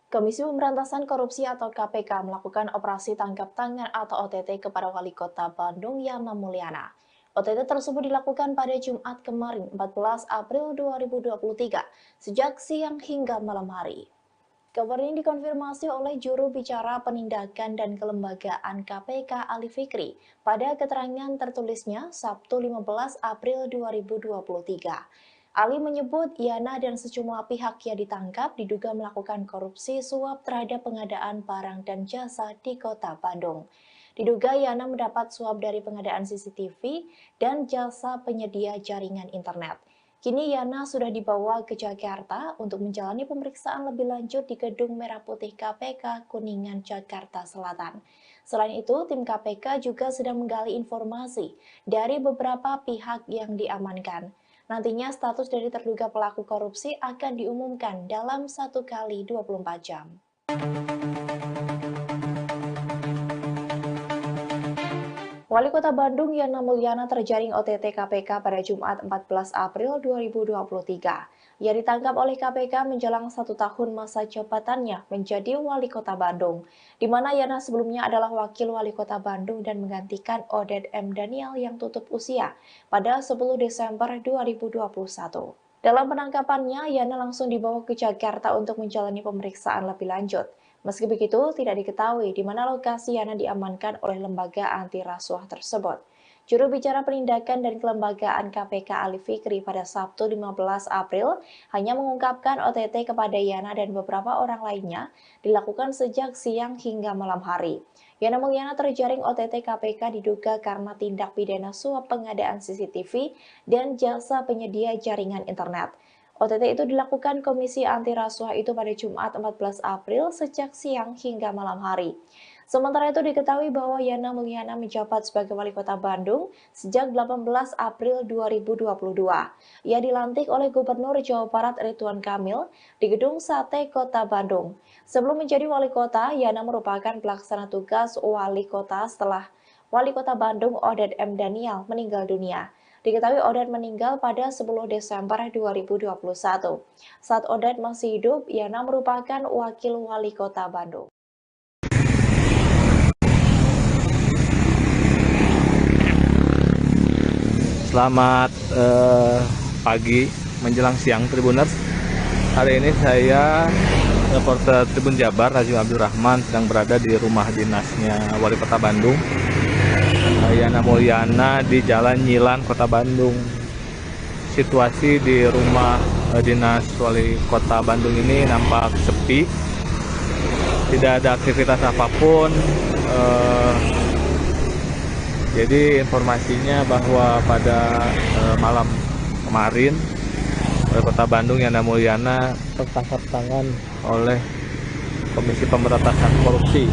Komisi Pemberantasan Korupsi atau KPK melakukan operasi tangkap tangan atau OTT kepada Wali Kota Bandung Yana Mulyana. OTT tersebut dilakukan pada Jumat kemarin 14 April 2023 sejak siang hingga malam hari. Kabar ini dikonfirmasi oleh juru bicara penindakan dan kelembagaan KPK Ali Fikri pada keterangan tertulisnya Sabtu 15 April 2023. Ali menyebut Yana dan sejumlah pihak yang ditangkap diduga melakukan korupsi suap terhadap pengadaan barang dan jasa di Kota Bandung. Diduga Yana mendapat suap dari pengadaan CCTV dan jasa penyedia jaringan internet. Kini Yana sudah dibawa ke Jakarta untuk menjalani pemeriksaan lebih lanjut di Gedung Merah Putih KPK Kuningan, Jakarta Selatan. Selain itu, tim KPK juga sedang menggali informasi dari beberapa pihak yang diamankan. Nantinya status dari terduga pelaku korupsi akan diumumkan dalam 1 kali 24 jam. Wali Kota Bandung Yana Mulyana terjaring OTT KPK pada Jumat 14 April 2023. Ia ditangkap oleh KPK menjelang 1 tahun masa jabatannya menjadi Wali Kota Bandung, di mana Yana sebelumnya adalah Wakil Wali Kota Bandung dan menggantikan Oded M. Daniel yang tutup usia pada 10 Desember 2021. Dalam penangkapannya, Yana langsung dibawa ke Jakarta untuk menjalani pemeriksaan lebih lanjut. Meski begitu, tidak diketahui di mana lokasi Yana diamankan oleh lembaga anti rasuah tersebut. Juru bicara penindakan dan kelembagaan KPK Ali Fikri pada Sabtu 15 April hanya mengungkapkan OTT kepada Yana dan beberapa orang lainnya dilakukan sejak siang hingga malam hari. Yana Mulyana terjaring OTT KPK diduga karena tindak pidana suap pengadaan CCTV dan jasa penyedia jaringan internet. OTT itu dilakukan Komisi Anti Rasuah itu pada Jumat 14 April sejak siang hingga malam hari. Sementara itu diketahui bahwa Yana Mulyana menjabat sebagai Wali Kota Bandung sejak 18 April 2022. Ia dilantik oleh Gubernur Jawa Barat Ridwan Kamil di Gedung Sate Kota Bandung. Sebelum menjadi Wali Kota, Yana merupakan pelaksana tugas Wali Kota setelah Wali Kota Bandung Oded M. Daniel meninggal dunia. Diketahui Oded meninggal pada 10 Desember 2021. Saat Oded masih hidup, Yana merupakan Wakil Wali Kota Bandung. Selamat pagi menjelang siang Tribuners. Hari ini saya reporter Tribun Jabar Rajim Abdul Rahman sedang berada di rumah dinasnya Wali Kota Bandung, Yana Mulyana, di Jalan Nyilan, Kota Bandung. Situasi di rumah dinas Wali Kota Bandung ini nampak sepi, tidak ada aktivitas apapun. Jadi informasinya bahwa pada malam kemarin Wali Kota Bandung Yana Mulyana tertangkap tangan oleh Komisi Pemberantasan Korupsi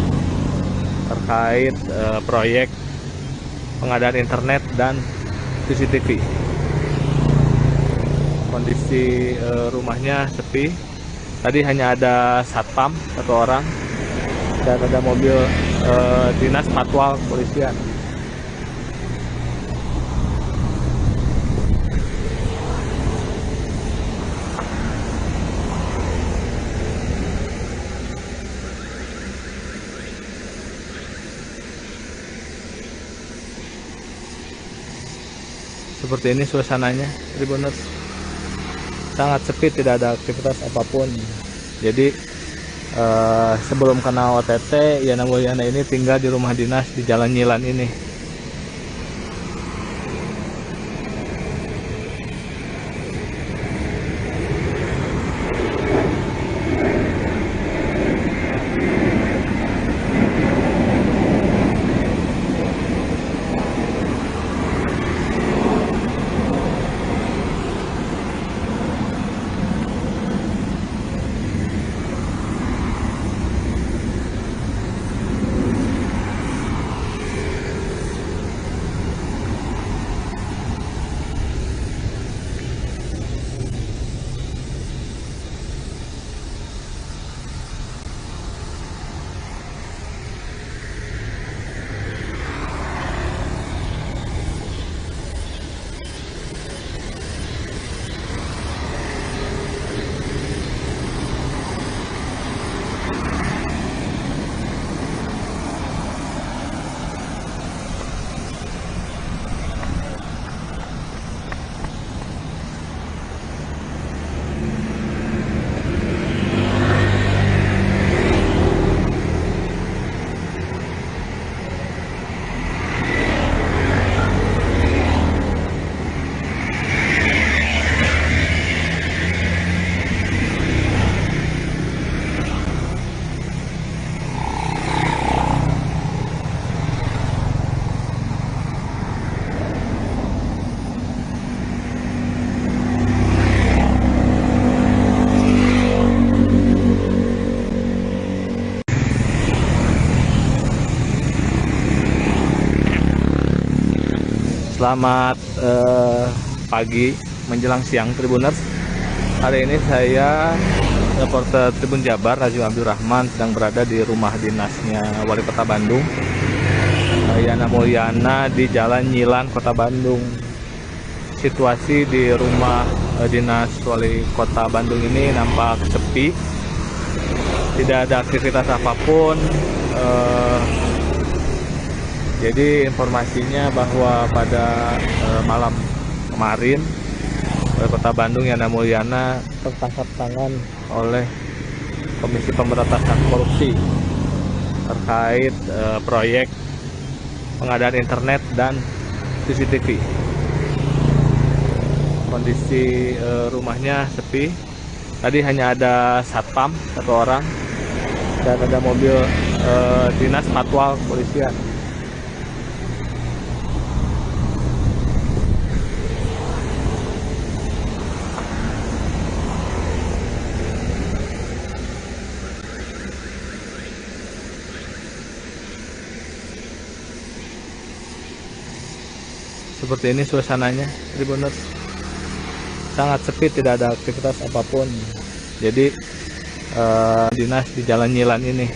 terkait proyek pengadaan internet dan CCTV. Kondisi rumahnya sepi. Tadi hanya ada satpam 1 orang dan ada mobil dinas patwal kepolisian. Seperti ini suasananya, Tribuners. Sangat sepi, tidak ada aktivitas apapun. Jadi sebelum kena OTT, Yana Mulyana ini tinggal di rumah dinas di Jalan Nyilan ini. Selamat pagi menjelang siang Tribuners. Hari ini saya reporter Tribun Jabar Raju Abdul Rahman sedang berada di rumah dinasnya Wali Kota Bandung, Yana Mulyana, di Jalan Nyilan, Kota Bandung. Situasi di rumah dinas Wali Kota Bandung ini nampak sepi, tidak ada aktivitas apapun. Jadi informasinya bahwa pada malam kemarin Wali Kota Bandung Yana Mulyana tertangkap tangan oleh Komisi Pemberantasan Korupsi terkait proyek pengadaan internet dan CCTV. Kondisi rumahnya sepi. Tadi hanya ada satpam satu orang dan ada mobil dinas patwal kepolisian. Seperti ini suasananya, Tribuners. Sangat sepi, tidak ada aktivitas apapun. Jadi dinas di Jalan Nyilan ini.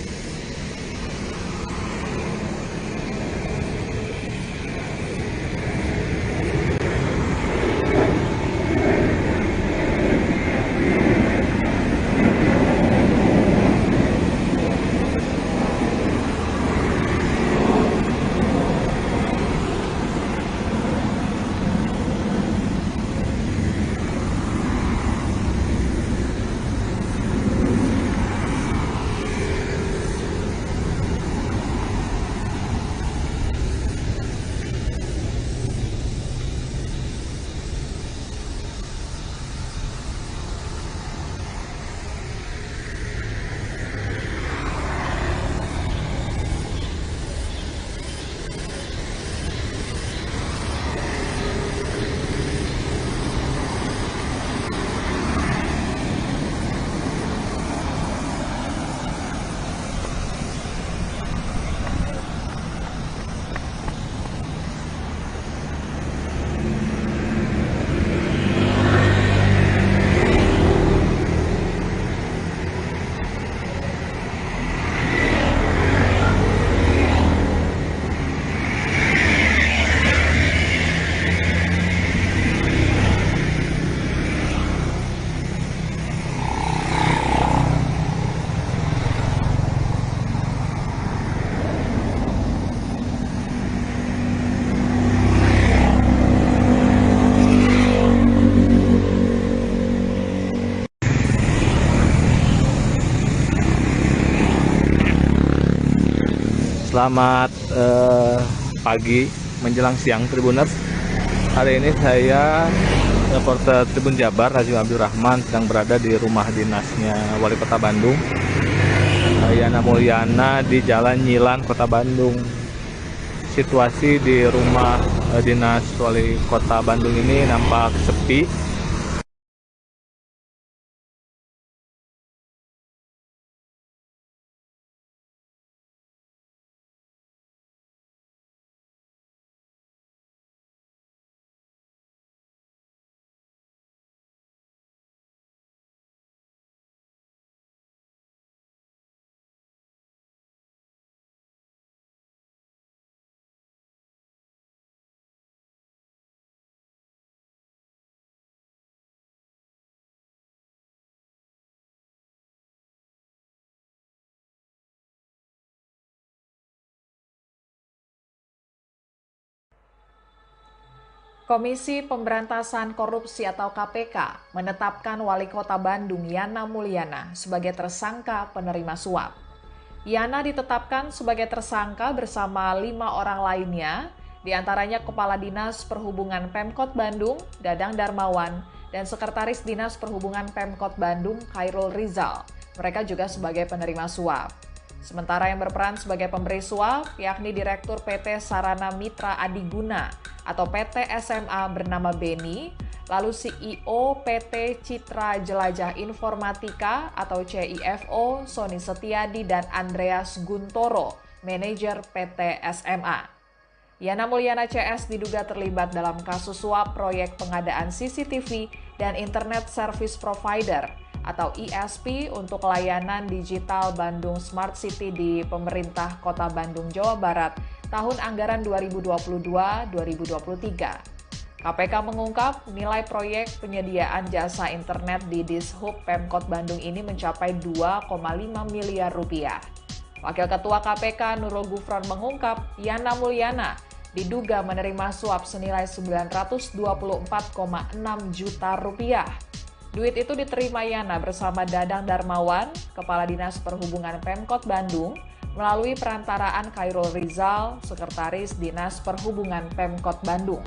Selamat pagi menjelang siang Tribuners. Hari ini saya reporter Tribun Jabar Raju Abdul Rahman sedang berada di rumah dinasnya Wali Kota Bandung, Yana Mulyana, di Jalan Nyilan, Kota Bandung. Situasi di rumah dinas Wali Kota Bandung ini nampak sepi, Komisi Pemberantasan Korupsi atau KPK menetapkan Wali Kota Bandung Yana Mulyana sebagai tersangka penerima suap. Yana ditetapkan sebagai tersangka bersama 5 orang lainnya, diantaranya Kepala Dinas Perhubungan Pemkot Bandung, Dadang Darmawan, dan Sekretaris Dinas Perhubungan Pemkot Bandung, Khairul Rizal. Mereka juga sebagai penerima suap. Sementara yang berperan sebagai pemberi suap, yakni Direktur PT Sarana Mitra Adiguna atau PT SMA bernama Beni, lalu CEO PT Citra Jelajah Informatika atau CIFO Sony Setiadi dan Andreas Guntoro, manajer PT SMA. Yana Mulyana CS diduga terlibat dalam kasus suap proyek pengadaan CCTV dan Internet Service Provider atau ISP untuk layanan digital Bandung Smart City di pemerintah Kota Bandung, Jawa Barat tahun anggaran 2022-2023. KPK mengungkap nilai proyek penyediaan jasa internet di Dishub Pemkot Bandung ini mencapai 2,5 miliar rupiah. Wakil Ketua KPK Nurul Gufron mengungkap Yana Mulyana diduga menerima suap senilai 924,6 juta rupiah. Duit itu diterima Yana bersama Dadang Darmawan, Kepala Dinas Perhubungan Pemkot Bandung, melalui perantaraan Khairul Rizal, Sekretaris Dinas Perhubungan Pemkot Bandung.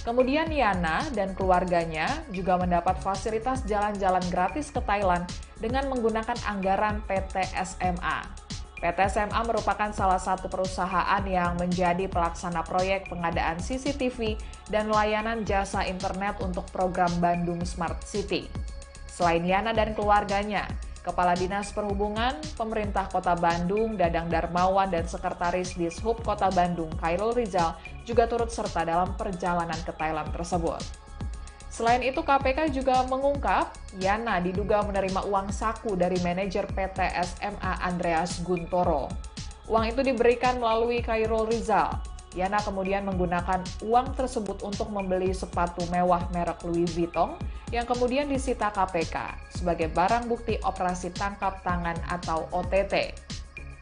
Kemudian Yana dan keluarganya juga mendapat fasilitas jalan-jalan gratis ke Thailand dengan menggunakan anggaran PT SMA. PT SMA merupakan salah satu perusahaan yang menjadi pelaksana proyek pengadaan CCTV dan layanan jasa internet untuk program Bandung Smart City. Selain Yana dan keluarganya, Kepala Dinas Perhubungan, Pemerintah Kota Bandung, Dadang Darmawan, dan Sekretaris Dishub Kota Bandung, Khairul Rizal, juga turut serta dalam perjalanan ke Thailand tersebut. Selain itu, KPK juga mengungkap Yana diduga menerima uang saku dari manajer PT SMA Andreas Guntoro. Uang itu diberikan melalui Khairul Rizal. Yana kemudian menggunakan uang tersebut untuk membeli sepatu mewah merek Louis Vuitton yang kemudian disita KPK sebagai barang bukti operasi tangkap tangan atau OTT.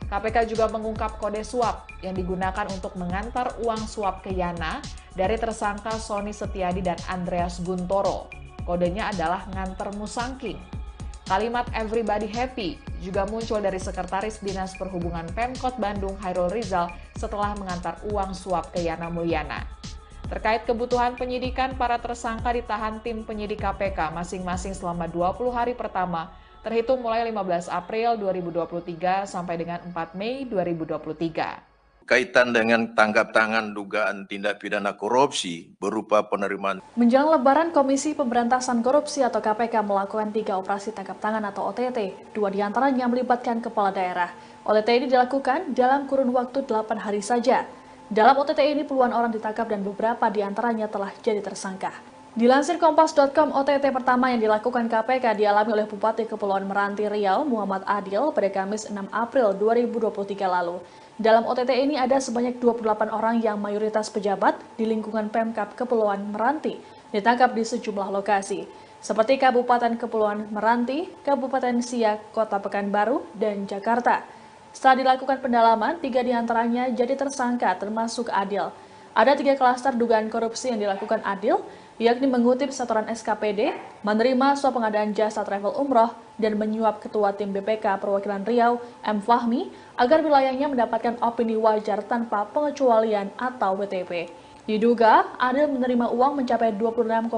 KPK juga mengungkap kode suap yang digunakan untuk mengantar uang suap ke Yana dari tersangka Sony Setiadi dan Andreas Guntoro. Kodenya adalah nganter musangking. Kalimat everybody happy juga muncul dari Sekretaris Dinas Perhubungan Pemkot Bandung Khairul Rizal setelah mengantar uang suap ke Yana Mulyana. Terkait kebutuhan penyidikan, para tersangka ditahan tim penyidik KPK masing-masing selama 20 hari pertama, terhitung mulai 15 April 2023 sampai dengan 4 Mei 2023. Kaitan dengan tangkap tangan dugaan tindak pidana korupsi berupa penerimaan. Menjelang Lebaran, Komisi Pemberantasan Korupsi atau KPK melakukan 3 operasi tangkap tangan atau OTT. 2 diantaranya melibatkan kepala daerah. OTT ini dilakukan dalam kurun waktu 8 hari saja. Dalam OTT ini puluhan orang ditangkap dan beberapa diantaranya telah jadi tersangka. Dilansir Kompas.com, OTT pertama yang dilakukan KPK dialami oleh Bupati Kepulauan Meranti Riau, Muhammad Adil, pada Kamis 6 April 2023 lalu. Dalam OTT ini ada sebanyak 28 orang yang mayoritas pejabat di lingkungan Pemkab Kepulauan Meranti ditangkap di sejumlah lokasi, seperti Kabupaten Kepulauan Meranti, Kabupaten Siak, Kota Pekanbaru, dan Jakarta. Setelah dilakukan pendalaman, 3 diantaranya jadi tersangka termasuk Adil. Ada 3 klaster dugaan korupsi yang dilakukan Adil, yakni mengutip setoran SKPD, menerima suap pengadaan jasa travel umroh, dan menyuap Ketua Tim BPK Perwakilan Riau, M. Fahmi, agar wilayahnya mendapatkan opini wajar tanpa pengecualian atau WTP. Diduga, Adil menerima uang mencapai 26,1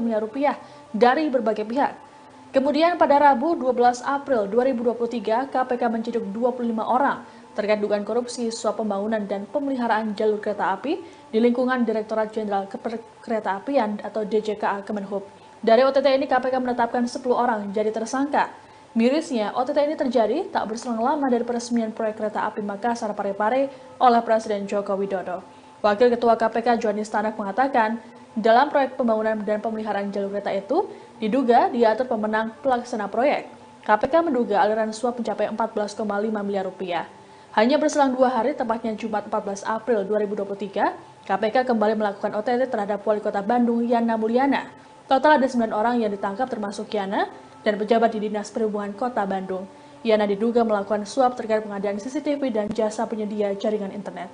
miliar rupiah dari berbagai pihak. Kemudian pada Rabu 12 April 2023, KPK menciduk 25 orang terkait dugaan korupsi suap pembangunan dan pemeliharaan jalur kereta api di lingkungan Direktorat Jenderal Keretaapian atau DJKA Kemenhub. Dari OTT ini KPK menetapkan 10 orang jadi tersangka. Mirisnya, OTT ini terjadi tak berselang lama dari peresmian proyek kereta api Makassar Parepare oleh Presiden Joko Widodo. Wakil Ketua KPK Johanis Tanak mengatakan, dalam proyek pembangunan dan pemeliharaan jalur kereta itu diduga diatur pemenang pelaksana proyek. KPK menduga aliran suap mencapai 14,5 miliar rupiah. Hanya berselang 2 hari, tepatnya Jumat 14 April 2023, KPK kembali melakukan OTT terhadap Wali Kota Bandung, Yana Mulyana. Total ada 9 orang yang ditangkap termasuk Yana dan pejabat di Dinas Perhubungan Kota Bandung. Yana diduga melakukan suap terkait pengadaan CCTV dan jasa penyedia jaringan internet.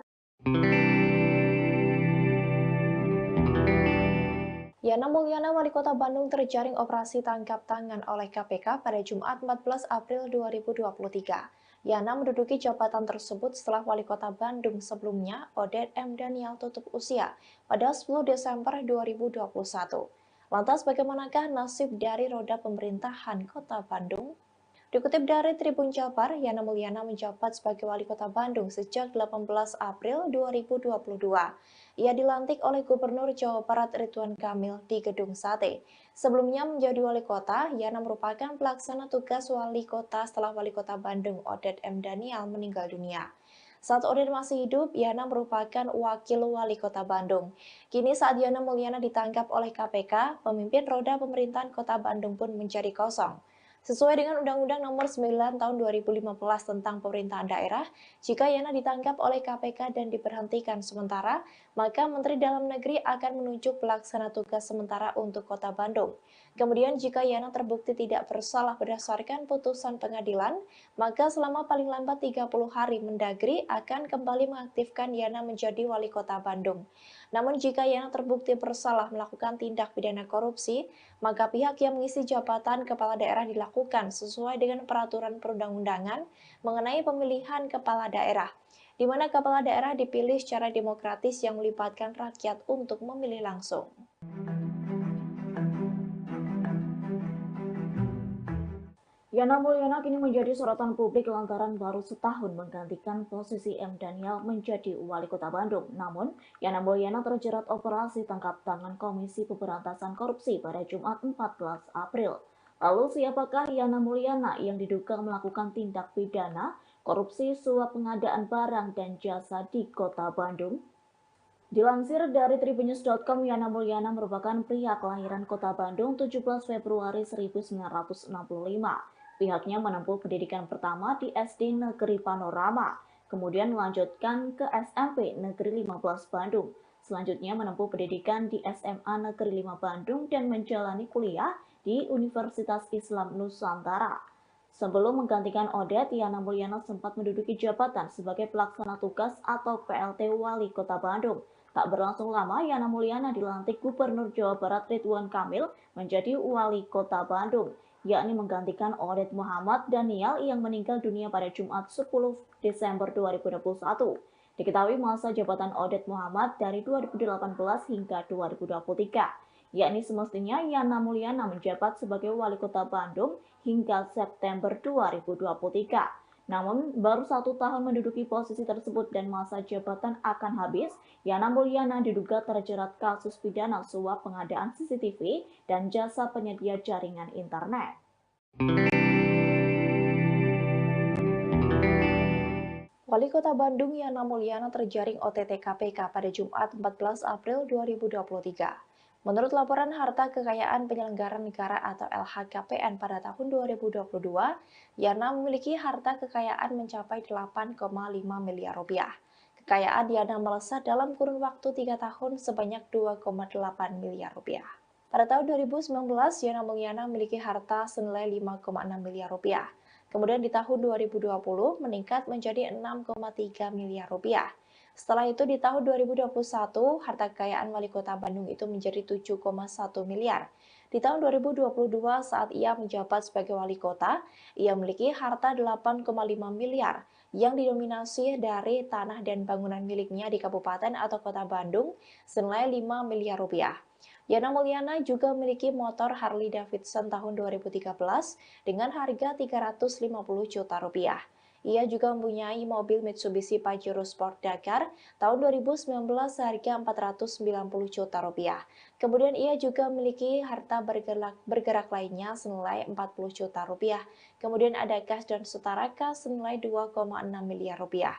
Yana Mulyana, Wali Kota Bandung, terjaring operasi tangkap tangan oleh KPK pada Jumat 14 April 2023. Yana menduduki jabatan tersebut setelah Wali Kota Bandung sebelumnya, Odet M. Daniel, tutup usia pada 10 Desember 2021. Lantas bagaimanakah nasib dari roda pemerintahan Kota Bandung? Dikutip dari Tribun Jabar, Yana Mulyana menjabat sebagai Wali Kota Bandung sejak 18 April 2022. Ia dilantik oleh Gubernur Jawa Barat Ridwan Kamil di Gedung Sate. Sebelumnya menjadi Wali Kota, Yana merupakan pelaksana tugas Wali Kota setelah Wali Kota Bandung Odet M. Daniel meninggal dunia. Saat Oded masih hidup, Yana merupakan wakil wali kota Bandung. Kini saat Yana Mulyana ditangkap oleh KPK, pemimpin roda pemerintahan kota Bandung pun menjadi kosong. Sesuai dengan Undang-Undang Nomor 9 Tahun 2015 tentang Pemerintahan Daerah, jika Yana ditangkap oleh KPK dan diberhentikan sementara, maka Menteri Dalam Negeri akan menunjuk pelaksana tugas sementara untuk Kota Bandung. Kemudian jika Yana terbukti tidak bersalah berdasarkan putusan pengadilan, maka selama paling lambat 30 hari Mendagri akan kembali mengaktifkan Yana menjadi wali kota Bandung. Namun jika Yana terbukti bersalah melakukan tindak pidana korupsi, maka pihak yang mengisi jabatan kepala daerah dilakukan sesuai dengan peraturan perundang-undangan mengenai pemilihan kepala daerah, di mana kepala daerah dipilih secara demokratis yang melibatkan rakyat untuk memilih langsung. Yana Mulyana kini menjadi sorotan publik lantaran baru setahun menggantikan posisi M. Daniel menjadi wali kota Bandung. Namun, Yana Mulyana terjerat operasi tangkap tangan Komisi Pemberantasan Korupsi pada Jumat 14 April. Lalu siapakah Yana Mulyana yang diduga melakukan tindak pidana korupsi suap pengadaan barang dan jasa di kota Bandung? Dilansir dari tribunnews.com, Yana Mulyana merupakan pria kelahiran kota Bandung 17 Februari 1965. Pihaknya menempuh pendidikan pertama di SD Negeri Panorama, kemudian melanjutkan ke SMP Negeri 15 Bandung. Selanjutnya menempuh pendidikan di SMA Negeri 5 Bandung dan menjalani kuliah di Universitas Islam Nusantara. Sebelum menggantikan Oded, Yana Mulyana sempat menduduki jabatan sebagai pelaksana tugas atau PLT Wali Kota Bandung. Tak berlangsung lama, Yana Mulyana dilantik Gubernur Jawa Barat Ridwan Kamil menjadi Wali Kota Bandung, yakni menggantikan Oded Muhammad Daniel yang meninggal dunia pada Jumat 10 Desember 2021. Diketahui masa jabatan Oded Muhammad dari 2018 hingga 2023, yakni semestinya Yana Mulyana menjabat sebagai Wali Kota Bandung hingga September 2023. Namun, baru 1 tahun menduduki posisi tersebut dan masa jabatan akan habis, Yana Mulyana diduga terjerat kasus pidana suap pengadaan CCTV dan jasa penyedia jaringan internet. Wali Kota Bandung Yana Mulyana terjaring OTT KPK pada Jumat 14 April 2023. Menurut laporan harta kekayaan penyelenggara negara atau LHKPN pada tahun 2022, Yana memiliki harta kekayaan mencapai 8,5 miliar rupiah. Kekayaan Yana melesat dalam kurun waktu 3 tahun sebanyak 2,8 miliar rupiah. Pada tahun 2019, Yana Mulyana memiliki harta senilai 5,6 miliar rupiah. Kemudian di tahun 2020 meningkat menjadi 6,3 miliar rupiah. Setelah itu di tahun 2021, harta kekayaan wali kota Bandung itu menjadi 7,1 miliar. Di tahun 2022 saat ia menjabat sebagai wali kota, ia memiliki harta 8,5 miliar yang didominasi dari tanah dan bangunan miliknya di kabupaten atau kota Bandung senilai 5 miliar rupiah. Yana Mulyana juga memiliki motor Harley Davidson tahun 2013 dengan harga 350 juta rupiah. Ia juga mempunyai mobil Mitsubishi Pajero Sport Dakar tahun 2019 seharga 490 juta rupiah. Kemudian ia juga memiliki harta bergerak lainnya senilai 40 juta rupiah. Kemudian ada kas dan setara kas senilai 2,6 miliar rupiah.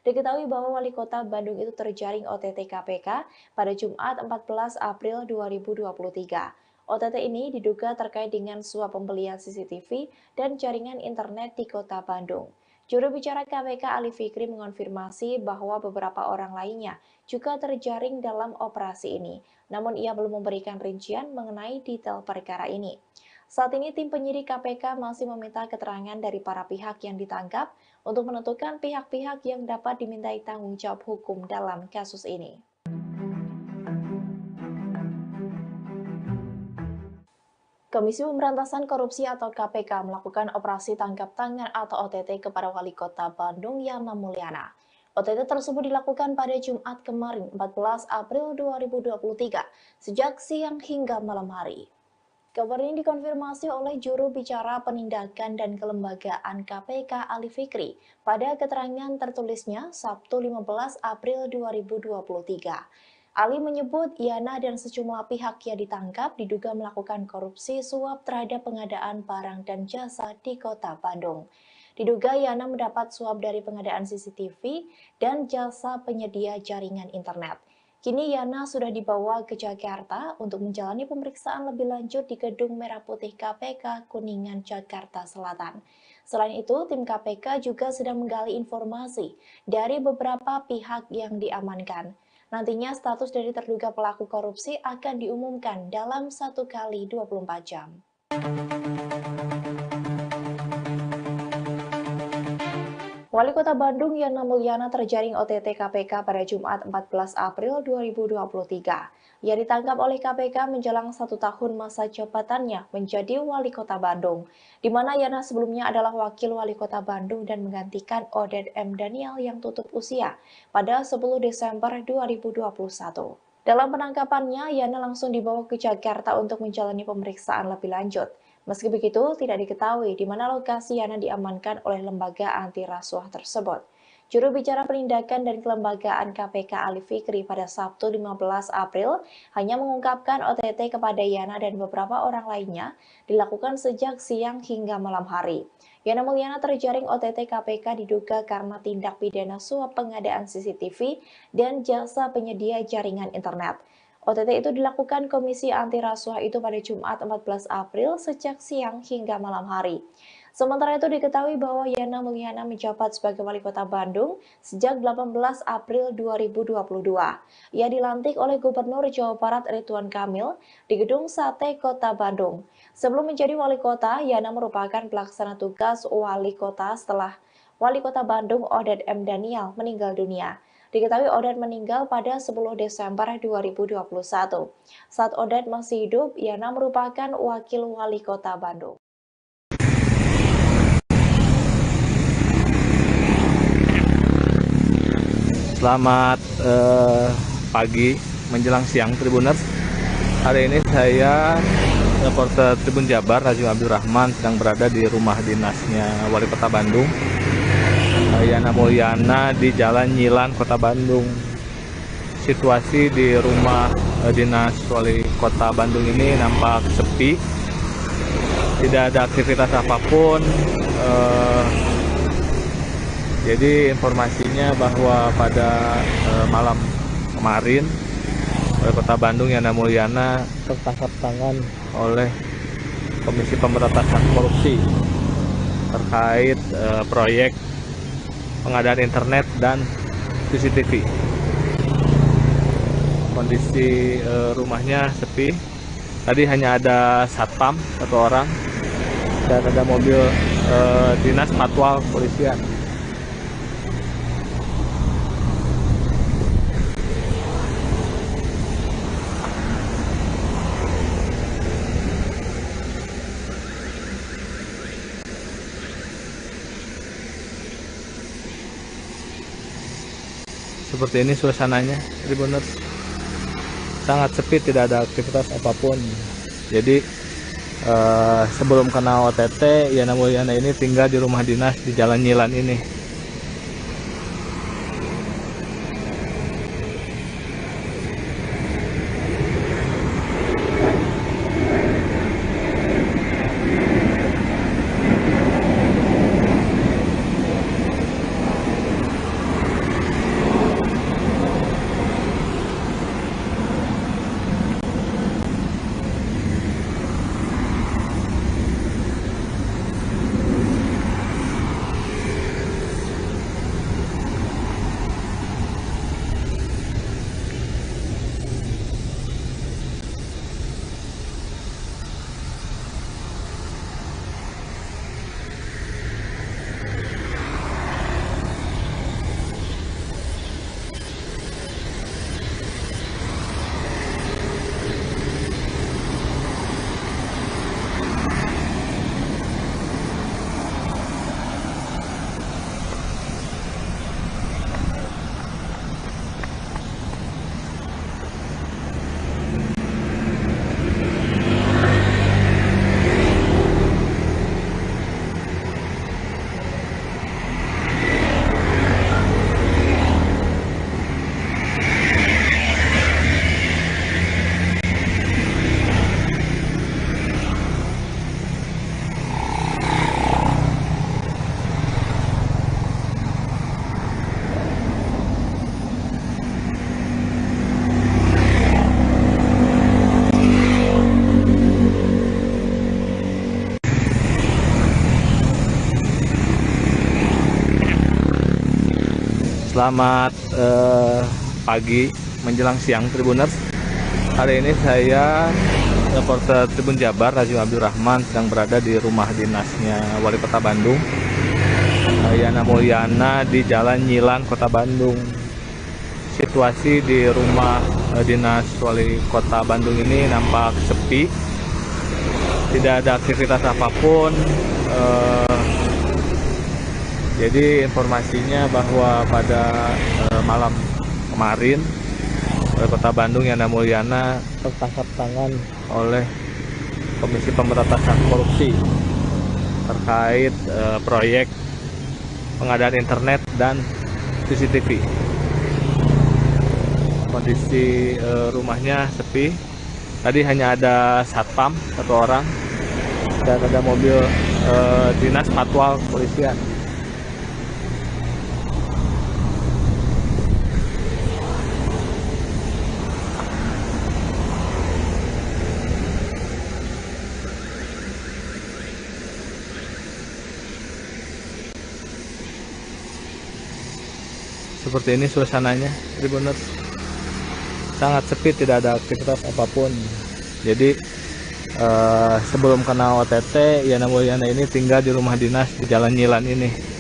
Diketahui bahwa wali kota Bandung itu terjaring OTT KPK pada Jumat 14 April 2023. OTT ini diduga terkait dengan suap pembelian CCTV dan jaringan internet di kota Bandung. Juru bicara KPK Ali Fikri mengonfirmasi bahwa beberapa orang lainnya juga terjaring dalam operasi ini, namun ia belum memberikan rincian mengenai detail perkara ini. Saat ini tim penyidik KPK masih meminta keterangan dari para pihak yang ditangkap untuk menentukan pihak-pihak yang dapat dimintai tanggung jawab hukum dalam kasus ini. Komisi Pemberantasan Korupsi atau KPK melakukan operasi tangkap tangan atau OTT kepada Wali Kota Bandung Yana Mulyana. OTT tersebut dilakukan pada Jumat kemarin 14 April 2023 sejak siang hingga malam hari. Kabar ini dikonfirmasi oleh juru bicara penindakan dan kelembagaan KPK Ali Fikri pada keterangan tertulisnya Sabtu 15 April 2023. Ali menyebut Yana dan sejumlah pihak yang ditangkap diduga melakukan korupsi suap terhadap pengadaan barang dan jasa di kota Bandung. Diduga Yana mendapat suap dari pengadaan CCTV dan jasa penyedia jaringan internet. Kini Yana sudah dibawa ke Jakarta untuk menjalani pemeriksaan lebih lanjut di Gedung Merah Putih KPK Kuningan, Jakarta Selatan. Selain itu, tim KPK juga sedang menggali informasi dari beberapa pihak yang diamankan. Nantinya status dari terduga pelaku korupsi akan diumumkan dalam 1 kali 24 jam. Wali Kota Bandung Yana Mulyana terjaring OTT KPK pada Jumat 14 April 2023. Ia ditangkap oleh KPK menjelang 1 tahun masa jabatannya menjadi Wali Kota Bandung, di mana Yana sebelumnya adalah Wakil Wali Kota Bandung dan menggantikan Oded M. Daniel yang tutup usia pada 10 Desember 2021. Dalam penangkapannya, Yana langsung dibawa ke Jakarta untuk menjalani pemeriksaan lebih lanjut. Meski begitu, tidak diketahui di mana lokasi Yana diamankan oleh lembaga anti rasuah tersebut. Juru bicara penindakan dan kelembagaan KPK Ali Fikri pada Sabtu 15 April hanya mengungkapkan OTT kepada Yana dan beberapa orang lainnya dilakukan sejak siang hingga malam hari. Yana Mulyana terjaring OTT KPK diduga karena tindak pidana suap pengadaan CCTV dan jasa penyedia jaringan internet. OTT itu dilakukan Komisi Anti Rasuah itu pada Jumat 14 April sejak siang hingga malam hari. Sementara itu diketahui bahwa Yana Mulyana menjabat sebagai Wali Kota Bandung sejak 18 April 2022. Ia dilantik oleh Gubernur Jawa Barat Ridwan Kamil di Gedung Sate Kota Bandung. Sebelum menjadi Wali Kota, Yana merupakan pelaksana tugas Wali Kota setelah Wali Kota Bandung Oded M. Daniel meninggal dunia. Diketahui Oded meninggal pada 10 Desember 2021. Saat Oded masih hidup, Yana merupakan Wakil Wali Kota Bandung. Selamat pagi menjelang siang Tribuners. Hari ini saya reporter Tribun Jabar Rajim Abdul Rahman sedang berada di rumah dinasnya Wali Kota Bandung, Yana Mulyana, di Jalan Nyilan, Kota Bandung. Situasi di rumah dinas Wali Kota Bandung ini nampak sepi, tidak ada aktivitas apapun. Jadi informasinya bahwa pada malam kemarin Wali Kota Bandung Yana Mulyana tertangkap tangan oleh Komisi Pemberantasan Korupsi terkait proyek pengadaan internet dan CCTV. Kondisi rumahnya sepi. Tadi hanya ada satpam 1 orang dan ada mobil dinas patwal polisian. Seperti ini suasananya, Tribuners. Sangat sepi, tidak ada aktivitas apapun. Jadi sebelum kena OTT, Yana Mulyana ini tinggal di rumah dinas di Jalan Nyilan ini. Selamat pagi menjelang siang Tribuners. Hari ini saya reporter Tribun Jabar Rajim Abdul Rahman sedang berada di rumah dinasnya Wali Kota Bandung, Yana Mulyana, di Jalan Nyilan, Kota Bandung. Situasi di rumah dinas Wali Kota Bandung ini nampak sepi, tidak ada aktivitas apapun. Jadi informasinya bahwa pada malam kemarin Wali Kota Bandung Yana Mulyana tertangkap tangan oleh Komisi Pemberantasan Korupsi terkait proyek pengadaan internet dan CCTV. Kondisi rumahnya sepi. Tadi hanya ada satpam satu orang dan ada mobil dinas patwal kepolisian. Seperti ini suasananya, Tribuners. Sangat sepi, tidak ada aktivitas apapun. Jadi sebelum kena OTT, Yana Mulyana ini tinggal di rumah dinas di Jalan Nyilan ini.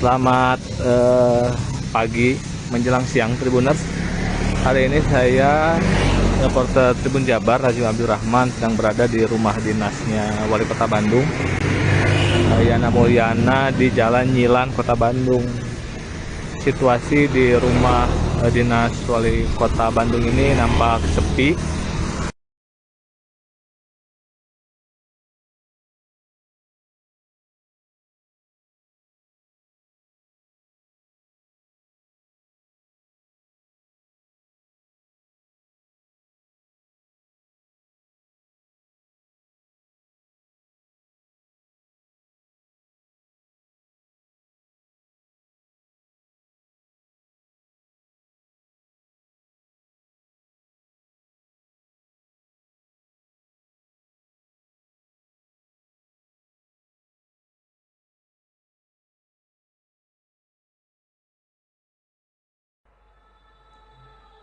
Selamat pagi menjelang siang Tribuners. Hari ini saya reporter Tribun Jabar Rajim Abdul Rahman sedang berada di rumah dinasnya Wali Kota Bandung, Yana Mulyana, di Jalan Nyilan, Kota Bandung. Situasi di rumah dinas Wali Kota Bandung ini nampak sepi,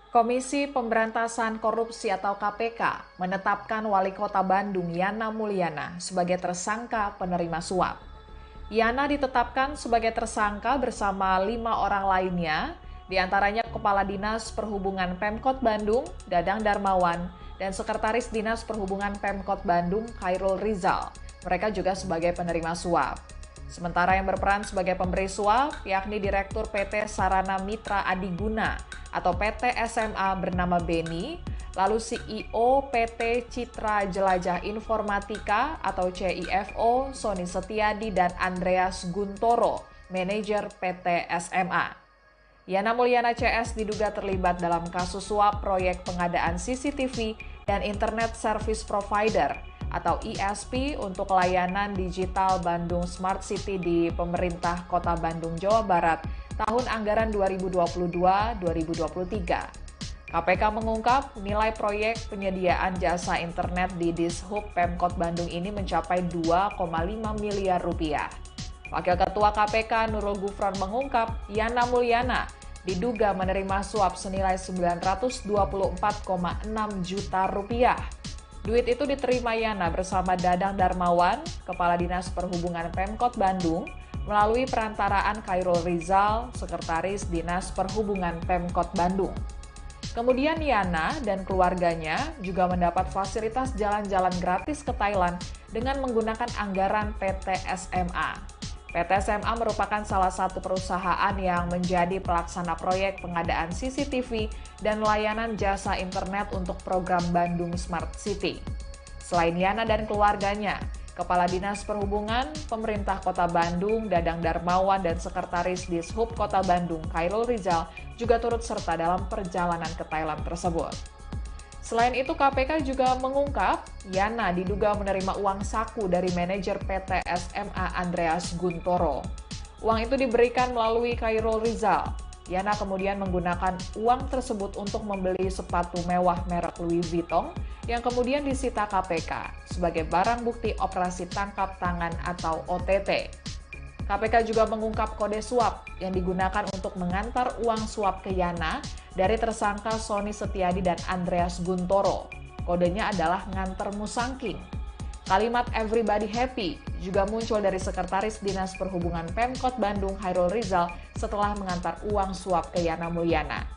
Komisi Pemberantasan Korupsi atau KPK menetapkan Wali Kota Bandung Yana Mulyana sebagai tersangka penerima suap. Yana ditetapkan sebagai tersangka bersama 5 orang lainnya, diantaranya Kepala Dinas Perhubungan Pemkot Bandung, Dadang Darmawan, dan Sekretaris Dinas Perhubungan Pemkot Bandung, Khairul Rizal. Mereka juga sebagai penerima suap. Sementara yang berperan sebagai pemberi suap, yakni Direktur PT Sarana Mitra Adiguna atau PT SMA bernama Beni, lalu CEO PT Citra Jelajah Informatika atau CIFO Sony Setiadi dan Andreas Guntoro, manajer PT SMA. Yana Mulyana CS diduga terlibat dalam kasus suap proyek pengadaan CCTV dan Internet Service Provider atau ISP untuk layanan digital Bandung Smart City di pemerintah Kota Bandung, Jawa Barat tahun anggaran 2022-2023. KPK mengungkap nilai proyek penyediaan jasa internet di Dishub Pemkot Bandung ini mencapai 2,5 miliar rupiah. Wakil Ketua KPK Nurul Gufron mengungkap Yana Mulyana diduga menerima suap senilai 924,6 juta rupiah. Duit itu diterima Yana bersama Dadang Darmawan, Kepala Dinas Perhubungan Pemkot Bandung, melalui perantaraan Khairul Rizal, Sekretaris Dinas Perhubungan Pemkot Bandung. Kemudian Yana dan keluarganya juga mendapat fasilitas jalan-jalan gratis ke Thailand dengan menggunakan anggaran PT SMA. PT SMA merupakan salah satu perusahaan yang menjadi pelaksana proyek pengadaan CCTV dan layanan jasa internet untuk program Bandung Smart City. Selain Yana dan keluarganya, Kepala Dinas Perhubungan, Pemerintah Kota Bandung, Dadang Darmawan, dan Sekretaris Dishub Kota Bandung, Khairul Rizal, juga turut serta dalam perjalanan ke Thailand tersebut. Selain itu, KPK juga mengungkap Yana diduga menerima uang saku dari manajer PT SMA Andreas Guntoro. Uang itu diberikan melalui Khairul Rizal. Yana kemudian menggunakan uang tersebut untuk membeli sepatu mewah merek Louis Vuitton yang kemudian disita KPK sebagai barang bukti operasi tangkap tangan atau OTT. KPK juga mengungkap kode suap yang digunakan untuk mengantar uang suap ke Yana dari tersangka Sony Setiadi dan Andreas Guntoro. Kodenya adalah nganter musangking. Kalimat everybody happy juga muncul dari Sekretaris Dinas Perhubungan Pemkot Bandung Khairul Rizal setelah mengantar uang suap ke Yana Mulyana.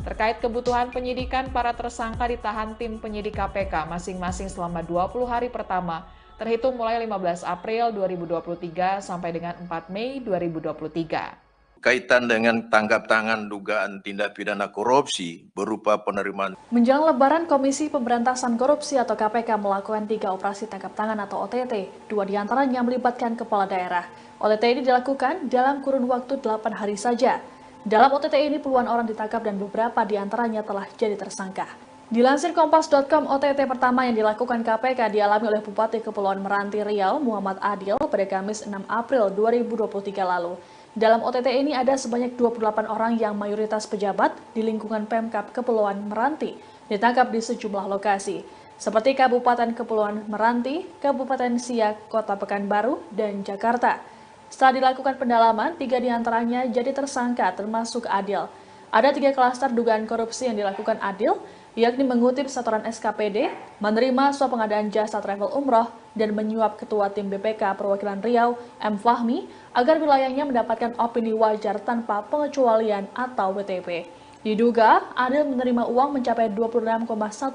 Terkait kebutuhan penyidikan, para tersangka ditahan tim penyidik KPK masing-masing selama 20 hari pertama, terhitung mulai 15 April 2023 sampai dengan 4 Mei 2023. Kaitan dengan tangkap tangan dugaan tindak pidana korupsi berupa penerimaan. Menjelang Lebaran, Komisi Pemberantasan Korupsi atau KPK melakukan 3 operasi tangkap tangan atau OTT, 2 diantaranya melibatkan kepala daerah. OTT ini dilakukan dalam kurun waktu 8 hari saja. Dalam OTT ini puluhan orang ditangkap dan beberapa diantaranya telah jadi tersangka. Dilansir Kompas.com, OTT pertama yang dilakukan KPK dialami oleh Bupati Kepulauan Meranti Riau, Muhammad Adil, pada Kamis 6 April 2023 lalu. Dalam OTT ini ada sebanyak 28 orang yang mayoritas pejabat di lingkungan Pemkab Kepulauan Meranti ditangkap di sejumlah lokasi, seperti Kabupaten Kepulauan Meranti, Kabupaten Siak, Kota Pekanbaru, dan Jakarta. Setelah dilakukan pendalaman, 3 diantaranya jadi tersangka termasuk Adil. Ada 3 klaster dugaan korupsi yang dilakukan Adil, yakni mengutip setoran SKPD, menerima suap pengadaan jasa travel umroh, dan menyuap Ketua Tim BPK Perwakilan Riau, M. Fahmi, agar wilayahnya mendapatkan opini wajar tanpa pengecualian atau WTP. Diduga, Adil menerima uang mencapai 26,1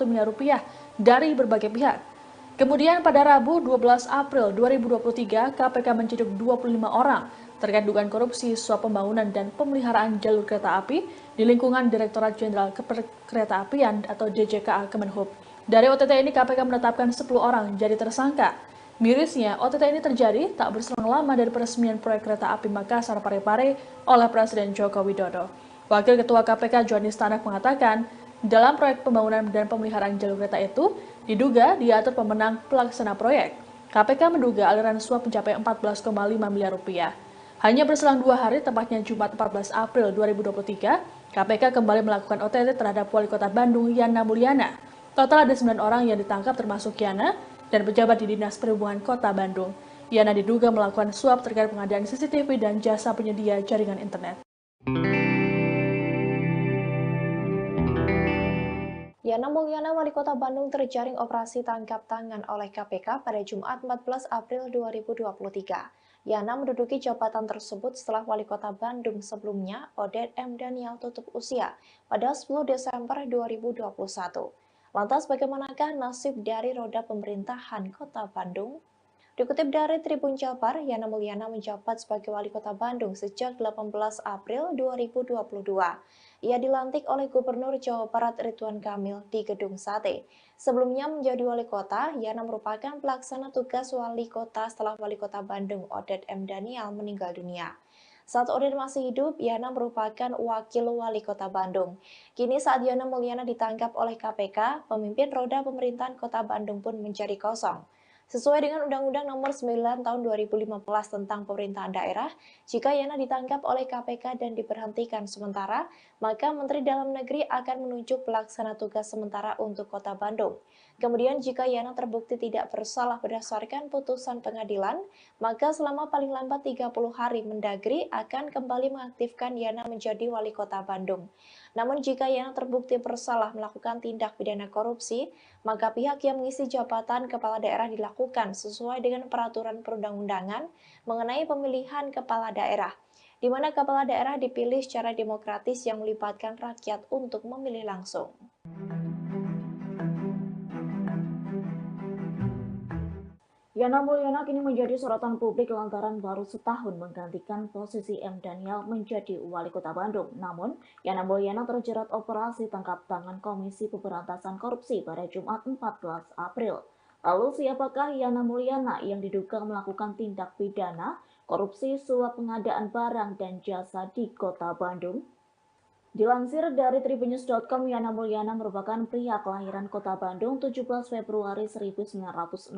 miliar rupiah dari berbagai pihak. Kemudian pada Rabu 12 April 2023, KPK menciduk 25 orang terkait dugaan korupsi suap pembangunan dan pemeliharaan jalur kereta api di lingkungan Direktorat Jenderal Keperekeretapian atau DJKA Kemenhub. Dari OTT ini KPK menetapkan 10 orang jadi tersangka. Mirisnya, OTT ini terjadi tak berselang lama dari peresmian proyek kereta api Makassar Parepare oleh Presiden Joko Widodo. Wakil Ketua KPK Johanis Tanak mengatakan, dalam proyek pembangunan dan pemeliharaan jalur kereta itu, diduga diatur pemenang pelaksana proyek. KPK menduga aliran suap mencapai 14,5 miliar rupiah. Hanya berselang 2 hari, tepatnya Jumat 14 April 2023, KPK kembali melakukan OTT terhadap Wali Kota Bandung Yana Mulyana. Total ada 9 orang yang ditangkap termasuk Yana dan pejabat di Dinas Perhubungan Kota Bandung. Yana diduga melakukan suap terkait pengadaan CCTV dan jasa penyedia jaringan internet. Yana Mulyana, Wali Kota Bandung, terjaring operasi tangkap tangan oleh KPK pada Jumat 14 April 2023. Yana menduduki jabatan tersebut setelah Wali Kota Bandung sebelumnya, Odet M. Daniel, tutup usia pada 10 Desember 2021. Lantas bagaimanakah nasib dari roda pemerintahan Kota Bandung? Dikutip dari Tribun Jabar, Yana Mulyana menjabat sebagai Wali Kota Bandung sejak 18 April 2022. Ia dilantik oleh Gubernur Jawa Barat Ridwan Kamil di Gedung Sate. Sebelumnya menjadi Wali Kota, Yana merupakan pelaksana tugas Wali Kota setelah Wali Kota Bandung Odet M. Daniel meninggal dunia. Saat Oded masih hidup, Yana merupakan wakil wali kota Bandung. Kini saat Yana Mulyana ditangkap oleh KPK, pemimpin roda pemerintahan kota Bandung pun menjadi kosong. Sesuai dengan Undang-Undang Nomor 9 Tahun 2015 tentang Pemerintahan Daerah, jika Yana ditangkap oleh KPK dan diberhentikan sementara, maka Menteri Dalam Negeri akan menunjuk pelaksana tugas sementara untuk Kota Bandung. Kemudian jika Yana terbukti tidak bersalah berdasarkan putusan pengadilan, maka selama paling lambat 30 hari Mendagri akan kembali mengaktifkan Yana menjadi wali kota Bandung. Namun jika Yana terbukti bersalah melakukan tindak pidana korupsi, maka pihak yang mengisi jabatan kepala daerah dilakukan sesuai dengan peraturan perundang-undangan mengenai pemilihan kepala daerah, di mana kepala daerah dipilih secara demokratis yang melibatkan rakyat untuk memilih langsung. Yana Mulyana kini menjadi sorotan publik lantaran baru setahun menggantikan posisi M. Daniel menjadi wali kota Bandung. Namun, Yana Mulyana terjerat operasi tangkap tangan Komisi Pemberantasan Korupsi pada Jumat 14 April. Lalu siapakah Yana Mulyana yang diduga melakukan tindak pidana korupsi suap pengadaan barang dan jasa di kota Bandung? Dilansir dari tribunnews.com, Yana Mulyana merupakan pria kelahiran kota Bandung 17 Februari 1965.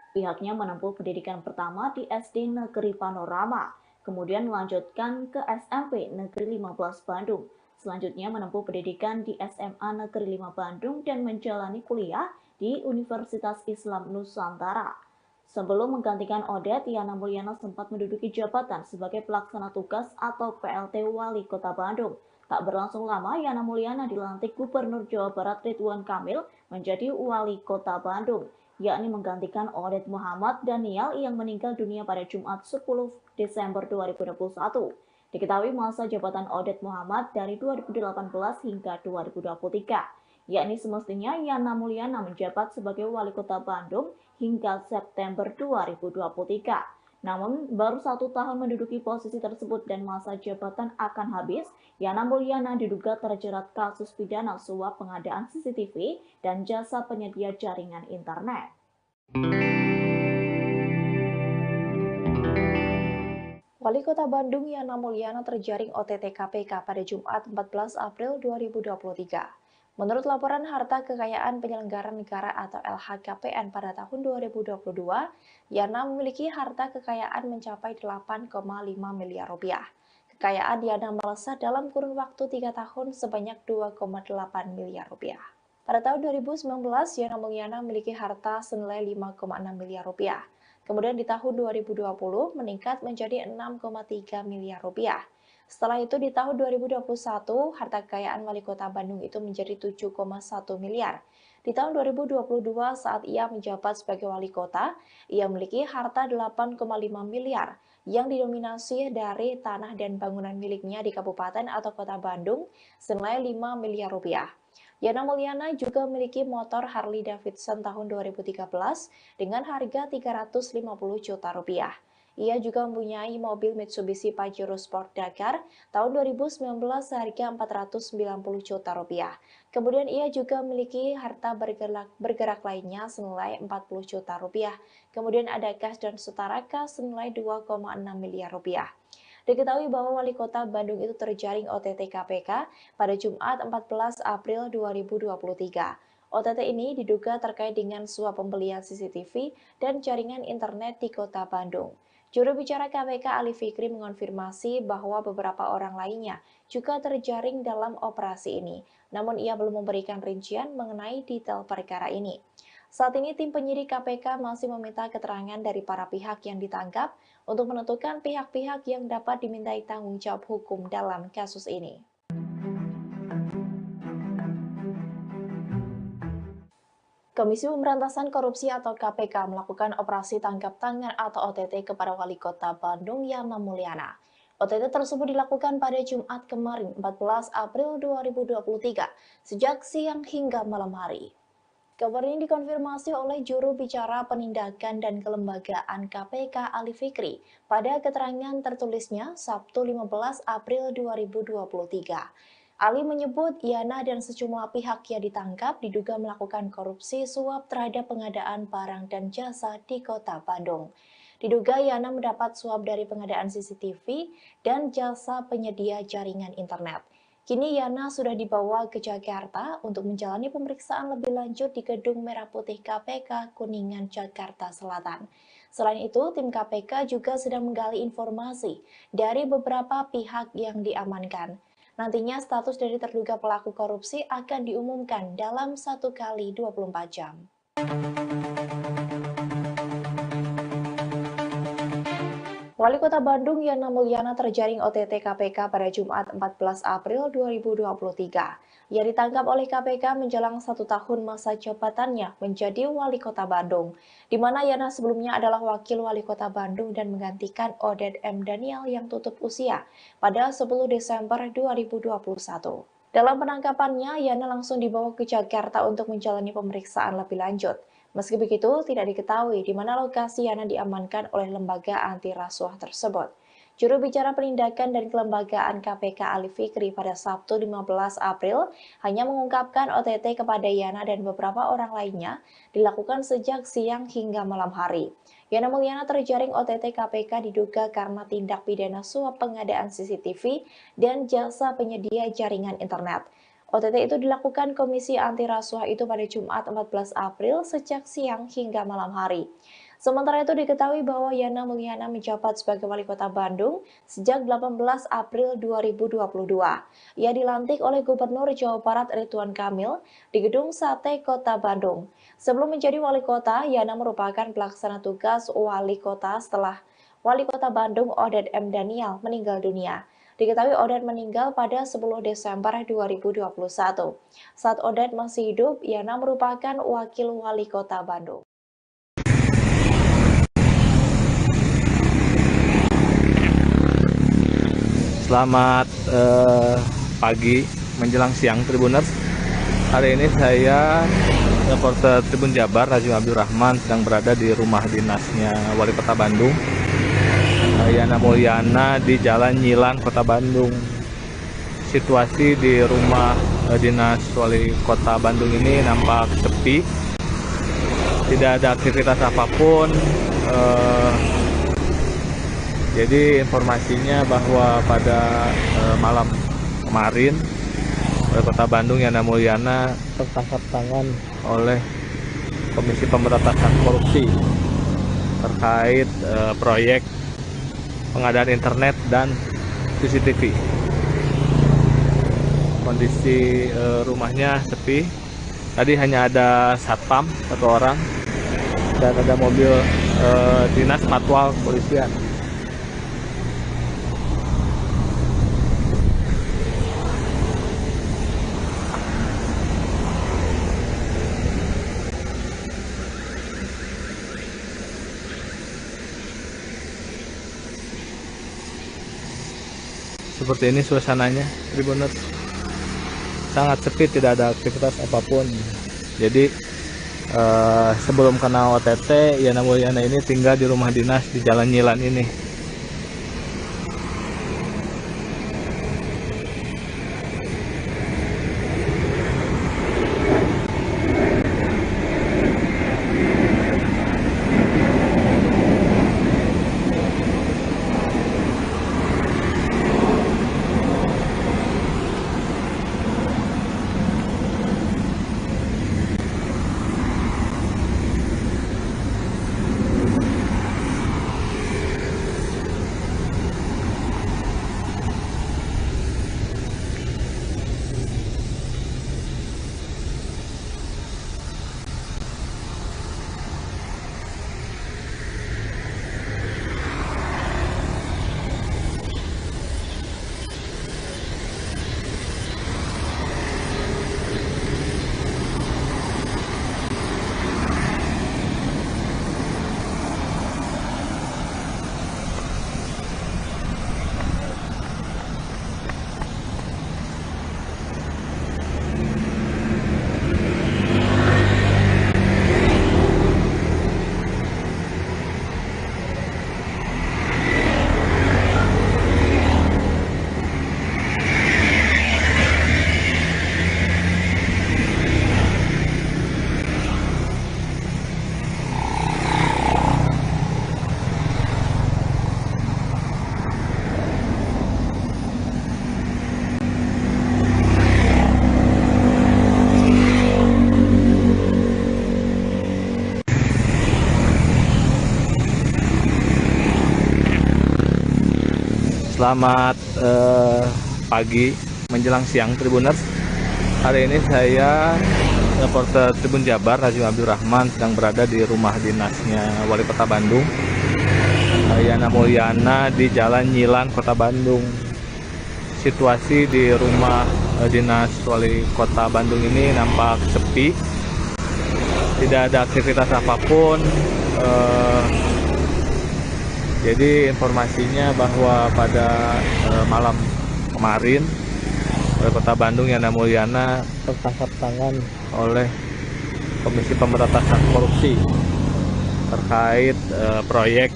Pihaknya menempuh pendidikan pertama di SD Negeri Panorama, kemudian melanjutkan ke SMP Negeri 15 Bandung. Selanjutnya menempuh pendidikan di SMA Negeri 5 Bandung dan menjalani kuliah di Universitas Islam Nusantara. Sebelum menggantikan Oded, Yana Mulyana sempat menduduki jabatan sebagai pelaksana tugas atau PLT Wali Kota Bandung. Tak berlangsung lama, Yana Mulyana dilantik Gubernur Jawa Barat Ridwan Kamil menjadi Wali Kota Bandung, yakni menggantikan Oded Muhammad Daniel yang meninggal dunia pada Jumat 10 Desember 2021. Diketahui masa jabatan Oded Muhammad dari 2018 hingga 2023, yakni semestinya Yana Mulyana menjabat sebagai Wali Kota Bandung hingga September 2023. Namun, baru 1 tahun menduduki posisi tersebut dan masa jabatan akan habis, Yana Mulyana diduga terjerat kasus pidana suap pengadaan CCTV dan jasa penyedia jaringan internet. Wali Kota Bandung Yana Mulyana terjaring OTT KPK pada Jumat 14 April 2023. Menurut laporan harta kekayaan penyelenggara negara atau LHKPN pada tahun 2022, Yana memiliki harta kekayaan mencapai 8,5 miliar rupiah. Kekayaan Yana melesat dalam kurun waktu 3 tahun sebanyak 2,8 miliar rupiah. Pada tahun 2019, Yana Mulyana memiliki harta senilai 5,6 miliar rupiah. Kemudian di tahun 2020 meningkat menjadi 6,3 miliar rupiah. Setelah itu di tahun 2021, harta kekayaan Wali Kota Bandung itu menjadi 7,1 miliar. Di tahun 2022 saat ia menjabat sebagai Wali Kota, ia memiliki harta 8,5 miliar yang didominasi dari tanah dan bangunan miliknya di Kabupaten atau Kota Bandung senilai 5 miliar rupiah. Yana Mulyana juga memiliki motor Harley Davidson tahun 2013 dengan harga 350 juta rupiah. Ia juga mempunyai mobil Mitsubishi Pajero Sport Dakar tahun 2019 seharga 490 juta rupiah. Kemudian ia juga memiliki harta bergerak lainnya senilai 40 juta rupiah. Kemudian ada kas dan setara kas senilai 2,6 miliar rupiah. Diketahui bahwa Wali Kota Bandung itu terjaring OTT KPK pada Jumat 14 April 2023. OTT ini diduga terkait dengan suap pembelian CCTV dan jaringan internet di Kota Bandung. Juru bicara KPK Ali Fikri mengonfirmasi bahwa beberapa orang lainnya juga terjaring dalam operasi ini, namun ia belum memberikan rincian mengenai detail perkara ini. Saat ini tim penyidik KPK masih meminta keterangan dari para pihak yang ditangkap untuk menentukan pihak-pihak yang dapat dimintai tanggung jawab hukum dalam kasus ini. Komisi Pemberantasan Korupsi atau KPK melakukan operasi tangkap tangan atau OTT kepada Wali Kota Bandung Yana Mulyana. OTT tersebut dilakukan pada Jumat kemarin 14 April 2023 sejak siang hingga malam hari. Kabar ini dikonfirmasi oleh juru bicara penindakan dan kelembagaan KPK Ali Fikri pada keterangan tertulisnya Sabtu 15 April 2023. Ali menyebut Yana dan sejumlah pihak yang ditangkap diduga melakukan korupsi suap terhadap pengadaan barang dan jasa di Kota Bandung. Diduga Yana mendapat suap dari pengadaan CCTV dan jasa penyedia jaringan internet. Kini Yana sudah dibawa ke Jakarta untuk menjalani pemeriksaan lebih lanjut di Gedung Merah Putih KPK Kuningan, Jakarta Selatan. Selain itu, tim KPK juga sedang menggali informasi dari beberapa pihak yang diamankan. Nantinya status dari terduga pelaku korupsi akan diumumkan dalam 1 kali 24 jam. Wali Kota Bandung Yana Mulyana terjaring OTT KPK pada Jumat 14 April 2023. Ia ditangkap oleh KPK menjelang 1 tahun masa jabatannya menjadi Wali Kota Bandung, di mana Yana sebelumnya adalah Wakil Wali Kota Bandung dan menggantikan Oded M. Daniel yang tutup usia pada 10 Desember 2021. Dalam penangkapannya, Yana langsung dibawa ke Jakarta untuk menjalani pemeriksaan lebih lanjut. Meski begitu, tidak diketahui di mana lokasi Yana diamankan oleh lembaga anti rasuah tersebut. Juru bicara penindakan dan kelembagaan KPK Ali Fikri pada Sabtu 15 April hanya mengungkapkan OTT kepada Yana dan beberapa orang lainnya dilakukan sejak siang hingga malam hari. Yana Mulyana terjaring OTT KPK diduga karena tindak pidana suap pengadaan CCTV dan jasa penyedia jaringan internet. OTT itu dilakukan Komisi Anti Rasuah itu pada Jumat 14 April sejak siang hingga malam hari. Sementara itu diketahui bahwa Yana Mulyana menjabat sebagai Wali Kota Bandung sejak 18 April 2022. Ia dilantik oleh Gubernur Jawa Barat Ridwan Kamil di Gedung Sate Kota Bandung. Sebelum menjadi Wali Kota, Yana merupakan pelaksana tugas Wali Kota setelah Wali Kota Bandung Oded M. Daniel meninggal dunia. Diketahui Oded meninggal pada 10 Desember 2021. Saat Oded masih hidup, Yana merupakan Wakil Wali Kota Bandung. Selamat pagi menjelang siang Tribuners. Hari ini saya reporter Tribun Jabar Rajim Abdul Rahman sedang berada di rumah dinasnya Wali Kota Bandung, Yana Mulyana, di Jalan Nyilan, Kota Bandung. Situasi di rumah dinas Wali Kota Bandung ini nampak sepi, tidak ada aktivitas apapun. Jadi informasinya bahwa pada malam kemarin Wali Kota Bandung Yana Mulyana tertangkap tangan oleh Komisi Pemberantasan Korupsi terkait proyek pengadaan internet dan CCTV. Kondisi rumahnya sepi. Tadi hanya ada satpam 1 orang dan ada mobil dinas patwal kepolisian. Seperti ini suasananya, Tribuners. Sangat sepi, tidak ada aktivitas apapun. Jadi sebelum kena OTT, Yana Mulyana ini tinggal di rumah dinas di Jalan Nyilan ini. Selamat pagi menjelang siang Tribuners. Hari ini saya reporter Tribun Jabar Rajim Abdurrahman sedang berada di rumah dinasnya Wali Kota Bandung, Yana Mulyana, di Jalan Nyilan, Kota Bandung. Situasi di rumah dinas Wali Kota Bandung ini nampak sepi, tidak ada aktivitas apapun. Jadi informasinya bahwa pada malam kemarin Wali Kota Bandung Yana Mulyana tertangkap tangan oleh Komisi Pemberantasan Korupsi terkait proyek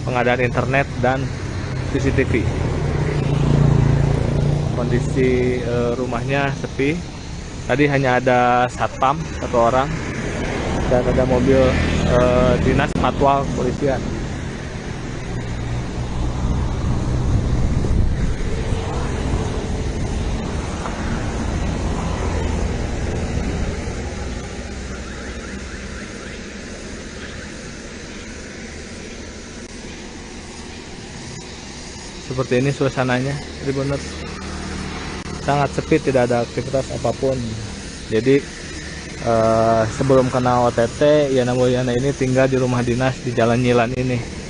pengadaan internet dan CCTV. Kondisi rumahnya sepi. Tadi hanya ada satpam satu orang dan ada mobil dinas patwal kepolisian. Seperti ini suasananya, Tribuners. Sangat sepi, tidak ada aktivitas apapun. Jadi sebelum kena OTT, Yana Mulyana ini tinggal di rumah dinas di Jalan Nyilan ini.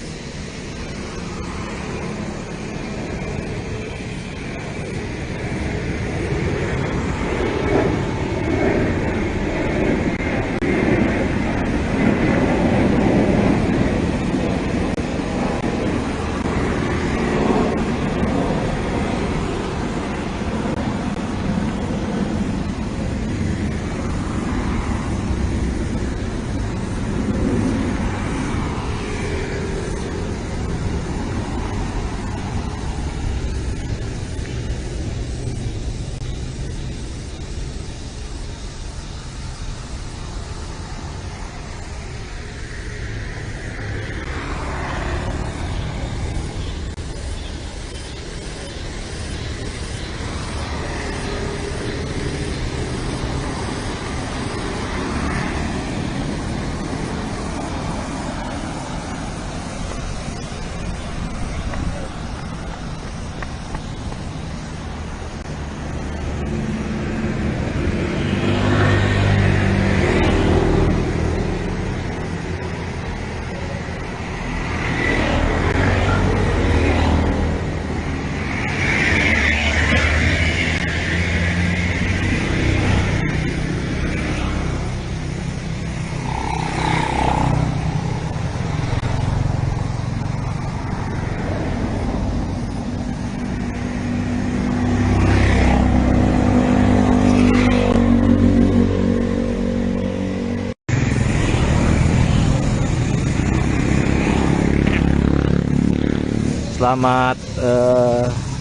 Selamat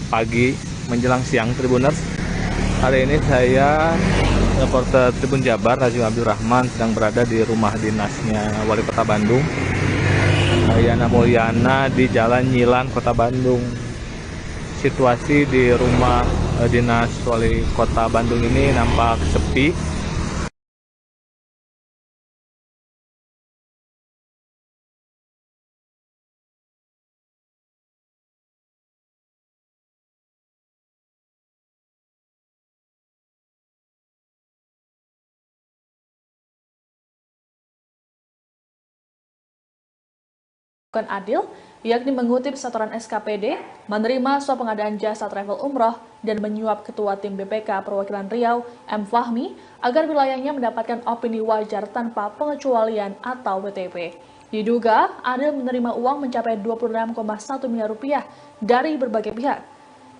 pagi menjelang siang Tribuners. Hari ini saya reporter Tribun Jabar Rajim Abdurrahman sedang berada di rumah dinasnya Wali Kota Bandung, Yana Mulyana, di Jalan Nyilan, Kota Bandung. Situasi di rumah dinas Wali Kota Bandung ini nampak sepi. Bukan adil, yakni mengutip setoran SKPD, menerima suap pengadaan jasa travel umroh, dan menyuap Ketua Tim BPK Perwakilan Riau, M. Fahmi, agar wilayahnya mendapatkan opini wajar tanpa pengecualian atau WTP. Diduga, Adil menerima uang mencapai 26,1 miliar rupiah dari berbagai pihak.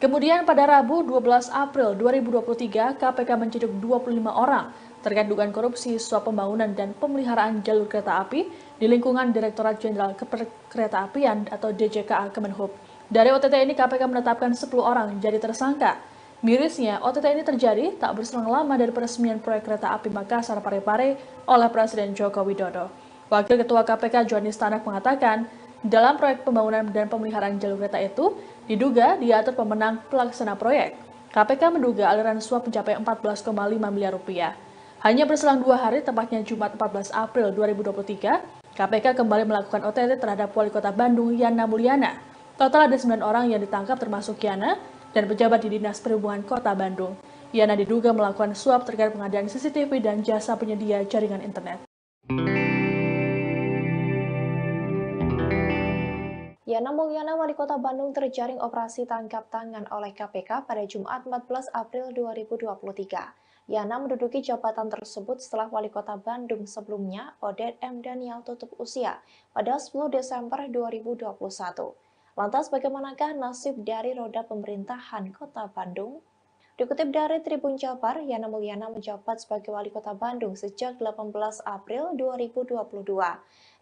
Kemudian pada Rabu 12 April 2023, KPK menciduk 25 orang terkait dugaan korupsi suap pembangunan dan pemeliharaan jalur kereta api di lingkungan Direktorat Jenderal Keperekeretapian atau DJKA Kemenhub. Dari OTT ini KPK menetapkan 10 orang jadi tersangka. Mirisnya, OTT ini terjadi tak berselang lama dari peresmian proyek kereta api Makassar Parepare oleh Presiden Joko Widodo. Wakil Ketua KPK Johanis Tanak mengatakan, dalam proyek pembangunan dan pemeliharaan jalur kereta itu, diduga diatur pemenang pelaksana proyek. KPK menduga aliran suap mencapai 14,5 miliar rupiah. Hanya berselang 2 hari, tepatnya Jumat 14 April 2023, KPK kembali melakukan OTT terhadap Wali Kota Bandung Yana Mulyana. Total ada 9 orang yang ditangkap termasuk Yana dan pejabat di Dinas Perhubungan Kota Bandung. Yana diduga melakukan suap terkait pengadaan CCTV dan jasa penyedia jaringan internet. Yana Mulyana, Wali Kota Bandung, terjaring operasi tangkap tangan oleh KPK pada Jumat 14 April 2023. Yana menduduki jabatan tersebut setelah Wali Kota Bandung sebelumnya, Odet M. Daniel, tutup usia pada 10 Desember 2021. Lantas bagaimanakah nasib dari roda pemerintahan Kota Bandung? Dikutip dari Tribun Jabar, Yana Mulyana menjabat sebagai Wali Kota Bandung sejak 18 April 2022.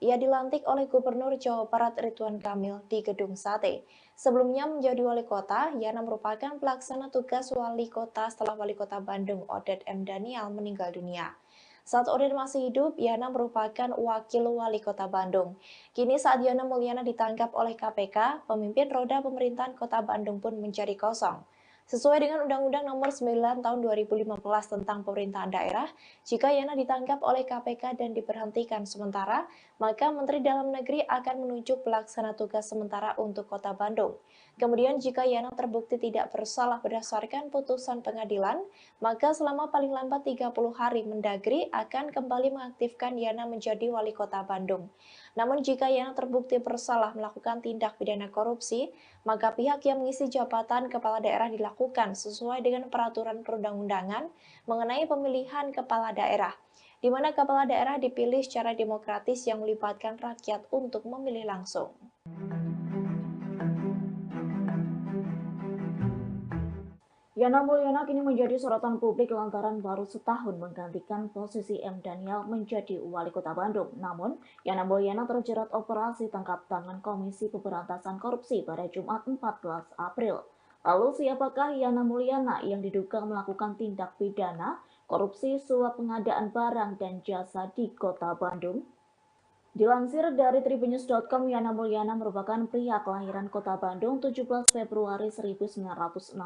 Ia dilantik oleh Gubernur Jawa Barat Ridwan Kamil di Gedung Sate. Sebelumnya menjadi Wali Kota, Yana merupakan pelaksana tugas Wali Kota setelah Wali Kota Bandung Odet M. Daniel meninggal dunia. Saat Odet masih hidup, Yana merupakan Wakil Wali Kota Bandung. Kini saat Yana Mulyana ditangkap oleh KPK, pemimpin roda pemerintahan Kota Bandung pun menjadi kosong. Sesuai dengan Undang-Undang Nomor 9 Tahun 2015 tentang Pemerintahan Daerah, jika Yana ditangkap oleh KPK dan diberhentikan sementara, maka Menteri Dalam Negeri akan menunjuk pelaksana tugas sementara untuk Kota Bandung. Kemudian jika Yana terbukti tidak bersalah berdasarkan putusan pengadilan, maka selama paling lambat 30 hari Mendagri akan kembali mengaktifkan Yana menjadi Wali Kota Bandung. Namun jika Yana terbukti bersalah melakukan tindak pidana korupsi, maka pihak yang mengisi jabatan kepala daerah dilakukan sesuai dengan peraturan perundang-undangan mengenai pemilihan kepala daerah, di mana kepala daerah dipilih secara demokratis yang melibatkan rakyat untuk memilih langsung. Yana Mulyana kini menjadi sorotan publik lantaran baru setahun menggantikan posisi M. Daniel menjadi Wali Kota Bandung. Namun, Yana Mulyana terjerat operasi tangkap tangan Komisi Pemberantasan Korupsi pada Jumat 14 April. Lalu siapakah Yana Mulyana yang diduga melakukan tindak pidana korupsi suap pengadaan barang dan jasa di Kota Bandung? Dilansir dari tribunnews.com, Yana Mulyana merupakan pria kelahiran Kota Bandung 17 Februari 1965.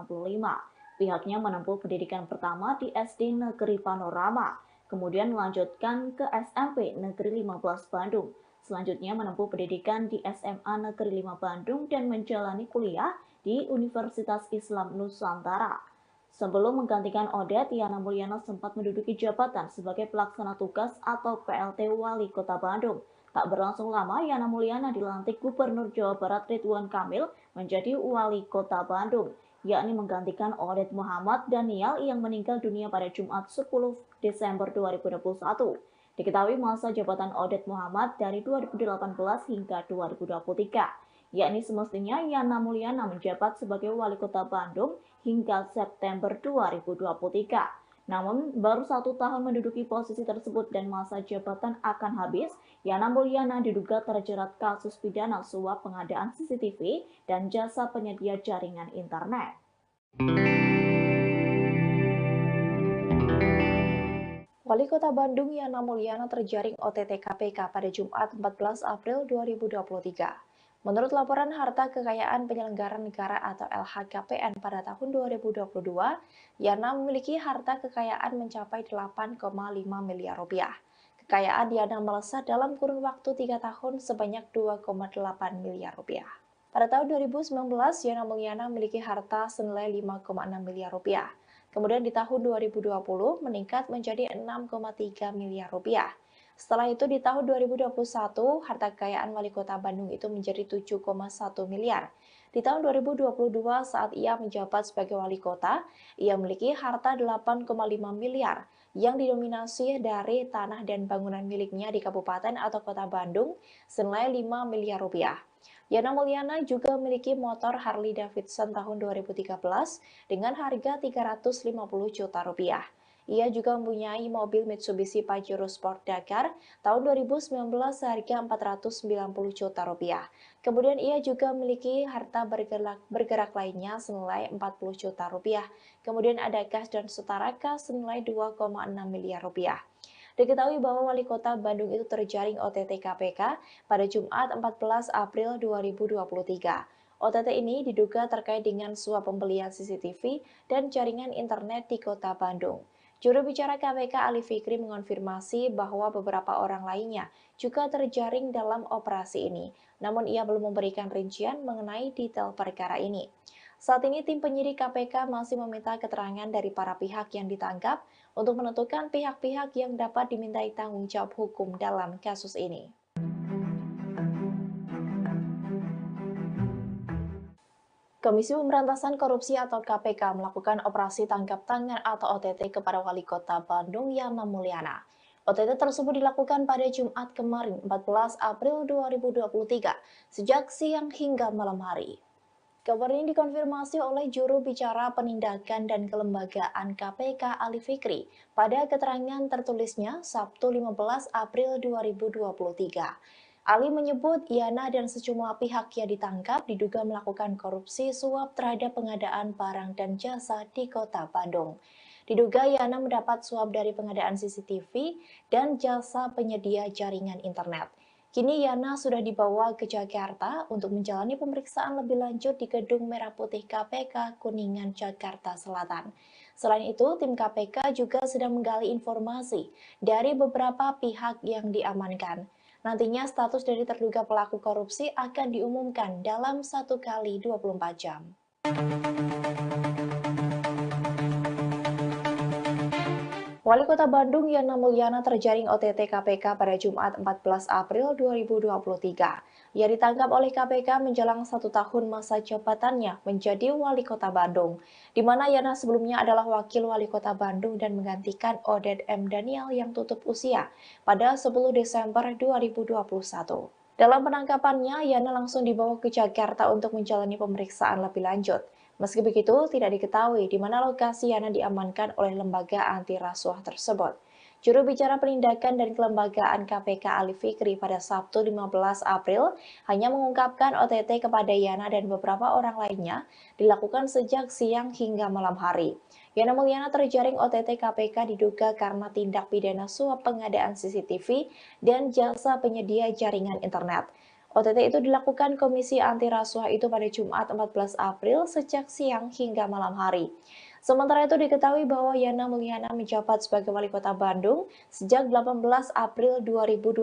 Pihaknya menempuh pendidikan pertama di SD Negeri Panorama, kemudian melanjutkan ke SMP Negeri 15 Bandung. Selanjutnya menempuh pendidikan di SMA Negeri 5 Bandung dan menjalani kuliah di Universitas Islam Nusantara. Sebelum menggantikan Odet, Yana Mulyana sempat menduduki jabatan sebagai pelaksana tugas atau PLT Wali Kota Bandung. Tak berlangsung lama, Yana Mulyana dilantik Gubernur Jawa Barat Ridwan Kamil menjadi Wali Kota Bandung, yakni menggantikan Odet Muhammad Daniel yang meninggal dunia pada Jumat 10 Desember 2021. Diketahui masa jabatan Odet Muhammad dari 2018 hingga 2023, yakni semestinya Yana Mulyana menjabat sebagai Wali Kota Bandung hingga September 2023. Namun, baru 1 tahun menduduki posisi tersebut dan masa jabatan akan habis, Yana Mulyana diduga terjerat kasus pidana suap pengadaan CCTV dan jasa penyedia jaringan internet. Wali Kota Bandung Yana Mulyana terjaring OTT KPK pada Jumat 14 April 2023. Menurut laporan harta kekayaan penyelenggara negara atau LHKPN pada tahun 2022, Yana memiliki harta kekayaan mencapai 8,5 miliar rupiah. Kekayaan Yana melesat dalam kurun waktu 3 tahun sebanyak 2,8 miliar rupiah. Pada tahun 2019, Yana Mulyana memiliki harta senilai 5,6 miliar rupiah. Kemudian di tahun 2020 meningkat menjadi 6,3 miliar rupiah. Setelah itu di tahun 2021, harta kekayaan Wali Kota Bandung itu menjadi 7,1 miliar. Di tahun 2022 saat ia menjabat sebagai Wali Kota, ia memiliki harta 8,5 miliar yang didominasi dari tanah dan bangunan miliknya di Kabupaten atau Kota Bandung senilai 5 miliar rupiah. Yana Mulyana juga memiliki motor Harley Davidson tahun 2013 dengan harga 350 juta rupiah. Ia juga mempunyai mobil Mitsubishi Pajero Sport Dakar tahun 2019 seharga 490 juta rupiah. Kemudian ia juga memiliki harta bergerak lainnya senilai 40 juta rupiah. Kemudian ada kas dan setara kas senilai 2,6 miliar rupiah. Diketahui bahwa Wali Kota Bandung itu terjaring OTT KPK pada Jumat 14 April 2023. OTT ini diduga terkait dengan suap pembelian CCTV dan jaringan internet di Kota Bandung. Juru bicara KPK Ali Fikri mengonfirmasi bahwa beberapa orang lainnya juga terjaring dalam operasi ini, namun ia belum memberikan rincian mengenai detail perkara ini. Saat ini tim penyidik KPK masih meminta keterangan dari para pihak yang ditangkap untuk menentukan pihak-pihak yang dapat dimintai tanggung jawab hukum dalam kasus ini. Komisi Pemberantasan Korupsi atau KPK melakukan operasi tangkap tangan atau OTT kepada Wali Kota Bandung Yana Mulyana. OTT tersebut dilakukan pada Jumat kemarin 14 April 2023 sejak siang hingga malam hari. Kabar ini dikonfirmasi oleh juru bicara penindakan dan kelembagaan KPK Ali Fikri pada keterangan tertulisnya Sabtu 15 April 2023. Ali menyebut Yana dan sejumlah pihak yang ditangkap diduga melakukan korupsi suap terhadap pengadaan barang dan jasa di Kota Bandung. Diduga Yana mendapat suap dari pengadaan CCTV dan jasa penyedia jaringan internet. Kini Yana sudah dibawa ke Jakarta untuk menjalani pemeriksaan lebih lanjut di Gedung Merah Putih KPK Kuningan, Jakarta Selatan. Selain itu, tim KPK juga sedang menggali informasi dari beberapa pihak yang diamankan. Nantinya status dari terduga pelaku korupsi akan diumumkan dalam 1 kali 24 jam. Wali Kota Bandung Yana Mulyana terjaring OTT KPK pada Jumat 14 April 2023. Ia ditangkap oleh KPK menjelang 1 tahun masa jabatannya menjadi Wali Kota Bandung, di mana Yana sebelumnya adalah Wakil Wali Kota Bandung dan menggantikan Oded M. Daniel yang tutup usia pada 10 Desember 2021. Dalam penangkapannya, Yana langsung dibawa ke Jakarta untuk menjalani pemeriksaan lebih lanjut. Meski begitu, tidak diketahui di mana lokasi Yana diamankan oleh lembaga anti rasuah tersebut. Juru bicara penindakan dan kelembagaan KPK Ali Fikri pada Sabtu 15 April hanya mengungkapkan OTT kepada Yana dan beberapa orang lainnya dilakukan sejak siang hingga malam hari. Yana Mulyana terjaring OTT KPK diduga karena tindak pidana suap pengadaan CCTV dan jasa penyedia jaringan internet. OTT itu dilakukan Komisi Anti Rasuah itu pada Jumat 14 April sejak siang hingga malam hari. Sementara itu diketahui bahwa Yana Mulyana menjabat sebagai Wali Kota Bandung sejak 18 April 2022.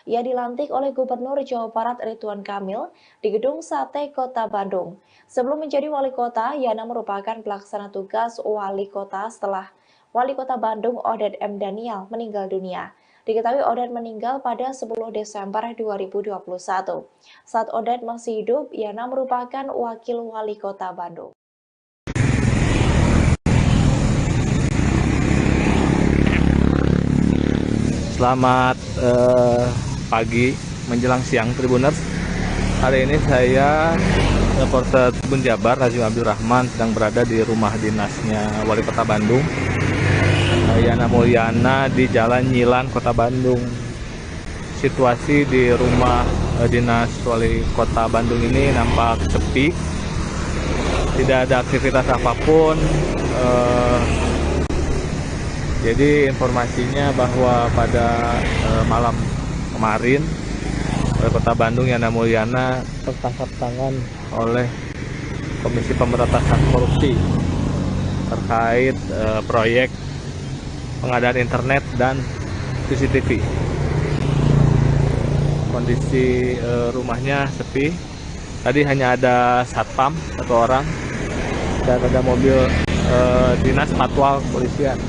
Ia dilantik oleh Gubernur Jawa Barat Ridwan Kamil di Gedung Sate Kota Bandung. Sebelum menjadi Wali Kota, Yana merupakan pelaksana tugas Wali Kota setelah Wali Kota Bandung Oded M. Daniel meninggal dunia. Diketahui Oded meninggal pada 10 Desember 2021. Saat Oded masih hidup, Yana merupakan Wakil Wali Kota Bandung. Selamat pagi menjelang siang Tribuners. Hari ini saya reporter Tribun Jabar Rajim Abdul Rahman sedang berada di rumah dinasnya Wali Kota Bandung Yana Mulyana di Jalan Nyilan Kota Bandung. Situasi di rumah dinas Wali Kota Bandung ini nampak sepi, tidak ada aktivitas apapun. Jadi informasinya bahwa pada malam kemarin Wali Kota Bandung Yana Mulyana tertangkap tangan oleh Komisi Pemberantasan Korupsi terkait proyek pengadaan internet dan CCTV. Kondisi rumahnya sepi. Tadi hanya ada satpam 1 orang dan ada mobil dinas patwal kepolisian.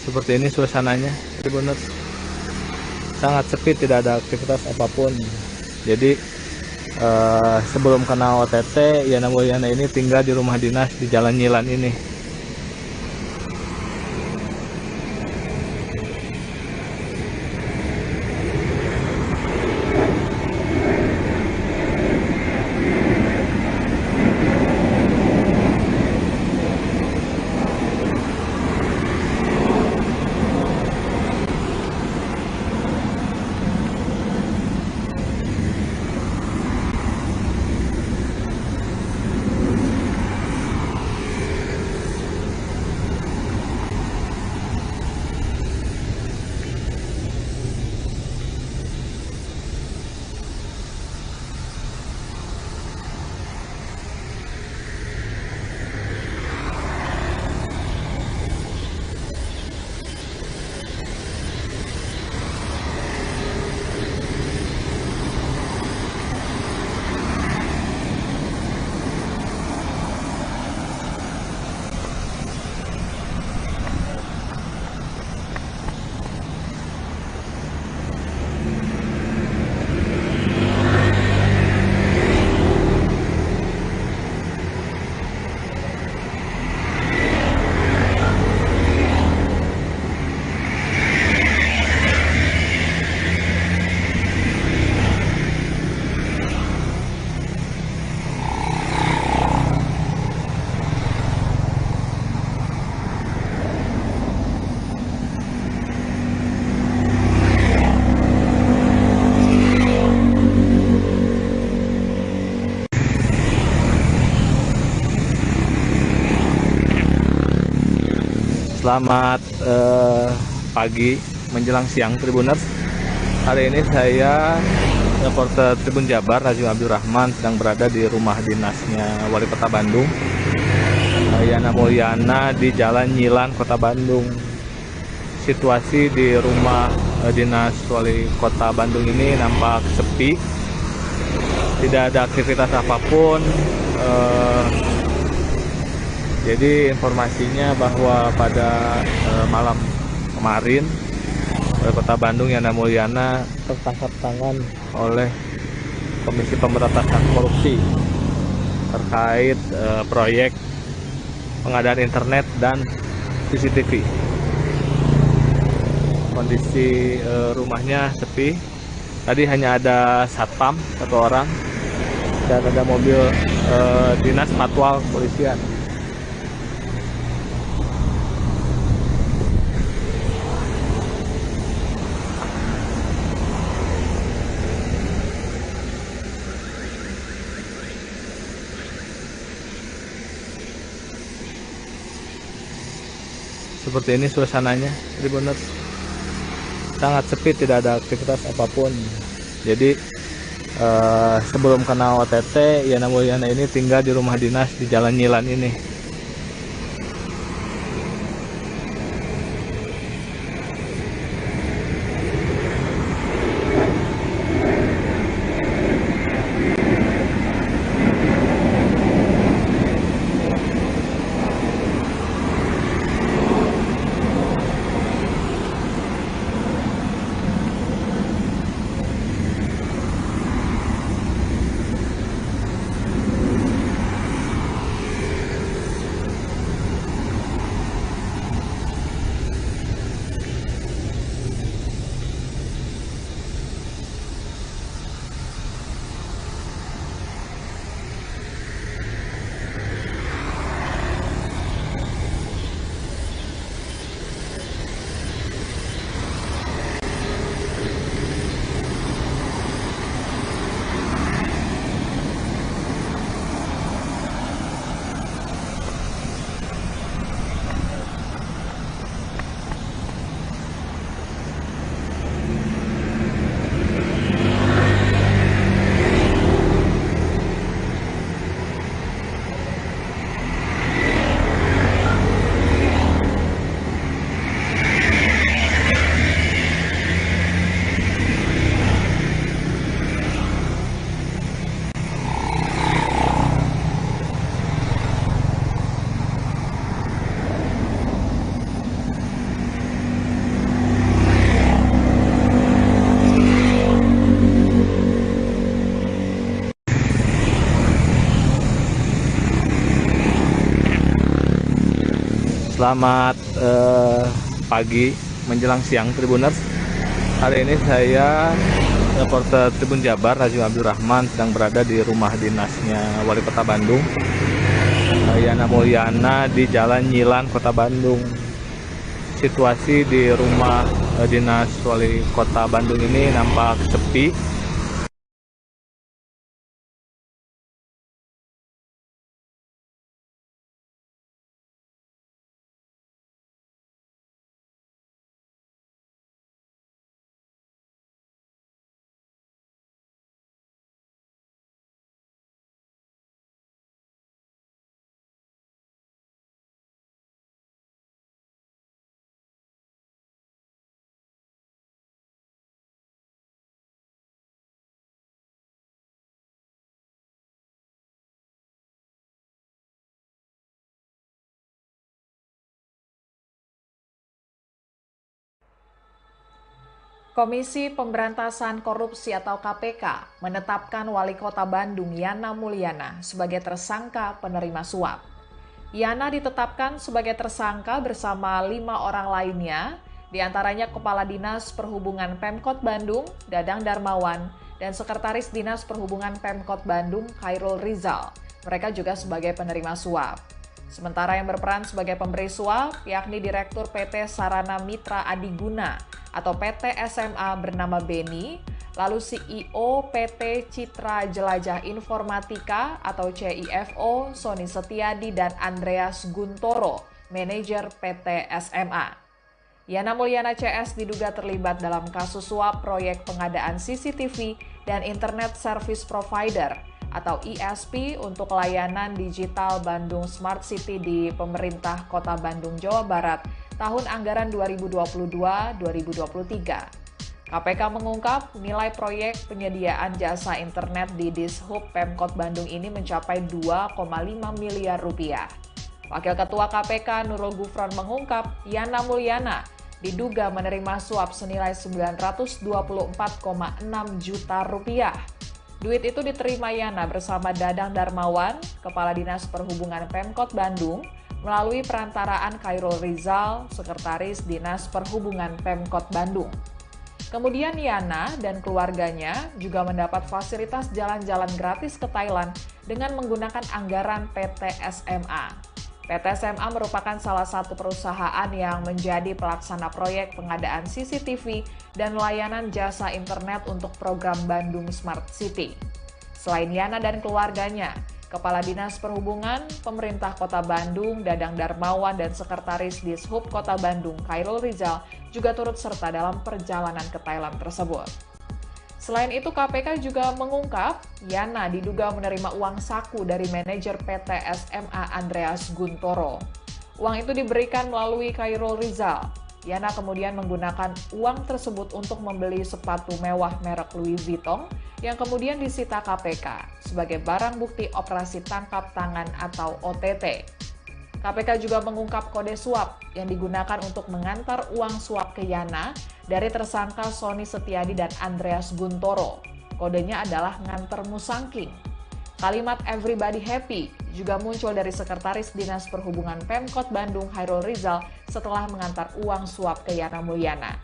Seperti ini suasananya, Tribuners. Sangat sepi, tidak ada aktivitas apapun. Jadi sebelum kena OTT, Yana Mulyana ini tinggal di rumah dinas di Jalan Nyilan ini. Selamat pagi menjelang siang Tribuners. Hari ini saya reporter Tribun Jabar Rajul Abdul Rahman sedang berada di rumah dinasnya Wali Kota Bandung, Yana Mulyana, di Jalan Nyilan, Kota Bandung. Situasi di rumah dinas Wali Kota Bandung ini nampak sepi, tidak ada aktivitas apapun. Jadi informasinya bahwa pada malam kemarin Wali Kota Bandung Yana Mulyana tertangkap tangan oleh Komisi Pemberantasan Korupsi terkait proyek pengadaan internet dan CCTV. Kondisi rumahnya sepi. Tadi hanya ada satpam satu orang dan ada mobil dinas patwal kepolisian. Seperti ini suasananya, Tribuners. Sangat sepi, tidak ada aktivitas apapun. Jadi sebelum kena OTT, Yana Mulyana ini tinggal di rumah dinas di Jalan Nyilan ini. Selamat pagi menjelang siang Tribuners. Hari ini saya reporter Tribun Jabar Rajul Abdul Rahman sedang berada di rumah dinasnya Wali Kota Bandung, Yana Mulyana, di Jalan Nyilan, Kota Bandung. Situasi di rumah dinas Wali Kota Bandung ini nampak sepi. Komisi Pemberantasan Korupsi atau KPK menetapkan Wali Kota Bandung Yana Mulyana sebagai tersangka penerima suap. Yana ditetapkan sebagai tersangka bersama 5 orang lainnya, diantaranya Kepala Dinas Perhubungan Pemkot Bandung, Dadang Darmawan, dan Sekretaris Dinas Perhubungan Pemkot Bandung, Khairul Rizal. Mereka juga sebagai penerima suap. Sementara yang berperan sebagai pemberi suap, yakni Direktur PT Sarana Mitra Adiguna atau PT SMA bernama Beni, lalu CEO PT Citra Jelajah Informatika atau CIFO Sony Setiadi dan Andreas Guntoro manajer PT SMA. Yana Mulyana CS diduga terlibat dalam kasus suap proyek pengadaan CCTV dan Internet Service Provider atau ISP untuk layanan digital Bandung Smart City di pemerintah Kota Bandung, Jawa Barat tahun anggaran 2022-2023. KPK mengungkap nilai proyek penyediaan jasa internet di Dishub Pemkot Bandung ini mencapai 2,5 miliar rupiah. Wakil Ketua KPK Nurul Gufron mengungkap Yana Mulyana diduga menerima suap senilai 924,6 juta rupiah. Duit itu diterima Yana bersama Dadang Darmawan, Kepala Dinas Perhubungan Pemkot Bandung, melalui perantaraan Khairul Rizal, Sekretaris Dinas Perhubungan Pemkot Bandung. Kemudian Yana dan keluarganya juga mendapat fasilitas jalan-jalan gratis ke Thailand dengan menggunakan anggaran PT SMA. PT SMA merupakan salah satu perusahaan yang menjadi pelaksana proyek pengadaan CCTV dan layanan jasa internet untuk program Bandung Smart City. Selain Yana dan keluarganya, Kepala Dinas Perhubungan, Pemerintah Kota Bandung, Dadang Darmawan, dan Sekretaris Dishub Kota Bandung, Khairul Rizal, juga turut serta dalam perjalanan ke Thailand tersebut. Selain itu, KPK juga mengungkap Yana diduga menerima uang saku dari manajer PT SMA Andreas Guntoro. Uang itu diberikan melalui Khairul Rizal. Yana kemudian menggunakan uang tersebut untuk membeli sepatu mewah merek Louis Vuitton yang kemudian disita KPK sebagai barang bukti operasi tangkap tangan atau OTT. KPK juga mengungkap kode suap yang digunakan untuk mengantar uang suap ke Yana dari tersangka Sony Setiadi dan Andreas Guntoro. Kodenya adalah nganter musangking. Kalimat everybody happy juga muncul dari Sekretaris Dinas Perhubungan Pemkot Bandung Khairul Rizal setelah mengantar uang suap ke Yana Mulyana.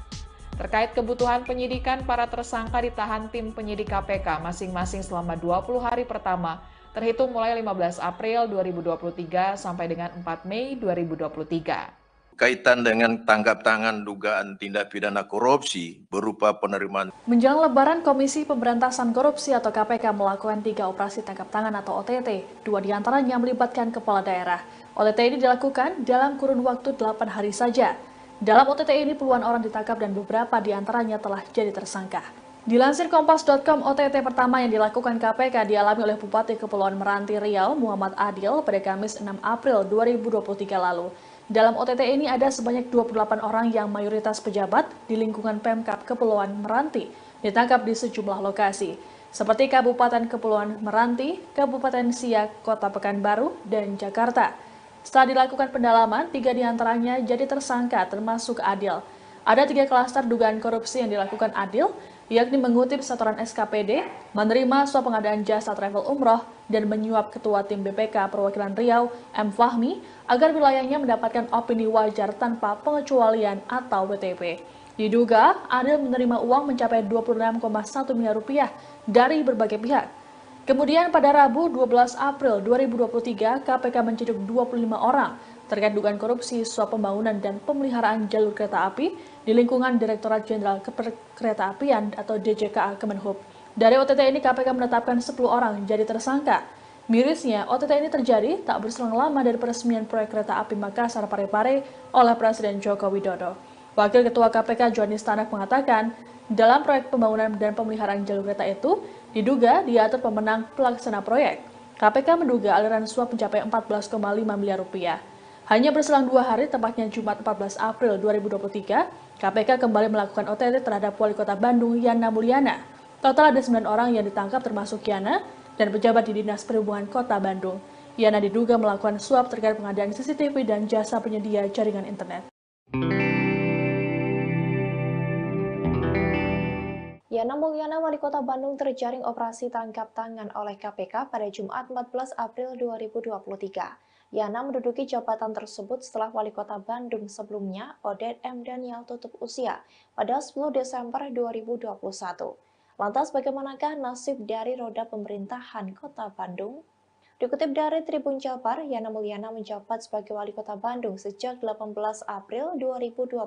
Terkait kebutuhan penyidikan, para tersangka ditahan tim penyidik KPK masing-masing selama 20 hari pertama, terhitung mulai 15 April 2023 sampai dengan 4 Mei 2023. Kaitan dengan tangkap tangan dugaan tindak pidana korupsi berupa penerimaan. Menjelang Lebaran, Komisi Pemberantasan Korupsi atau KPK melakukan 3 operasi tangkap tangan atau OTT. 2 diantaranya melibatkan kepala daerah. OTT ini dilakukan dalam kurun waktu 8 hari saja. Dalam OTT ini puluhan orang ditangkap dan beberapa diantaranya telah jadi tersangka. Dilansir Kompas.com, OTT pertama yang dilakukan KPK dialami oleh Bupati Kepulauan Meranti Riau, Muhammad Adil, pada Kamis 6 April 2023 lalu. Dalam OTT ini ada sebanyak 28 orang yang mayoritas pejabat di lingkungan Pemkab Kepulauan Meranti ditangkap di sejumlah lokasi, seperti Kabupaten Kepulauan Meranti, Kabupaten Siak, Kota Pekanbaru, dan Jakarta. Setelah dilakukan pendalaman, 3 diantaranya jadi tersangka termasuk Adil. Ada 3 klaster dugaan korupsi yang dilakukan Adil, yakni mengutip setoran SKPD, menerima suap pengadaan jasa travel umroh, dan menyuap Ketua Tim BPK Perwakilan Riau, M. Fahmi, agar wilayahnya mendapatkan opini wajar tanpa pengecualian atau WTP. Diduga, Adil menerima uang mencapai 26,1 miliar rupiah dari berbagai pihak. Kemudian pada Rabu 12 April 2023, KPK menciduk 25 orang terkait dugaan korupsi suap pembangunan dan pemeliharaan jalur kereta api di lingkungan Direktorat Jenderal Keretaapian atau DJKA Kemenhub. Dari OTT ini KPK menetapkan 10 orang jadi tersangka. Mirisnya, OTT ini terjadi tak berselang lama dari peresmian proyek kereta api Makassar Parepare oleh Presiden Joko Widodo. Wakil Ketua KPK Johanis Tanak mengatakan, dalam proyek pembangunan dan pemeliharaan jalur kereta itu, diduga diatur pemenang pelaksana proyek. KPK menduga aliran suap mencapai 14,5 miliar rupiah. Hanya berselang 2 hari, tepatnya Jumat 14 April 2023, KPK kembali melakukan OTT terhadap Wali Kota Bandung Yana Mulyana. Total ada 9 orang yang ditangkap termasuk Yana dan pejabat di Dinas Perhubungan Kota Bandung. Yana diduga melakukan suap terkait pengadaan CCTV dan jasa penyedia jaringan internet. Yana Mulyana, Wali Kota Bandung, terjaring operasi tangkap tangan oleh KPK pada Jumat 14 April 2023. Yana menduduki jabatan tersebut setelah Wali Kota Bandung sebelumnya, Odet M. Daniel, tutup usia pada 10 Desember 2021. Lantas bagaimanakah nasib dari roda pemerintahan Kota Bandung? Dikutip dari Tribun Jabar, Yana Mulyana menjabat sebagai Wali Kota Bandung sejak 18 April 2022.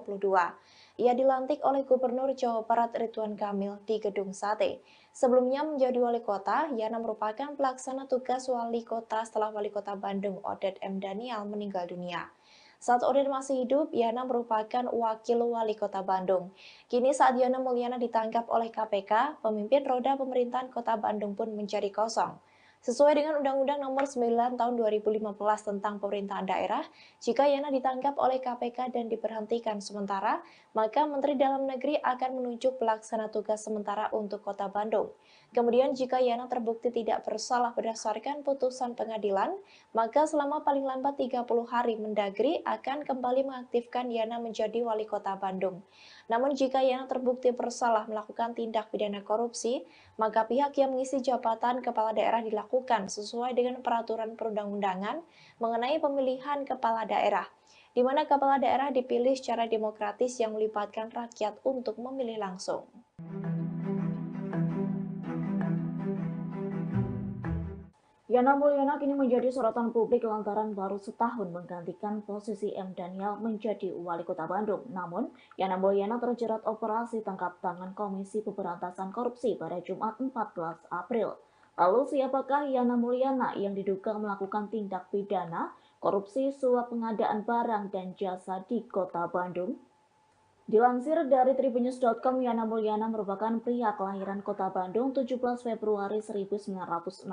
Ia dilantik oleh Gubernur Jawa Barat Ridwan Kamil di Gedung Sate. Sebelumnya menjadi Wali Kota, Yana merupakan pelaksana tugas Wali Kota setelah Wali Kota Bandung Odet M. Daniel meninggal dunia. Saat Oded masih hidup, Yana merupakan wakil wali kota Bandung. Kini saat Yana Mulyana ditangkap oleh KPK, pemimpin roda pemerintahan kota Bandung pun menjadi kosong. Sesuai dengan Undang-Undang Nomor 9 Tahun 2015 tentang Pemerintahan Daerah, jika Yana ditangkap oleh KPK dan diberhentikan sementara, maka Menteri Dalam Negeri akan menunjuk pelaksana tugas sementara untuk Kota Bandung. Kemudian jika Yana terbukti tidak bersalah berdasarkan putusan pengadilan, maka selama paling lambat 30 hari Mendagri akan kembali mengaktifkan Yana menjadi wali kota Bandung. Namun jika Yana terbukti bersalah melakukan tindak pidana korupsi, maka pihak yang mengisi jabatan kepala daerah dilakukan sesuai dengan peraturan perundang-undangan mengenai pemilihan kepala daerah, di mana kepala daerah dipilih secara demokratis yang melibatkan rakyat untuk memilih langsung. Yana Mulyana kini menjadi sorotan publik lantaran baru setahun menggantikan posisi M. Daniel menjadi wali kota Bandung. Namun, Yana Mulyana terjerat operasi tangkap tangan Komisi Pemberantasan Korupsi pada Jumat 14 April. Lalu siapakah Yana Mulyana yang diduga melakukan tindak pidana korupsi suap pengadaan barang dan jasa di kota Bandung? Dilansir dari tribunnews.com, Yana Mulyana merupakan pria kelahiran kota Bandung 17 Februari 1965.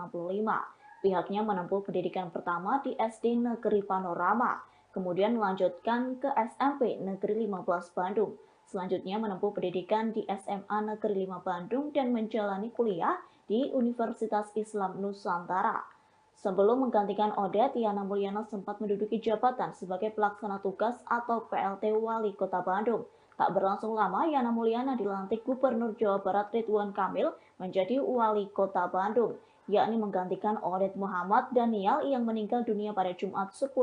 Pihaknya menempuh pendidikan pertama di SD Negeri Panorama, kemudian melanjutkan ke SMP Negeri 15 Bandung. Selanjutnya menempuh pendidikan di SMA Negeri 5 Bandung dan menjalani kuliah di Universitas Islam Nusantara. Sebelum menggantikan Oded, Yana Mulyana sempat menduduki jabatan sebagai pelaksana tugas atau PLT Wali Kota Bandung. Tak berlangsung lama, Yana Mulyana dilantik Gubernur Jawa Barat Ridwan Kamil menjadi Wali Kota Bandung, yakni menggantikan Oded Muhammad Daniel yang meninggal dunia pada Jumat 10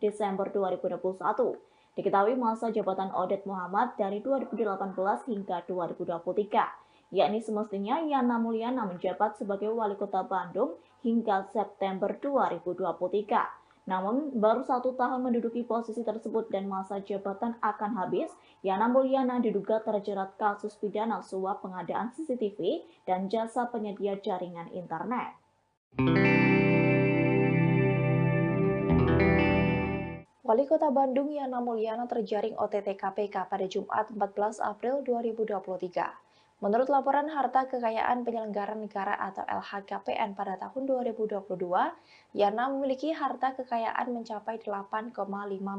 Desember 2021. Diketahui masa jabatan Oded Muhammad dari 2018 hingga 2023, yakni semestinya Yana Mulyana menjabat sebagai Wali Kota Bandung hingga September 2023. Namun, baru 1 tahun menduduki posisi tersebut dan masa jabatan akan habis, Yana Mulyana diduga terjerat kasus pidana suap pengadaan CCTV dan jasa penyedia jaringan internet. Wali Kota Bandung Yana Mulyana terjaring OTT KPK pada Jumat 14 April 2023. Menurut laporan harta kekayaan penyelenggara negara atau LHKPN pada tahun 2022, Yana memiliki harta kekayaan mencapai 8,5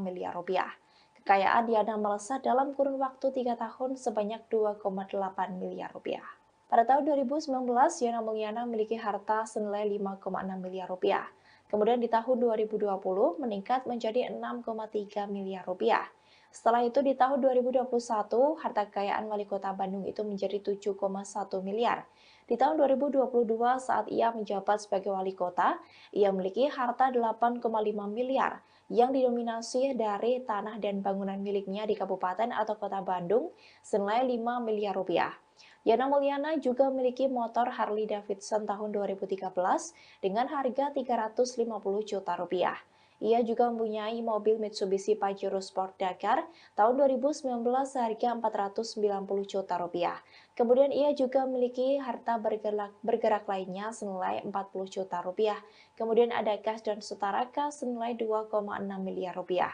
miliar rupiah. Kekayaan Yana melesat dalam kurun waktu 3 tahun sebanyak 2,8 miliar rupiah. Pada tahun 2019, Yana Mulyana memiliki harta senilai 5,6 miliar rupiah. Kemudian di tahun 2020 meningkat menjadi 6,3 miliar rupiah. Setelah itu di tahun 2021, harta kekayaan wali kota Bandung itu menjadi 7,1 miliar. Di tahun 2022 saat ia menjabat sebagai wali kota, ia memiliki harta 8,5 miliar yang didominasi dari tanah dan bangunan miliknya di kabupaten atau kota Bandung senilai 5 miliar rupiah. Yana Mulyana juga memiliki motor Harley Davidson tahun 2013 dengan harga 350 juta rupiah. Ia juga mempunyai mobil Mitsubishi Pajero Sport Dakar tahun 2019 seharga 490 juta rupiah. Kemudian ia juga memiliki harta bergerak lainnya senilai 40 juta rupiah. Kemudian ada kas dan setara kas senilai 2,6 miliar rupiah.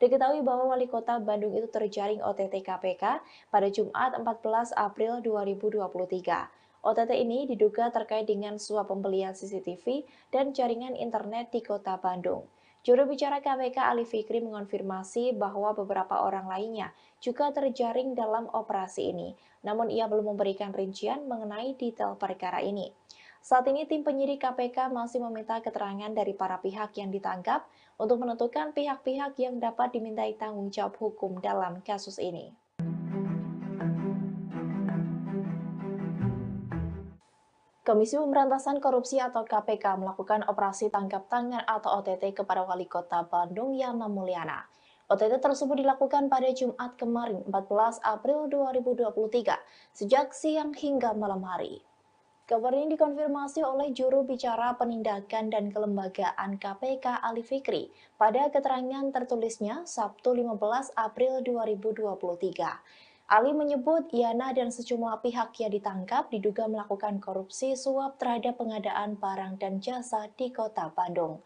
Diketahui bahwa Wali Kota Bandung itu terjaring OTT KPK pada Jumat 14 April 2023. OTT ini diduga terkait dengan suap pembelian CCTV dan jaringan internet di Kota Bandung. Juru bicara KPK Ali Fikri mengonfirmasi bahwa beberapa orang lainnya juga terjaring dalam operasi ini, namun ia belum memberikan rincian mengenai detail perkara ini. Saat ini tim penyidik KPK masih meminta keterangan dari para pihak yang ditangkap untuk menentukan pihak-pihak yang dapat dimintai tanggung jawab hukum dalam kasus ini. Komisi Pemberantasan Korupsi atau KPK melakukan operasi tangkap tangan atau OTT kepada Wali Kota Bandung Yana Mulyana. OTT tersebut dilakukan pada Jumat kemarin 14 April 2023 sejak siang hingga malam hari. Kabar ini dikonfirmasi oleh juru bicara penindakan dan kelembagaan KPK Ali Fikri pada keterangan tertulisnya Sabtu 15 April 2023. Ali menyebut Yana dan sejumlah pihak yang ditangkap diduga melakukan korupsi suap terhadap pengadaan barang dan jasa di Kota Bandung.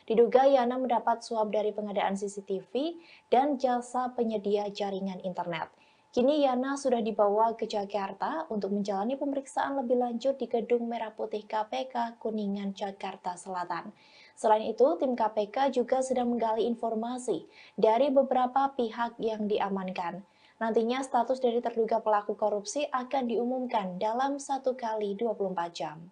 Diduga Yana mendapat suap dari pengadaan CCTV dan jasa penyedia jaringan internet. Kini Yana sudah dibawa ke Jakarta untuk menjalani pemeriksaan lebih lanjut di Gedung Merah Putih KPK Kuningan, Jakarta Selatan. Selain itu, tim KPK juga sedang menggali informasi dari beberapa pihak yang diamankan. Nantinya status dari terduga pelaku korupsi akan diumumkan dalam 1 kali 24 jam.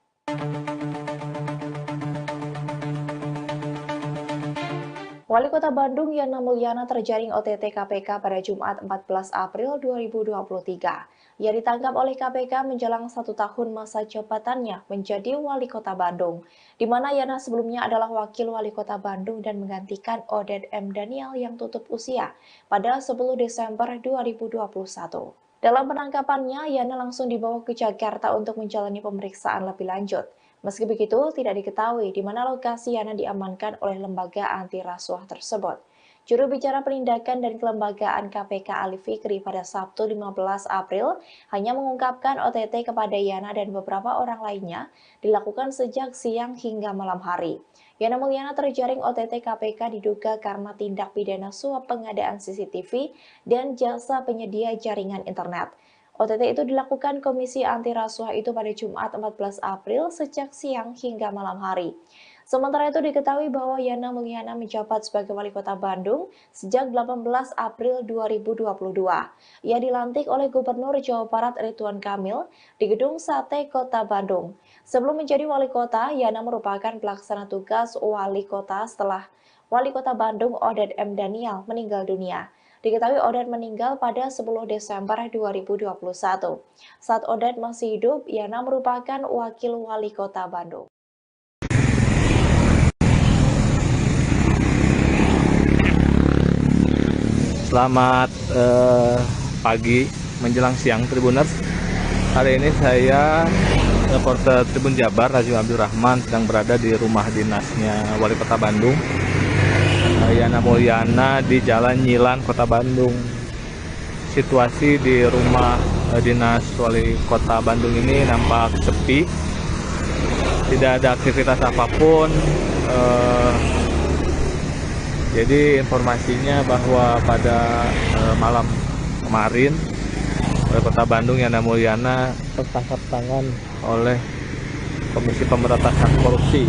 Wali Kota Bandung Yana Mulyana terjaring OTT KPK pada Jumat 14 April 2023. Ia ditangkap oleh KPK menjelang 1 tahun masa jabatannya menjadi Wali Kota Bandung, di mana Yana sebelumnya adalah Wakil Wali Kota Bandung dan menggantikan Oded M. Daniel yang tutup usia pada 10 Desember 2021. Dalam penangkapannya, Yana langsung dibawa ke Jakarta untuk menjalani pemeriksaan lebih lanjut. Meski begitu, tidak diketahui di mana lokasi Yana diamankan oleh lembaga anti rasuah tersebut. Juru bicara penindakan dan kelembagaan KPK Ali Fikri pada Sabtu 15 April hanya mengungkapkan OTT kepada Yana dan beberapa orang lainnya dilakukan sejak siang hingga malam hari. Yana Mulyana terjaring OTT KPK diduga karena tindak pidana suap pengadaan CCTV dan jasa penyedia jaringan internet. OTT itu dilakukan Komisi Anti Rasuah itu pada Jumat 14 April sejak siang hingga malam hari. Sementara itu diketahui bahwa Yana Mulyana menjabat sebagai Wali Kota Bandung sejak 18 April 2022. Ia dilantik oleh Gubernur Jawa Barat Ridwan Kamil di Gedung Sate Kota Bandung. Sebelum menjadi Wali Kota, Yana merupakan pelaksana tugas Wali Kota setelah Wali Kota Bandung Oded M. Daniel meninggal dunia. Diketahui Oded meninggal pada 10 Desember 2021. Saat Oded masih hidup, Yana merupakan Wakil Wali Kota Bandung. Selamat pagi menjelang siang Tribuners. Hari ini saya reporter Tribun Jabar Rajul Abdul Rahman sedang berada di rumah dinasnya Wali Kota Bandung, Yana Mulyana, di Jalan Nyilan, Kota Bandung. Situasi di rumah dinas Wali Kota Bandung ini nampak sepi, tidak ada aktivitas apapun. Jadi informasinya bahwa pada malam kemarin Wali Kota Bandung Yana Mulyana tertangkap tangan oleh Komisi Pemberantasan Korupsi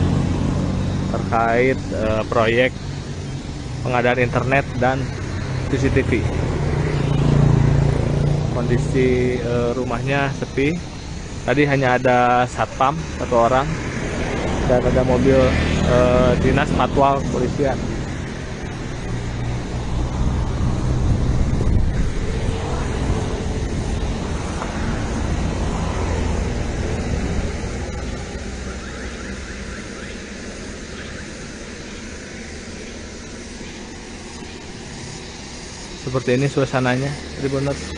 terkait proyek pengadaan internet dan CCTV. Kondisi rumahnya sepi. Tadi hanya ada satpam 1 orang dan ada mobil dinas patwal kepolisian. Seperti ini suasananya, Tribuners.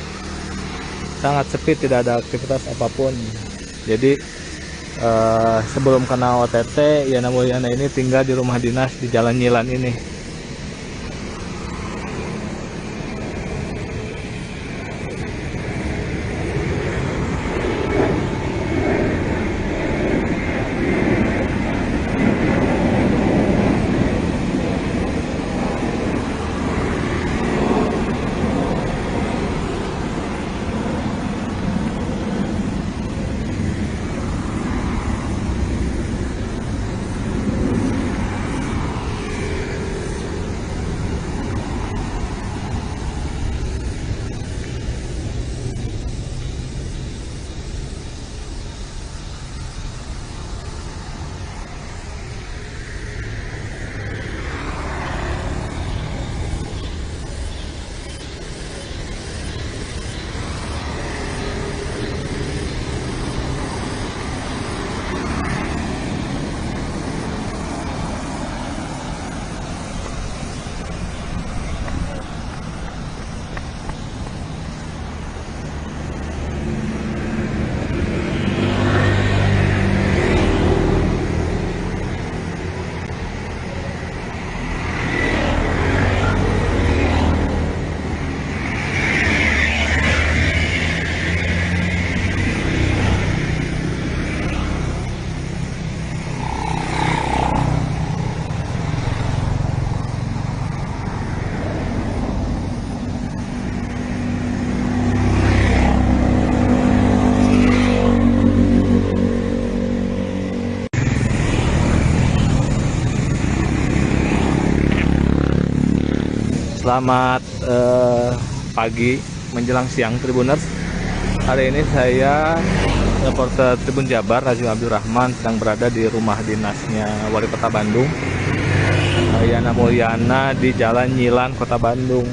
Sangat sepi, tidak ada aktivitas apapun. Jadi sebelum kena OTT, Yana Mulyana ini tinggal di rumah dinas di Jalan Nyilan ini. Selamat pagi menjelang siang Tribuners. Hari ini saya reporter Tribun Jabar Razim Abdul Rahman sedang berada di rumah dinasnya Wali Kota Bandung, Yana Mulyana, di Jalan Nyilan, Kota Bandung.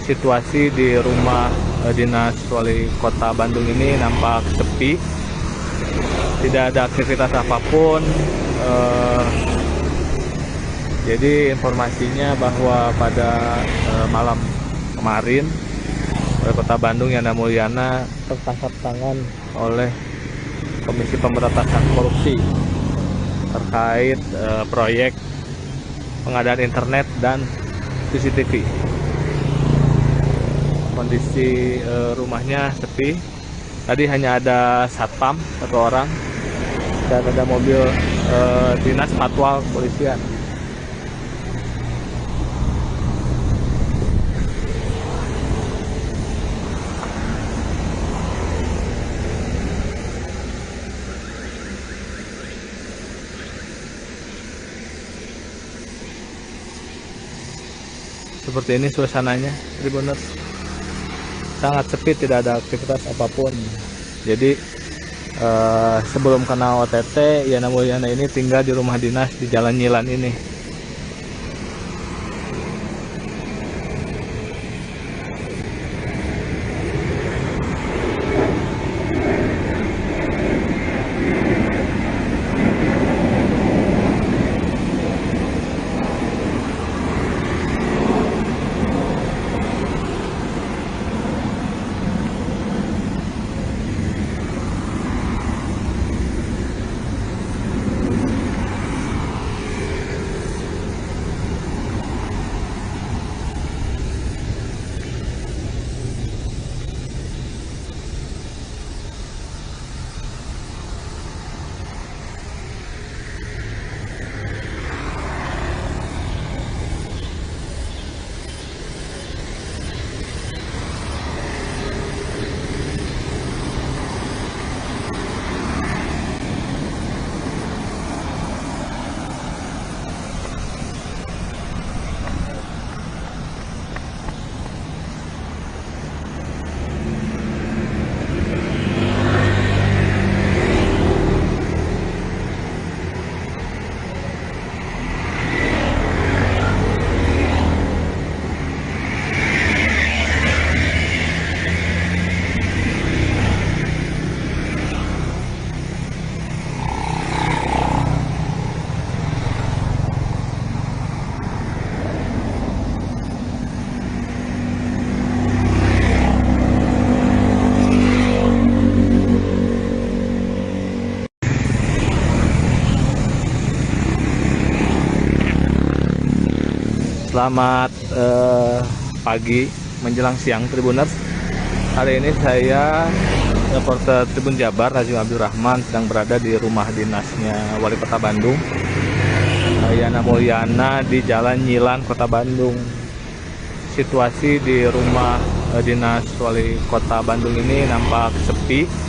Situasi di rumah dinas Wali Kota Bandung ini nampak sepi, tidak ada aktivitas apapun. Jadi informasinya bahwa pada malam kemarin Wali Kota Bandung Yana Mulyana tertangkap tangan oleh Komisi Pemberantasan Korupsi terkait proyek pengadaan internet dan CCTV. Kondisi rumahnya sepi. Tadi hanya ada satpam satu orang dan ada mobil dinas patwal kepolisian. Seperti ini suasananya, Tribuners. Sangat sepi, tidak ada aktivitas apapun. Jadi sebelum kena OTT, Yana Mulyana ini tinggal di rumah dinas di Jalan Nyilan ini. Selamat pagi menjelang siang Tribuners. Hari ini saya reporter Tribun Jabar Razim Abdul Rahman sedang berada di rumah dinasnya Wali Kota Bandung, Yana Mulyana, di Jalan Nyilan, Kota Bandung. Situasi di rumah dinas Wali Kota Bandung ini nampak sepi,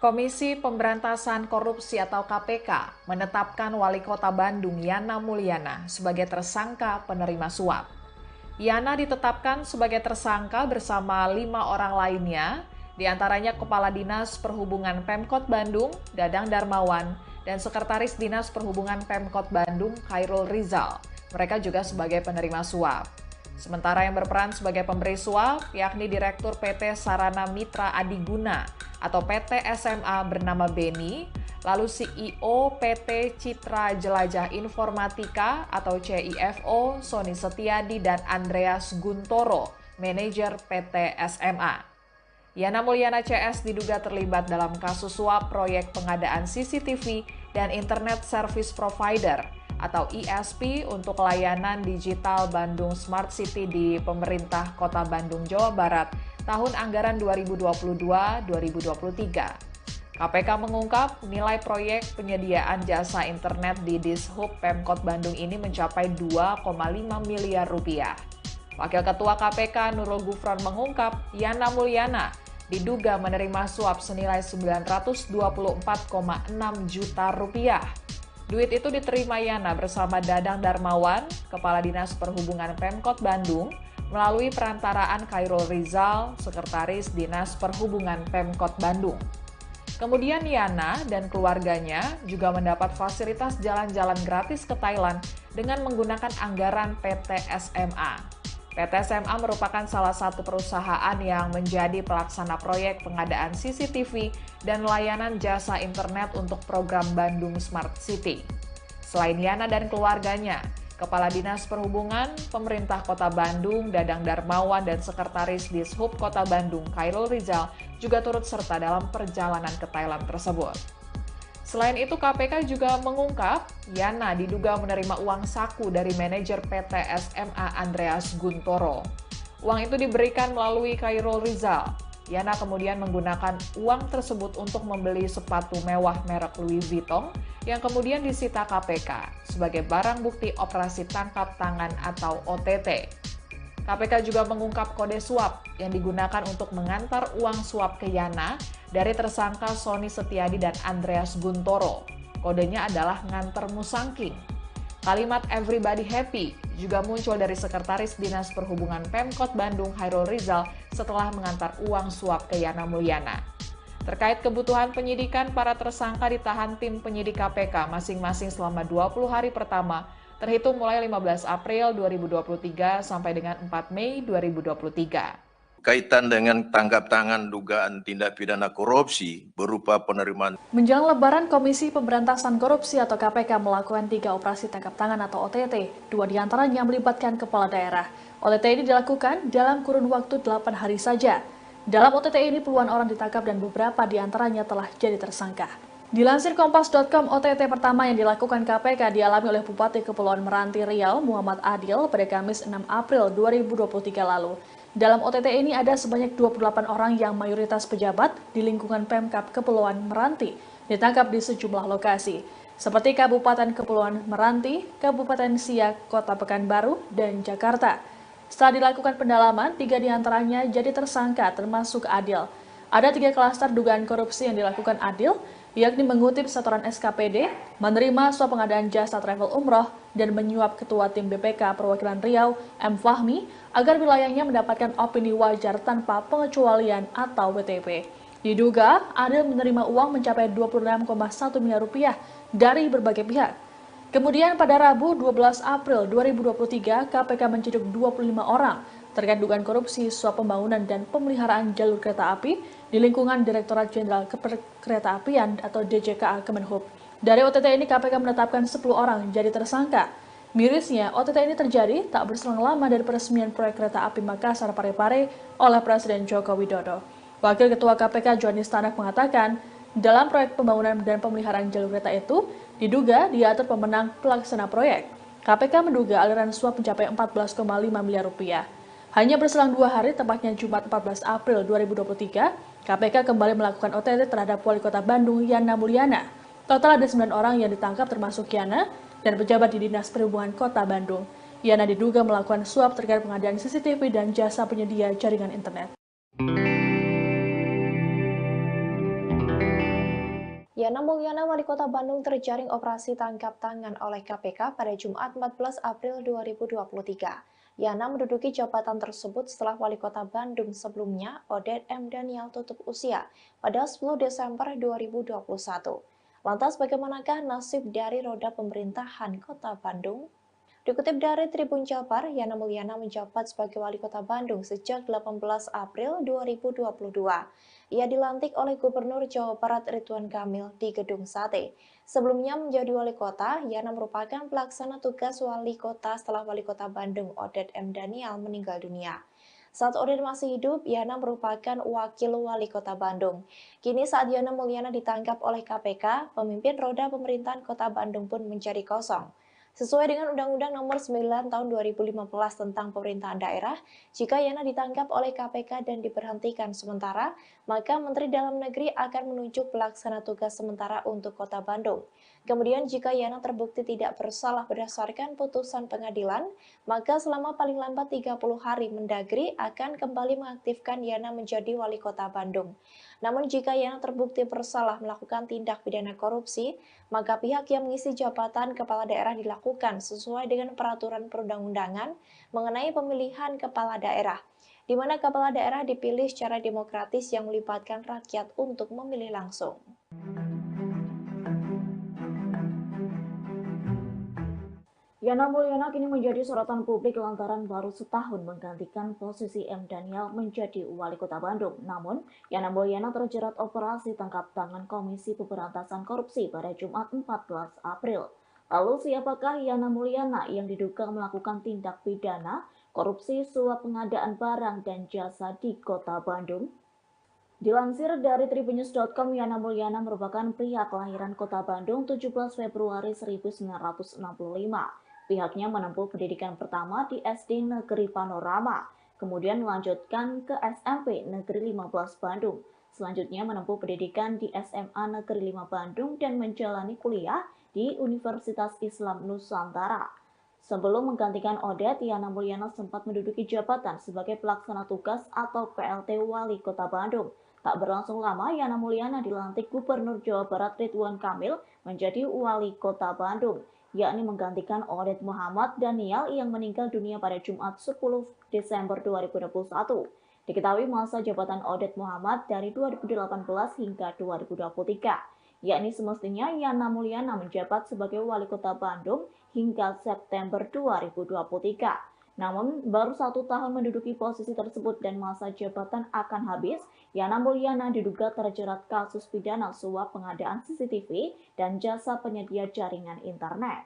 Komisi Pemberantasan Korupsi atau KPK menetapkan Wali Kota Bandung Yana Mulyana sebagai tersangka penerima suap. Yana ditetapkan sebagai tersangka bersama 5 orang lainnya, diantaranya Kepala Dinas Perhubungan Pemkot Bandung, Dadang Darmawan, dan Sekretaris Dinas Perhubungan Pemkot Bandung, Khairul Rizal. Mereka juga sebagai penerima suap. Sementara yang berperan sebagai pemberi suap, yakni Direktur PT Sarana Mitra Adiguna atau PT SMA bernama Beni, lalu CEO PT Citra Jelajah Informatika atau CIFO Sony Setiadi dan Andreas Guntoro. manajer PT SMA. Yana Mulyana CS diduga terlibat dalam kasus suap proyek pengadaan CCTV dan Internet Service Provider atau ISP untuk layanan digital Bandung Smart City di pemerintah Kota Bandung, Jawa Barat tahun anggaran 2022-2023. KPK mengungkap nilai proyek penyediaan jasa internet di Dishub Pemkot Bandung ini mencapai 2,5 miliar rupiah. Wakil Ketua KPK Nurul Gufron mengungkap Yana Mulyana diduga menerima suap senilai 924,6 juta rupiah. Duit itu diterima Yana bersama Dadang Darmawan, Kepala Dinas Perhubungan Pemkot Bandung, melalui perantaraan Khairul Rizal, Sekretaris Dinas Perhubungan Pemkot Bandung. Kemudian Yana dan keluarganya juga mendapat fasilitas jalan-jalan gratis ke Thailand dengan menggunakan anggaran PT SMA. PT SMA merupakan salah satu perusahaan yang menjadi pelaksana proyek pengadaan CCTV dan layanan jasa internet untuk program Bandung Smart City. Selain Yana dan keluarganya, Kepala Dinas Perhubungan Pemerintah Kota Bandung, Dadang Darmawan, dan Sekretaris Dishub Kota Bandung, Khairul Rizal, juga turut serta dalam perjalanan ke Thailand tersebut. Selain itu, KPK juga mengungkap Yana diduga menerima uang saku dari manajer PT SMA Andreas Guntoro. Uang itu diberikan melalui Khairul Rizal. Yana kemudian menggunakan uang tersebut untuk membeli sepatu mewah merek Louis Vuitton yang kemudian disita KPK sebagai barang bukti operasi tangkap tangan atau OTT. KPK juga mengungkap kode suap yang digunakan untuk mengantar uang suap ke Yana dari tersangka Sony Setiadi dan Andreas Guntoro. Kodenya adalah nganter musangking. Kalimat everybody happy juga muncul dari Sekretaris Dinas Perhubungan Pemkot Bandung Khairul Rizal setelah mengantar uang suap ke Yana Mulyana. Terkait kebutuhan penyidikan, para tersangka ditahan tim penyidik KPK masing-masing selama 20 hari pertama, terhitung mulai 15 April 2023 sampai dengan 4 Mei 2023. Kaitan dengan tangkap tangan dugaan tindak pidana korupsi berupa penerimaan. Menjelang Lebaran, Komisi Pemberantasan Korupsi atau KPK melakukan 3 operasi tangkap tangan atau OTT, 2 diantaranya melibatkan kepala daerah. OTT ini dilakukan dalam kurun waktu 8 hari saja. Dalam OTT ini puluhan orang ditangkap dan beberapa diantaranya telah jadi tersangka. Dilansir Kompas.com, OTT pertama yang dilakukan KPK dialami oleh Bupati Kepulauan Meranti Riau, Muhammad Adil, pada Kamis 6 April 2023 lalu. Dalam OTT ini ada sebanyak 28 orang yang mayoritas pejabat di lingkungan Pemkab Kepulauan Meranti ditangkap di sejumlah lokasi, seperti Kabupaten Kepulauan Meranti, Kabupaten Siak, Kota Pekanbaru, dan Jakarta. Setelah dilakukan pendalaman, 3 diantaranya jadi tersangka termasuk Adil. Ada 3 klaster dugaan korupsi yang dilakukan Adil, yakni mengutip setoran SKPD, menerima suap pengadaan jasa travel umroh, dan menyuap Ketua Tim BPK Perwakilan Riau, M. Fahmi, agar wilayahnya mendapatkan opini wajar tanpa pengecualian atau WTP. Diduga, Adil menerima uang mencapai 26,1 miliar rupiah dari berbagai pihak. Kemudian pada Rabu 12 April 2023, KPK menciduk 25 orang terkait dugaan korupsi suap pembangunan dan pemeliharaan jalur kereta api di lingkungan Direktorat Jenderal Keretaapian atau DJKA Kemenhub. Dari OTT ini KPK menetapkan 10 orang jadi tersangka. Mirisnya, OTT ini terjadi tak berselang lama dari peresmian proyek kereta api Makassar Parepare oleh Presiden Joko Widodo. Wakil Ketua KPK Johanis Tanak mengatakan, dalam proyek pembangunan dan pemeliharaan jalur kereta itu, diduga diatur pemenang pelaksana proyek. KPK menduga aliran suap mencapai 14,5 miliar rupiah. Hanya berselang 2 hari, tepatnya Jumat 14 April 2023, KPK kembali melakukan OTT terhadap Wali Kota Bandung, Yana Mulyana. Total ada 9 orang yang ditangkap termasuk Yana dan pejabat di Dinas Perhubungan Kota Bandung. Yana diduga melakukan suap terkait pengadaan CCTV dan jasa penyedia jaringan internet. Yana Mulyana, Wali Kota Bandung, terjaring operasi tangkap tangan oleh KPK pada Jumat 14 April 2023. Yana menduduki jabatan tersebut setelah Wali Kota Bandung sebelumnya, Odet M. Daniel, tutup usia pada 10 Desember 2021. Lantas bagaimanakah nasib dari roda pemerintahan Kota Bandung? Dikutip dari Tribun Jabar, Yana Mulyana menjabat sebagai Wali Kota Bandung sejak 18 April 2022. Ia dilantik oleh Gubernur Jawa Barat Ridwan Kamil di Gedung Sate. Sebelumnya menjadi wali kota, Yana merupakan pelaksana tugas wali kota setelah Wali Kota Bandung Odet M. Daniel meninggal dunia. Saat Oded masih hidup, Yana merupakan wakil wali kota Bandung. Kini saat Yana Mulyana ditangkap oleh KPK, pemimpin roda pemerintahan kota Bandung pun menjadi kosong. Sesuai dengan Undang-Undang Nomor 9 Tahun 2015 tentang Pemerintahan Daerah, jika Yana ditangkap oleh KPK dan diberhentikan sementara, maka Menteri Dalam Negeri akan menunjuk pelaksana tugas sementara untuk Kota Bandung. Kemudian jika Yana terbukti tidak bersalah berdasarkan putusan pengadilan, maka selama paling lambat 30 hari Mendagri akan kembali mengaktifkan Yana menjadi wali kota Bandung. Namun jika Yana terbukti bersalah melakukan tindak pidana korupsi, maka pihak yang mengisi jabatan kepala daerah dilakukan sesuai dengan peraturan perundang-undangan mengenai pemilihan kepala daerah, di mana kepala daerah dipilih secara demokratis yang melibatkan rakyat untuk memilih langsung. Yana Mulyana kini menjadi sorotan publik lantaran baru setahun menggantikan posisi M. Daniel menjadi wali kota Bandung. Namun, Yana Mulyana terjerat operasi tangkap tangan Komisi Pemberantasan Korupsi pada Jumat 14 April. Lalu siapakah Yana Mulyana yang diduga melakukan tindak pidana korupsi suap pengadaan barang dan jasa di kota Bandung? Dilansir dari tribunnews.com, Yana Mulyana merupakan pria kelahiran kota Bandung 17 Februari 1965. Pihaknya menempuh pendidikan pertama di SD Negeri Panorama, kemudian melanjutkan ke SMP Negeri 15 Bandung. Selanjutnya menempuh pendidikan di SMA Negeri 5 Bandung dan menjalani kuliah di Universitas Islam Nusantara. Sebelum menggantikan Oded, Yana Mulyana sempat menduduki jabatan sebagai pelaksana tugas atau PLT Wali Kota Bandung. Tak berlangsung lama, Yana Mulyana dilantik Gubernur Jawa Barat Ridwan Kamil menjadi Wali Kota Bandung, yakni menggantikan Oded Muhammad Daniel yang meninggal dunia pada Jumat 10 Desember 2021. Diketahui masa jabatan Oded Muhammad dari 2018 hingga 2023, yakni semestinya Yana Mulyana menjabat sebagai Wali Kota Bandung hingga September 2023. Namun, baru 1 tahun menduduki posisi tersebut dan masa jabatan akan habis, Yana Mulyana diduga terjerat kasus pidana suap pengadaan CCTV dan jasa penyedia jaringan internet.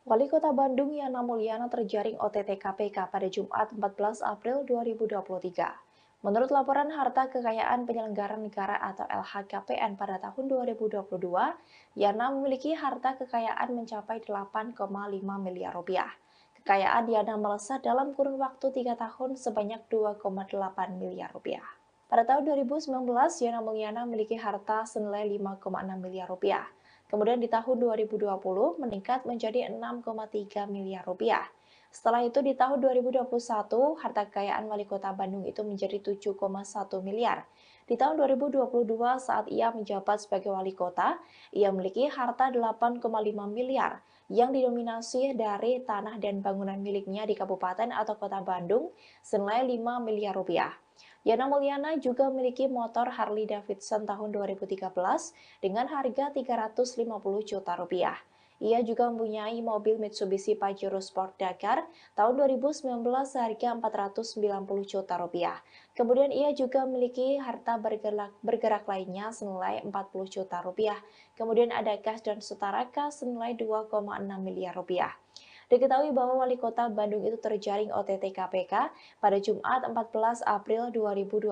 Wali Kota Bandung Yana Mulyana terjaring OTT KPK pada Jumat 14 April 2023. Menurut laporan harta kekayaan penyelenggara negara atau LHKPN pada tahun 2022, Yana memiliki harta kekayaan mencapai 8,5 miliar rupiah. Kekayaan Yana melesat dalam kurun waktu 3 tahun sebanyak 2,8 miliar rupiah. Pada tahun 2019, Yana Mulyana memiliki harta senilai 5,6 miliar rupiah. Kemudian di tahun 2020 meningkat menjadi 6,3 miliar rupiah. Setelah itu di tahun 2021, harta kekayaan Wali Kota Bandung itu menjadi 7,1 miliar. Di tahun 2022 saat ia menjabat sebagai Wali Kota, ia memiliki harta 8,5 miliar yang didominasi dari tanah dan bangunan miliknya di Kabupaten atau Kota Bandung senilai 5 miliar rupiah. Yana Mulyana juga memiliki motor Harley Davidson tahun 2013 dengan harga 350 juta rupiah. Ia juga mempunyai mobil Mitsubishi Pajero Sport Dakar tahun 2019 seharga 490 juta rupiah. Kemudian ia juga memiliki harta bergerak lainnya senilai 40 juta rupiah. Kemudian ada kas dan setara kas senilai 2,6 miliar rupiah. Diketahui bahwa Wali Kota Bandung itu terjaring OTT KPK pada Jumat 14 April 2023.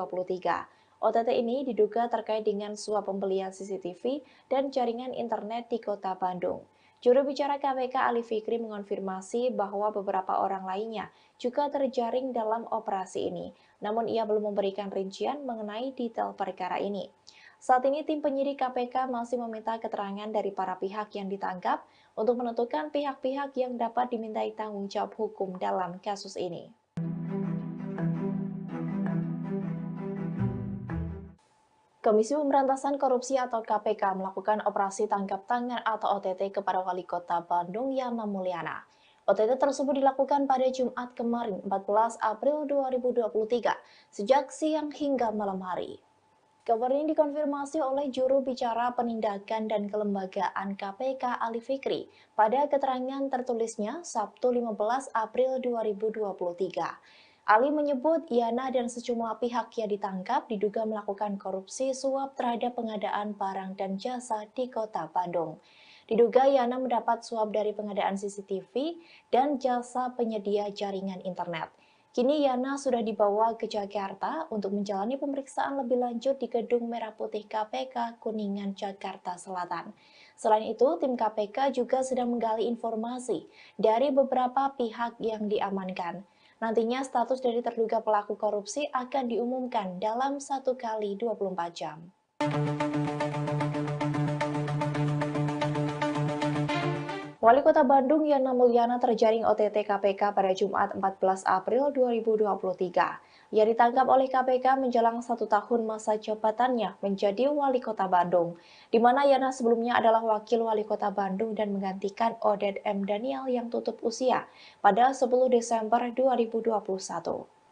OTT ini diduga terkait dengan suap pembelian CCTV dan jaringan internet di Kota Bandung. Juru bicara KPK Ali Fikri mengonfirmasi bahwa beberapa orang lainnya juga terjaring dalam operasi ini, namun ia belum memberikan rincian mengenai detail perkara ini. Saat ini tim penyidik KPK masih meminta keterangan dari para pihak yang ditangkap untuk menentukan pihak-pihak yang dapat dimintai tanggung jawab hukum dalam kasus ini. Komisi Pemberantasan Korupsi atau KPK melakukan operasi tangkap tangan atau OTT kepada Wali Kota Bandung Yana Mulyana. OTT tersebut dilakukan pada Jumat kemarin 14 April 2023 sejak siang hingga malam hari. Kabar ini dikonfirmasi oleh juru bicara penindakan dan kelembagaan KPK Ali Fikri pada keterangan tertulisnya Sabtu 15 April 2023. Ali menyebut Yana dan sejumlah pihak yang ditangkap diduga melakukan korupsi suap terhadap pengadaan barang dan jasa di Kota Bandung. Diduga Yana mendapat suap dari pengadaan CCTV dan jasa penyedia jaringan internet. Kini Yana sudah dibawa ke Jakarta untuk menjalani pemeriksaan lebih lanjut di Gedung Merah Putih KPK Kuningan, Jakarta Selatan. Selain itu, tim KPK juga sedang menggali informasi dari beberapa pihak yang diamankan. Nantinya status dari terduga pelaku korupsi akan diumumkan dalam 1 kali 24 jam. Wali Kota Bandung Yana Mulyana terjaring OTT KPK pada Jumat 14 April 2023. Ia ditangkap oleh KPK menjelang 1 tahun masa jabatannya menjadi Wali Kota Bandung, di mana Yana sebelumnya adalah Wakil Wali Kota Bandung dan menggantikan Oded M. Daniel yang tutup usia pada 10 Desember 2021.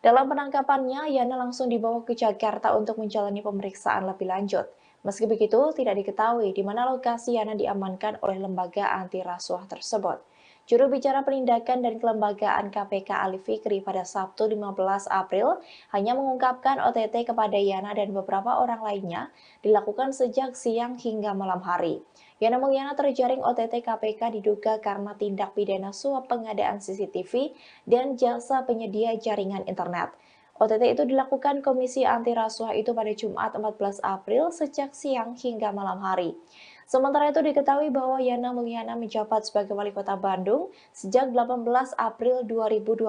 Dalam penangkapannya, Yana langsung dibawa ke Jakarta untuk menjalani pemeriksaan lebih lanjut. Meski begitu, tidak diketahui di mana lokasi Yana diamankan oleh lembaga anti rasuah tersebut. Juru bicara penindakan dan kelembagaan KPK Ali Fikri pada Sabtu 15 April hanya mengungkapkan OTT kepada Yana dan beberapa orang lainnya dilakukan sejak siang hingga malam hari. Yana Mulyana terjaring OTT KPK diduga karena tindak pidana suap pengadaan CCTV dan jasa penyedia jaringan internet. OTT itu dilakukan Komisi Anti Rasuah itu pada Jumat 14 April sejak siang hingga malam hari. Sementara itu diketahui bahwa Yana Mulyana menjabat sebagai Wali Kota Bandung sejak 18 April 2022.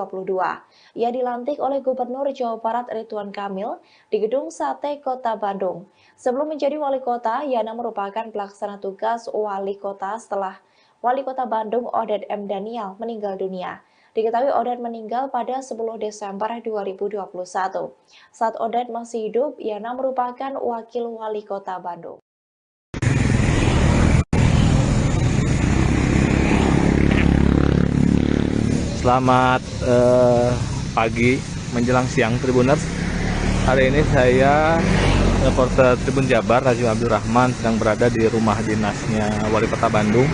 Ia dilantik oleh Gubernur Jawa Barat Ridwan Kamil di Gedung Sate Kota Bandung. Sebelum menjadi Wali Kota, Yana merupakan pelaksana tugas Wali Kota setelah Wali Kota Bandung Oded M. Daniel meninggal dunia. Diketahui Oded meninggal pada 10 Desember 2021. Saat Oded masih hidup, Yana merupakan Wakil Wali Kota Bandung. Selamat pagi menjelang siang Tribuners. Hari ini saya reporter Tribun Jabar Rajim Abdul Rahman sedang berada di rumah dinasnya Wali Kota Bandung,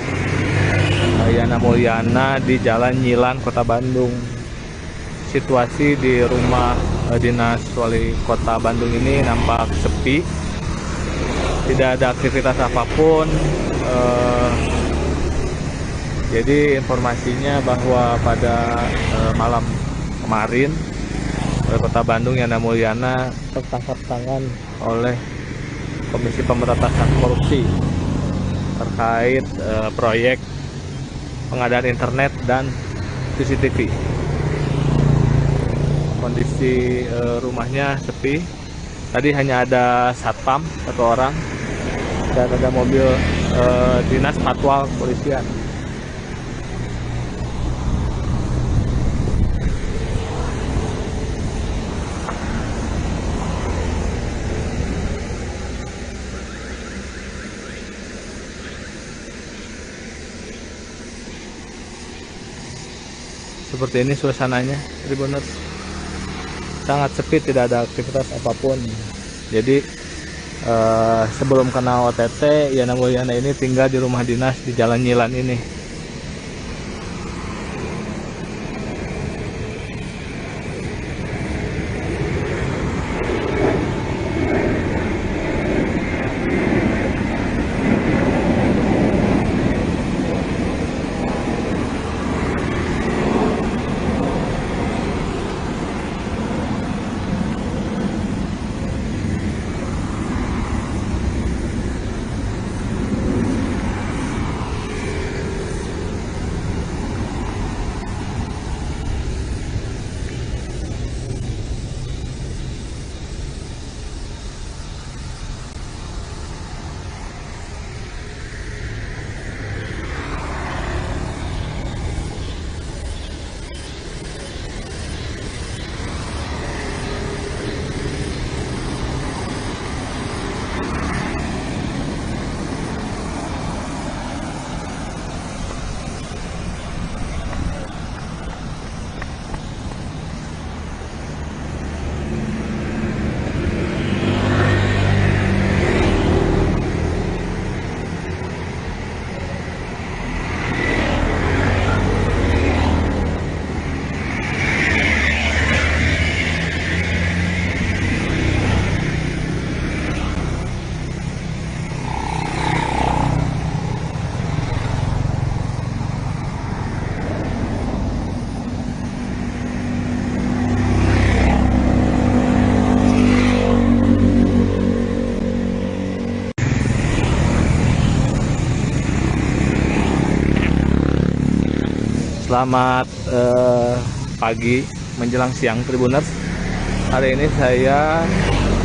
Yana Mulyana, di Jalan Nyilan, Kota Bandung. Situasi di rumah dinas Wali Kota Bandung ini nampak sepi, tidak ada aktivitas apapun. Jadi informasinya bahwa pada malam kemarin Wali Kota Bandung Yana Mulyana tertangkap tangan oleh Komisi Pemberantasan Korupsi terkait proyek pengadaan internet dan CCTV. Kondisi rumahnya sepi. Tadi hanya ada satpam 1 orang dan ada mobil dinas patwal polisian. Seperti ini suasananya, Tribuners. Sangat sepi, tidak ada aktivitas apapun. Jadi sebelum kena OTT, Yana Mulyana ini tinggal di rumah dinas di Jalan Nyilan ini. Selamat pagi menjelang siang Tribuners. Hari ini saya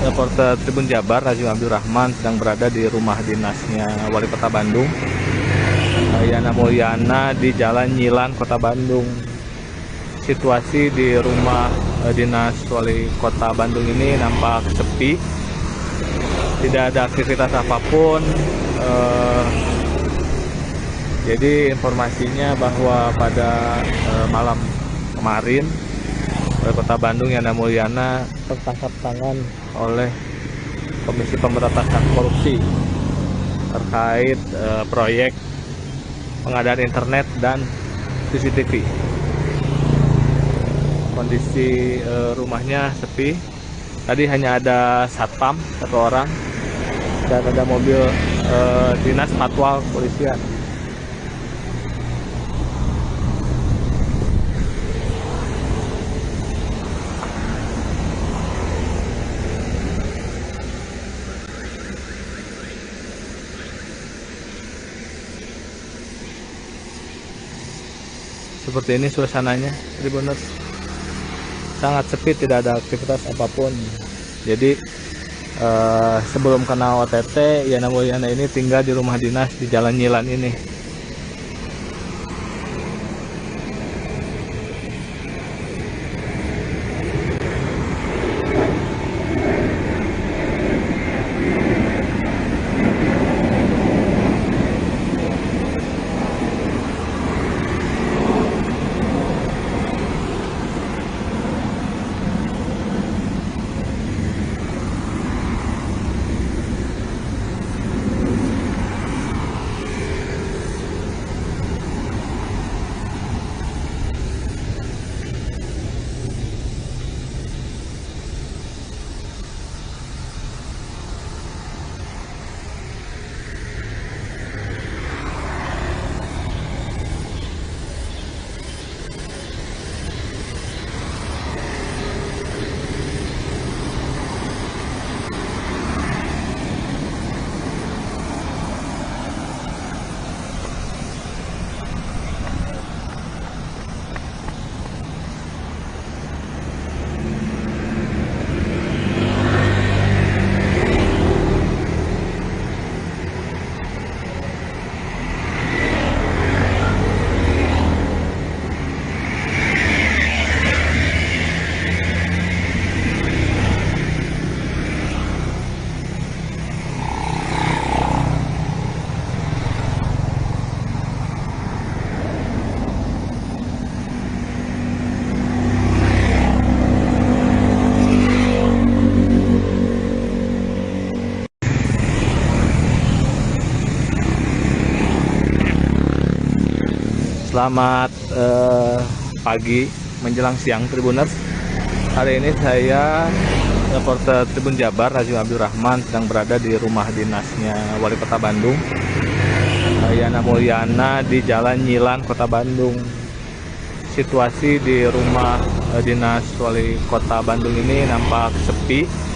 reporter Tribun Jabar Rajim Abdul Rahman sedang berada di rumah dinasnya Wali Kota Bandung, Yana Mulyana, di Jalan Nyilan, Kota Bandung. Situasi di rumah dinas Wali Kota Bandung ini nampak sepi, tidak ada aktivitas apapun. Jadi informasinya bahwa pada malam kemarin Wali Kota Bandung Yana Mulyana tertangkap tangan oleh Komisi Pemberantasan Korupsi terkait proyek pengadaan internet dan CCTV. Kondisi rumahnya sepi. Tadi hanya ada satpam satu orang dan ada mobil dinas patwal polisian. Seperti ini suasananya, Tribuners. Sangat sepi, tidak ada aktivitas apapun. Jadi sebelum kena OTT, Yana Mulyana ini tinggal di rumah dinas di Jalan Nyilan ini. Selamat pagi menjelang siang Tribuners. Hari ini saya reporter Tribun Jabar Rajim Abdul Rahman sedang berada di rumah dinasnya Wali Kota Bandung, Yana Mulyana, di Jalan Nyilan, Kota Bandung. Situasi di rumah dinas Wali Kota Bandung ini nampak sepi.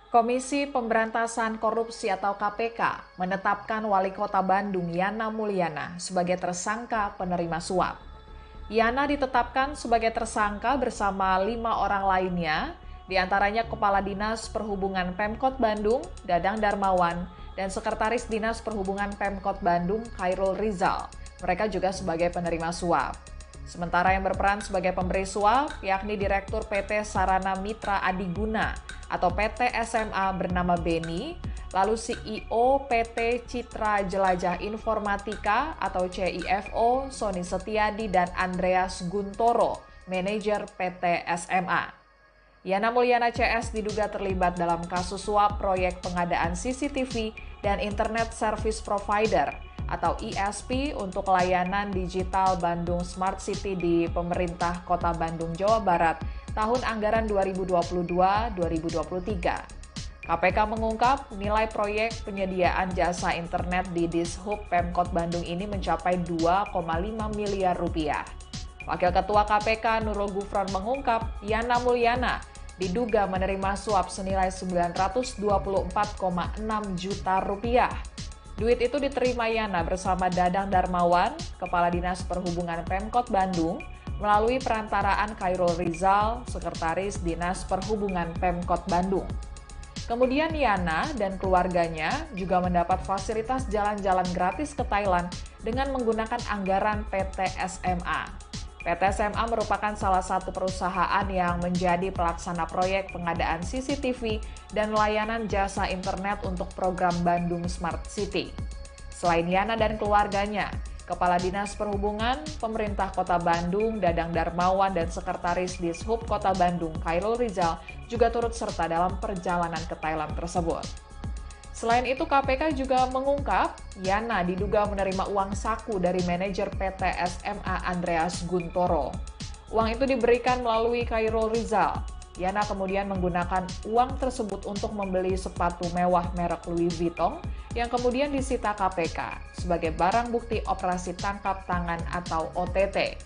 Komisi Pemberantasan Korupsi atau KPK menetapkan Wali Kota Bandung Yana Mulyana sebagai tersangka penerima suap. Yana ditetapkan sebagai tersangka bersama 5 orang lainnya, diantaranya Kepala Dinas Perhubungan Pemkot Bandung, Dadang Darmawan, dan Sekretaris Dinas Perhubungan Pemkot Bandung, Khairul Rizal. Mereka juga sebagai penerima suap. Sementara yang berperan sebagai pemberi suap, yakni Direktur PT Sarana Mitra Adiguna atau PT SMA bernama Beni, lalu CEO PT Citra Jelajah Informatika atau CIFO Sony Setiadi dan Andreas Guntoro manajer PT SMA. Yana Mulyana CS diduga terlibat dalam kasus suap proyek pengadaan CCTV dan Internet Service Provider atau ISP untuk layanan digital Bandung Smart City di pemerintah Kota Bandung, Jawa Barat tahun anggaran 2022-2023. KPK mengungkap nilai proyek penyediaan jasa internet di Dishub Pemkot Bandung ini mencapai 2,5 miliar rupiah. Wakil Ketua KPK Nurul Gufron mengungkap Yana Mulyana diduga menerima suap senilai 924,6 juta rupiah. Duit itu diterima Yana bersama Dadang Darmawan, Kepala Dinas Perhubungan Pemkot Bandung, melalui perantaraan Khairul Rizal, Sekretaris Dinas Perhubungan Pemkot Bandung. Kemudian Yana dan keluarganya juga mendapat fasilitas jalan-jalan gratis ke Thailand dengan menggunakan anggaran PT SMA. PT SMA merupakan salah satu perusahaan yang menjadi pelaksana proyek pengadaan CCTV dan layanan jasa internet untuk program Bandung Smart City. Selain Yana dan keluarganya, Kepala Dinas Perhubungan, Pemerintah Kota Bandung, Dadang Darmawan, dan Sekretaris Dishub Kota Bandung, Khairul Rizal, juga turut serta dalam perjalanan ke Thailand tersebut. Selain itu, KPK juga mengungkap Yana diduga menerima uang saku dari manajer PT SMA Andreas Guntoro. Uang itu diberikan melalui Khairul Rizal. Yana kemudian menggunakan uang tersebut untuk membeli sepatu mewah merek Louis Vuitton yang kemudian disita KPK sebagai barang bukti operasi tangkap tangan atau OTT.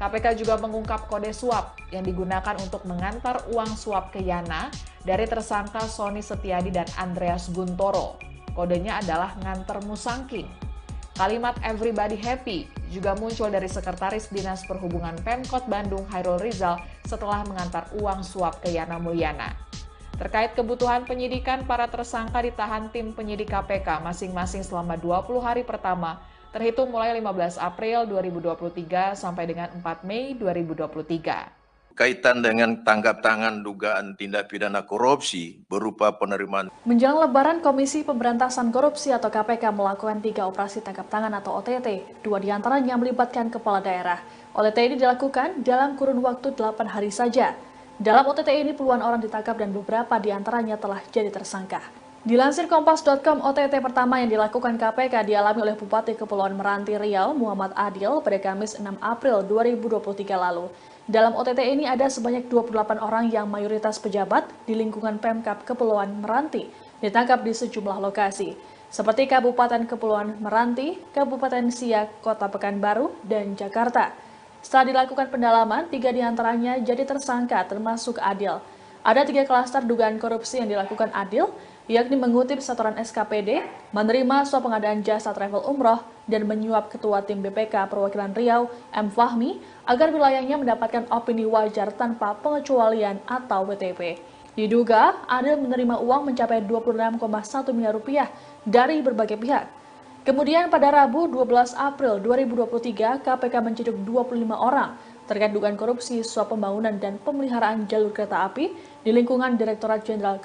KPK juga mengungkap kode suap yang digunakan untuk mengantar uang suap ke Yana dari tersangka Sony Setiadi dan Andreas Guntoro. Kodenya adalah nganter musangking. Kalimat everybody happy juga muncul dari Sekretaris Dinas Perhubungan Pemkot Bandung Khairul Rizal setelah mengantar uang suap ke Yana Mulyana. Terkait kebutuhan penyidikan, para tersangka ditahan tim penyidik KPK masing-masing selama 20 hari pertama, terhitung mulai 15 April 2023 sampai dengan 4 Mei 2023. Kaitan dengan tangkap tangan dugaan tindak pidana korupsi berupa penerimaan. Menjelang Lebaran, Komisi Pemberantasan Korupsi atau KPK melakukan 3 operasi tangkap tangan atau OTT. 2 diantaranya melibatkan kepala daerah. OTT ini dilakukan dalam kurun waktu 8 hari saja. Dalam OTT ini puluhan orang ditangkap dan beberapa diantaranya telah jadi tersangka. Dilansir Kompas.com, OTT pertama yang dilakukan KPK dialami oleh Bupati Kepulauan Meranti Riau, Muhammad Adil, pada Kamis 6 April 2023 lalu. Dalam OTT ini ada sebanyak 28 orang yang mayoritas pejabat di lingkungan Pemkab Kepulauan Meranti ditangkap di sejumlah lokasi, seperti Kabupaten Kepulauan Meranti, Kabupaten Siak, Kota Pekanbaru, dan Jakarta. Setelah dilakukan pendalaman, 3 diantaranya jadi tersangka termasuk Adil. Ada 3 klaster dugaan korupsi yang dilakukan Adil, yakni mengutip setoran SKPD, menerima suap pengadaan jasa travel umroh, dan menyuap Ketua Tim BPK Perwakilan Riau, M. Fahmi, agar wilayahnya mendapatkan opini wajar tanpa pengecualian atau WTP. Diduga, Adil menerima uang mencapai 26,1 miliar rupiah dari berbagai pihak. Kemudian pada Rabu 12 April 2023, KPK menciduk 25 orang terkait dugaan korupsi suap pembangunan dan pemeliharaan jalur kereta api di lingkungan Direktorat Jenderal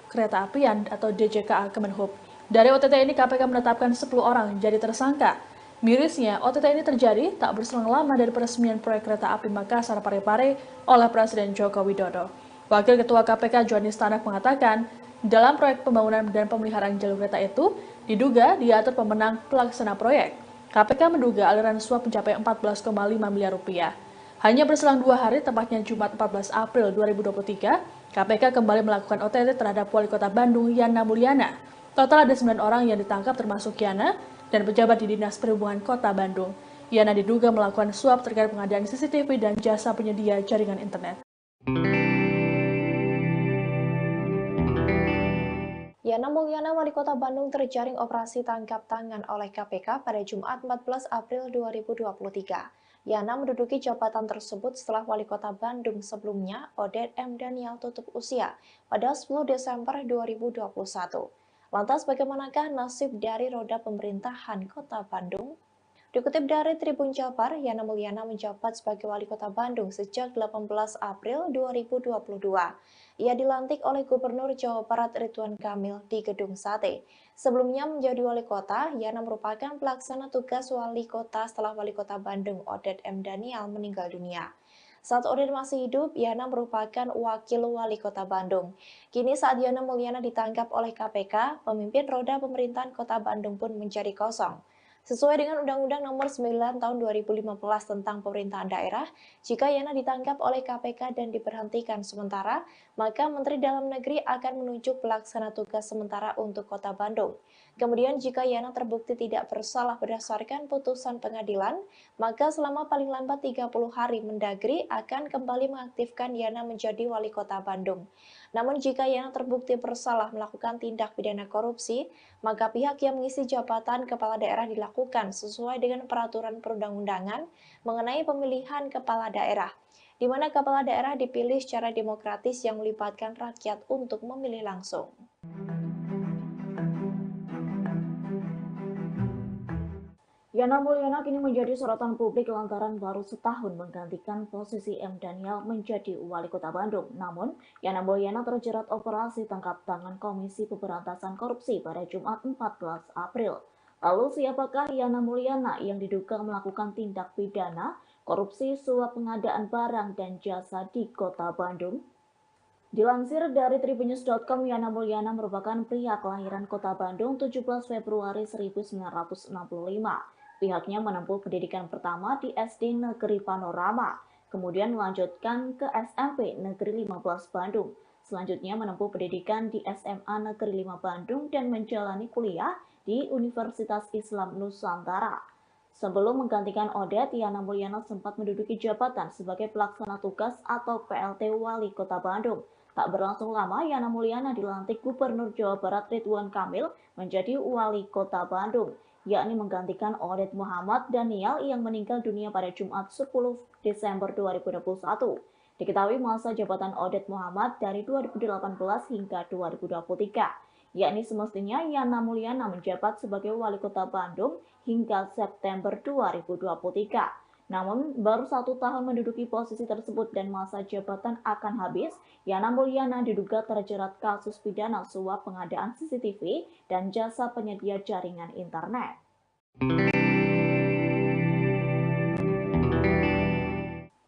Keretaapian atau DJKA Kemenhub. Dari OTT ini KPK menetapkan 10 orang jadi tersangka. Mirisnya, OTT ini terjadi tak berselang lama dari peresmian proyek kereta api Makassar Parepare oleh Presiden Joko Widodo. Wakil Ketua KPK Johanis Tanak mengatakan, dalam proyek pembangunan dan pemeliharaan jalur kereta itu, diduga diatur pemenang pelaksana proyek. KPK menduga aliran suap mencapai 14,5 miliar rupiah. Hanya berselang 2 hari, tepatnya Jumat 14 April 2023, KPK kembali melakukan OTT terhadap Wali Kota Bandung, Yana Mulyana. Total ada 9 orang yang ditangkap termasuk Yana dan pejabat di Dinas Perhubungan Kota Bandung. Yana diduga melakukan suap terkait pengadaan CCTV dan jasa penyedia jaringan internet. Yana Mulyana, Wali Kota Bandung, terjaring operasi tangkap tangan oleh KPK pada Jumat 14 April 2023. Yana menduduki jabatan tersebut setelah Wali Kota Bandung sebelumnya, Odet M. Daniel, tutup usia pada 10 Desember 2021. Lantas bagaimanakah nasib dari roda pemerintahan Kota Bandung? Dikutip dari Tribun Jabar, Yana Mulyana menjabat sebagai Wali Kota Bandung sejak 18 April 2022. Ia dilantik oleh Gubernur Jawa Barat Ridwan Kamil di Gedung Sate. Sebelumnya menjadi Wali Kota, Yana merupakan pelaksana tugas Wali Kota setelah Wali Kota Bandung Odet M. Daniel meninggal dunia. Saat Oded masih hidup, Yana merupakan wakil wali kota Bandung. Kini saat Yana Mulyana ditangkap oleh KPK, pemimpin roda pemerintahan kota Bandung pun menjadi kosong. Sesuai dengan Undang-Undang Nomor 9 Tahun 2015 tentang pemerintahan daerah, jika Yana ditangkap oleh KPK dan diberhentikan sementara, maka Menteri Dalam Negeri akan menunjuk pelaksana tugas sementara untuk kota Bandung. Kemudian jika Yana terbukti tidak bersalah berdasarkan putusan pengadilan, maka selama paling lambat 30 hari Mendagri akan kembali mengaktifkan Yana menjadi wali kota Bandung. Namun jika Yana terbukti bersalah melakukan tindak pidana korupsi, maka pihak yang mengisi jabatan kepala daerah dilakukan sesuai dengan peraturan perundang-undangan mengenai pemilihan kepala daerah, di mana kepala daerah dipilih secara demokratis yang melibatkan rakyat untuk memilih langsung. Yana Mulyana kini menjadi sorotan publik lantaran baru setahun menggantikan posisi M. Daniel menjadi wali kota Bandung. Namun, Yana Mulyana terjerat operasi tangkap tangan Komisi Pemberantasan Korupsi pada Jumat 14 April. Lalu siapakah Yana Mulyana yang diduga melakukan tindak pidana korupsi suap pengadaan barang dan jasa di kota Bandung? Dilansir dari tribunnews.com, Yana Mulyana merupakan pria kelahiran kota Bandung 17 Februari 1965. Pihaknya menempuh pendidikan pertama di SD Negeri Panorama, kemudian melanjutkan ke SMP Negeri 15 Bandung. Selanjutnya menempuh pendidikan di SMA Negeri 5 Bandung dan menjalani kuliah di Universitas Islam Nusantara. Sebelum menggantikan Oded, Yana Mulyana sempat menduduki jabatan sebagai pelaksana tugas atau PLT Wali Kota Bandung. Tak berlangsung lama, Yana Mulyana dilantik Gubernur Jawa Barat Ridwan Kamil menjadi Wali Kota Bandung, yakni menggantikan Oded Muhammad Daniel yang meninggal dunia pada Jumat 10 Desember 2021. Diketahui masa jabatan Oded Muhammad dari 2018 hingga 2023, yakni semestinya Yana Mulyana menjabat sebagai Wali Kota Bandung hingga September 2023. Namun, baru 1 tahun menduduki posisi tersebut dan masa jabatan akan habis, Yana Mulyana diduga terjerat kasus pidana suap pengadaan CCTV dan jasa penyedia jaringan internet.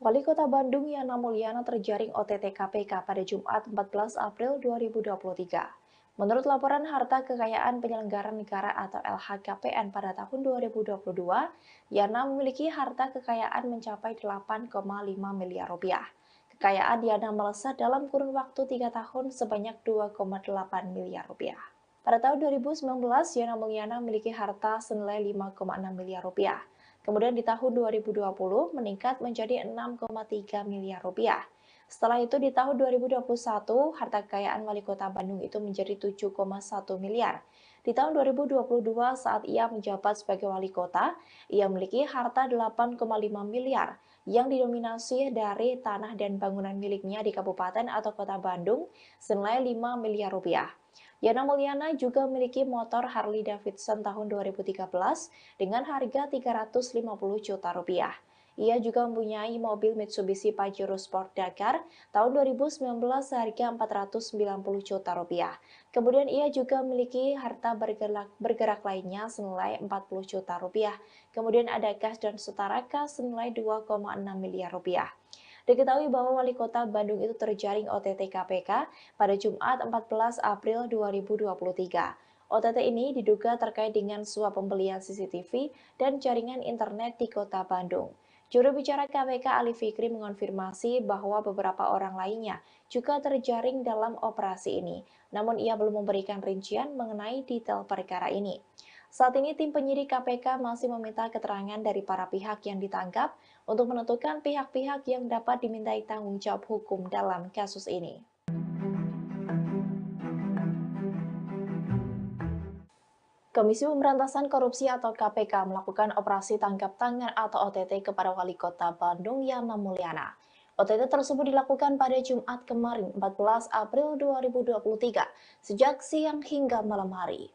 Wali Kota Bandung Yana Mulyana terjaring OTT KPK pada Jumat 14 April 2023. Menurut laporan harta kekayaan penyelenggara negara atau LHKPN pada tahun 2022, Yana memiliki harta kekayaan mencapai 8,5 miliar rupiah. Kekayaan Yana melesat dalam kurun waktu 3 tahun sebanyak 2,8 miliar rupiah. Pada tahun 2019, Yana Mulyana memiliki harta senilai 5,6 miliar rupiah. Kemudian di tahun 2020 meningkat menjadi 6,3 miliar rupiah. Setelah itu di tahun 2021, harta kekayaan Wali Kota Bandung itu menjadi 7,1 miliar. Di tahun 2022 saat ia menjabat sebagai Wali Kota, ia memiliki harta 8,5 miliar yang didominasi dari tanah dan bangunan miliknya di Kabupaten atau Kota Bandung senilai 5 miliar rupiah. Yana Mulyana juga memiliki motor Harley Davidson tahun 2013 dengan harga 350 juta rupiah. Ia juga mempunyai mobil Mitsubishi Pajero Sport Dakar tahun 2019 seharga 490 juta rupiah. Kemudian ia juga memiliki harta bergerak lainnya senilai 40 juta rupiah. Kemudian ada kas dan setara kas senilai 2,6 miliar rupiah. Diketahui bahwa Wali Kota Bandung itu terjaring OTT KPK pada Jumat 14 April 2023. OTT ini diduga terkait dengan suap pembelian CCTV dan jaringan internet di Kota Bandung. Juru bicara KPK Ali Fikri mengonfirmasi bahwa beberapa orang lainnya juga terjaring dalam operasi ini, namun ia belum memberikan rincian mengenai detail perkara ini. Saat ini tim penyidik KPK masih meminta keterangan dari para pihak yang ditangkap untuk menentukan pihak-pihak yang dapat dimintai tanggung jawab hukum dalam kasus ini. Komisi Pemberantasan Korupsi atau KPK melakukan operasi tangkap tangan atau OTT kepada Wali Kota Bandung Yana Mulyana. OTT tersebut dilakukan pada Jumat kemarin 14 April 2023 sejak siang hingga malam hari.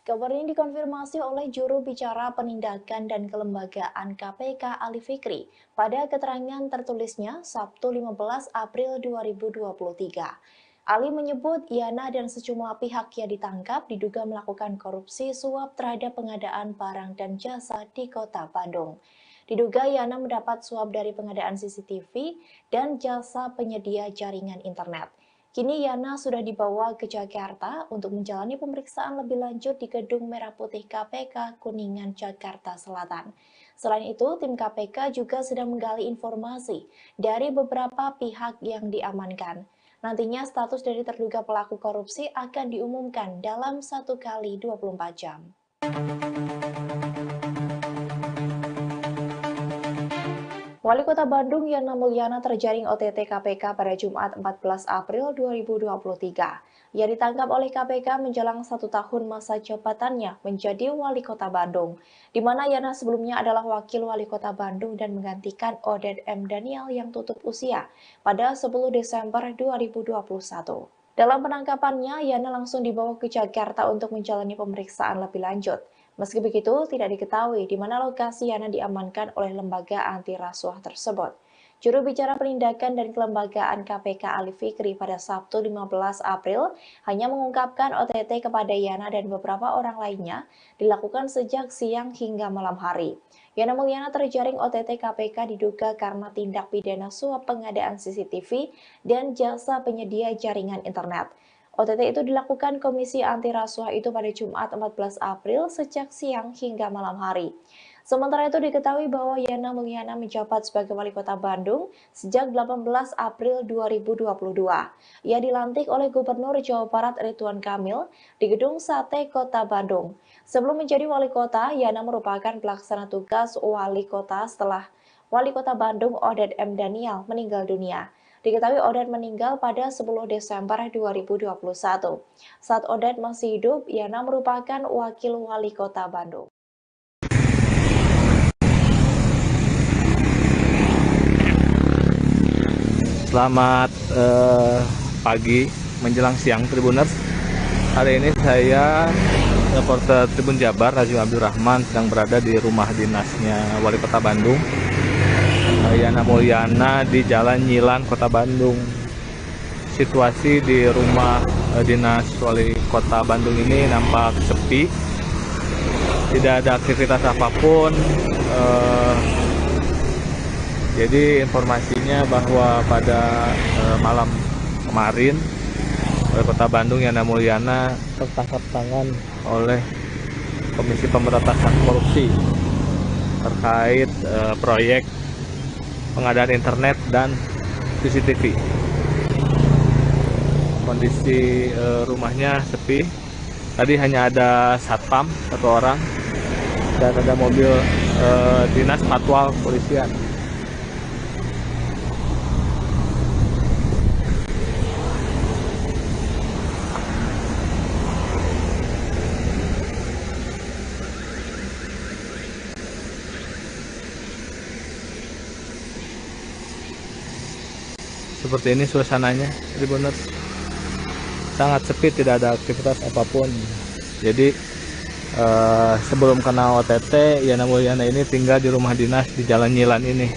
Kabar ini dikonfirmasi oleh juru bicara penindakan dan kelembagaan KPK Ali Fikri pada keterangan tertulisnya Sabtu 15 April 2023. Ali menyebut Yana dan sejumlah pihak yang ditangkap diduga melakukan korupsi suap terhadap pengadaan barang dan jasa di Kota Bandung. Diduga Yana mendapat suap dari pengadaan CCTV dan jasa penyedia jaringan internet. Kini Yana sudah dibawa ke Jakarta untuk menjalani pemeriksaan lebih lanjut di Gedung Merah Putih KPK Kuningan, Jakarta Selatan. Selain itu, tim KPK juga sedang menggali informasi dari beberapa pihak yang diamankan. Nantinya status dari terduga pelaku korupsi akan diumumkan dalam 1 kali 24 jam. Wali Kota Bandung Yana Mulyana terjaring OTT KPK pada Jumat 14 April 2023. Ia ditangkap oleh KPK menjelang 1 tahun masa jabatannya menjadi Wali Kota Bandung, di mana Yana sebelumnya adalah Wakil Wali Kota Bandung dan menggantikan Oded M. Daniel yang tutup usia pada 10 Desember 2021. Dalam penangkapannya, Yana langsung dibawa ke Jakarta untuk menjalani pemeriksaan lebih lanjut. Meski begitu, tidak diketahui di mana lokasi Yana diamankan oleh lembaga anti rasuah tersebut. Juru bicara penindakan dan kelembagaan KPK Ali Fikri pada Sabtu 15 April hanya mengungkapkan OTT kepada Yana dan beberapa orang lainnya dilakukan sejak siang hingga malam hari. Yana Mulyana terjaring OTT KPK diduga karena tindak pidana suap pengadaan CCTV dan jasa penyedia jaringan internet. OTT itu dilakukan Komisi Anti Rasuah itu pada Jumat 14 April sejak siang hingga malam hari. Sementara itu diketahui bahwa Yana Mulyana menjabat sebagai Wali Kota Bandung sejak 18 April 2022. Ia dilantik oleh Gubernur Jawa Barat Ridwan Kamil di Gedung Sate Kota Bandung. Sebelum menjadi Wali Kota, Yana merupakan pelaksana tugas Wali Kota setelah Wali Kota Bandung Oded M. Daniel meninggal dunia. Diketahui Oded meninggal pada 10 Desember 2021. Saat Oded masih hidup, Yana merupakan Wakil Wali Kota Bandung. Selamat pagi menjelang siang Tribuners. Hari ini saya reporter Tribun Jabar Raju Abdul Rahman sedang berada di rumah dinasnya Wali Kota Bandung, Yana Mulyana, di Jalan Nyilan, Kota Bandung. Situasi di rumah dinas Wali Kota Bandung ini nampak sepi, tidak ada aktivitas apapun. Jadi informasinya bahwa pada malam kemarin Wali Kota Bandung Yana Mulyana tertangkap tangan oleh Komisi Pemberantasan Korupsi terkait proyek pengadaan internet dan CCTV. Kondisi rumahnya sepi. Tadi hanya ada satpam 1 orang dan ada mobil dinas patwal polisian. Seperti ini suasananya, Tribuners. Sangat sepi, tidak ada aktivitas apapun. Jadi sebelum kena OTT, Yana Mulyana ini tinggal di rumah dinas di Jalan Nyilan ini.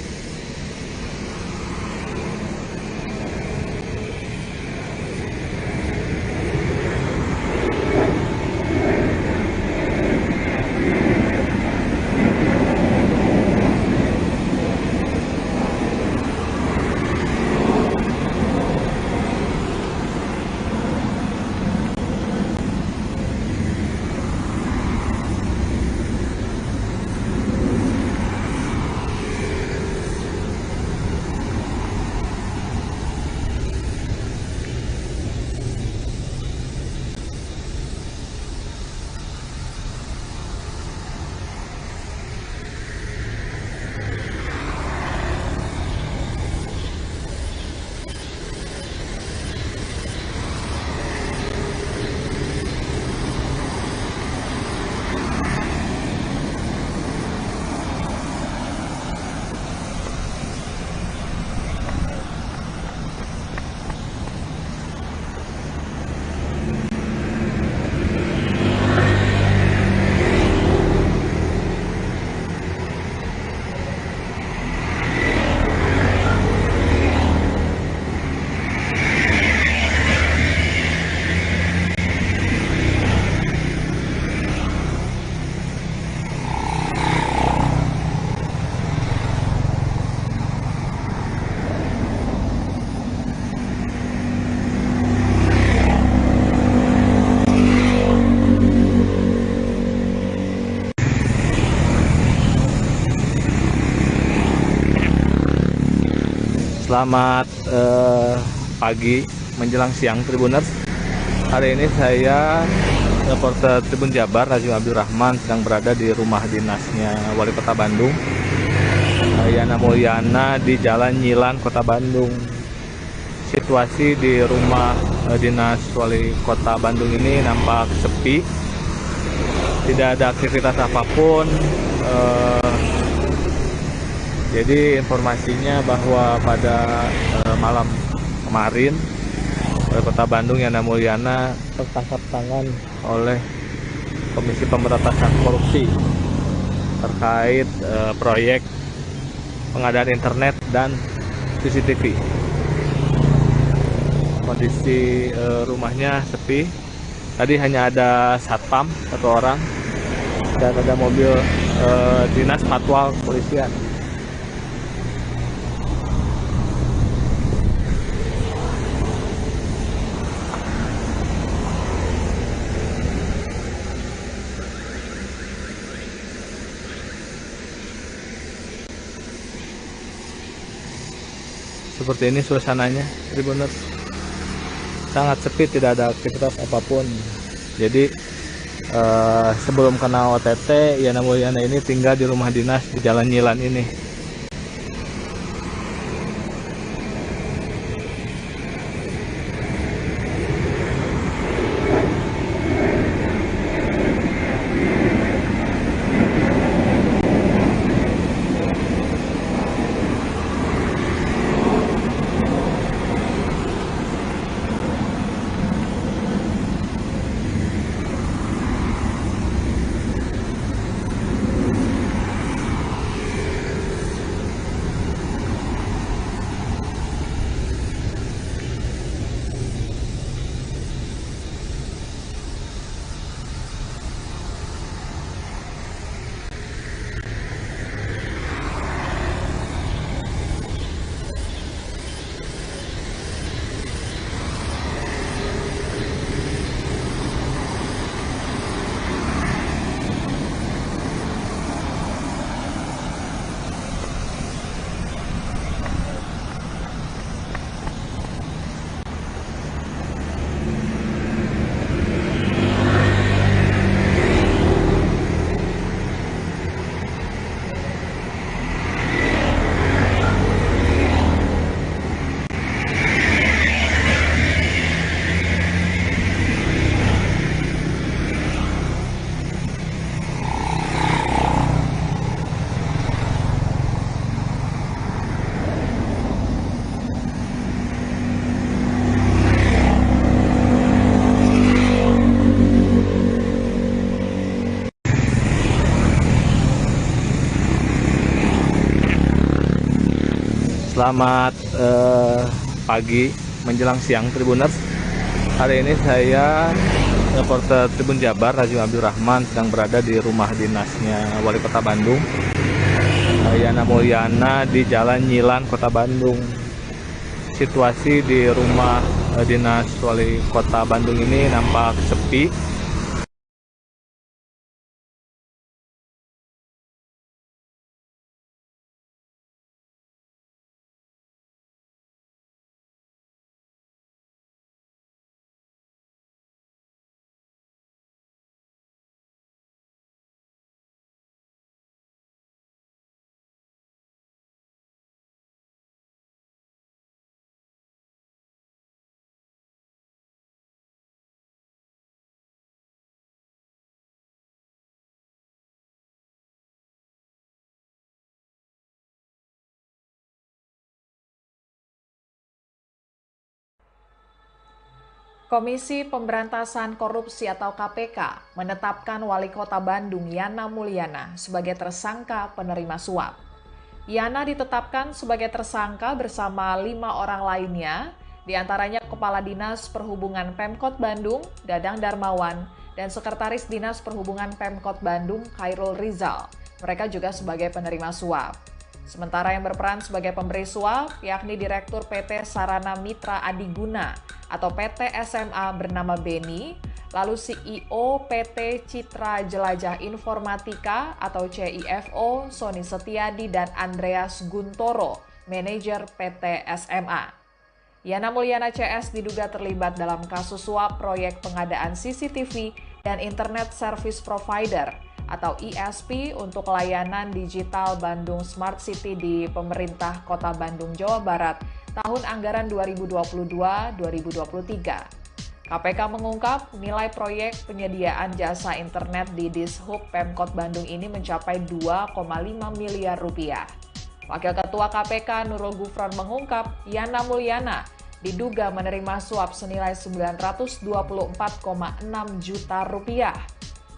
Selamat pagi menjelang siang Tribuners. Hari ini saya reporter Tribun Jabar Rajim Abdurrahman sedang berada di rumah dinasnya Wali Kota Bandung, Yana Mulyana, di Jalan Nyilan, Kota Bandung. Situasi di rumah dinas Wali Kota Bandung ini nampak sepi, tidak ada aktivitas apapun. Jadi informasinya bahwa pada malam kemarin Wali Kota Bandung Yana Mulyana tertangkap tangan oleh Komisi Pemberantasan Korupsi terkait proyek pengadaan internet dan CCTV. Kondisi rumahnya sepi. Tadi hanya ada satpam satu orang dan ada mobil dinas patwal kepolisian. Seperti ini suasananya, Tribuners. Sangat sepi, tidak ada aktivitas apapun. Jadi sebelum kena OTT, Yana Mulyana ini tinggal di rumah dinas di Jalan Nyilan ini. Selamat pagi menjelang siang Tribuners. Hari ini saya reporter Tribun Jabar Rajim Abdurrahman sedang berada di rumah dinasnya Wali Kota Bandung, Yana Mulyana, di Jalan Nyilan, Kota Bandung. Situasi di rumah dinas Wali Kota Bandung ini nampak sepi. Komisi Pemberantasan Korupsi atau KPK menetapkan Wali Kota Bandung Yana Mulyana sebagai tersangka penerima suap. Yana ditetapkan sebagai tersangka bersama 5 orang lainnya, diantaranya Kepala Dinas Perhubungan Pemkot Bandung, Dadang Darmawan, dan Sekretaris Dinas Perhubungan Pemkot Bandung, Khairul Rizal. Mereka juga sebagai penerima suap. Sementara yang berperan sebagai pemberi suap, yakni Direktur PT Sarana Mitra Adiguna atau PT SMA bernama Beni, lalu CEO PT Citra Jelajah Informatika atau CIFO Sony Setiadi dan Andreas Guntoro manajer PT SMA. Yana Mulyana CS diduga terlibat dalam kasus suap proyek pengadaan CCTV dan Internet Service Provider atau ISP untuk layanan digital Bandung Smart City di pemerintah Kota Bandung, Jawa Barat tahun anggaran 2022-2023. KPK mengungkap nilai proyek penyediaan jasa internet di Dishub Pemkot Bandung ini mencapai 2,5 miliar rupiah. Wakil Ketua KPK Nurul Gufron mengungkap Yana Mulyana diduga menerima suap senilai 924,6 juta rupiah.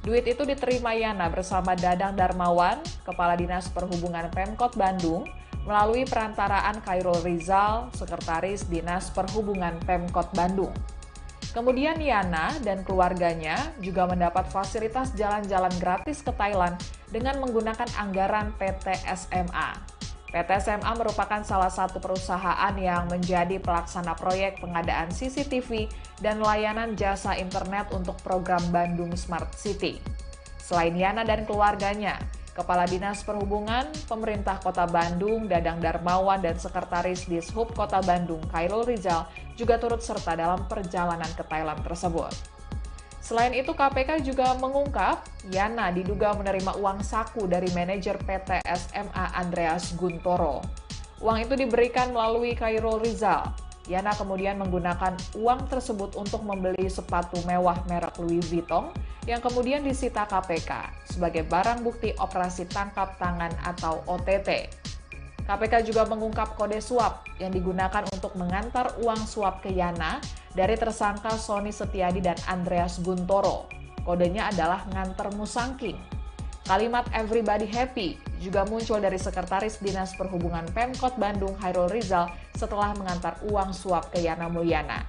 Duit itu diterima Yana bersama Dadang Darmawan, Kepala Dinas Perhubungan Pemkot Bandung, melalui perantaraan Khairul Rizal, Sekretaris Dinas Perhubungan Pemkot Bandung. Kemudian Yana dan keluarganya juga mendapat fasilitas jalan-jalan gratis ke Thailand dengan menggunakan anggaran PT SMA. PT SMA merupakan salah satu perusahaan yang menjadi pelaksana proyek pengadaan CCTV dan layanan jasa internet untuk program Bandung Smart City. Selain Yana dan keluarganya, Kepala Dinas Perhubungan, Pemerintah Kota Bandung, Dadang Darmawan, dan Sekretaris Dishub Kota Bandung, Khairul Rizal, juga turut serta dalam perjalanan ke Thailand tersebut. Selain itu, KPK juga mengungkap Yana diduga menerima uang saku dari manajer PT SMA Andreas Guntoro. Uang itu diberikan melalui Khairul Rizal. Yana kemudian menggunakan uang tersebut untuk membeli sepatu mewah merek Louis Vuitton yang kemudian disita KPK sebagai barang bukti operasi tangkap tangan atau OTT. KPK juga mengungkap kode suap yang digunakan untuk mengantar uang suap ke Yana dari tersangka Sony Setiadi dan Andreas Guntoro. Kodenya adalah nganter musangking. Kalimat everybody happy juga muncul dari Sekretaris Dinas Perhubungan Pemkot Bandung Khairul Rizal setelah mengantar uang suap ke Yana Mulyana.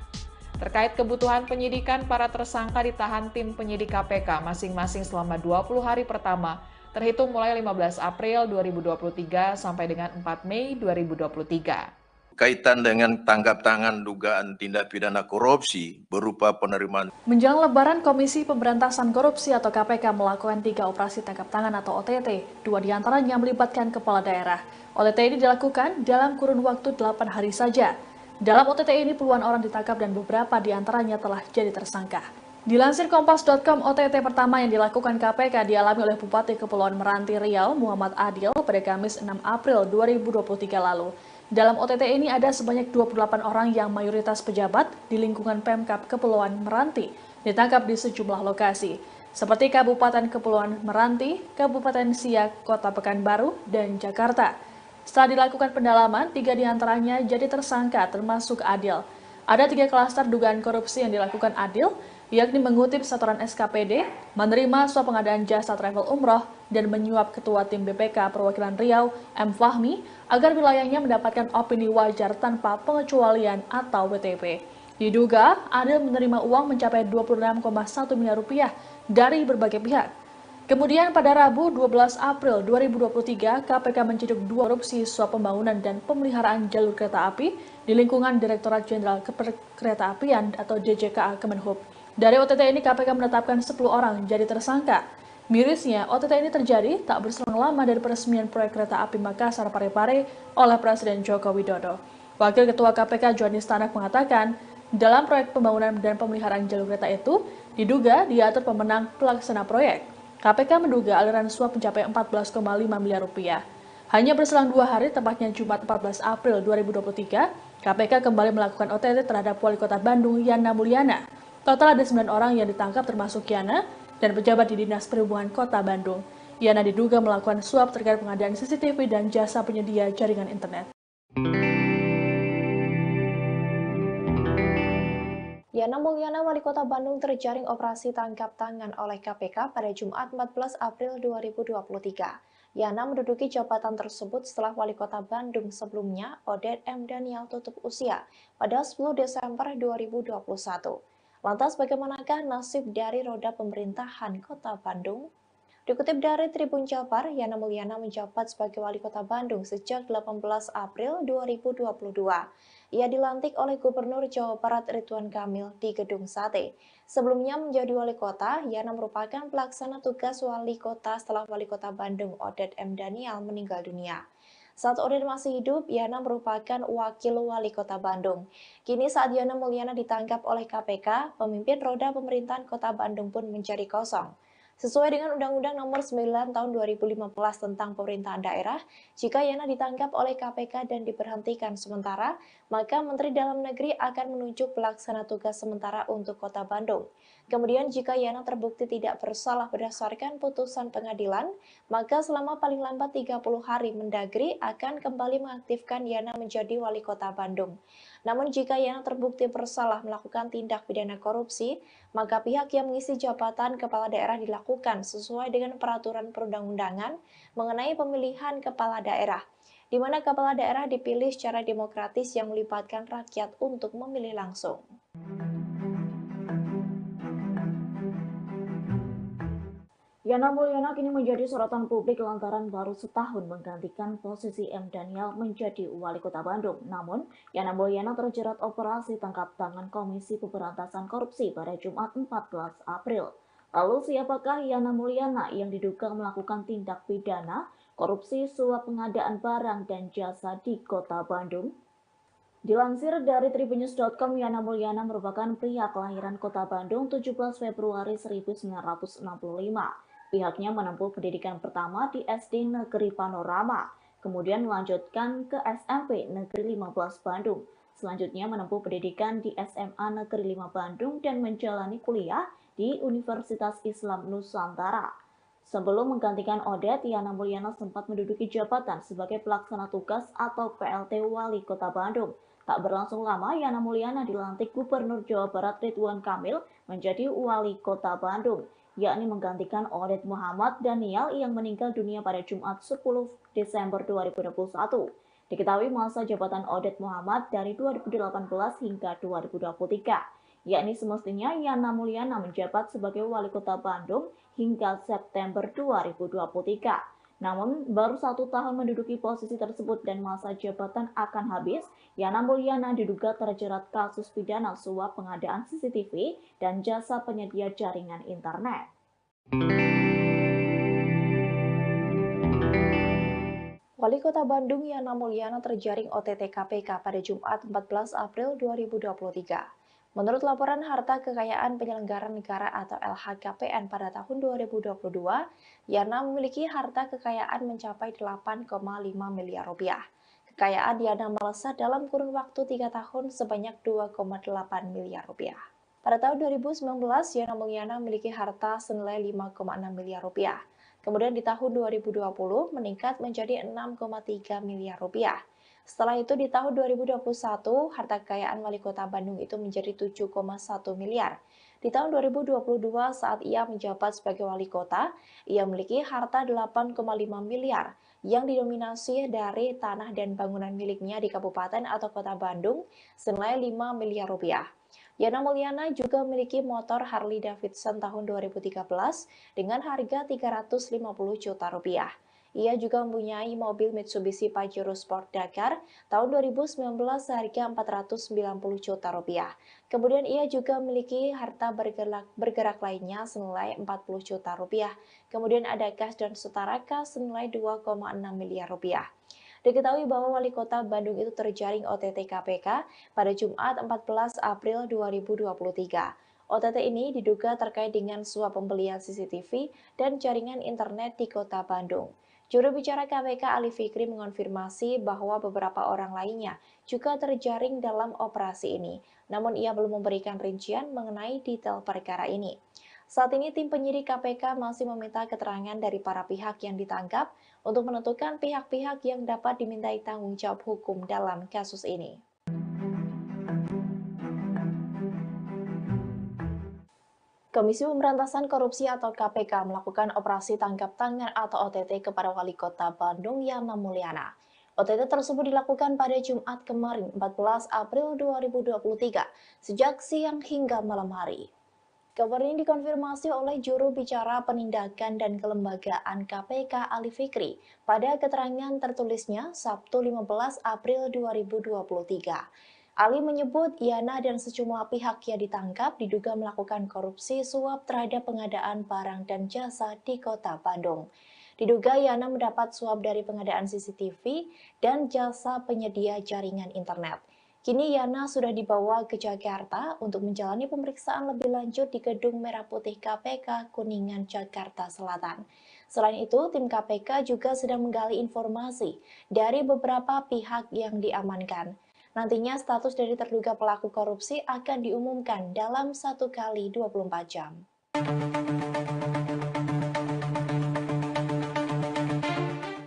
Terkait kebutuhan penyidikan, para tersangka ditahan tim penyidik KPK masing-masing selama 20 hari pertama, terhitung mulai 15 April 2023 sampai dengan 4 Mei 2023. Kaitan dengan tangkap tangan dugaan tindak pidana korupsi berupa penerimaan. Menjelang Lebaran, Komisi Pemberantasan Korupsi atau KPK melakukan 3 operasi tangkap tangan atau OTT, 2 diantaranya melibatkan kepala daerah. OTT ini dilakukan dalam kurun waktu 8 hari saja. Dalam OTT ini puluhan orang ditangkap dan beberapa diantaranya telah jadi tersangka. Dilansir Kompas.com, OTT pertama yang dilakukan KPK dialami oleh Bupati Kepulauan Meranti Riau, Muhammad Adil, pada Kamis 6 April 2023 lalu. Dalam OTT ini ada sebanyak 28 orang yang mayoritas pejabat di lingkungan Pemkab Kepulauan Meranti ditangkap di sejumlah lokasi, seperti Kabupaten Kepulauan Meranti, Kabupaten Siak, Kota Pekanbaru, dan Jakarta. Setelah dilakukan pendalaman, 3 diantaranya jadi tersangka termasuk Adil. Ada 3 klaster dugaan korupsi yang dilakukan Adil, yakni mengutip setoran SKPD, menerima suap pengadaan jasa travel umroh, dan menyuap Ketua Tim BPK Perwakilan Riau, M. Fahmi, agar wilayahnya mendapatkan opini wajar tanpa pengecualian atau WTP. Diduga, Adil menerima uang mencapai 26,1 miliar rupiah dari berbagai pihak. Kemudian pada Rabu 12 April 2023, KPK menciduk 2 korupsi suap pembangunan dan pemeliharaan jalur kereta api di lingkungan Direktorat Jenderal Keperekereta-apian atau DJKA Kemenhub. Dari OTT ini, KPK menetapkan 10 orang jadi tersangka. Mirisnya, OTT ini terjadi tak berselang lama dari peresmian proyek kereta api Makassar Parepare oleh Presiden Joko Widodo. Wakil Ketua KPK Johanis Tanak mengatakan, dalam proyek pembangunan dan pemeliharaan jalur kereta itu, diduga diatur pemenang pelaksana proyek. KPK menduga aliran suap mencapai 14,5 miliar rupiah. Hanya berselang 2 hari, tepatnya Jumat 14 April 2023, KPK kembali melakukan OTT terhadap Wali Kota Bandung Yana Mulyana. Total ada 9 orang yang ditangkap termasuk Yana dan pejabat di Dinas Perhubungan Kota Bandung. Yana diduga melakukan suap terkait pengadaan CCTV dan jasa penyedia jaringan internet. Yana Mulyana, Wali Kota Bandung, terjaring operasi tangkap tangan oleh KPK pada Jumat 14 April 2023. Yana menduduki jabatan tersebut setelah Wali Kota Bandung sebelumnya, Odet M. Daniel, tutup usia pada 10 Desember 2021. Lantas bagaimanakah nasib dari roda pemerintahan Kota Bandung? Dikutip dari Tribun Jabar, Yana Mulyana menjabat sebagai Wali Kota Bandung sejak 18 April 2022. Ia dilantik oleh Gubernur Jawa Barat Ridwan Kamil di Gedung Sate. Sebelumnya menjadi Wali Kota, Yana merupakan pelaksana tugas Wali Kota setelah Wali Kota Bandung Odet M. Daniel meninggal dunia. Saat Oded masih hidup, Yana merupakan wakil wali kota Bandung. Kini saat Yana Mulyana ditangkap oleh KPK, pemimpin roda pemerintahan kota Bandung pun menjadi kosong. Sesuai dengan Undang-Undang Nomor 9 Tahun 2015 tentang Pemerintahan Daerah, jika Yana ditangkap oleh KPK dan diberhentikan sementara, maka Menteri Dalam Negeri akan menunjuk pelaksana tugas sementara untuk Kota Bandung. Kemudian jika Yana terbukti tidak bersalah berdasarkan putusan pengadilan, maka selama paling lambat 30 hari Mendagri akan kembali mengaktifkan Yana menjadi wali kota Bandung. Namun jika Yana terbukti bersalah melakukan tindak pidana korupsi, maka pihak yang mengisi jabatan kepala daerah dilakukan sesuai dengan peraturan perundang-undangan mengenai pemilihan kepala daerah, di mana kepala daerah dipilih secara demokratis yang melibatkan rakyat untuk memilih langsung. Yana Mulyana kini menjadi sorotan publik lantaran baru setahun menggantikan posisi M. Daniel menjadi wali kota Bandung. Namun, Yana Mulyana terjerat operasi tangkap tangan Komisi Pemberantasan Korupsi pada Jumat 14 April. Lalu siapakah Yana Mulyana yang diduga melakukan tindak pidana korupsi suap pengadaan barang dan jasa di kota Bandung? Dilansir dari tribunnews.com, Yana Mulyana merupakan pria kelahiran kota Bandung 17 Februari 1965. Pihaknya menempuh pendidikan pertama di SD Negeri Panorama, kemudian melanjutkan ke SMP Negeri 15 Bandung. Selanjutnya menempuh pendidikan di SMA Negeri 5 Bandung dan menjalani kuliah di Universitas Islam Nusantara. Sebelum menggantikan Oded, Yana Mulyana sempat menduduki jabatan sebagai pelaksana tugas atau PLT Wali Kota Bandung. Tak berlangsung lama, Yana Mulyana dilantik Gubernur Jawa Barat Ridwan Kamil menjadi Wali Kota Bandung, yakni menggantikan Oded Muhammad Daniel yang meninggal dunia pada Jumat 10 Desember 2021. Diketahui masa jabatan Oded Muhammad dari 2018 hingga 2023, yakni semestinya Yana Mulyana menjabat sebagai Wali Kota Bandung hingga September 2023. Namun, baru 1 tahun menduduki posisi tersebut dan masa jabatan akan habis, Yana Mulyana diduga terjerat kasus pidana suap pengadaan CCTV dan jasa penyedia jaringan internet. Wali Kota Bandung Yana Mulyana terjaring OTT KPK pada Jumat 14 April 2023. Menurut laporan harta kekayaan penyelenggara negara atau LHKPN pada tahun 2022, Yana memiliki harta kekayaan mencapai 8,5 miliar rupiah. Kekayaan Yana melesat dalam kurun waktu 3 tahun sebanyak 2,8 miliar rupiah. Pada tahun 2019, Yana Mulyana memiliki harta senilai 5,6 miliar rupiah. Kemudian di tahun 2020 meningkat menjadi 6,3 miliar rupiah. Setelah itu di tahun 2021, harta kekayaan wali kota Bandung itu menjadi 7,1 miliar. Di tahun 2022 saat ia menjabat sebagai wali kota, ia memiliki harta 8,5 miliar yang didominasi dari tanah dan bangunan miliknya di kabupaten atau kota Bandung senilai 5 miliar rupiah. Yana Mulyana juga memiliki motor Harley Davidson tahun 2013 dengan harga 350 juta rupiah. Ia juga mempunyai mobil Mitsubishi Pajero Sport Dakar tahun 2019 seharga 490 juta rupiah. Kemudian ia juga memiliki harta bergerak lainnya senilai 40 juta rupiah. Kemudian ada kas dan setara kas senilai 2,6 miliar rupiah. Diketahui bahwa wali kota Bandung itu terjaring OTT KPK pada Jumat 14 April 2023. OTT ini diduga terkait dengan suap pembelian CCTV dan jaringan internet di kota Bandung. Juru bicara KPK Ali Fikri mengonfirmasi bahwa beberapa orang lainnya juga terjaring dalam operasi ini, namun ia belum memberikan rincian mengenai detail perkara ini. Saat ini tim penyidik KPK masih meminta keterangan dari para pihak yang ditangkap untuk menentukan pihak-pihak yang dapat dimintai tanggung jawab hukum dalam kasus ini. Komisi Pemberantasan Korupsi atau KPK melakukan operasi tangkap tangan atau OTT kepada Wali Kota Bandung Yana Mulyana. OTT tersebut dilakukan pada Jumat kemarin 14 April 2023 sejak siang hingga malam hari. Kabar ini dikonfirmasi oleh juru bicara penindakan dan kelembagaan KPK Ali Fikri pada keterangan tertulisnya Sabtu 15 April 2023. Ali menyebut Yana dan sejumlah pihak yang ditangkap diduga melakukan korupsi suap terhadap pengadaan barang dan jasa di kota Bandung. Diduga Yana mendapat suap dari pengadaan CCTV dan jasa penyedia jaringan internet. Kini Yana sudah dibawa ke Jakarta untuk menjalani pemeriksaan lebih lanjut di Gedung Merah Putih KPK Kuningan, Jakarta Selatan. Selain itu, tim KPK juga sedang menggali informasi dari beberapa pihak yang diamankan. Nantinya status dari terduga pelaku korupsi akan diumumkan dalam 1 kali 24 jam.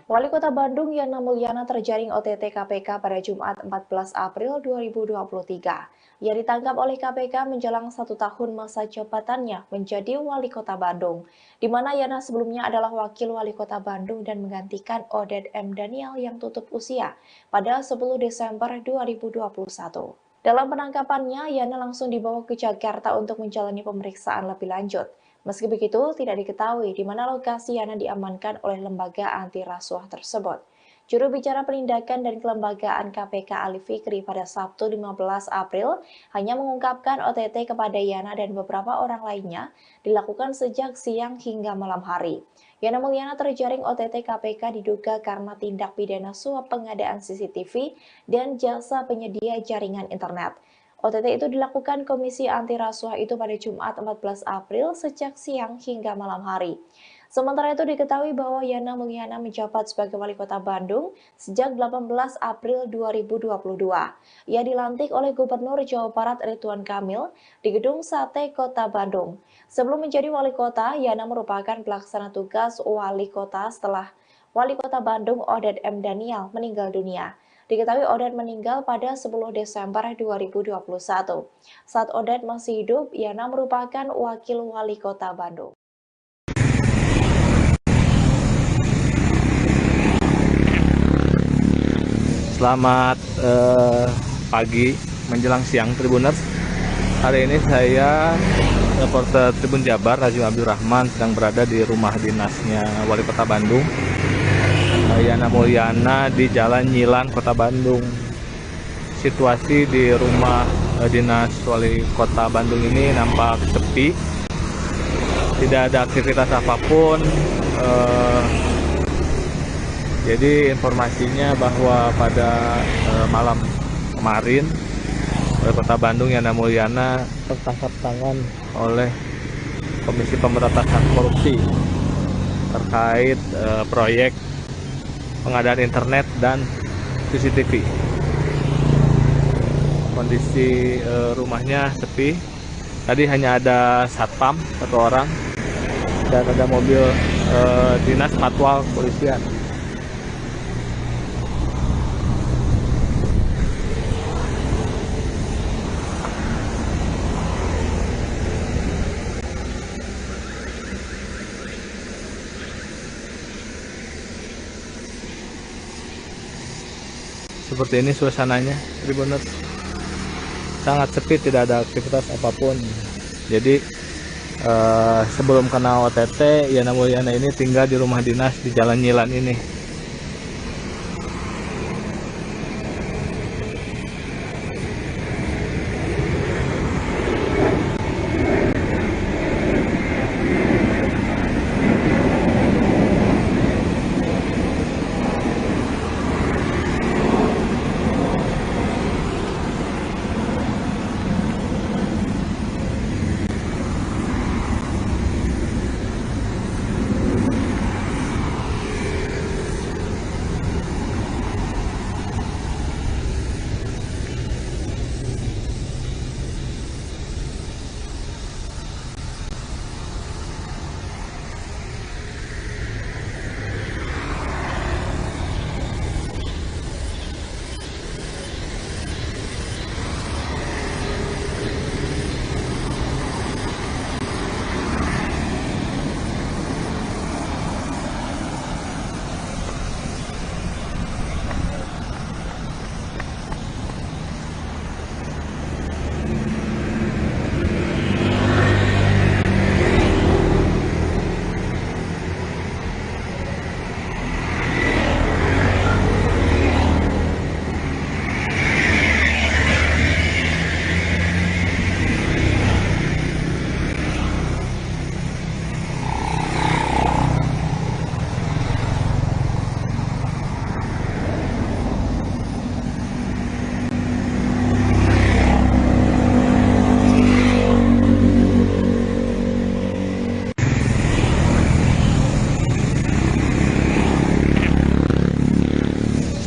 Wali Kota Bandung Yana Mulyana terjaring OTT KPK pada Jumat 14 April 2023. Ia ditangkap oleh KPK menjelang 1 tahun masa jabatannya menjadi Wali Kota Bandung, di mana Yana sebelumnya adalah Wakil Wali Kota Bandung dan menggantikan Oded M. Daniel yang tutup usia pada 10 Desember 2021. Dalam penangkapannya, Yana langsung dibawa ke Jakarta untuk menjalani pemeriksaan lebih lanjut. Meski begitu, tidak diketahui di mana lokasi Yana diamankan oleh lembaga anti rasuah tersebut. Juru bicara penindakan dan kelembagaan KPK Ali Fikri pada Sabtu 15 April hanya mengungkapkan OTT kepada Yana dan beberapa orang lainnya dilakukan sejak siang hingga malam hari. Yana Mulyana terjaring OTT KPK diduga karena tindak pidana suap pengadaan CCTV dan jasa penyedia jaringan internet. OTT itu dilakukan Komisi Anti Rasuah itu pada Jumat 14 April sejak siang hingga malam hari. Sementara itu diketahui bahwa Yana Mulyana menjabat sebagai Wali Kota Bandung sejak 18 April 2022. Ia dilantik oleh Gubernur Jawa Barat Ridwan Kamil di Gedung Sate Kota Bandung. Sebelum menjadi Wali Kota, Yana merupakan pelaksana tugas Wali Kota setelah Wali Kota Bandung Oded M. Daniel meninggal dunia. Diketahui Oded meninggal pada 10 Desember 2021. Saat Oded masih hidup, Yana merupakan Wakil Wali Kota Bandung. Selamat pagi menjelang siang Tribuners. Hari ini saya reporter Tribun Jabar Rajim Abdul Rahman sedang berada di rumah dinasnya Wali Kota Bandung, Yana Mulyana, di Jalan Nyilan, Kota Bandung. Situasi di rumah dinas Wali Kota Bandung ini nampak sepi, tidak ada aktivitas apapun. Jadi informasinya bahwa pada malam kemarin Wali Kota Bandung Yana Mulyana tertangkap tangan oleh Komisi Pemberantasan Korupsi terkait proyek pengadaan internet dan CCTV. Kondisi rumahnya sepi. Tadi hanya ada satpam 1 orang dan ada mobil dinas patwal kepolisian. Seperti ini suasananya, Tribuners. Sangat sepi, tidak ada aktivitas apapun. Jadi sebelum kena OTT, Yana Mulyana ini tinggal di rumah dinas di Jalan Nyilan ini.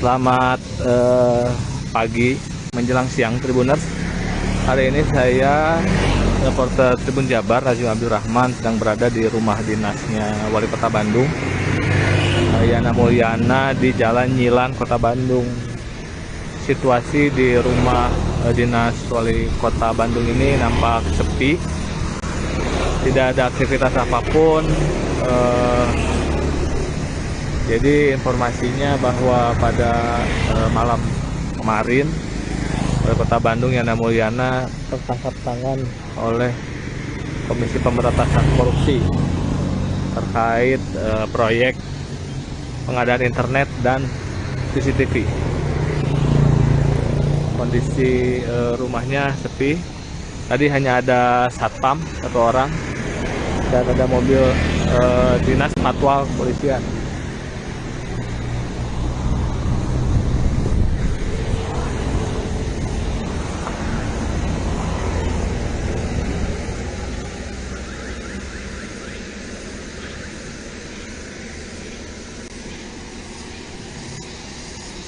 Selamat pagi menjelang siang Tribuners. Hari ini saya reporter Tribun Jabar Rajul Abdul Rahman sedang berada di rumah dinasnya Wali Kota Bandung, Yana Mulyana, di Jalan Nyilan, Kota Bandung. Situasi di rumah dinas Wali Kota Bandung ini nampak sepi, tidak ada aktivitas apapun. Jadi informasinya bahwa pada malam kemarin Wali Kota Bandung Yana Mulyana tertangkap tangan oleh Komisi Pemberantasan Korupsi terkait proyek pengadaan internet dan CCTV. Kondisi rumahnya sepi. Tadi hanya ada satpam satu orang dan ada mobil dinas patwal kepolisian.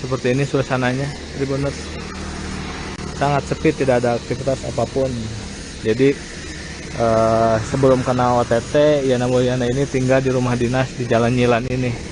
Seperti ini suasananya, Tribuners. Sangat sepi, tidak ada aktivitas apapun. Jadi sebelum kena OTT, Yana Mulyana ini tinggal di rumah dinas di Jalan Nyilan ini.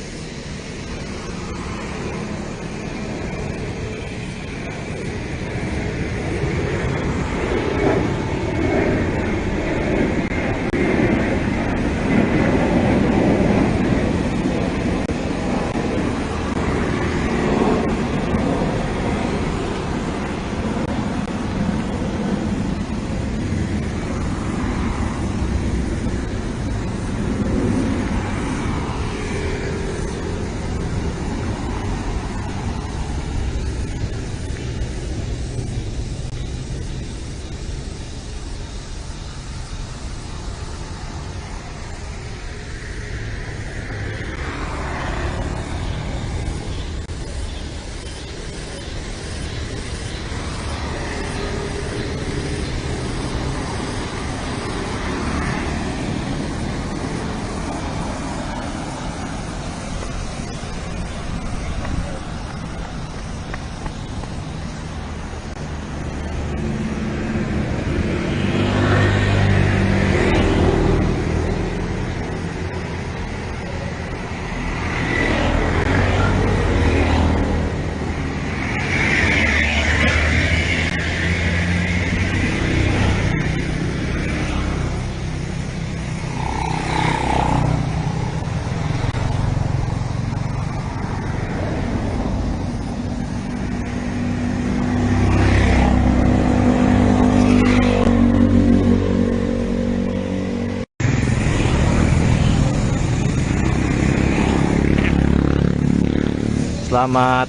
Selamat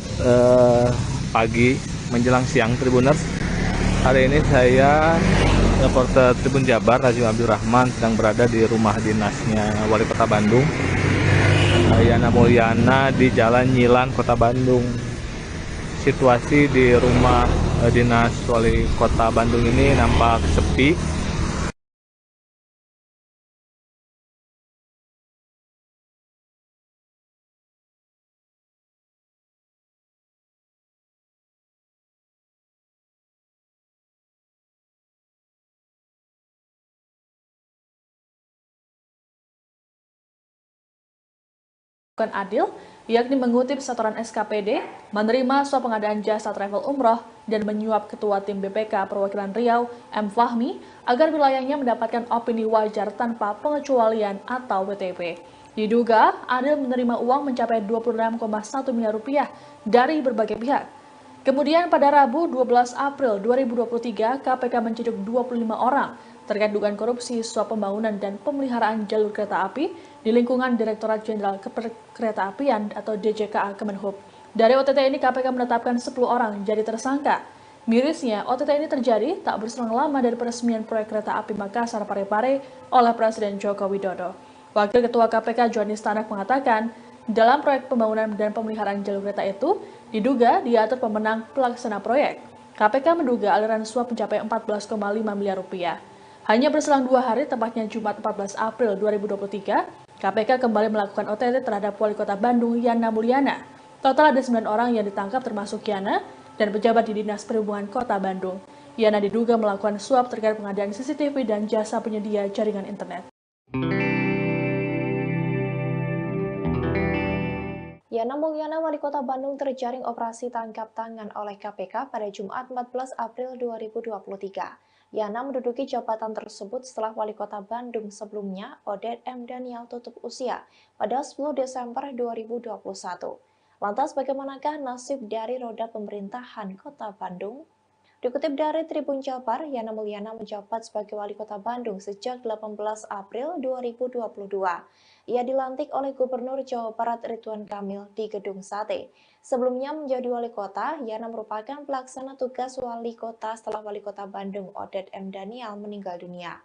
pagi menjelang siang Tribuners. Hari ini saya reporter Tribun Jabar Rajul Abdul Rahman sedang berada di rumah dinasnya Wali Kota Bandung, Yana Mulyana, di Jalan Nyilan, Kota Bandung. Situasi di rumah dinas Wali Kota Bandung ini nampak sepi. Bukan adil, yakni mengutip setoran SKPD, menerima suap pengadaan jasa travel umroh, dan menyuap Ketua Tim BPK Perwakilan Riau, M. Fahmi, agar wilayahnya mendapatkan opini wajar tanpa pengecualian atau WTP. Diduga, Adil menerima uang mencapai 26,1 miliar rupiah dari berbagai pihak. Kemudian pada Rabu 12 April 2023, KPK menciduk 25 orang terkait dugaan korupsi suap pembangunan dan pemeliharaan jalur kereta api di lingkungan Direktorat Jenderal Keretaapian atau DJKA Kemenhub. Dari OTT ini KPK menetapkan 10 orang jadi tersangka. Mirisnya, OTT ini terjadi tak berselang lama dari peresmian proyek kereta api Makassar Parepare oleh Presiden Joko Widodo. Wakil Ketua KPK Johanis Tanak mengatakan, dalam proyek pembangunan dan pemeliharaan jalur kereta itu, diduga diatur pemenang pelaksana proyek. KPK menduga aliran suap mencapai 14,5 miliar rupiah. Hanya berselang 2 hari, tepatnya Jumat 14 April 2023, KPK kembali melakukan OTT terhadap Wali Kota Bandung Yana Mulyana. Total ada 9 orang yang ditangkap termasuk Yana dan pejabat di Dinas Perhubungan Kota Bandung. Yana diduga melakukan suap terkait pengadaan CCTV dan jasa penyedia jaringan internet. Yana Mulyana, Wali Kota Bandung, terjaring operasi tangkap tangan oleh KPK pada Jumat 14 April 2023. Yana menduduki jabatan tersebut setelah Wali Kota Bandung sebelumnya, Oded M. Daniel, tutup usia pada 10 Desember 2021. Lantas bagaimanakah nasib dari roda pemerintahan Kota Bandung? Dikutip dari Tribun Jabar, Yana Mulyana menjabat sebagai Wali Kota Bandung sejak 18 April 2022. Ia dilantik oleh Gubernur Jawa Barat Ridwan Kamil di Gedung Sate. Sebelumnya menjadi Wali Kota, Yana merupakan pelaksana tugas Wali Kota setelah Wali Kota Bandung Oded M. Daniel meninggal dunia.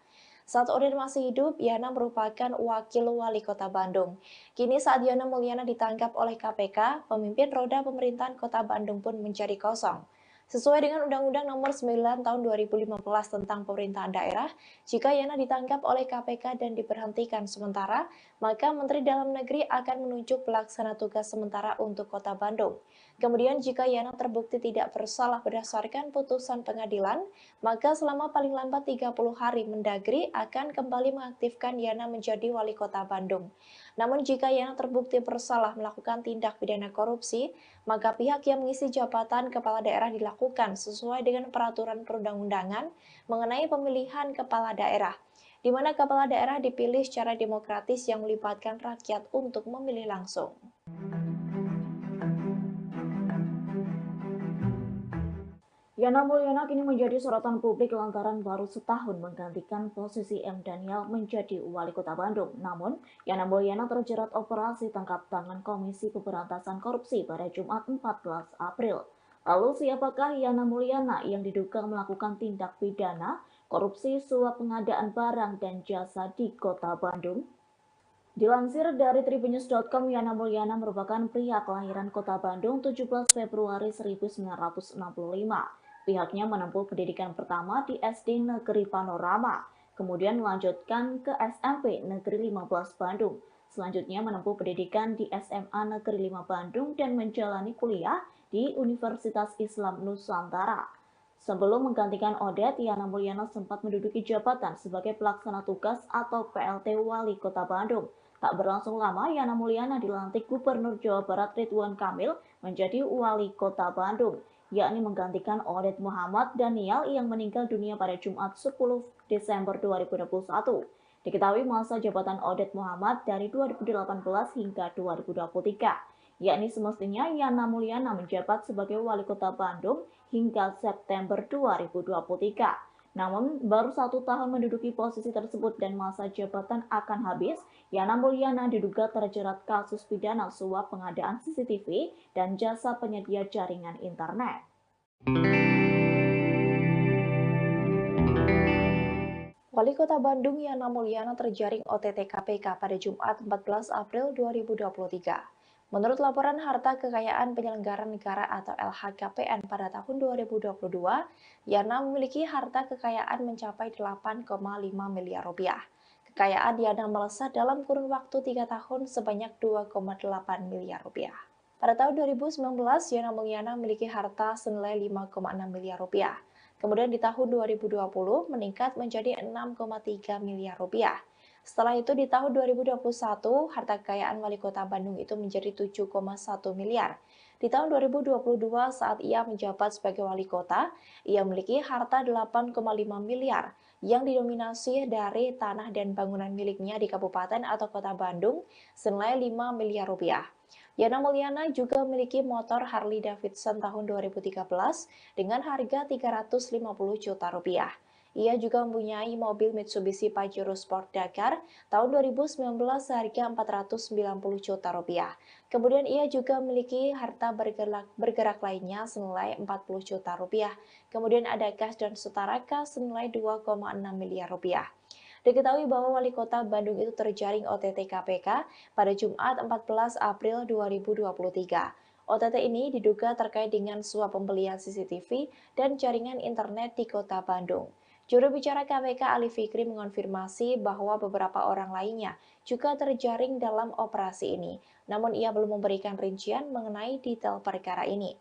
Saat Oded masih hidup, Yana merupakan Wakil Wali Kota Bandung. Kini saat Yana Mulyana ditangkap oleh KPK, pemimpin roda pemerintahan Kota Bandung pun menjadi kosong. Sesuai dengan Undang-Undang Nomor 9 Tahun 2015 tentang Pemerintahan Daerah, jika Yana ditangkap oleh KPK dan diberhentikan sementara, maka Menteri Dalam Negeri akan menunjuk pelaksana tugas sementara untuk Kota Bandung. Kemudian jika Yana terbukti tidak bersalah berdasarkan putusan pengadilan, maka selama paling lambat 30 hari Mendagri akan kembali mengaktifkan Yana menjadi Wali Kota Bandung. Namun jika Yana terbukti bersalah melakukan tindak pidana korupsi, maka pihak yang mengisi jabatan kepala daerah dilakukan sesuai dengan peraturan perundang-undangan mengenai pemilihan kepala daerah, di mana kepala daerah dipilih secara demokratis yang melibatkan rakyat untuk memilih langsung. Yana Mulyana kini menjadi sorotan publik lantaran baru setahun menggantikan posisi M. Daniel menjadi Wali Kota Bandung. Namun, Yana Mulyana terjerat operasi tangkap tangan Komisi Pemberantasan Korupsi pada Jumat 14 April. Lalu siapakah Yana Mulyana yang diduga melakukan tindak pidana korupsi suap pengadaan barang dan jasa di Kota Bandung? Dilansir dari tribunnews.com, Yana Mulyana merupakan pria kelahiran Kota Bandung 17 Februari 1965. Pihaknya menempuh pendidikan pertama di SD Negeri Panorama, kemudian melanjutkan ke SMP Negeri 15 Bandung. Selanjutnya menempuh pendidikan di SMA Negeri 5 Bandung dan menjalani kuliah di Universitas Islam Nusantara. Sebelum menggantikan Oded, Yana Mulyana sempat menduduki jabatan sebagai pelaksana tugas atau PLT Wali Kota Bandung. Tak berlangsung lama, Yana Mulyana dilantik Gubernur Jawa Barat Ridwan Kamil menjadi Wali Kota Bandung, yakni menggantikan Oded Muhammad Daniel yang meninggal dunia pada Jumat 10 Desember 2021. Diketahui masa jabatan Oded Muhammad dari 2018 hingga 2023, yakni semestinya Yana Mulyana menjabat sebagai Wali Kota Bandung hingga September 2023. Namun, baru 1 tahun menduduki posisi tersebut dan masa jabatan akan habis, Yana Mulyana diduga terjerat kasus pidana suap pengadaan CCTV dan jasa penyedia jaringan internet. Wali Kota Bandung Yana Mulyana terjaring OTT KPK pada Jumat 14 April 2023. Menurut laporan harta kekayaan penyelenggara negara atau LHKPN pada tahun 2022, Yana memiliki harta kekayaan mencapai 8,5 miliar rupiah. Kekayaan Yana melesat dalam kurun waktu 3 tahun sebanyak 2,8 miliar rupiah. Pada tahun 2019, Yana Mulyana memiliki harta senilai 5,6 miliar rupiah. Kemudian di tahun 2020 meningkat menjadi 6,3 miliar rupiah. Setelah itu di tahun 2021, harta kekayaan Wali Kota Bandung itu menjadi 7,1 miliar. Di tahun 2022 saat ia menjabat sebagai Wali Kota, ia memiliki harta 8,5 miliar yang didominasi dari tanah dan bangunan miliknya di Kabupaten atau Kota Bandung senilai 5 miliar rupiah. Yana Mulyana juga memiliki motor Harley Davidson tahun 2013 dengan harga 350 juta rupiah. Ia juga mempunyai mobil Mitsubishi Pajero Sport Dakar tahun 2019 seharga 490 juta rupiah. Kemudian ia juga memiliki harta bergerak lainnya senilai 40 juta rupiah. Kemudian ada kas dan setara kas senilai 2,6 miliar rupiah. Diketahui bahwa Wali Kota Bandung itu terjaring OTT KPK pada Jumat 14 April 2023. OTT ini diduga terkait dengan suap pembelian CCTV dan jaringan internet di Kota Bandung. Juru bicara KPK Ali Fikri mengonfirmasi bahwa beberapa orang lainnya juga terjaring dalam operasi ini, namun ia belum memberikan rincian mengenai detail perkara ini.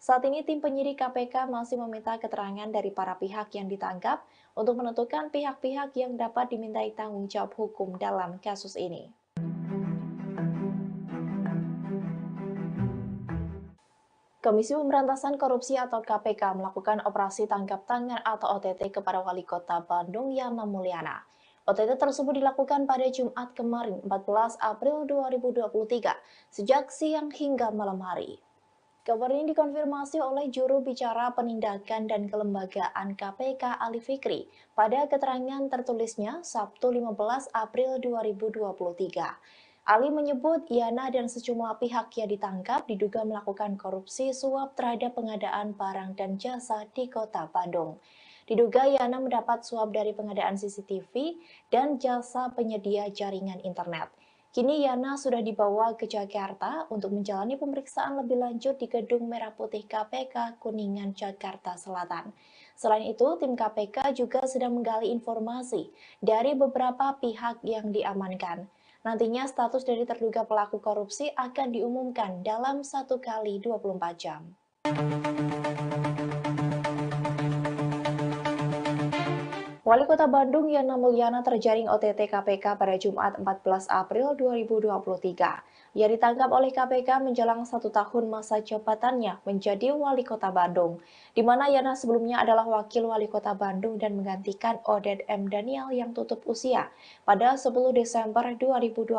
Saat ini tim penyidik KPK masih meminta keterangan dari para pihak yang ditangkap untuk menentukan pihak-pihak yang dapat dimintai tanggung jawab hukum dalam kasus ini. Komisi Pemberantasan Korupsi atau KPK melakukan operasi tangkap tangan atau OTT kepada Wali Kota Bandung Yana Mulyana. OTT tersebut dilakukan pada Jumat kemarin 14 April 2023 sejak siang hingga malam hari. Kabar ini dikonfirmasi oleh juru bicara penindakan dan kelembagaan KPK Ali Fikri pada keterangan tertulisnya Sabtu 15 April 2023. Ali menyebut Yana dan sejumlah pihak yang ditangkap diduga melakukan korupsi suap terhadap pengadaan barang dan jasa di Kota Bandung. Diduga Yana mendapat suap dari pengadaan CCTV dan jasa penyedia jaringan internet. Kini Yana sudah dibawa ke Jakarta untuk menjalani pemeriksaan lebih lanjut di Gedung Merah Putih KPK Kuningan, Jakarta Selatan. Selain itu, tim KPK juga sedang menggali informasi dari beberapa pihak yang diamankan. Nantinya status dari terduga pelaku korupsi akan diumumkan dalam 1 kali 24 jam. Wali Kota Bandung Yana Mulyana terjaring OTT KPK pada Jumat 14 April 2023. Ia ditangkap oleh KPK menjelang 1 tahun masa jabatannya menjadi Wali Kota Bandung, di mana Yana sebelumnya adalah Wakil Wali Kota Bandung dan menggantikan Oded M. Daniel yang tutup usia pada 10 Desember 2021.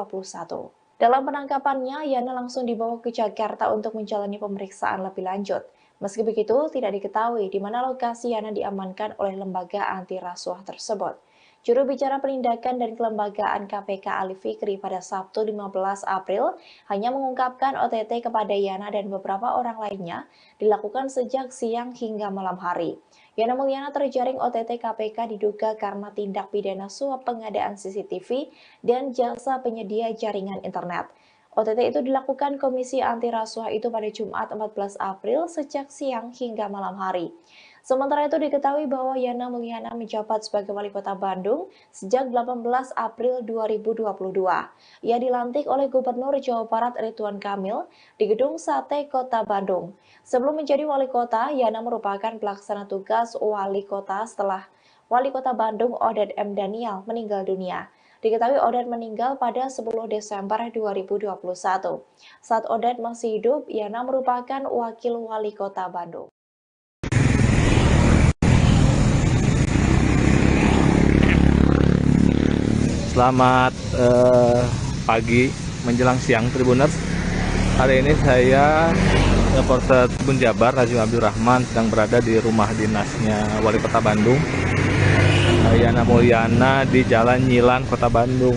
Dalam penangkapannya, Yana langsung dibawa ke Jakarta untuk menjalani pemeriksaan lebih lanjut. Meski begitu, tidak diketahui di mana lokasi Yana diamankan oleh lembaga anti rasuah tersebut. Juru bicara penindakan dan kelembagaan KPK Ali Fikri pada Sabtu 15 April hanya mengungkapkan OTT kepada Yana dan beberapa orang lainnya dilakukan sejak siang hingga malam hari. Yana Mulyana terjaring OTT KPK diduga karena tindak pidana suap pengadaan CCTV dan jasa penyedia jaringan internet. OTT itu dilakukan Komisi Anti Rasuah itu pada Jumat 14 April sejak siang hingga malam hari. Sementara itu diketahui bahwa Yana Mulyana menjabat sebagai Wali Kota Bandung sejak 18 April 2022. Ia dilantik oleh Gubernur Jawa Barat Ridwan Kamil di Gedung Sate Kota Bandung. Sebelum menjadi Wali Kota, Yana merupakan pelaksana tugas Wali Kota setelah Wali Kota Bandung Oded M. Daniel meninggal dunia. Diketahui Oded meninggal pada 10 Desember 2021. Saat Oded masih hidup, Yana merupakan Wakil Wali Kota Bandung. Selamat pagi menjelang siang Tribuners. Hari ini saya reporter Tribun Jabar Rajim Abdul Rahman sedang berada di rumah dinasnya Wali Kota Bandung Yana Mulyana di Jalan Nyilan Kota Bandung.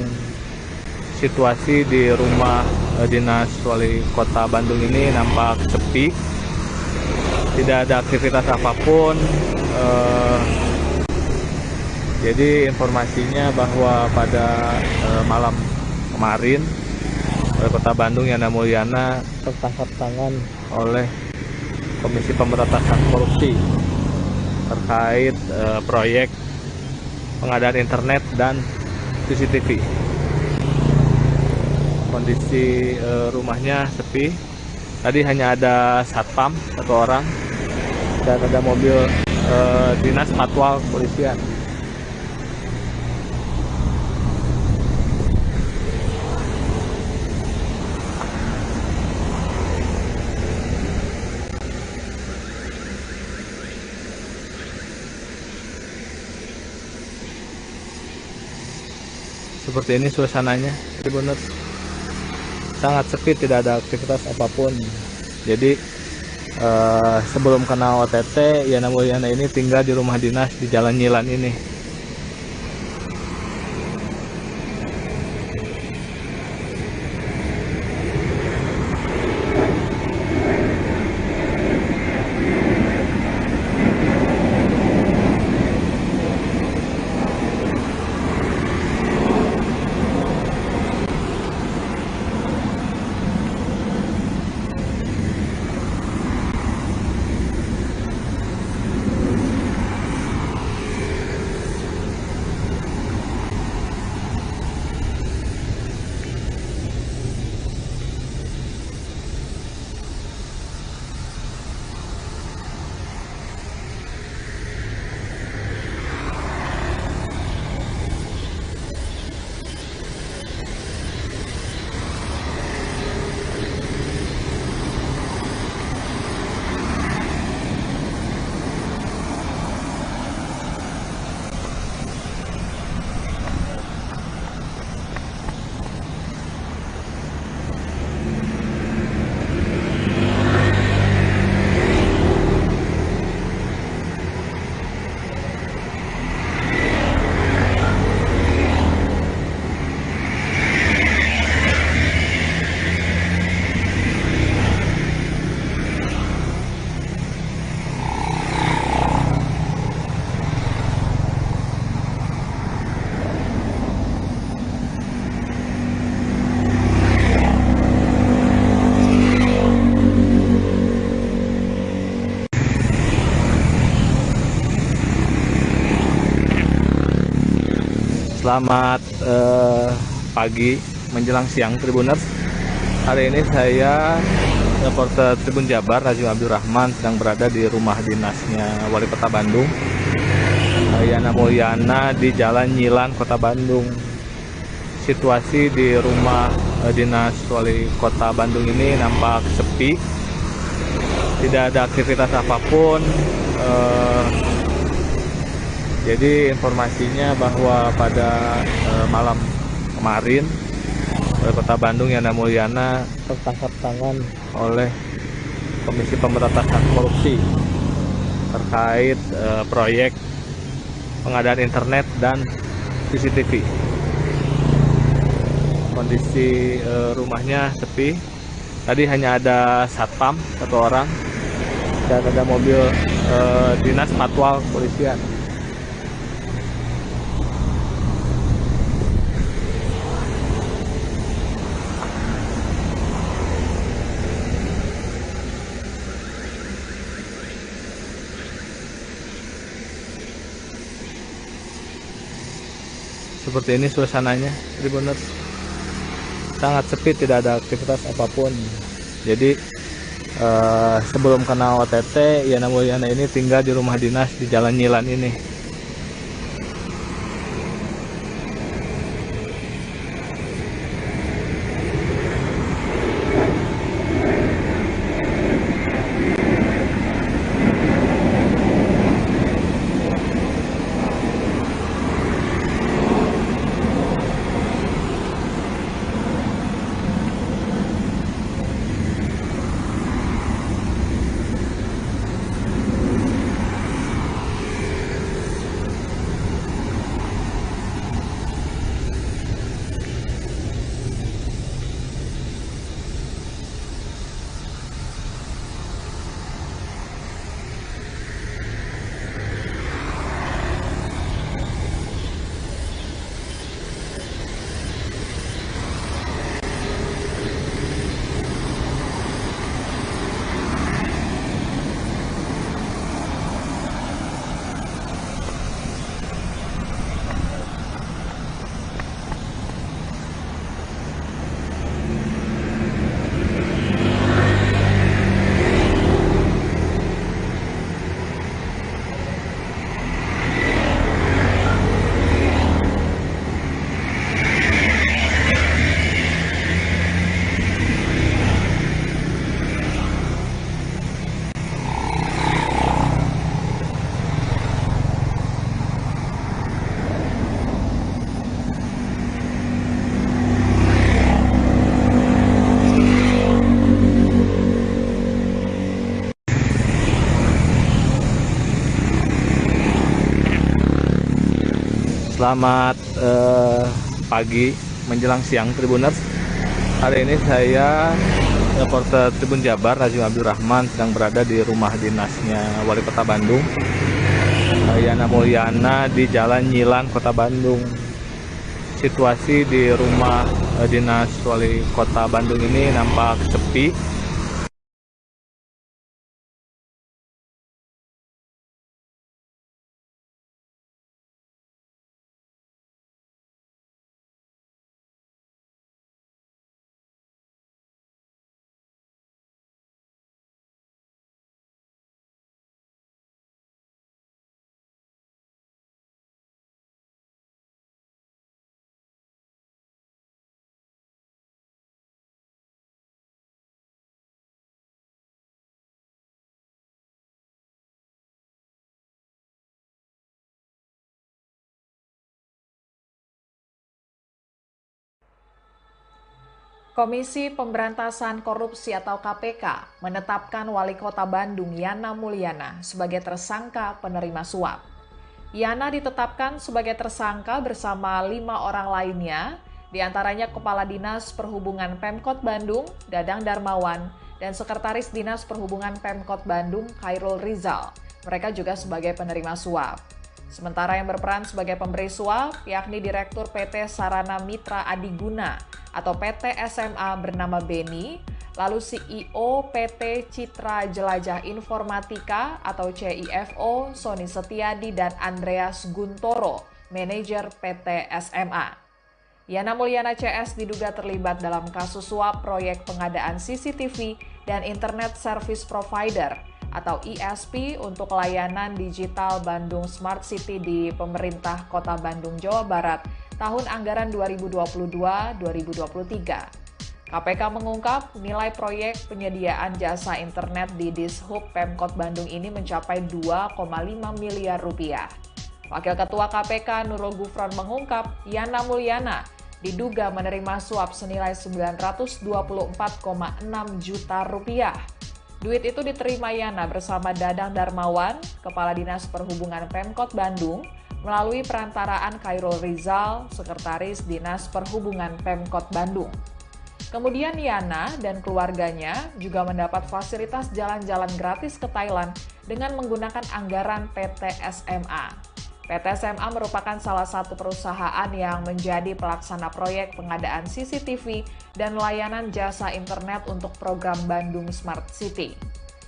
Situasi di rumah dinas Wali Kota Bandung ini nampak sepi, tidak ada aktivitas apapun. Jadi informasinya bahwa pada malam kemarin Wali Kota Bandung Yana Mulyana tertangkap tangan oleh Komisi Pemberantasan Korupsi terkait proyek pengadaan internet dan CCTV. Kondisi rumahnya sepi. Tadi hanya ada satpam 1 orang dan ada mobil dinas patwal kepolisian. Seperti ini suasananya, Tribuners. Sangat sepi, tidak ada aktivitas apapun. Jadi sebelum kena OTT, Yana Mulyana ini tinggal di rumah dinas di Jalan Nyilan ini. Selamat pagi menjelang siang Tribuners. Hari ini saya reporter Tribun Jabar Rajim Abdurrahman sedang berada di rumah dinasnya Wali Kota Bandung, Yana Mulyana, di Jalan Nyilan, Kota Bandung. Situasi di rumah dinas Wali Kota Bandung ini nampak sepi, tidak ada aktivitas apapun. Jadi informasinya bahwa pada malam kemarin Wali Kota Bandung Yana Mulyana tertangkap tangan oleh Komisi Pemberantasan Korupsi terkait proyek pengadaan internet dan CCTV. Kondisi rumahnya sepi. Tadi hanya ada satpam satu orang dan ada mobil dinas patwal kepolisian. Seperti ini suasananya, Tribuners. Sangat sepi, tidak ada aktivitas apapun. Jadi sebelum kena OTT, Yana Mulyana ini tinggal di rumah dinas di Jalan Nyilan ini. Selamat pagi menjelang siang Tribuners. Hari ini saya reporter Tribun Jabar Rajim Abdurrahman sedang berada di rumah dinasnya Wali Kota Bandung, Yana Mulyana, di Jalan Nyilan, Kota Bandung. Situasi di rumah dinas Wali Kota Bandung ini nampak sepi. Komisi Pemberantasan Korupsi atau KPK menetapkan Wali Kota Bandung Yana Mulyana sebagai tersangka penerima suap. Yana ditetapkan sebagai tersangka bersama 5 orang lainnya, diantaranya Kepala Dinas Perhubungan Pemkot Bandung, Dadang Darmawan, dan Sekretaris Dinas Perhubungan Pemkot Bandung, Khairul Rizal. Mereka juga sebagai penerima suap. Sementara yang berperan sebagai pemberi suap, yakni Direktur PT Sarana Mitra Adiguna atau PT SMA bernama Beni, lalu CEO PT Citra Jelajah Informatika atau CIFO Sony Setiadi dan Andreas Guntoro manajer PT SMA. Yana Mulyana CS diduga terlibat dalam kasus suap proyek pengadaan CCTV dan Internet Service Provider atau ISP untuk layanan digital Bandung Smart City di pemerintah Kota Bandung, Jawa Barat tahun anggaran 2022-2023. KPK mengungkap nilai proyek penyediaan jasa internet di Dishub Pemkot Bandung ini mencapai 2,5 miliar rupiah. Wakil Ketua KPK Nurul Gufron mengungkap Yana Mulyana diduga menerima suap senilai 924,6 juta rupiah. Duit itu diterima Yana bersama Dadang Darmawan, Kepala Dinas Perhubungan Pemkot Bandung, melalui perantaraan Khairul Rizal, Sekretaris Dinas Perhubungan Pemkot Bandung. Kemudian Yana dan keluarganya juga mendapat fasilitas jalan-jalan gratis ke Thailand dengan menggunakan anggaran PT SMA. PT SMA merupakan salah satu perusahaan yang menjadi pelaksana proyek pengadaan CCTV dan layanan jasa internet untuk program Bandung Smart City.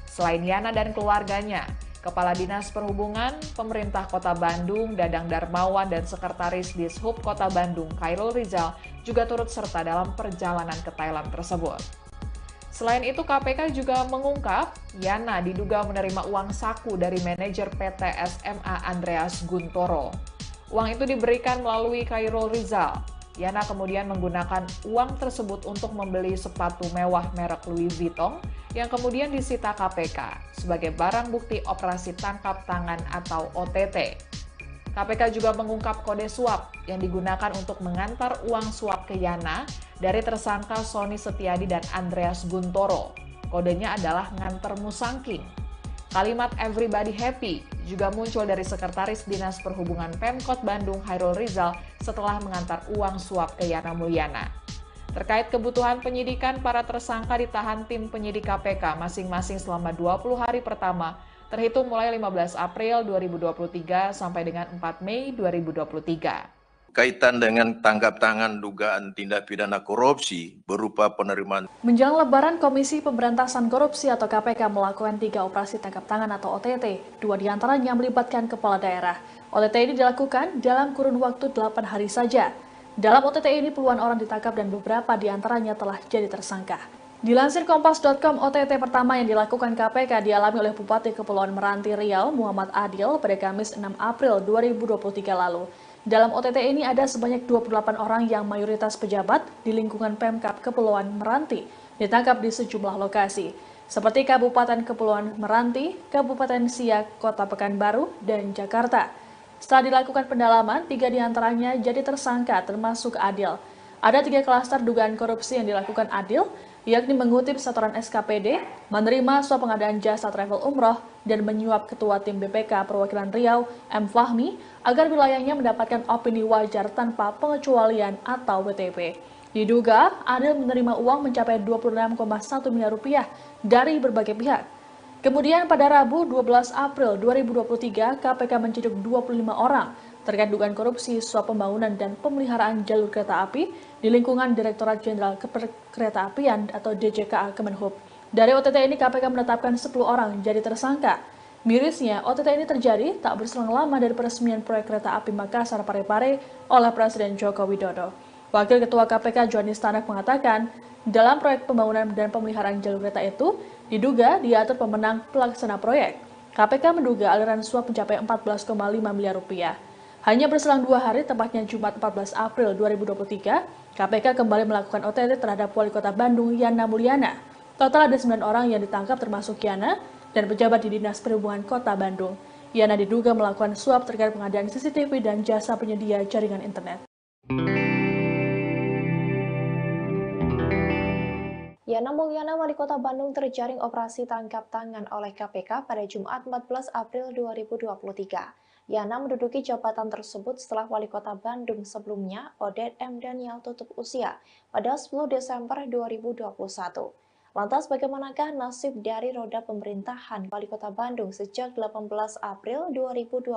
Selain Yana dan keluarganya, Kepala Dinas Perhubungan, Pemerintah Kota Bandung, Dadang Darmawan, dan Sekretaris Dishub Kota Bandung, Khairul Rizal, juga turut serta dalam perjalanan ke Thailand tersebut. Selain itu, KPK juga mengungkap Yana diduga menerima uang saku dari manajer PT SMA Andreas Guntoro. Uang itu diberikan melalui Khairul Rizal. Yana kemudian menggunakan uang tersebut untuk membeli sepatu mewah merek Louis Vuitton yang kemudian disita KPK sebagai barang bukti operasi tangkap tangan atau OTT. KPK juga mengungkap kode suap yang digunakan untuk mengantar uang suap ke Yana dari tersangka Sony Setiadi dan Andreas Guntoro. Kodenya adalah nganter musangking. Kalimat everybody happy juga muncul dari Sekretaris Dinas Perhubungan Pemkot Bandung Khairul Rizal setelah mengantar uang suap ke Yana Mulyana. Terkait kebutuhan penyidikan, para tersangka ditahan tim penyidik KPK masing-masing selama 20 hari pertama, terhitung mulai 15 April 2023 sampai dengan 4 Mei 2023. Kaitan dengan tangkap tangan dugaan tindak pidana korupsi berupa penerimaan. Menjelang Lebaran, Komisi Pemberantasan Korupsi atau KPK melakukan 3 operasi tangkap tangan atau OTT. 2 diantaranya melibatkan kepala daerah. OTT ini dilakukan dalam kurun waktu 8 hari saja. Dalam OTT ini puluhan orang ditangkap dan beberapa diantaranya telah jadi tersangka. Dilansir Kompas.com, OTT pertama yang dilakukan KPK dialami oleh Bupati Kepulauan Meranti Riau, Muhammad Adil, pada Kamis 6 April 2023 lalu. Dalam OTT ini ada sebanyak 28 orang yang mayoritas pejabat di lingkungan Pemkab Kepulauan Meranti ditangkap di sejumlah lokasi, seperti Kabupaten Kepulauan Meranti, Kabupaten Siak, Kota Pekanbaru, dan Jakarta. Setelah dilakukan pendalaman, 3 diantaranya jadi tersangka termasuk Adil. Ada 3 klaster dugaan korupsi yang dilakukan Adil, yakni mengutip setoran SKPD, menerima suap pengadaan jasa travel umroh, dan menyuap Ketua Tim BPK Perwakilan Riau, M. Fahmi, agar wilayahnya mendapatkan opini wajar tanpa pengecualian atau WTP. Diduga, Adil menerima uang mencapai 26,1 miliar rupiah dari berbagai pihak. Kemudian pada Rabu 12 April 2023, KPK menciduk 25 orang terkait dugaan korupsi suap pembangunan dan pemeliharaan jalur kereta api di lingkungan Direktorat Jenderal Keretaapian atau DJKA Kemenhub. Dari OTT ini KPK menetapkan 10 orang jadi tersangka. Mirisnya, OTT ini terjadi tak berselang lama dari peresmian proyek kereta api Makassar Parepare oleh Presiden Joko Widodo. Wakil Ketua KPK Johanis Tanak mengatakan, dalam proyek pembangunan dan pemeliharaan jalur kereta itu diduga diatur pemenang pelaksana proyek. KPK menduga aliran suap mencapai 14,5 miliar rupiah. Hanya berselang 2 hari, tepatnya Jumat 14 April 2023, KPK kembali melakukan OTT terhadap Wali Kota Bandung, Yana Mulyana. Total ada 9 orang yang ditangkap termasuk Yana dan pejabat di Dinas Perhubungan Kota Bandung. Yana diduga melakukan suap terkait pengadaan CCTV dan jasa penyedia jaringan internet. Yana Mulyana, Wali Kota Bandung, terjaring operasi tangkap tangan oleh KPK pada Jumat 14 April 2023. Yana menduduki jabatan tersebut setelah Wali Kota Bandung sebelumnya, Odet M. Daniel, tutup usia pada 10 Desember 2021. Lantas bagaimanakah nasib dari roda pemerintahan Wali Kota Bandung sejak 18 April 2022?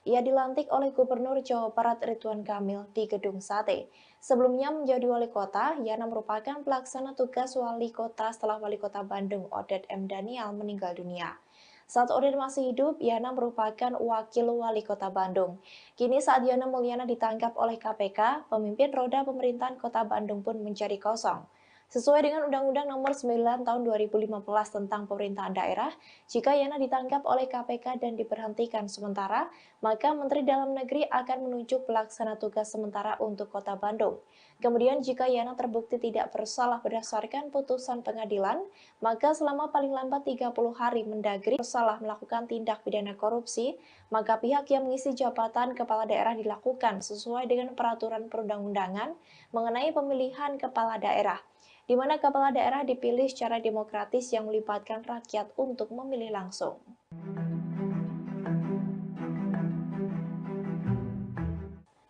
Ia dilantik oleh Gubernur Jawa Barat Ridwan Kamil di Gedung Sate. Sebelumnya menjadi Wali Kota, Yana merupakan pelaksana tugas Wali Kota setelah Wali Kota Bandung, Odet M. Daniel, meninggal dunia. Saat Oded masih hidup, Yana merupakan wakil wali kota Bandung. Kini saat Yana Mulyana ditangkap oleh KPK, pemimpin roda pemerintahan kota Bandung pun menjadi kosong. Sesuai dengan Undang-Undang Nomor 9 Tahun 2015 tentang Pemerintahan Daerah, jika Yana ditangkap oleh KPK dan diberhentikan sementara, maka Menteri Dalam Negeri akan menunjuk pelaksana tugas sementara untuk Kota Bandung. Kemudian jika Yana terbukti tidak bersalah berdasarkan putusan pengadilan, maka selama paling lambat 30 hari Mendagri bersalah melakukan tindak pidana korupsi, maka pihak yang mengisi jabatan kepala daerah dilakukan sesuai dengan peraturan perundang-undangan mengenai pemilihan kepala daerah, di mana kepala daerah dipilih secara demokratis yang melibatkan rakyat untuk memilih langsung.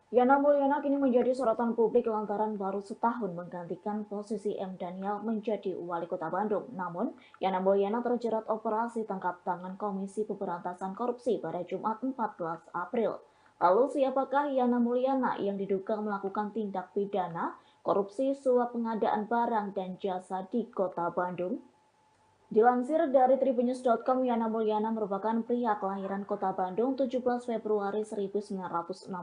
Yana Mulyana kini menjadi sorotan publik lantaran baru setahun menggantikan posisi M. Daniel menjadi wali kota Bandung. Namun, Yana Mulyana terjerat operasi tangkap tangan Komisi Pemberantasan Korupsi pada Jumat 14 April. Lalu siapakah Yana Mulyana yang diduga melakukan tindak pidana korupsi suap pengadaan barang dan jasa di kota Bandung? Dilansir dari tribunnews.com, Yana Mulyana merupakan pria kelahiran kota Bandung 17 Februari 1965.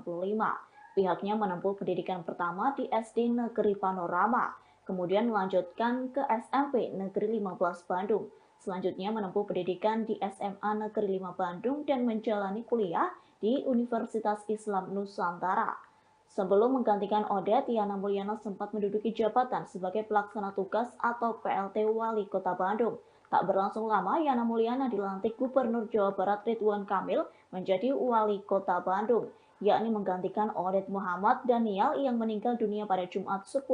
Pihaknya menempuh pendidikan pertama di SD Negeri Panorama, kemudian melanjutkan ke SMP Negeri 15 Bandung. Selanjutnya menempuh pendidikan di SMA Negeri 5 Bandung dan menjalani kuliah di Universitas Islam Nusantara. Sebelum menggantikan Oded, Yana Mulyana sempat menduduki jabatan sebagai pelaksana tugas atau PLT Wali Kota Bandung. Tak berlangsung lama, Yana Mulyana dilantik Gubernur Jawa Barat Ridwan Kamil menjadi Wali Kota Bandung, yakni menggantikan Oded Muhammad Daniel yang meninggal dunia pada Jumat 10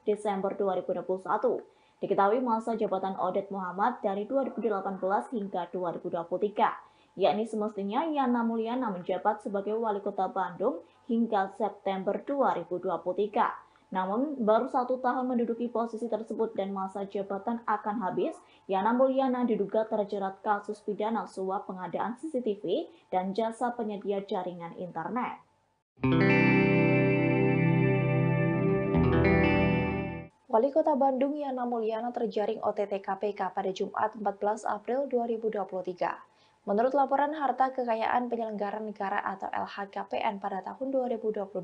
Desember 2021. Diketahui masa jabatan Oded Muhammad dari 2018 hingga 2023, yakni semestinya Yana Mulyana menjabat sebagai Wali Kota Bandung hingga September 2023. Namun, baru 1 tahun menduduki posisi tersebut dan masa jabatan akan habis, Yana Mulyana diduga terjerat kasus pidana suap pengadaan CCTV dan jasa penyedia jaringan internet. Wali Kota Bandung Yana Mulyana terjaring OTT KPK pada Jumat 14 April 2023. Menurut laporan harta kekayaan penyelenggara negara atau LHKPN pada tahun 2022,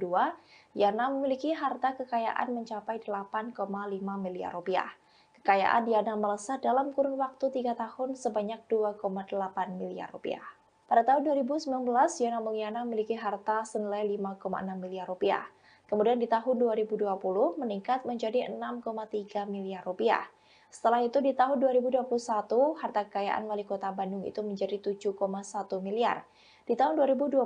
Yana memiliki harta kekayaan mencapai 8,5 miliar rupiah. Kekayaan Yana melesat dalam kurun waktu 3 tahun sebanyak 2,8 miliar rupiah. Pada tahun 2019, Yana Mulyana memiliki harta senilai 5,6 miliar rupiah. Kemudian di tahun 2020 meningkat menjadi 6,3 miliar rupiah. Setelah itu di tahun 2021, harta kekayaan Wali Kota Bandung itu menjadi 7,1 miliar. Di tahun 2022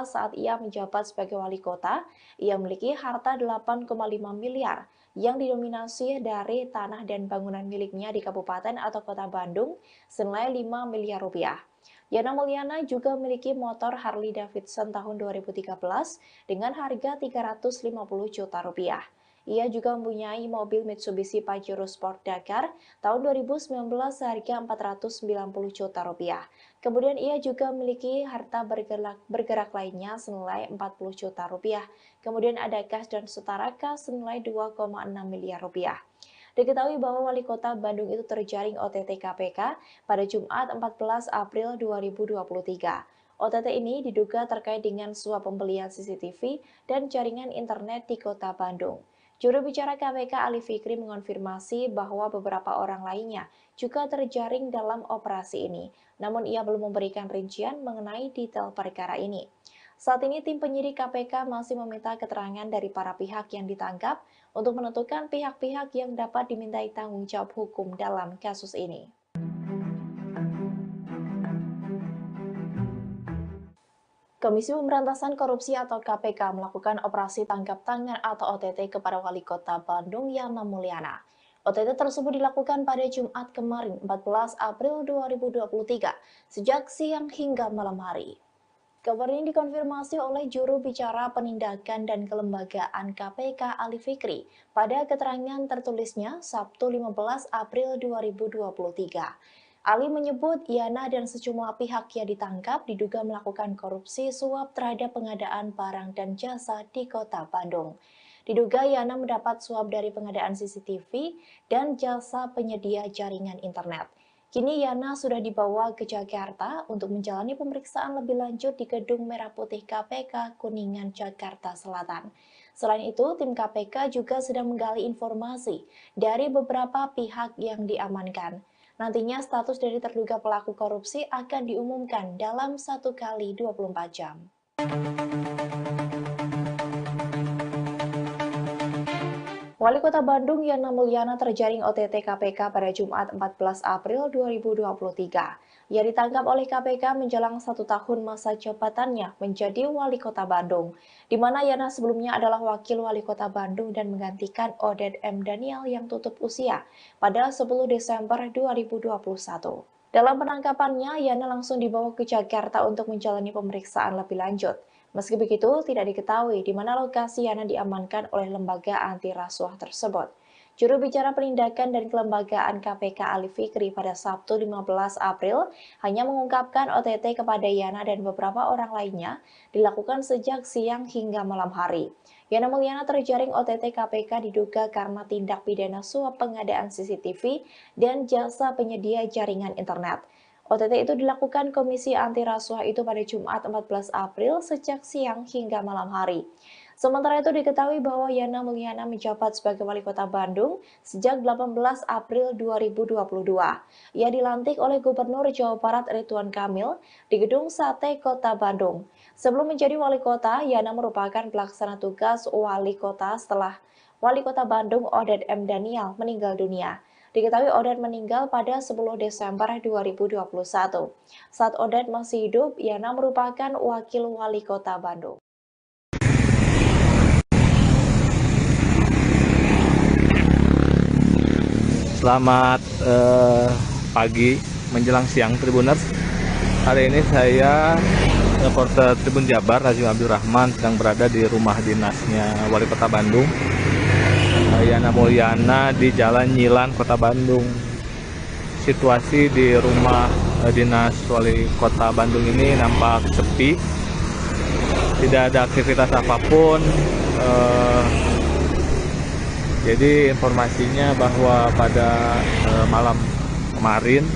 saat ia menjabat sebagai Wali Kota, ia memiliki harta 8,5 miliar yang didominasi dari tanah dan bangunan miliknya di Kabupaten atau Kota Bandung senilai 5 miliar rupiah. Yana Mulyana juga memiliki motor Harley Davidson tahun 2013 dengan harga 350 juta rupiah. Ia juga mempunyai mobil Mitsubishi Pajero Sport Dakar tahun 2019 seharga 490 juta rupiah. Kemudian ia juga memiliki harta bergerak lainnya senilai 40 juta rupiah. Kemudian ada kas dan setara kas senilai 2,6 miliar rupiah. Diketahui bahwa Wali Kota Bandung itu terjaring OTT KPK pada Jumat 14 April 2023. OTT ini diduga terkait dengan suap pembelian CCTV dan jaringan internet di Kota Bandung. Juru bicara KPK Ali Fikri mengonfirmasi bahwa beberapa orang lainnya juga terjaring dalam operasi ini, namun ia belum memberikan rincian mengenai detail perkara ini. Saat ini tim penyidik KPK masih meminta keterangan dari para pihak yang ditangkap untuk menentukan pihak-pihak yang dapat dimintai tanggung jawab hukum dalam kasus ini. Komisi Pemberantasan Korupsi atau KPK melakukan operasi tangkap tangan atau OTT kepada Wali Kota Bandung Yana Mulyana. OTT tersebut dilakukan pada Jumat kemarin 14 April 2023 sejak siang hingga malam hari. Kabar ini dikonfirmasi oleh juru bicara penindakan dan kelembagaan KPK Ali Fikri pada keterangan tertulisnya Sabtu 15 April 2023. Ali menyebut Yana dan sejumlah pihak yang ditangkap diduga melakukan korupsi suap terhadap pengadaan barang dan jasa di Kota Bandung. Diduga Yana mendapat suap dari pengadaan CCTV dan jasa penyedia jaringan internet. Kini Yana sudah dibawa ke Jakarta untuk menjalani pemeriksaan lebih lanjut di Gedung Merah Putih KPK Kuningan, Jakarta Selatan. Selain itu, tim KPK juga sedang menggali informasi dari beberapa pihak yang diamankan. Nantinya status dari terduga pelaku korupsi akan diumumkan dalam 1 kali 24 jam. Wali Kota Bandung Yana Mulyana terjaring OTT KPK pada Jumat 14 April 2023. Ia ditangkap oleh KPK menjelang 1 tahun masa jabatannya menjadi Wali Kota Bandung, di mana Yana sebelumnya adalah Wakil Wali Kota Bandung dan menggantikan Oded M. Daniel yang tutup usia pada 10 Desember 2021. Dalam penangkapannya, Yana langsung dibawa ke Jakarta untuk menjalani pemeriksaan lebih lanjut. Meski begitu, tidak diketahui di mana lokasi Yana diamankan oleh lembaga anti rasuah tersebut. Juru bicara penindakan dan kelembagaan KPK Ali Fikri pada Sabtu 15 April hanya mengungkapkan OTT kepada Yana dan beberapa orang lainnya dilakukan sejak siang hingga malam hari. Yana Mulyana terjaring OTT KPK diduga karena tindak pidana suap pengadaan CCTV dan jasa penyedia jaringan internet. OTT itu dilakukan Komisi Anti Rasuah itu pada Jumat 14 April sejak siang hingga malam hari. Sementara itu diketahui bahwa Yana Mulyana menjabat sebagai Wali Kota Bandung sejak 18 April 2022. Ia dilantik oleh Gubernur Jawa Barat Ridwan Kamil di Gedung Sate Kota Bandung. Sebelum menjadi Wali Kota, Yana merupakan pelaksana tugas Wali Kota setelah Wali Kota Bandung Oded M. Daniel meninggal dunia. Diketahui Oded meninggal pada 10 Desember 2021. Saat Oded masih hidup, Yana merupakan Wakil Wali Kota Bandung. Selamat pagi menjelang siang Tribuners. Hari ini saya reporter Tribun Jabar Rajim Abdul Rahman sedang berada di rumah dinasnya Wali Kota Bandung, Yana Mulyana, di Jalan Nyilan, Kota Bandung. Situasi di rumah dinas Wali Kota Bandung ini nampak sepi, tidak ada aktivitas apapun. Jadi informasinya bahwa pada malam kemarin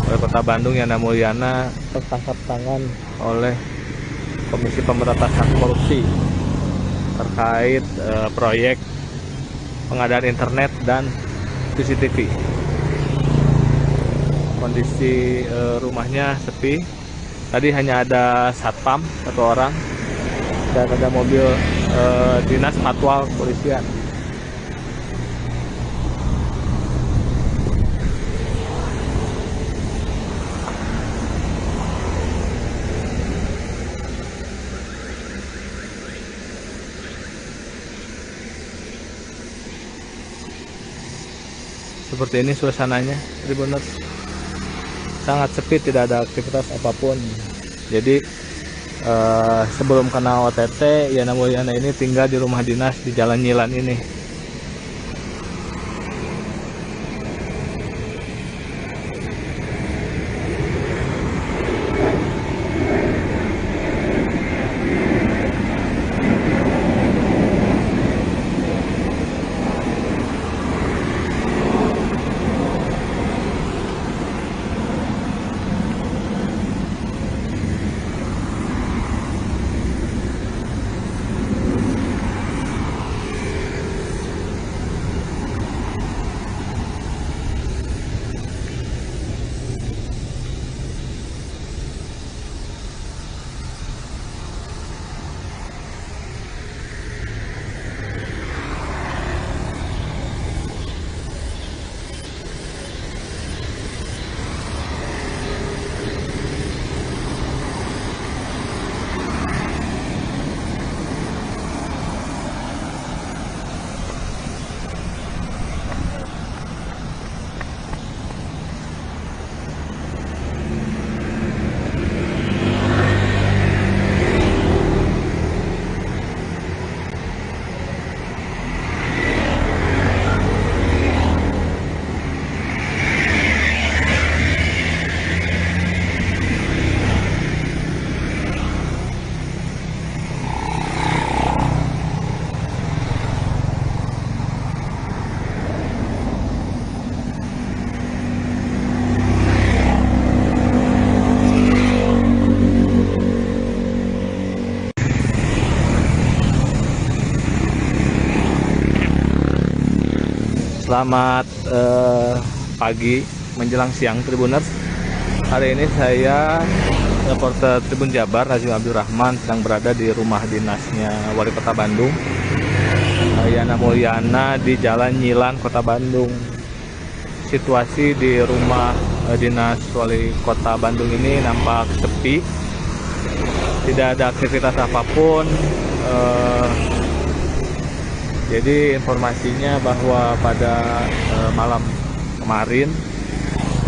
Wali Kota Bandung Yana Mulyana tertangkap tangan oleh Komisi Pemberantasan Korupsi terkait proyek pengadaan internet dan CCTV. Kondisi rumahnya sepi. Tadi hanya ada satpam 1 orang dan ada mobil dinas patwal kepolisian. Seperti ini suasananya, Tribuners. Sangat sepi, tidak ada aktivitas apapun. Jadi sebelum kena OTT, Yana Mulyana ini tinggal di rumah dinas di Jalan Nyilan ini. Selamat pagi menjelang siang Tribuners. Hari ini saya reporter Tribun Jabar Razim Abdul Rahman sedang berada di rumah dinasnya Wali Kota Bandung, Yana Mulyana, di Jalan Nyilan, Kota Bandung. Situasi di rumah dinas Wali Kota Bandung ini nampak sepi, tidak ada aktivitas apapun. Jadi informasinya bahwa pada malam kemarin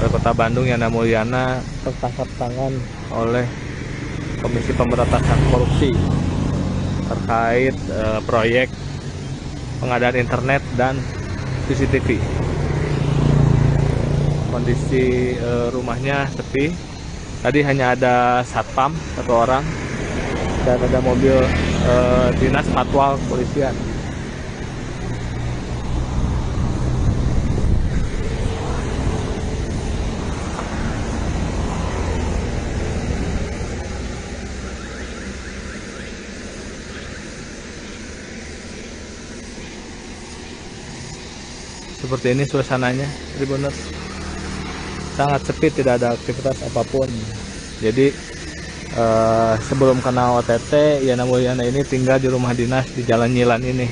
Wali Kota Bandung Yana Mulyana tertangkap tangan oleh Komisi Pemberantasan Korupsi terkait proyek pengadaan internet dan CCTV. Kondisi rumahnya sepi. Tadi hanya ada satpam satu orang dan ada mobil dinas patwal kepolisian. Seperti ini suasananya, Tribuners. Sangat sepi, tidak ada aktivitas apapun. Jadi sebelum kena OTT, Yana Mulyana ini tinggal di rumah dinas di Jalan Nyilan ini.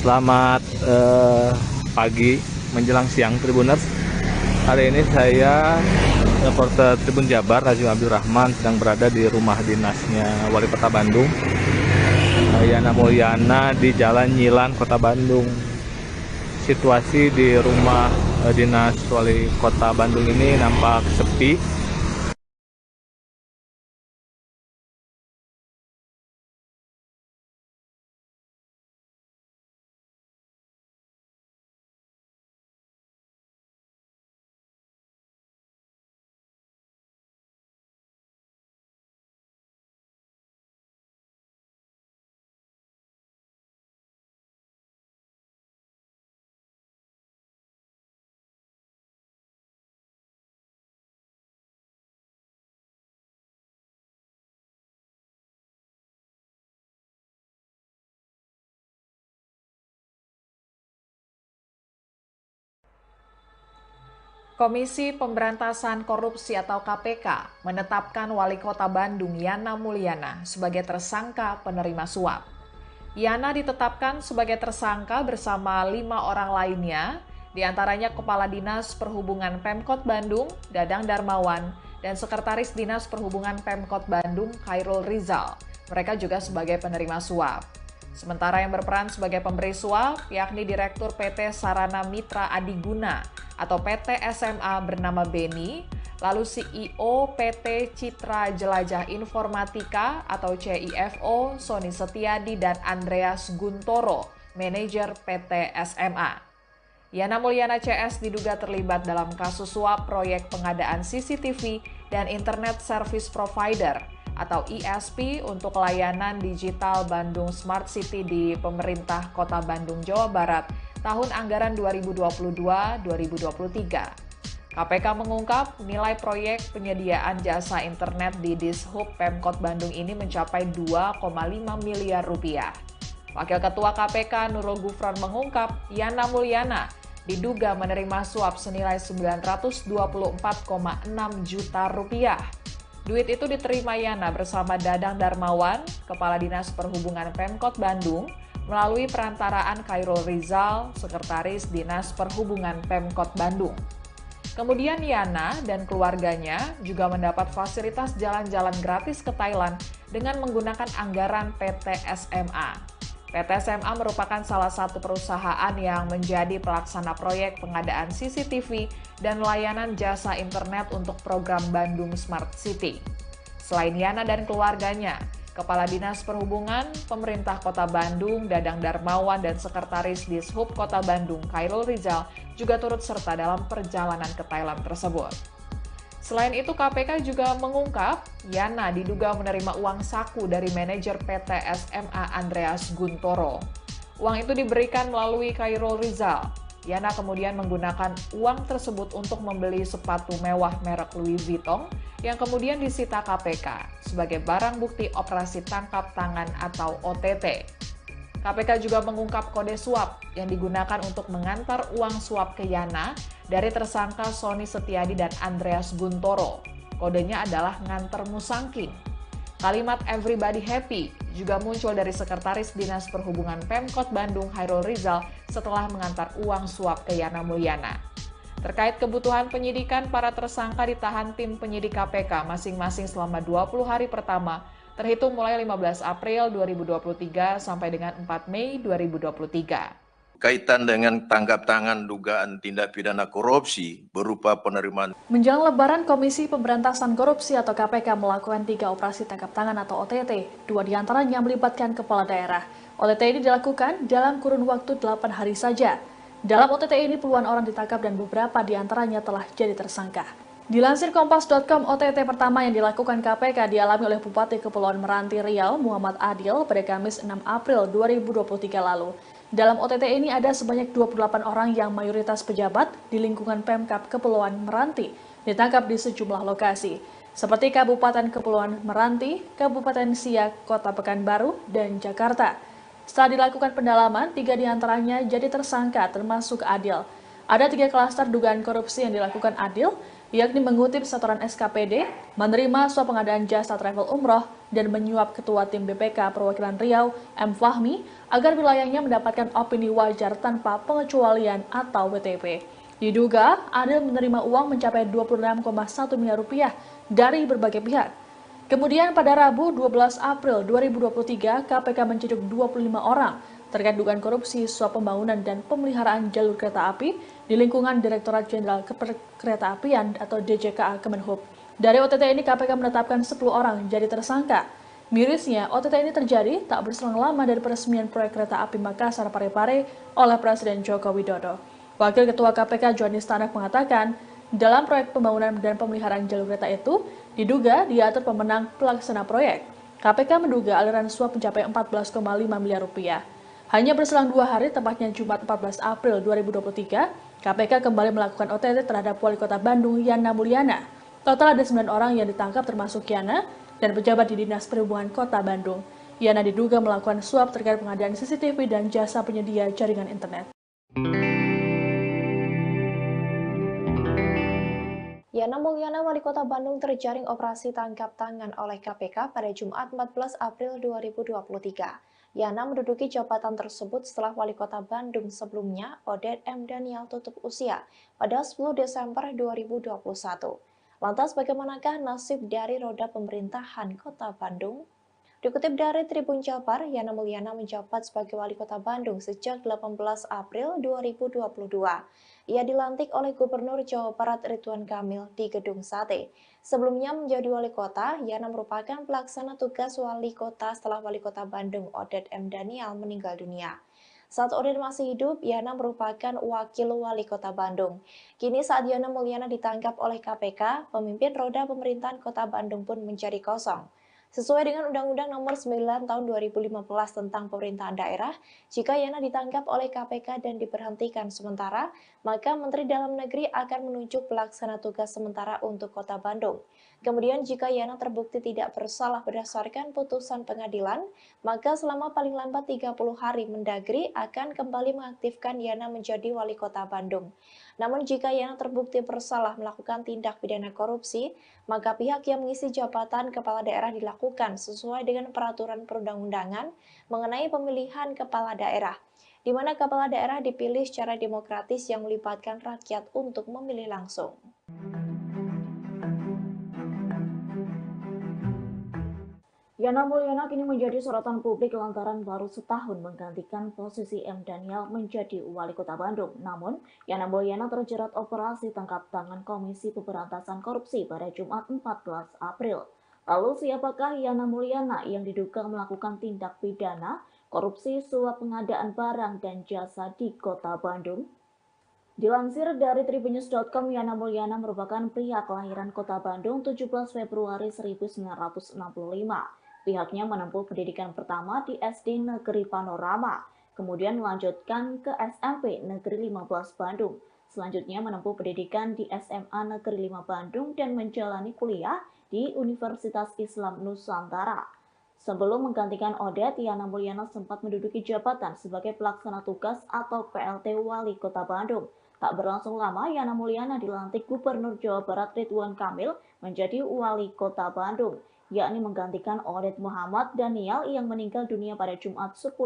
Selamat pagi menjelang siang Tribuners. Hari ini saya reporter Tribun Jabar Razim Abdul Rahman sedang berada di rumah dinasnya Wali Kota Bandung, Yana Mulyana, di Jalan Nyilan, Kota Bandung. Situasi di rumah dinas Wali Kota Bandung ini nampak sepi, Komisi Pemberantasan Korupsi atau KPK menetapkan Wali Kota Bandung Yana Mulyana sebagai tersangka penerima suap. Yana ditetapkan sebagai tersangka bersama 5 orang lainnya, diantaranya Kepala Dinas Perhubungan Pemkot Bandung, Dadang Darmawan, dan Sekretaris Dinas Perhubungan Pemkot Bandung, Khairul Rizal. Mereka juga sebagai penerima suap. Sementara yang berperan sebagai pemberi suap, yakni Direktur PT Sarana Mitra Adiguna atau PT SMA bernama Beni, lalu CEO PT Citra Jelajah Informatika atau CIFO Sony Setiadi dan Andreas Guntoro. manajer PT SMA. Yana Mulyana CS diduga terlibat dalam kasus suap proyek pengadaan CCTV dan Internet Service Provider atau ISP untuk layanan digital Bandung Smart City di pemerintah Kota Bandung, Jawa Barat tahun anggaran 2022-2023. KPK mengungkap nilai proyek penyediaan jasa internet di Dishub Pemkot Bandung ini mencapai 2,5 miliar rupiah. Wakil Ketua KPK Nurul Gufron mengungkap Yana Mulyana diduga menerima suap senilai 924,6 juta rupiah. Duit itu diterima Yana bersama Dadang Darmawan, Kepala Dinas Perhubungan Pemkot Bandung, melalui perantaraan Khairul Rizal, Sekretaris Dinas Perhubungan Pemkot Bandung. Kemudian Yana dan keluarganya juga mendapat fasilitas jalan-jalan gratis ke Thailand dengan menggunakan anggaran PT SMA. PT SMA merupakan salah satu perusahaan yang menjadi pelaksana proyek pengadaan CCTV dan layanan jasa internet untuk program Bandung Smart City. Selain Yana dan keluarganya, Kepala Dinas Perhubungan Pemerintah Kota Bandung, Dadang Darmawan, dan Sekretaris Dishub Kota Bandung, Khairul Rizal, juga turut serta dalam perjalanan ke Thailand tersebut. Selain itu, KPK juga mengungkap Yana diduga menerima uang saku dari manajer PT SMA Andreas Guntoro. Uang itu diberikan melalui Khairul Rizal. Yana kemudian menggunakan uang tersebut untuk membeli sepatu mewah merek Louis Vuitton yang kemudian disita KPK sebagai barang bukti operasi tangkap tangan atau OTT. KPK juga mengungkap kode suap yang digunakan untuk mengantar uang suap ke Yana dari tersangka Sony Setiadi dan Andreas Guntoro. Kodenya adalah nganter musangking. Kalimat everybody happy juga muncul dari Sekretaris Dinas Perhubungan Pemkot Bandung Khairul Rizal setelah mengantar uang suap ke Yana Mulyana. Terkait kebutuhan penyidikan, para tersangka ditahan tim penyidik KPK masing-masing selama 20 hari pertama, terhitung mulai 15 April 2023 sampai dengan 4 Mei 2023. Kaitan dengan tangkap tangan dugaan tindak pidana korupsi berupa penerimaan. Menjelang Lebaran, Komisi Pemberantasan Korupsi atau KPK melakukan 3 operasi tangkap tangan atau OTT. 2 diantaranya melibatkan kepala daerah. OTT ini dilakukan dalam kurun waktu 8 hari saja. Dalam OTT ini puluhan orang ditangkap dan beberapa diantaranya telah jadi tersangka. Dilansir Kompas.com, OTT pertama yang dilakukan KPK dialami oleh Bupati Kepulauan Meranti Riau, Muhammad Adil, pada Kamis 6 April 2023 lalu. Dalam OTT ini ada sebanyak 28 orang yang mayoritas pejabat di lingkungan Pemkab Kepulauan Meranti ditangkap di sejumlah lokasi, seperti Kabupaten Kepulauan Meranti, Kabupaten Siak, Kota Pekanbaru, dan Jakarta. Setelah dilakukan pendalaman, 3 diantaranya jadi tersangka termasuk Adil. Ada 3 klaster dugaan korupsi yang dilakukan Adil, yakni mengutip setoran SKPD, menerima suap pengadaan jasa travel umroh, dan menyuap Ketua Tim BPK Perwakilan Riau, M. Fahmi, agar wilayahnya mendapatkan opini wajar tanpa pengecualian atau WTP. Diduga, Adil menerima uang mencapai 26,1 miliar rupiah dari berbagai pihak. Kemudian pada Rabu 12 April 2023, KPK menciduk 25 orang terkait dugaan korupsi suap pembangunan dan pemeliharaan jalur kereta api di lingkungan Direktorat Jenderal Keretaapian atau DJKA Kemenhub. Dari OTT ini KPK menetapkan 10 orang jadi tersangka. Mirisnya, OTT ini terjadi tak berselang lama dari peresmian proyek kereta api Makassar Parepare oleh Presiden Joko Widodo. Wakil Ketua KPK Johanis Tanak mengatakan, dalam proyek pembangunan dan pemeliharaan jalur kereta itu, diduga diatur pemenang pelaksana proyek. KPK menduga aliran suap mencapai 14,5 miliar rupiah. Hanya berselang 2 hari, tepatnya Jumat 14 April 2023, KPK kembali melakukan OTT terhadap Wali Kota Bandung, Yana Mulyana. Total ada 9 orang yang ditangkap termasuk Yana dan pejabat di Dinas Perhubungan Kota Bandung. Yana diduga melakukan suap terkait pengadaan CCTV dan jasa penyedia jaringan internet. Yana Mulyana, Wali Kota Bandung, terjaring operasi tangkap tangan oleh KPK pada Jumat 14 April 2023. Yana menduduki jabatan tersebut setelah Wali Kota Bandung sebelumnya, Odet M. Daniel, tutup usia pada 10 Desember 2021. Lantas bagaimanakah nasib dari roda pemerintahan Kota Bandung? Dikutip dari Tribun Jabar, Yana Mulyana menjabat sebagai Wali Kota Bandung sejak 18 April 2022. Ia dilantik oleh Gubernur Jawa Barat Ridwan Kamil di Gedung Sate. Sebelumnya menjadi Wali Kota, Yana merupakan pelaksana tugas Wali Kota setelah Wali Kota Bandung Odet M. Daniel meninggal dunia. Saat Oded masih hidup, Yana merupakan wakil wali kota Bandung. Kini saat Yana Mulyana ditangkap oleh KPK, pemimpin roda pemerintahan kota Bandung pun menjadi kosong. Sesuai dengan Undang-Undang Nomor 9 Tahun 2015 tentang Pemerintahan Daerah, jika Yana ditangkap oleh KPK dan diberhentikan sementara, maka Menteri Dalam Negeri akan menunjuk pelaksana tugas sementara untuk Kota Bandung. Kemudian jika Yana terbukti tidak bersalah berdasarkan putusan pengadilan, maka selama paling lambat 30 hari Mendagri akan kembali mengaktifkan Yana menjadi wali kota Bandung. Namun jika Yana terbukti bersalah melakukan tindak pidana korupsi, maka pihak yang mengisi jabatan kepala daerah dilakukan sesuai dengan peraturan perundang-undangan mengenai pemilihan kepala daerah, di mana kepala daerah dipilih secara demokratis yang melibatkan rakyat untuk memilih langsung. Yana Mulyana kini menjadi sorotan publik lantaran baru setahun menggantikan posisi M. Daniel menjadi wali kota Bandung. Namun, Yana Mulyana terjerat operasi tangkap tangan Komisi Pemberantasan Korupsi pada Jumat 14 April. Lalu siapakah Yana Mulyana yang diduga melakukan tindak pidana korupsi suap pengadaan barang dan jasa di kota Bandung? Dilansir dari tribunnews.com, Yana Mulyana merupakan pria kelahiran kota Bandung 17 Februari 1965. Pihaknya menempuh pendidikan pertama di SD Negeri Panorama, kemudian melanjutkan ke SMP Negeri 15 Bandung. Selanjutnya menempuh pendidikan di SMA Negeri 5 Bandung dan menjalani kuliah di Universitas Islam Nusantara. Sebelum menggantikan Oded, Yana Mulyana sempat menduduki jabatan sebagai pelaksana tugas atau PLT Wali Kota Bandung. Tak berlangsung lama, Yana Mulyana dilantik Gubernur Jawa Barat Ridwan Kamil menjadi Wali Kota Bandung, yakni menggantikan Oded Muhammad Daniel yang meninggal dunia pada Jumat 10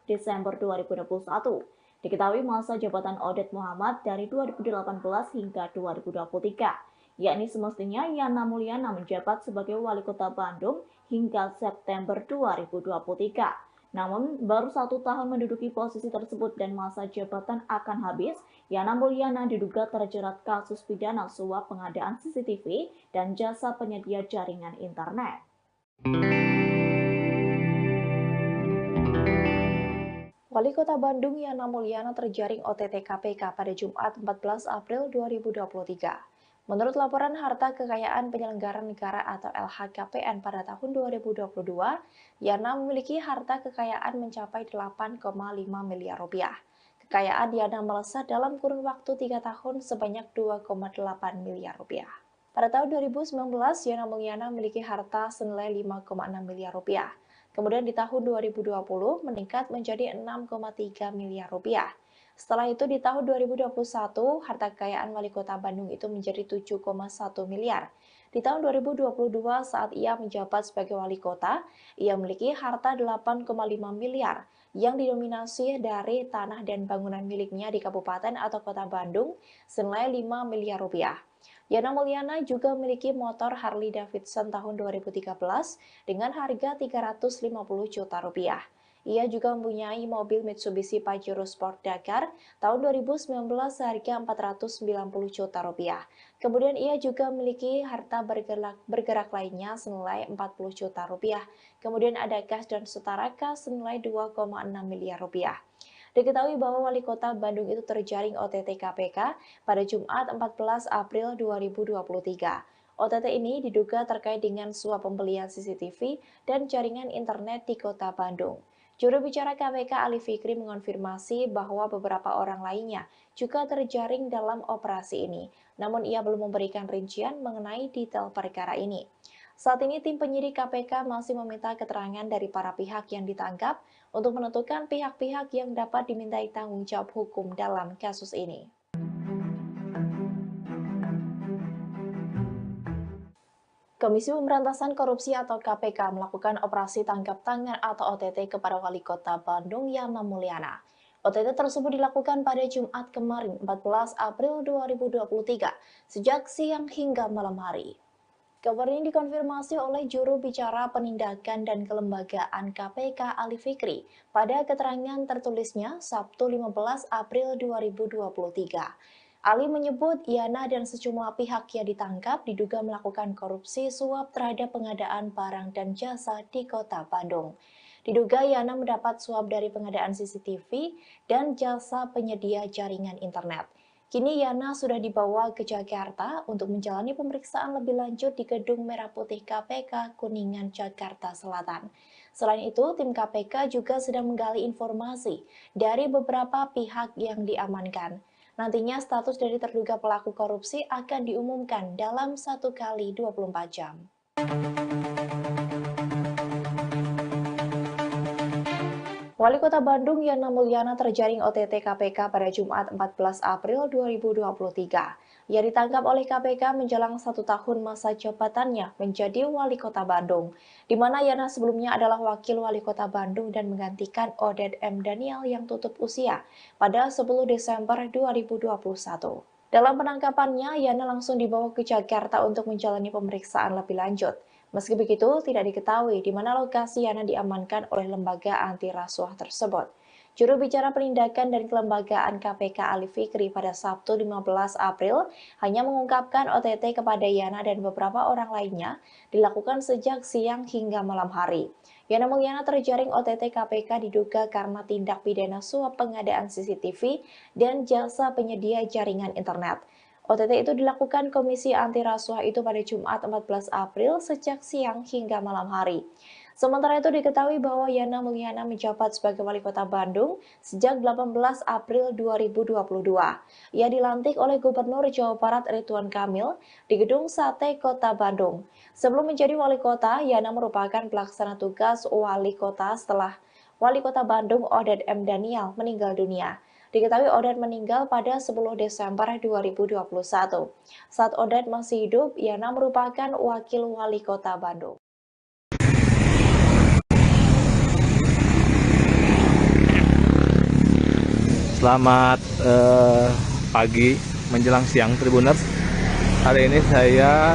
Desember 2021. Diketahui masa jabatan Oded Muhammad dari 2018 hingga 2023, yakni semestinya Yana Mulyana menjabat sebagai Wali Kota Bandung hingga September 2023. Namun, baru 1 tahun menduduki posisi tersebut dan masa jabatan akan habis, Yana Mulyana diduga terjerat kasus pidana suap pengadaan CCTV dan jasa penyedia jaringan internet. Wali Kota Bandung Yana Mulyana terjaring OTT KPK pada Jumat 14 April 2023. Menurut laporan harta kekayaan penyelenggara negara atau LHKPN pada tahun 2022, Yana memiliki harta kekayaan mencapai 8,5 miliar rupiah. Kekayaan Yana melesat dalam kurun waktu 3 tahun sebanyak 2,8 miliar rupiah. Pada tahun 2019, Yana Mulyana memiliki harta senilai 5,6 miliar rupiah. Kemudian di tahun 2020 meningkat menjadi 6,3 miliar rupiah. Setelah itu di tahun 2021, harta kekayaan Wali Kota Bandung itu menjadi 7,1 miliar. Di tahun 2022 saat ia menjabat sebagai Wali Kota, ia memiliki harta 8,5 miliar yang didominasi dari tanah dan bangunan miliknya di Kabupaten atau Kota Bandung senilai 5 miliar rupiah. Yana Mulyana juga memiliki motor Harley Davidson tahun 2013 dengan harga 350 juta rupiah. Ia juga mempunyai mobil Mitsubishi Pajero Sport Dakar tahun 2019 seharga 490 juta rupiah. Kemudian ia juga memiliki harta bergerak lainnya senilai 40 juta rupiah. Kemudian ada kas dan setara kas senilai 2,6 miliar rupiah. Diketahui bahwa Wali Kota Bandung itu terjaring OTT KPK pada Jumat 14 April 2023. OTT ini diduga terkait dengan suap pembelian CCTV dan jaringan internet di Kota Bandung. Juru bicara KPK Ali Fikri mengonfirmasi bahwa beberapa orang lainnya juga terjaring dalam operasi ini, namun ia belum memberikan rincian mengenai detail perkara ini. Saat ini tim penyidik KPK masih meminta keterangan dari para pihak yang ditangkap untuk menentukan pihak-pihak yang dapat dimintai tanggung jawab hukum dalam kasus ini. Komisi Pemberantasan Korupsi atau KPK melakukan operasi tangkap tangan atau OTT kepada Wali Kota Bandung Yana Mulyana. OTT tersebut dilakukan pada Jumat kemarin 14 April 2023 sejak siang hingga malam hari. Kabar ini dikonfirmasi oleh juru bicara penindakan dan kelembagaan KPK Ali Fikri pada keterangan tertulisnya Sabtu 15 April 2023. Ali menyebut Yana dan sejumlah pihak yang ditangkap diduga melakukan korupsi suap terhadap pengadaan barang dan jasa di Kota Bandung. Diduga Yana mendapat suap dari pengadaan CCTV dan jasa penyedia jaringan internet. Kini Yana sudah dibawa ke Jakarta untuk menjalani pemeriksaan lebih lanjut di Gedung Merah Putih KPK Kuningan, Jakarta Selatan. Selain itu, tim KPK juga sedang menggali informasi dari beberapa pihak yang diamankan. Nantinya status dari terduga pelaku korupsi akan diumumkan dalam 1 kali 24 jam. Wali Kota Bandung Yana Mulyana terjaring OTT KPK pada Jumat 14 April 2023. Ia ditangkap oleh KPK menjelang 1 tahun masa jabatannya menjadi Wali Kota Bandung, di mana Yana sebelumnya adalah Wakil Wali Kota Bandung dan menggantikan Oded M. Daniel yang tutup usia pada 10 Desember 2021. Dalam penangkapannya, Yana langsung dibawa ke Jakarta untuk menjalani pemeriksaan lebih lanjut. Meski begitu, tidak diketahui di mana lokasi Yana diamankan oleh lembaga anti rasuah tersebut. Juru bicara penindakan dari kelembagaan KPK Ali Fikri pada Sabtu 15 April hanya mengungkapkan OTT kepada Yana dan beberapa orang lainnya dilakukan sejak siang hingga malam hari. Yana Mulyana terjaring OTT KPK diduga karena tindak pidana suap pengadaan CCTV dan jasa penyedia jaringan internet. OTT itu dilakukan Komisi Anti Rasuah itu pada Jumat 14 April sejak siang hingga malam hari. Sementara itu diketahui bahwa Yana Mulyana menjabat sebagai Wali Kota Bandung sejak 18 April 2022. Ia dilantik oleh Gubernur Jawa Barat Ridwan Kamil di Gedung Sate Kota Bandung. Sebelum menjadi Wali Kota, Yana merupakan pelaksana tugas Wali Kota setelah Wali Kota Bandung Oded M. Daniel meninggal dunia. Diketahui Oded meninggal pada 10 Desember 2021. Saat Oded masih hidup, Yana merupakan Wakil Wali Kota Bandung. Selamat pagi menjelang siang Tribuners. Hari ini saya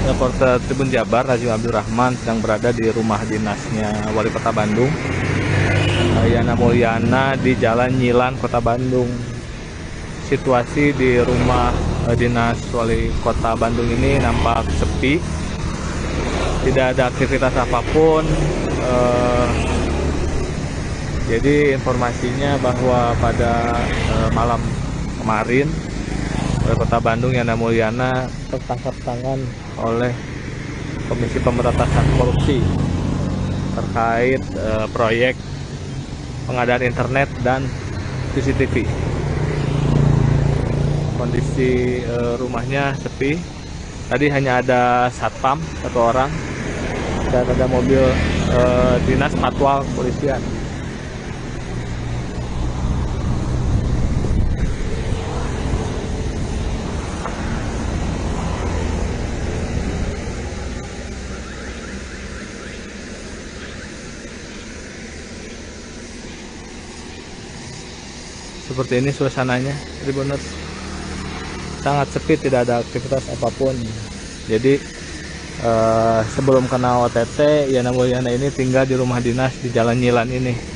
reporter Tribun Jabar Rajim Abdul Rahman sedang berada di rumah dinasnya Wali Kota Bandung, Yana Mulyana, di Jalan Nyilan, Kota Bandung. Situasi di rumah dinas Wali Kota Bandung ini nampak sepi, tidak ada aktivitas apapun. Jadi informasinya bahwa pada malam kemarin Wali Kota Bandung Yana Mulyana tertangkap tangan oleh Komisi Pemberantasan Korupsi terkait proyek pengadaan internet dan CCTV. Kondisi rumahnya sepi. Tadi hanya ada satpam 1 orang dan ada mobil dinas patwal kepolisian. Seperti ini suasananya, Tribuners. Sangat sepi, tidak ada aktivitas apapun. Jadi sebelum kena OTT, Yana Mulyana ini tinggal di rumah dinas di Jalan Nyilan ini.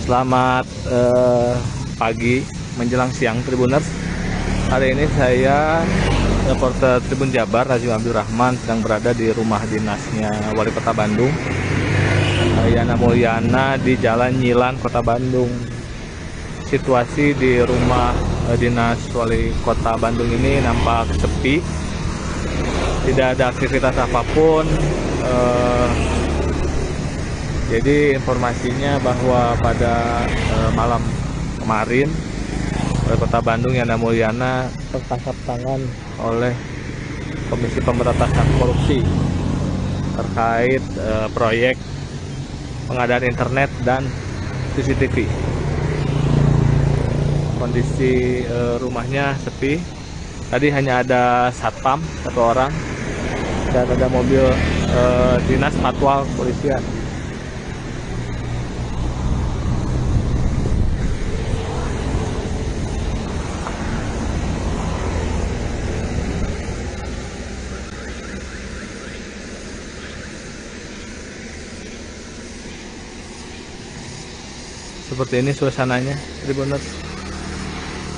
Selamat pagi menjelang siang Tribuners. Hari ini saya reporter Tribun Jabar Rajim Abdul Rahman sedang berada di rumah dinasnya Wali Kota Bandung, Yana Mulyana, di Jalan Nyilan, Kota Bandung. Situasi di rumah dinas Wali Kota Bandung ini nampak sepi, tidak ada aktivitas apapun. Jadi informasinya bahwa pada malam kemarin Wali Kota Bandung Yana Mulyana tertangkap tangan oleh Komisi Pemberantasan Korupsi terkait proyek pengadaan internet dan CCTV. Kondisi rumahnya sepi. Tadi hanya ada satpam satu orang dan ada mobil dinas patwal polisian. Seperti ini suasananya, Tribuners.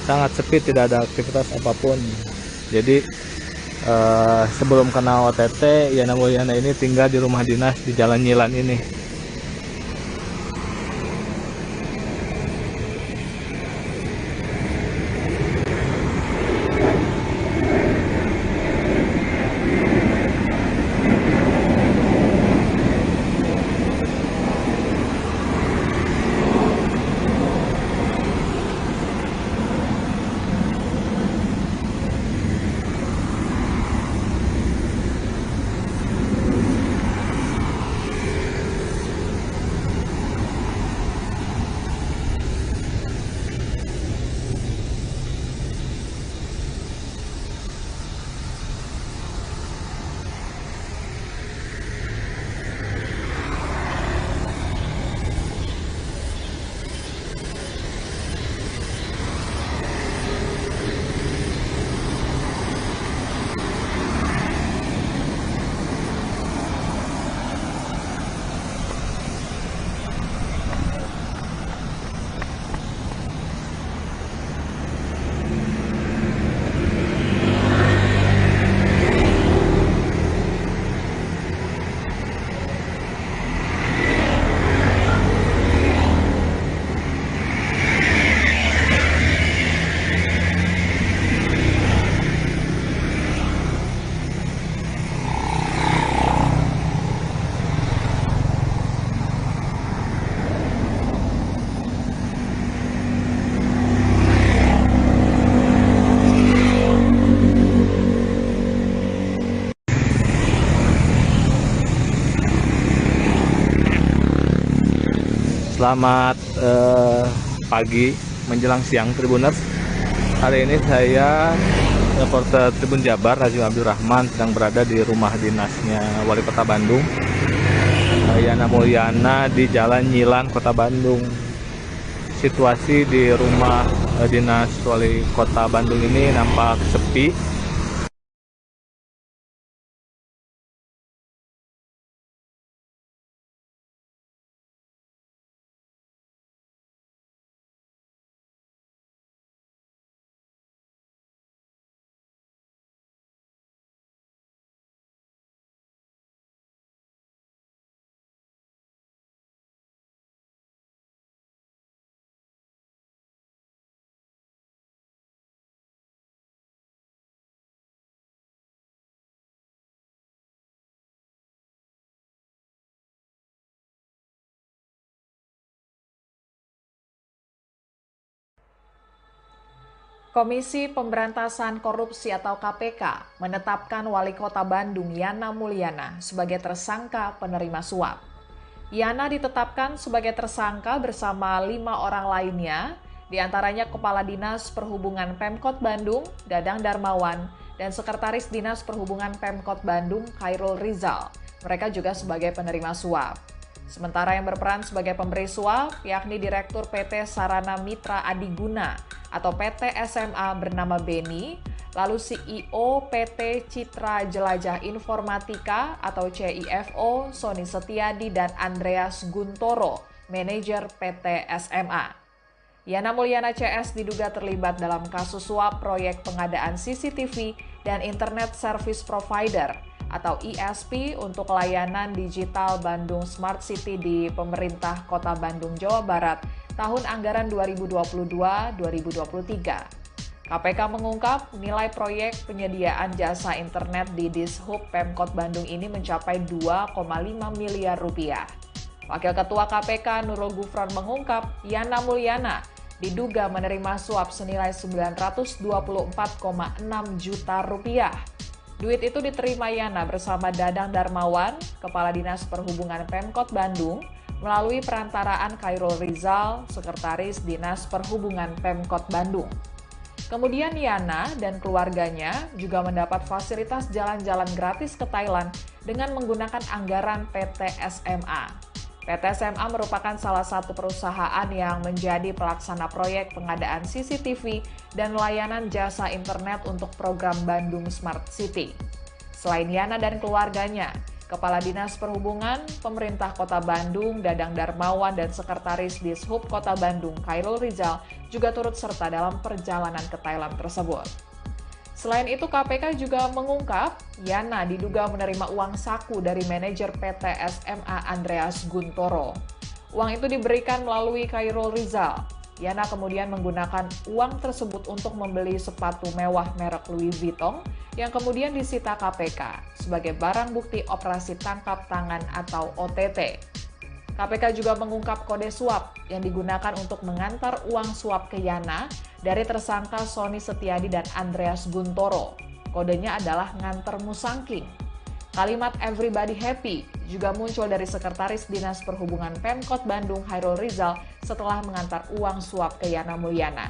Sangat sepi, tidak ada aktivitas apapun. Jadi sebelum kena OTT, Yana Mulyana ini tinggal di rumah dinas di Jalan Nyilan ini. Selamat pagi menjelang siang Tribuners. Hari ini saya reporter Tribun Jabar Rajim Abdul Rahman sedang berada di rumah dinasnya Wali Kota Bandung, Yana Mulyana, di Jalan Nyilan, Kota Bandung. Situasi di rumah dinas Wali Kota Bandung ini nampak sepi. Komisi Pemberantasan Korupsi atau KPK menetapkan Wali Kota Bandung Yana Mulyana sebagai tersangka penerima suap. Yana ditetapkan sebagai tersangka bersama 5 orang lainnya, diantaranya Kepala Dinas Perhubungan Pemkot Bandung, Dadang Darmawan, dan Sekretaris Dinas Perhubungan Pemkot Bandung, Khairul Rizal. Mereka juga sebagai penerima suap. Sementara yang berperan sebagai pemberi suap, yakni Direktur PT Sarana Mitra Adiguna atau PT SMA bernama Beni, lalu CEO PT Citra Jelajah Informatika atau CIFO, Sony Setiadi dan Andreas Guntoro, manajer PT SMA. Yana Mulyana CS diduga terlibat dalam kasus suap proyek pengadaan CCTV dan Internet Service Provider atau ISP untuk layanan digital Bandung Smart City di pemerintah Kota Bandung, Jawa Barat tahun anggaran 2022-2023. KPK mengungkap nilai proyek penyediaan jasa internet di Dishub Pemkot Bandung ini mencapai 2,5 miliar rupiah. Wakil Ketua KPK Nurul Gufron mengungkap Yana Mulyana diduga menerima suap senilai 924,6 juta rupiah. Duit itu diterima Yana bersama Dadang Darmawan, Kepala Dinas Perhubungan Pemkot Bandung, melalui perantaraan Khairul Rizal, Sekretaris Dinas Perhubungan Pemkot Bandung. Kemudian Yana dan keluarganya juga mendapat fasilitas jalan-jalan gratis ke Thailand dengan menggunakan anggaran PT SMA. PT SMA merupakan salah satu perusahaan yang menjadi pelaksana proyek pengadaan CCTV dan layanan jasa internet untuk program Bandung Smart City. Selain Yana dan keluarganya, Kepala Dinas Perhubungan, Pemerintah Kota Bandung, Dadang Darmawan, dan Sekretaris Dishub Kota Bandung, Khairul Rizal, juga turut serta dalam perjalanan ke Thailand tersebut. Selain itu, KPK juga mengungkap Yana diduga menerima uang saku dari manajer PT SMA Andreas Guntoro. Uang itu diberikan melalui Khairul Rizal. Yana kemudian menggunakan uang tersebut untuk membeli sepatu mewah merek Louis Vuitton yang kemudian disita KPK sebagai barang bukti operasi tangkap tangan atau OTT. KPK juga mengungkap kode suap yang digunakan untuk mengantar uang suap ke Yana dari tersangka Sony Setiadi dan Andreas Guntoro. Kodenya adalah nganter musangking. Kalimat everybody happy juga muncul dari Sekretaris Dinas Perhubungan Pemkot Bandung Khairul Rizal setelah mengantar uang suap ke Yana Mulyana.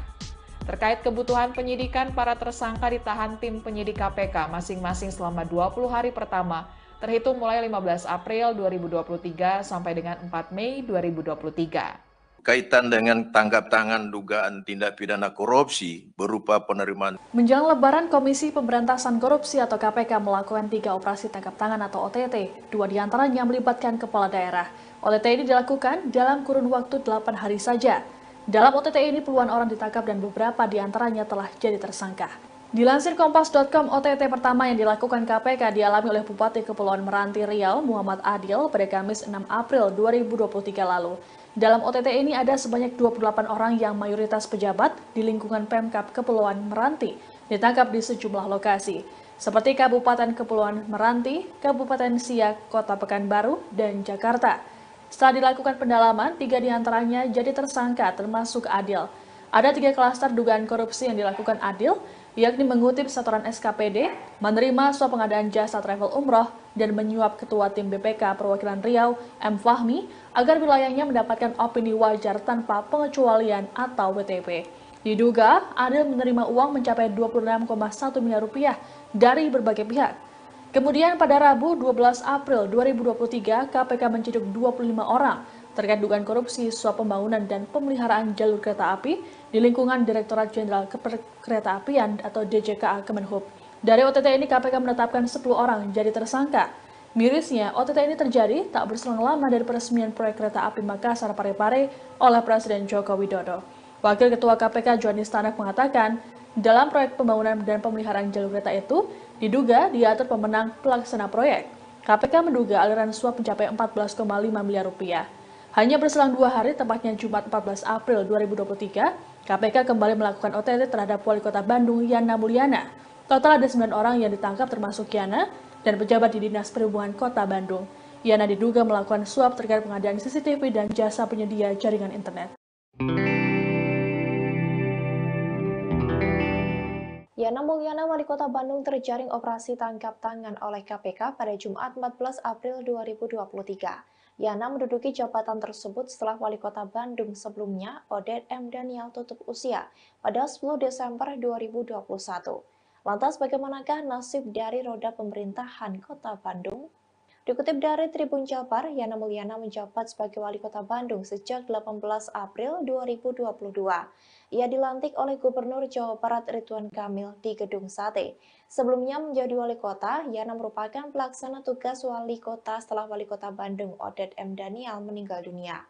Terkait kebutuhan penyidikan, para tersangka ditahan tim penyidik KPK masing-masing selama 20 hari pertama, terhitung mulai 15 April 2023 sampai dengan 4 Mei 2023. Kaitan dengan tangkap tangan dugaan tindak pidana korupsi berupa penerimaan. Menjelang Lebaran, Komisi Pemberantasan Korupsi atau KPK melakukan 3 operasi tangkap tangan atau OTT. 2 diantaranya melibatkan kepala daerah. OTT ini dilakukan dalam kurun waktu 8 hari saja. Dalam OTT ini puluhan orang ditangkap dan beberapa diantaranya telah jadi tersangka. Dilansir Kompas.com, OTT pertama yang dilakukan KPK dialami oleh Bupati Kepulauan Meranti Riau, Muhammad Adil, pada Kamis 6 April 2023 lalu. Dalam OTT ini ada sebanyak 28 orang yang mayoritas pejabat di lingkungan Pemkab Kepulauan Meranti, ditangkap di sejumlah lokasi, seperti Kabupaten Kepulauan Meranti, Kabupaten Siak, Kota Pekanbaru, dan Jakarta. Setelah dilakukan pendalaman, 3 diantaranya jadi tersangka termasuk Adil. Ada 3 klaster dugaan korupsi yang dilakukan Adil, yakni mengutip setoran SKPD, menerima suap pengadaan jasa travel umroh, dan menyuap Ketua Tim BPK Perwakilan Riau, M. Fahmi, agar wilayahnya mendapatkan opini wajar tanpa pengecualian atau WTP. Diduga, Adil menerima uang mencapai 26,1 miliar rupiah dari berbagai pihak. Kemudian pada Rabu 12 April 2023, KPK menciduk 25 orang terkait dugaan korupsi suap pembangunan dan pemeliharaan jalur kereta api di lingkungan Direktorat Jenderal Keretaapian atau DJKA Kemenhub. Dari OTT ini KPK menetapkan 10 orang jadi tersangka. Mirisnya, OTT ini terjadi tak berselang lama dari peresmian proyek kereta api Makassar Parepare oleh Presiden Joko Widodo. Wakil Ketua KPK Johanis Tanak mengatakan, dalam proyek pembangunan dan pemeliharaan jalur kereta itu, diduga diatur pemenang pelaksana proyek. KPK menduga aliran suap mencapai 14,5 miliar rupiah. Hanya berselang 2 hari, tepatnya Jumat 14 April 2023, KPK kembali melakukan OTT terhadap Wali Kota Bandung, Yana Mulyana. Total ada 9 orang yang ditangkap termasuk Yana dan pejabat di Dinas Perhubungan Kota Bandung. Yana diduga melakukan suap terkait pengadaan CCTV dan jasa penyedia jaringan internet. Yana Mulyana, Wali Kota Bandung, terjaring operasi tangkap tangan oleh KPK pada Jumat 14 April 2023. Yana menduduki jabatan tersebut setelah Wali Kota Bandung sebelumnya, Odet M. Daniel, tutup usia pada 10 Desember 2021. Lantas bagaimanakah nasib dari roda pemerintahan Kota Bandung? Dikutip dari Tribun Jabar, Yana Mulyana menjabat sebagai Wali Kota Bandung sejak 18 April 2022. Ia dilantik oleh Gubernur Jawa Barat Ridwan Kamil di Gedung Sate. Sebelumnya menjadi wali kota, Yana merupakan pelaksana tugas wali kota setelah Wali Kota Bandung Odet M. Daniel meninggal dunia.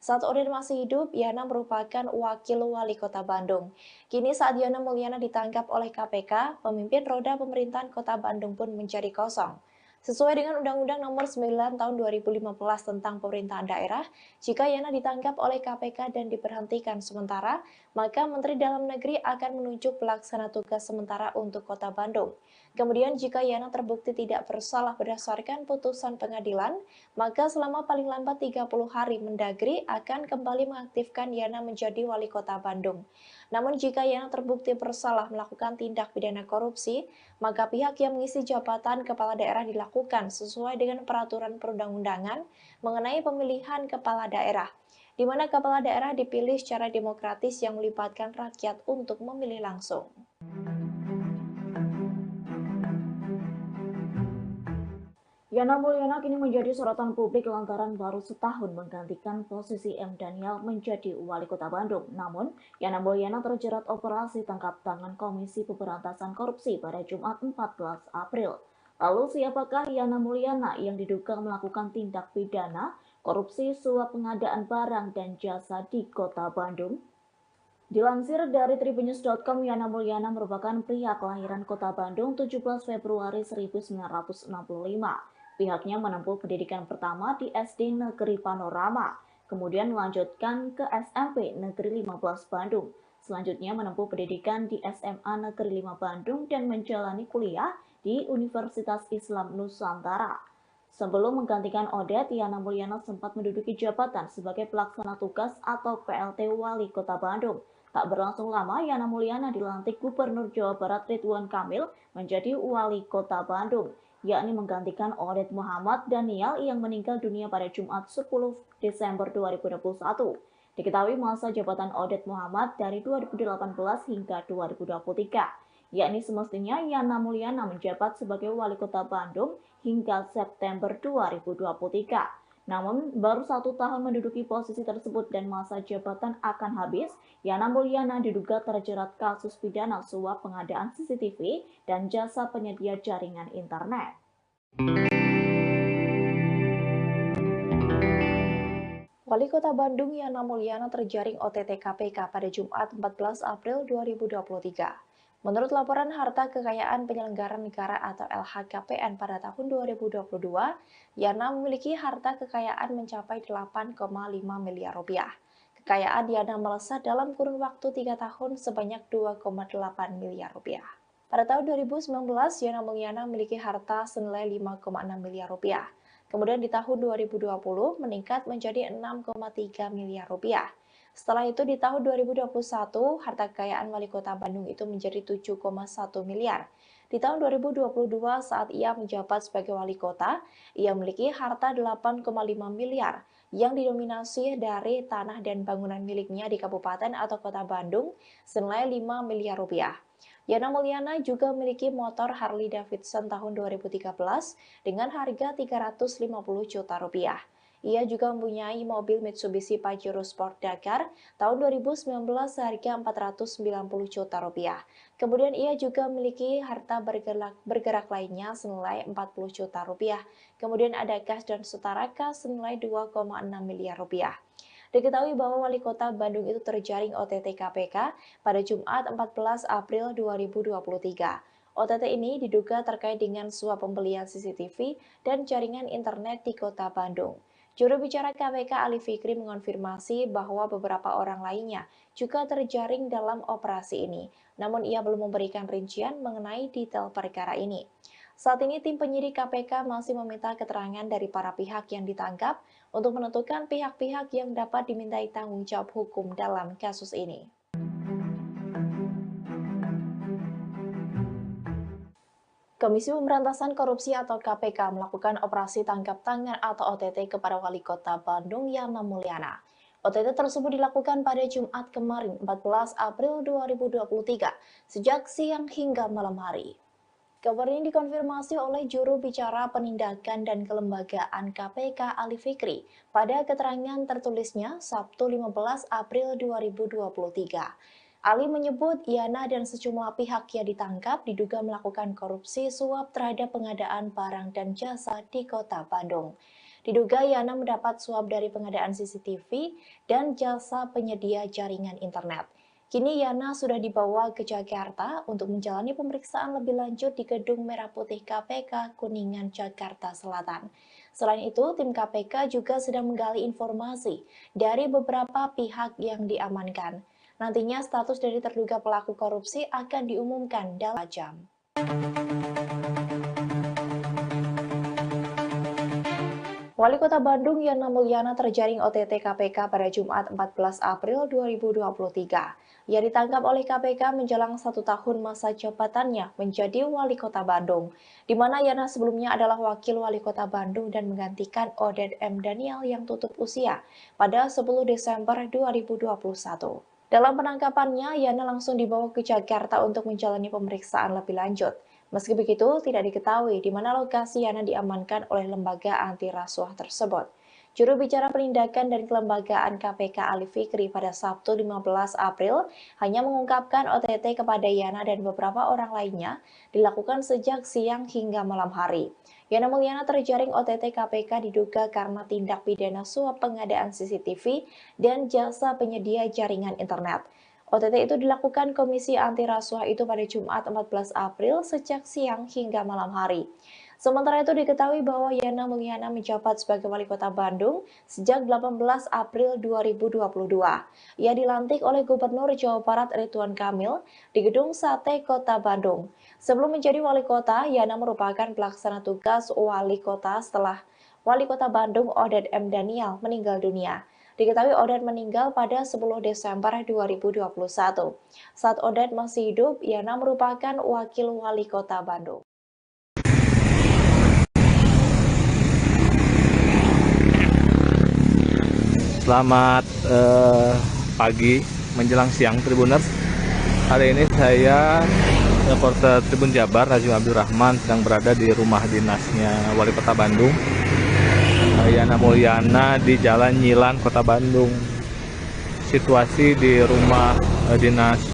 Saat Oded masih hidup, Yana merupakan wakil wali kota Bandung. Kini saat Yana Mulyana ditangkap oleh KPK, pemimpin roda pemerintahan kota Bandung pun menjadi kosong. Sesuai dengan Undang-Undang Nomor 9 Tahun 2015 tentang Pemerintahan Daerah, jika Yana ditangkap oleh KPK dan diberhentikan sementara, maka Menteri Dalam Negeri akan menunjuk pelaksana tugas sementara untuk Kota Bandung. Kemudian jika Yana terbukti tidak bersalah berdasarkan putusan pengadilan, maka selama paling lambat 30 hari Mendagri akan kembali mengaktifkan Yana menjadi wali kota Bandung. Namun jika Yana terbukti bersalah melakukan tindak pidana korupsi, maka pihak yang mengisi jabatan kepala daerah dilakukan sesuai dengan peraturan perundang-undangan mengenai pemilihan kepala daerah, di mana kepala daerah dipilih secara demokratis yang melibatkan rakyat untuk memilih langsung. Yana Mulyana kini menjadi sorotan publik lantaran baru setahun menggantikan posisi M. Daniel menjadi wali kota Bandung. Namun, Yana Mulyana terjerat operasi tangkap tangan Komisi Pemberantasan Korupsi pada Jumat 14 April. Lalu siapakah Yana Mulyana yang diduga melakukan tindak pidana korupsi suap pengadaan barang dan jasa di kota Bandung? Dilansir dari tribunnews.com, Yana Mulyana merupakan pria kelahiran kota Bandung 17 Februari 1965. Pihaknya menempuh pendidikan pertama di SD Negeri Panorama, kemudian melanjutkan ke SMP Negeri 15 Bandung. Selanjutnya menempuh pendidikan di SMA Negeri 5 Bandung dan menjalani kuliah di Universitas Islam Nusantara. Sebelum menggantikan Oded, Yana Mulyana sempat menduduki jabatan sebagai pelaksana tugas atau PLT Wali Kota Bandung. Tak berlangsung lama, Yana Mulyana dilantik Gubernur Jawa Barat Ridwan Kamil menjadi Wali Kota Bandung, yakni menggantikan Oded Muhammad Daniel yang meninggal dunia pada Jumat 10 Desember 2021. Diketahui masa jabatan Oded Muhammad dari 2018 hingga 2023, yakni semestinya Yana Mulyana menjabat sebagai Wali Kota Bandung hingga September 2023. Namun, baru 1 tahun menduduki posisi tersebut dan masa jabatan akan habis, Yana Mulyana diduga terjerat kasus pidana suap pengadaan CCTV dan jasa penyedia jaringan internet. Wali Kota Bandung Yana Mulyana terjaring OTT KPK pada Jumat 14 April 2023. Menurut laporan harta kekayaan penyelenggara negara atau LHKPN pada tahun 2022, Yana memiliki harta kekayaan mencapai 8,5 miliar rupiah. Kekayaan Yana melesat dalam kurun waktu 3 tahun sebanyak 2,8 miliar rupiah. Pada tahun 2019, Yana Mulyana memiliki harta senilai 5,6 miliar rupiah. Kemudian di tahun 2020 meningkat menjadi 6,3 miliar rupiah. Setelah itu di tahun 2021, harta kekayaan wali kota Bandung itu menjadi 7,1 miliar. Di tahun 2022 saat ia menjabat sebagai wali kota, ia memiliki harta 8,5 miliar yang didominasi dari tanah dan bangunan miliknya di kabupaten atau kota Bandung senilai 5 miliar rupiah. Yana Mulyana juga memiliki motor Harley Davidson tahun 2013 dengan harga 350 juta rupiah. Ia juga mempunyai mobil Mitsubishi Pajero Sport Dakar tahun 2019 seharga 490 juta rupiah. Kemudian ia juga memiliki harta bergerak lainnya senilai 40 juta rupiah. Kemudian ada kas dan setara kas senilai 2,6 miliar rupiah. Diketahui bahwa Wali Kota Bandung itu terjaring OTT KPK pada Jumat 14 April 2023. OTT ini diduga terkait dengan suap pembelian CCTV dan jaringan internet di Kota Bandung. Juru bicara KPK Ali Fikri mengonfirmasi bahwa beberapa orang lainnya juga terjaring dalam operasi ini, namun ia belum memberikan rincian mengenai detail perkara ini. Saat ini tim penyidik KPK masih meminta keterangan dari para pihak yang ditangkap untuk menentukan pihak-pihak yang dapat dimintai tanggung jawab hukum dalam kasus ini. Komisi Pemberantasan Korupsi atau KPK melakukan operasi tangkap tangan atau OTT kepada Wali Kota Bandung Yana Mulyana. OTT tersebut dilakukan pada Jumat kemarin 14 April 2023 sejak siang hingga malam hari. Kabar ini dikonfirmasi oleh juru bicara penindakan dan kelembagaan KPK Ali Fikri pada keterangan tertulisnya Sabtu 15 April 2023. Ali menyebut Yana dan sejumlah pihak yang ditangkap diduga melakukan korupsi suap terhadap pengadaan barang dan jasa di Kota Bandung. Diduga Yana mendapat suap dari pengadaan CCTV dan jasa penyedia jaringan internet. Kini Yana sudah dibawa ke Jakarta untuk menjalani pemeriksaan lebih lanjut di Gedung Merah Putih KPK Kuningan, Jakarta Selatan. Selain itu, tim KPK juga sedang menggali informasi dari beberapa pihak yang diamankan. Nantinya status dari terduga pelaku korupsi akan diumumkan dalam jam. Wali Kota Bandung Yana Mulyana terjaring OTT KPK pada Jumat 14 April 2023. Ia ditangkap oleh KPK menjelang 1 tahun masa jabatannya menjadi Wali Kota Bandung, di mana Yana sebelumnya adalah Wakil Wali Kota Bandung dan menggantikan Oded M. Daniel yang tutup usia pada 10 Desember 2021. Dalam penangkapannya, Yana langsung dibawa ke Jakarta untuk menjalani pemeriksaan lebih lanjut. Meski begitu, tidak diketahui di mana lokasi Yana diamankan oleh lembaga anti rasuah tersebut. Juru bicara penindakan dan kelembagaan KPK Ali Fikri pada Sabtu 15 April hanya mengungkapkan OTT kepada Yana dan beberapa orang lainnya dilakukan sejak siang hingga malam hari. Yana Mulyana terjaring OTT KPK diduga karena tindak pidana suap pengadaan CCTV dan jasa penyedia jaringan internet. OTT itu dilakukan Komisi Anti Rasuah itu pada Jumat 14 April sejak siang hingga malam hari. Sementara itu diketahui bahwa Yana Mulyana menjabat sebagai Wali Kota Bandung sejak 18 April 2022. Ia dilantik oleh Gubernur Jawa Barat Ridwan Kamil di Gedung Sate Kota Bandung. Sebelum menjadi Wali Kota, Yana merupakan pelaksana tugas Wali Kota setelah Wali Kota Bandung Oded M. Daniel meninggal dunia. Diketahui Oded meninggal pada 10 Desember 2021. Saat Oded masih hidup, Yana merupakan Wakil Wali Kota Bandung. Selamat pagi menjelang siang Tribuners. Hari ini saya reporter Tribun Jabar Rajim Abdul Rahman sedang berada di rumah dinasnya Wali Kota Bandung, Yana Mulyana, di Jalan Nyilan, Kota Bandung. Situasi di rumah dinas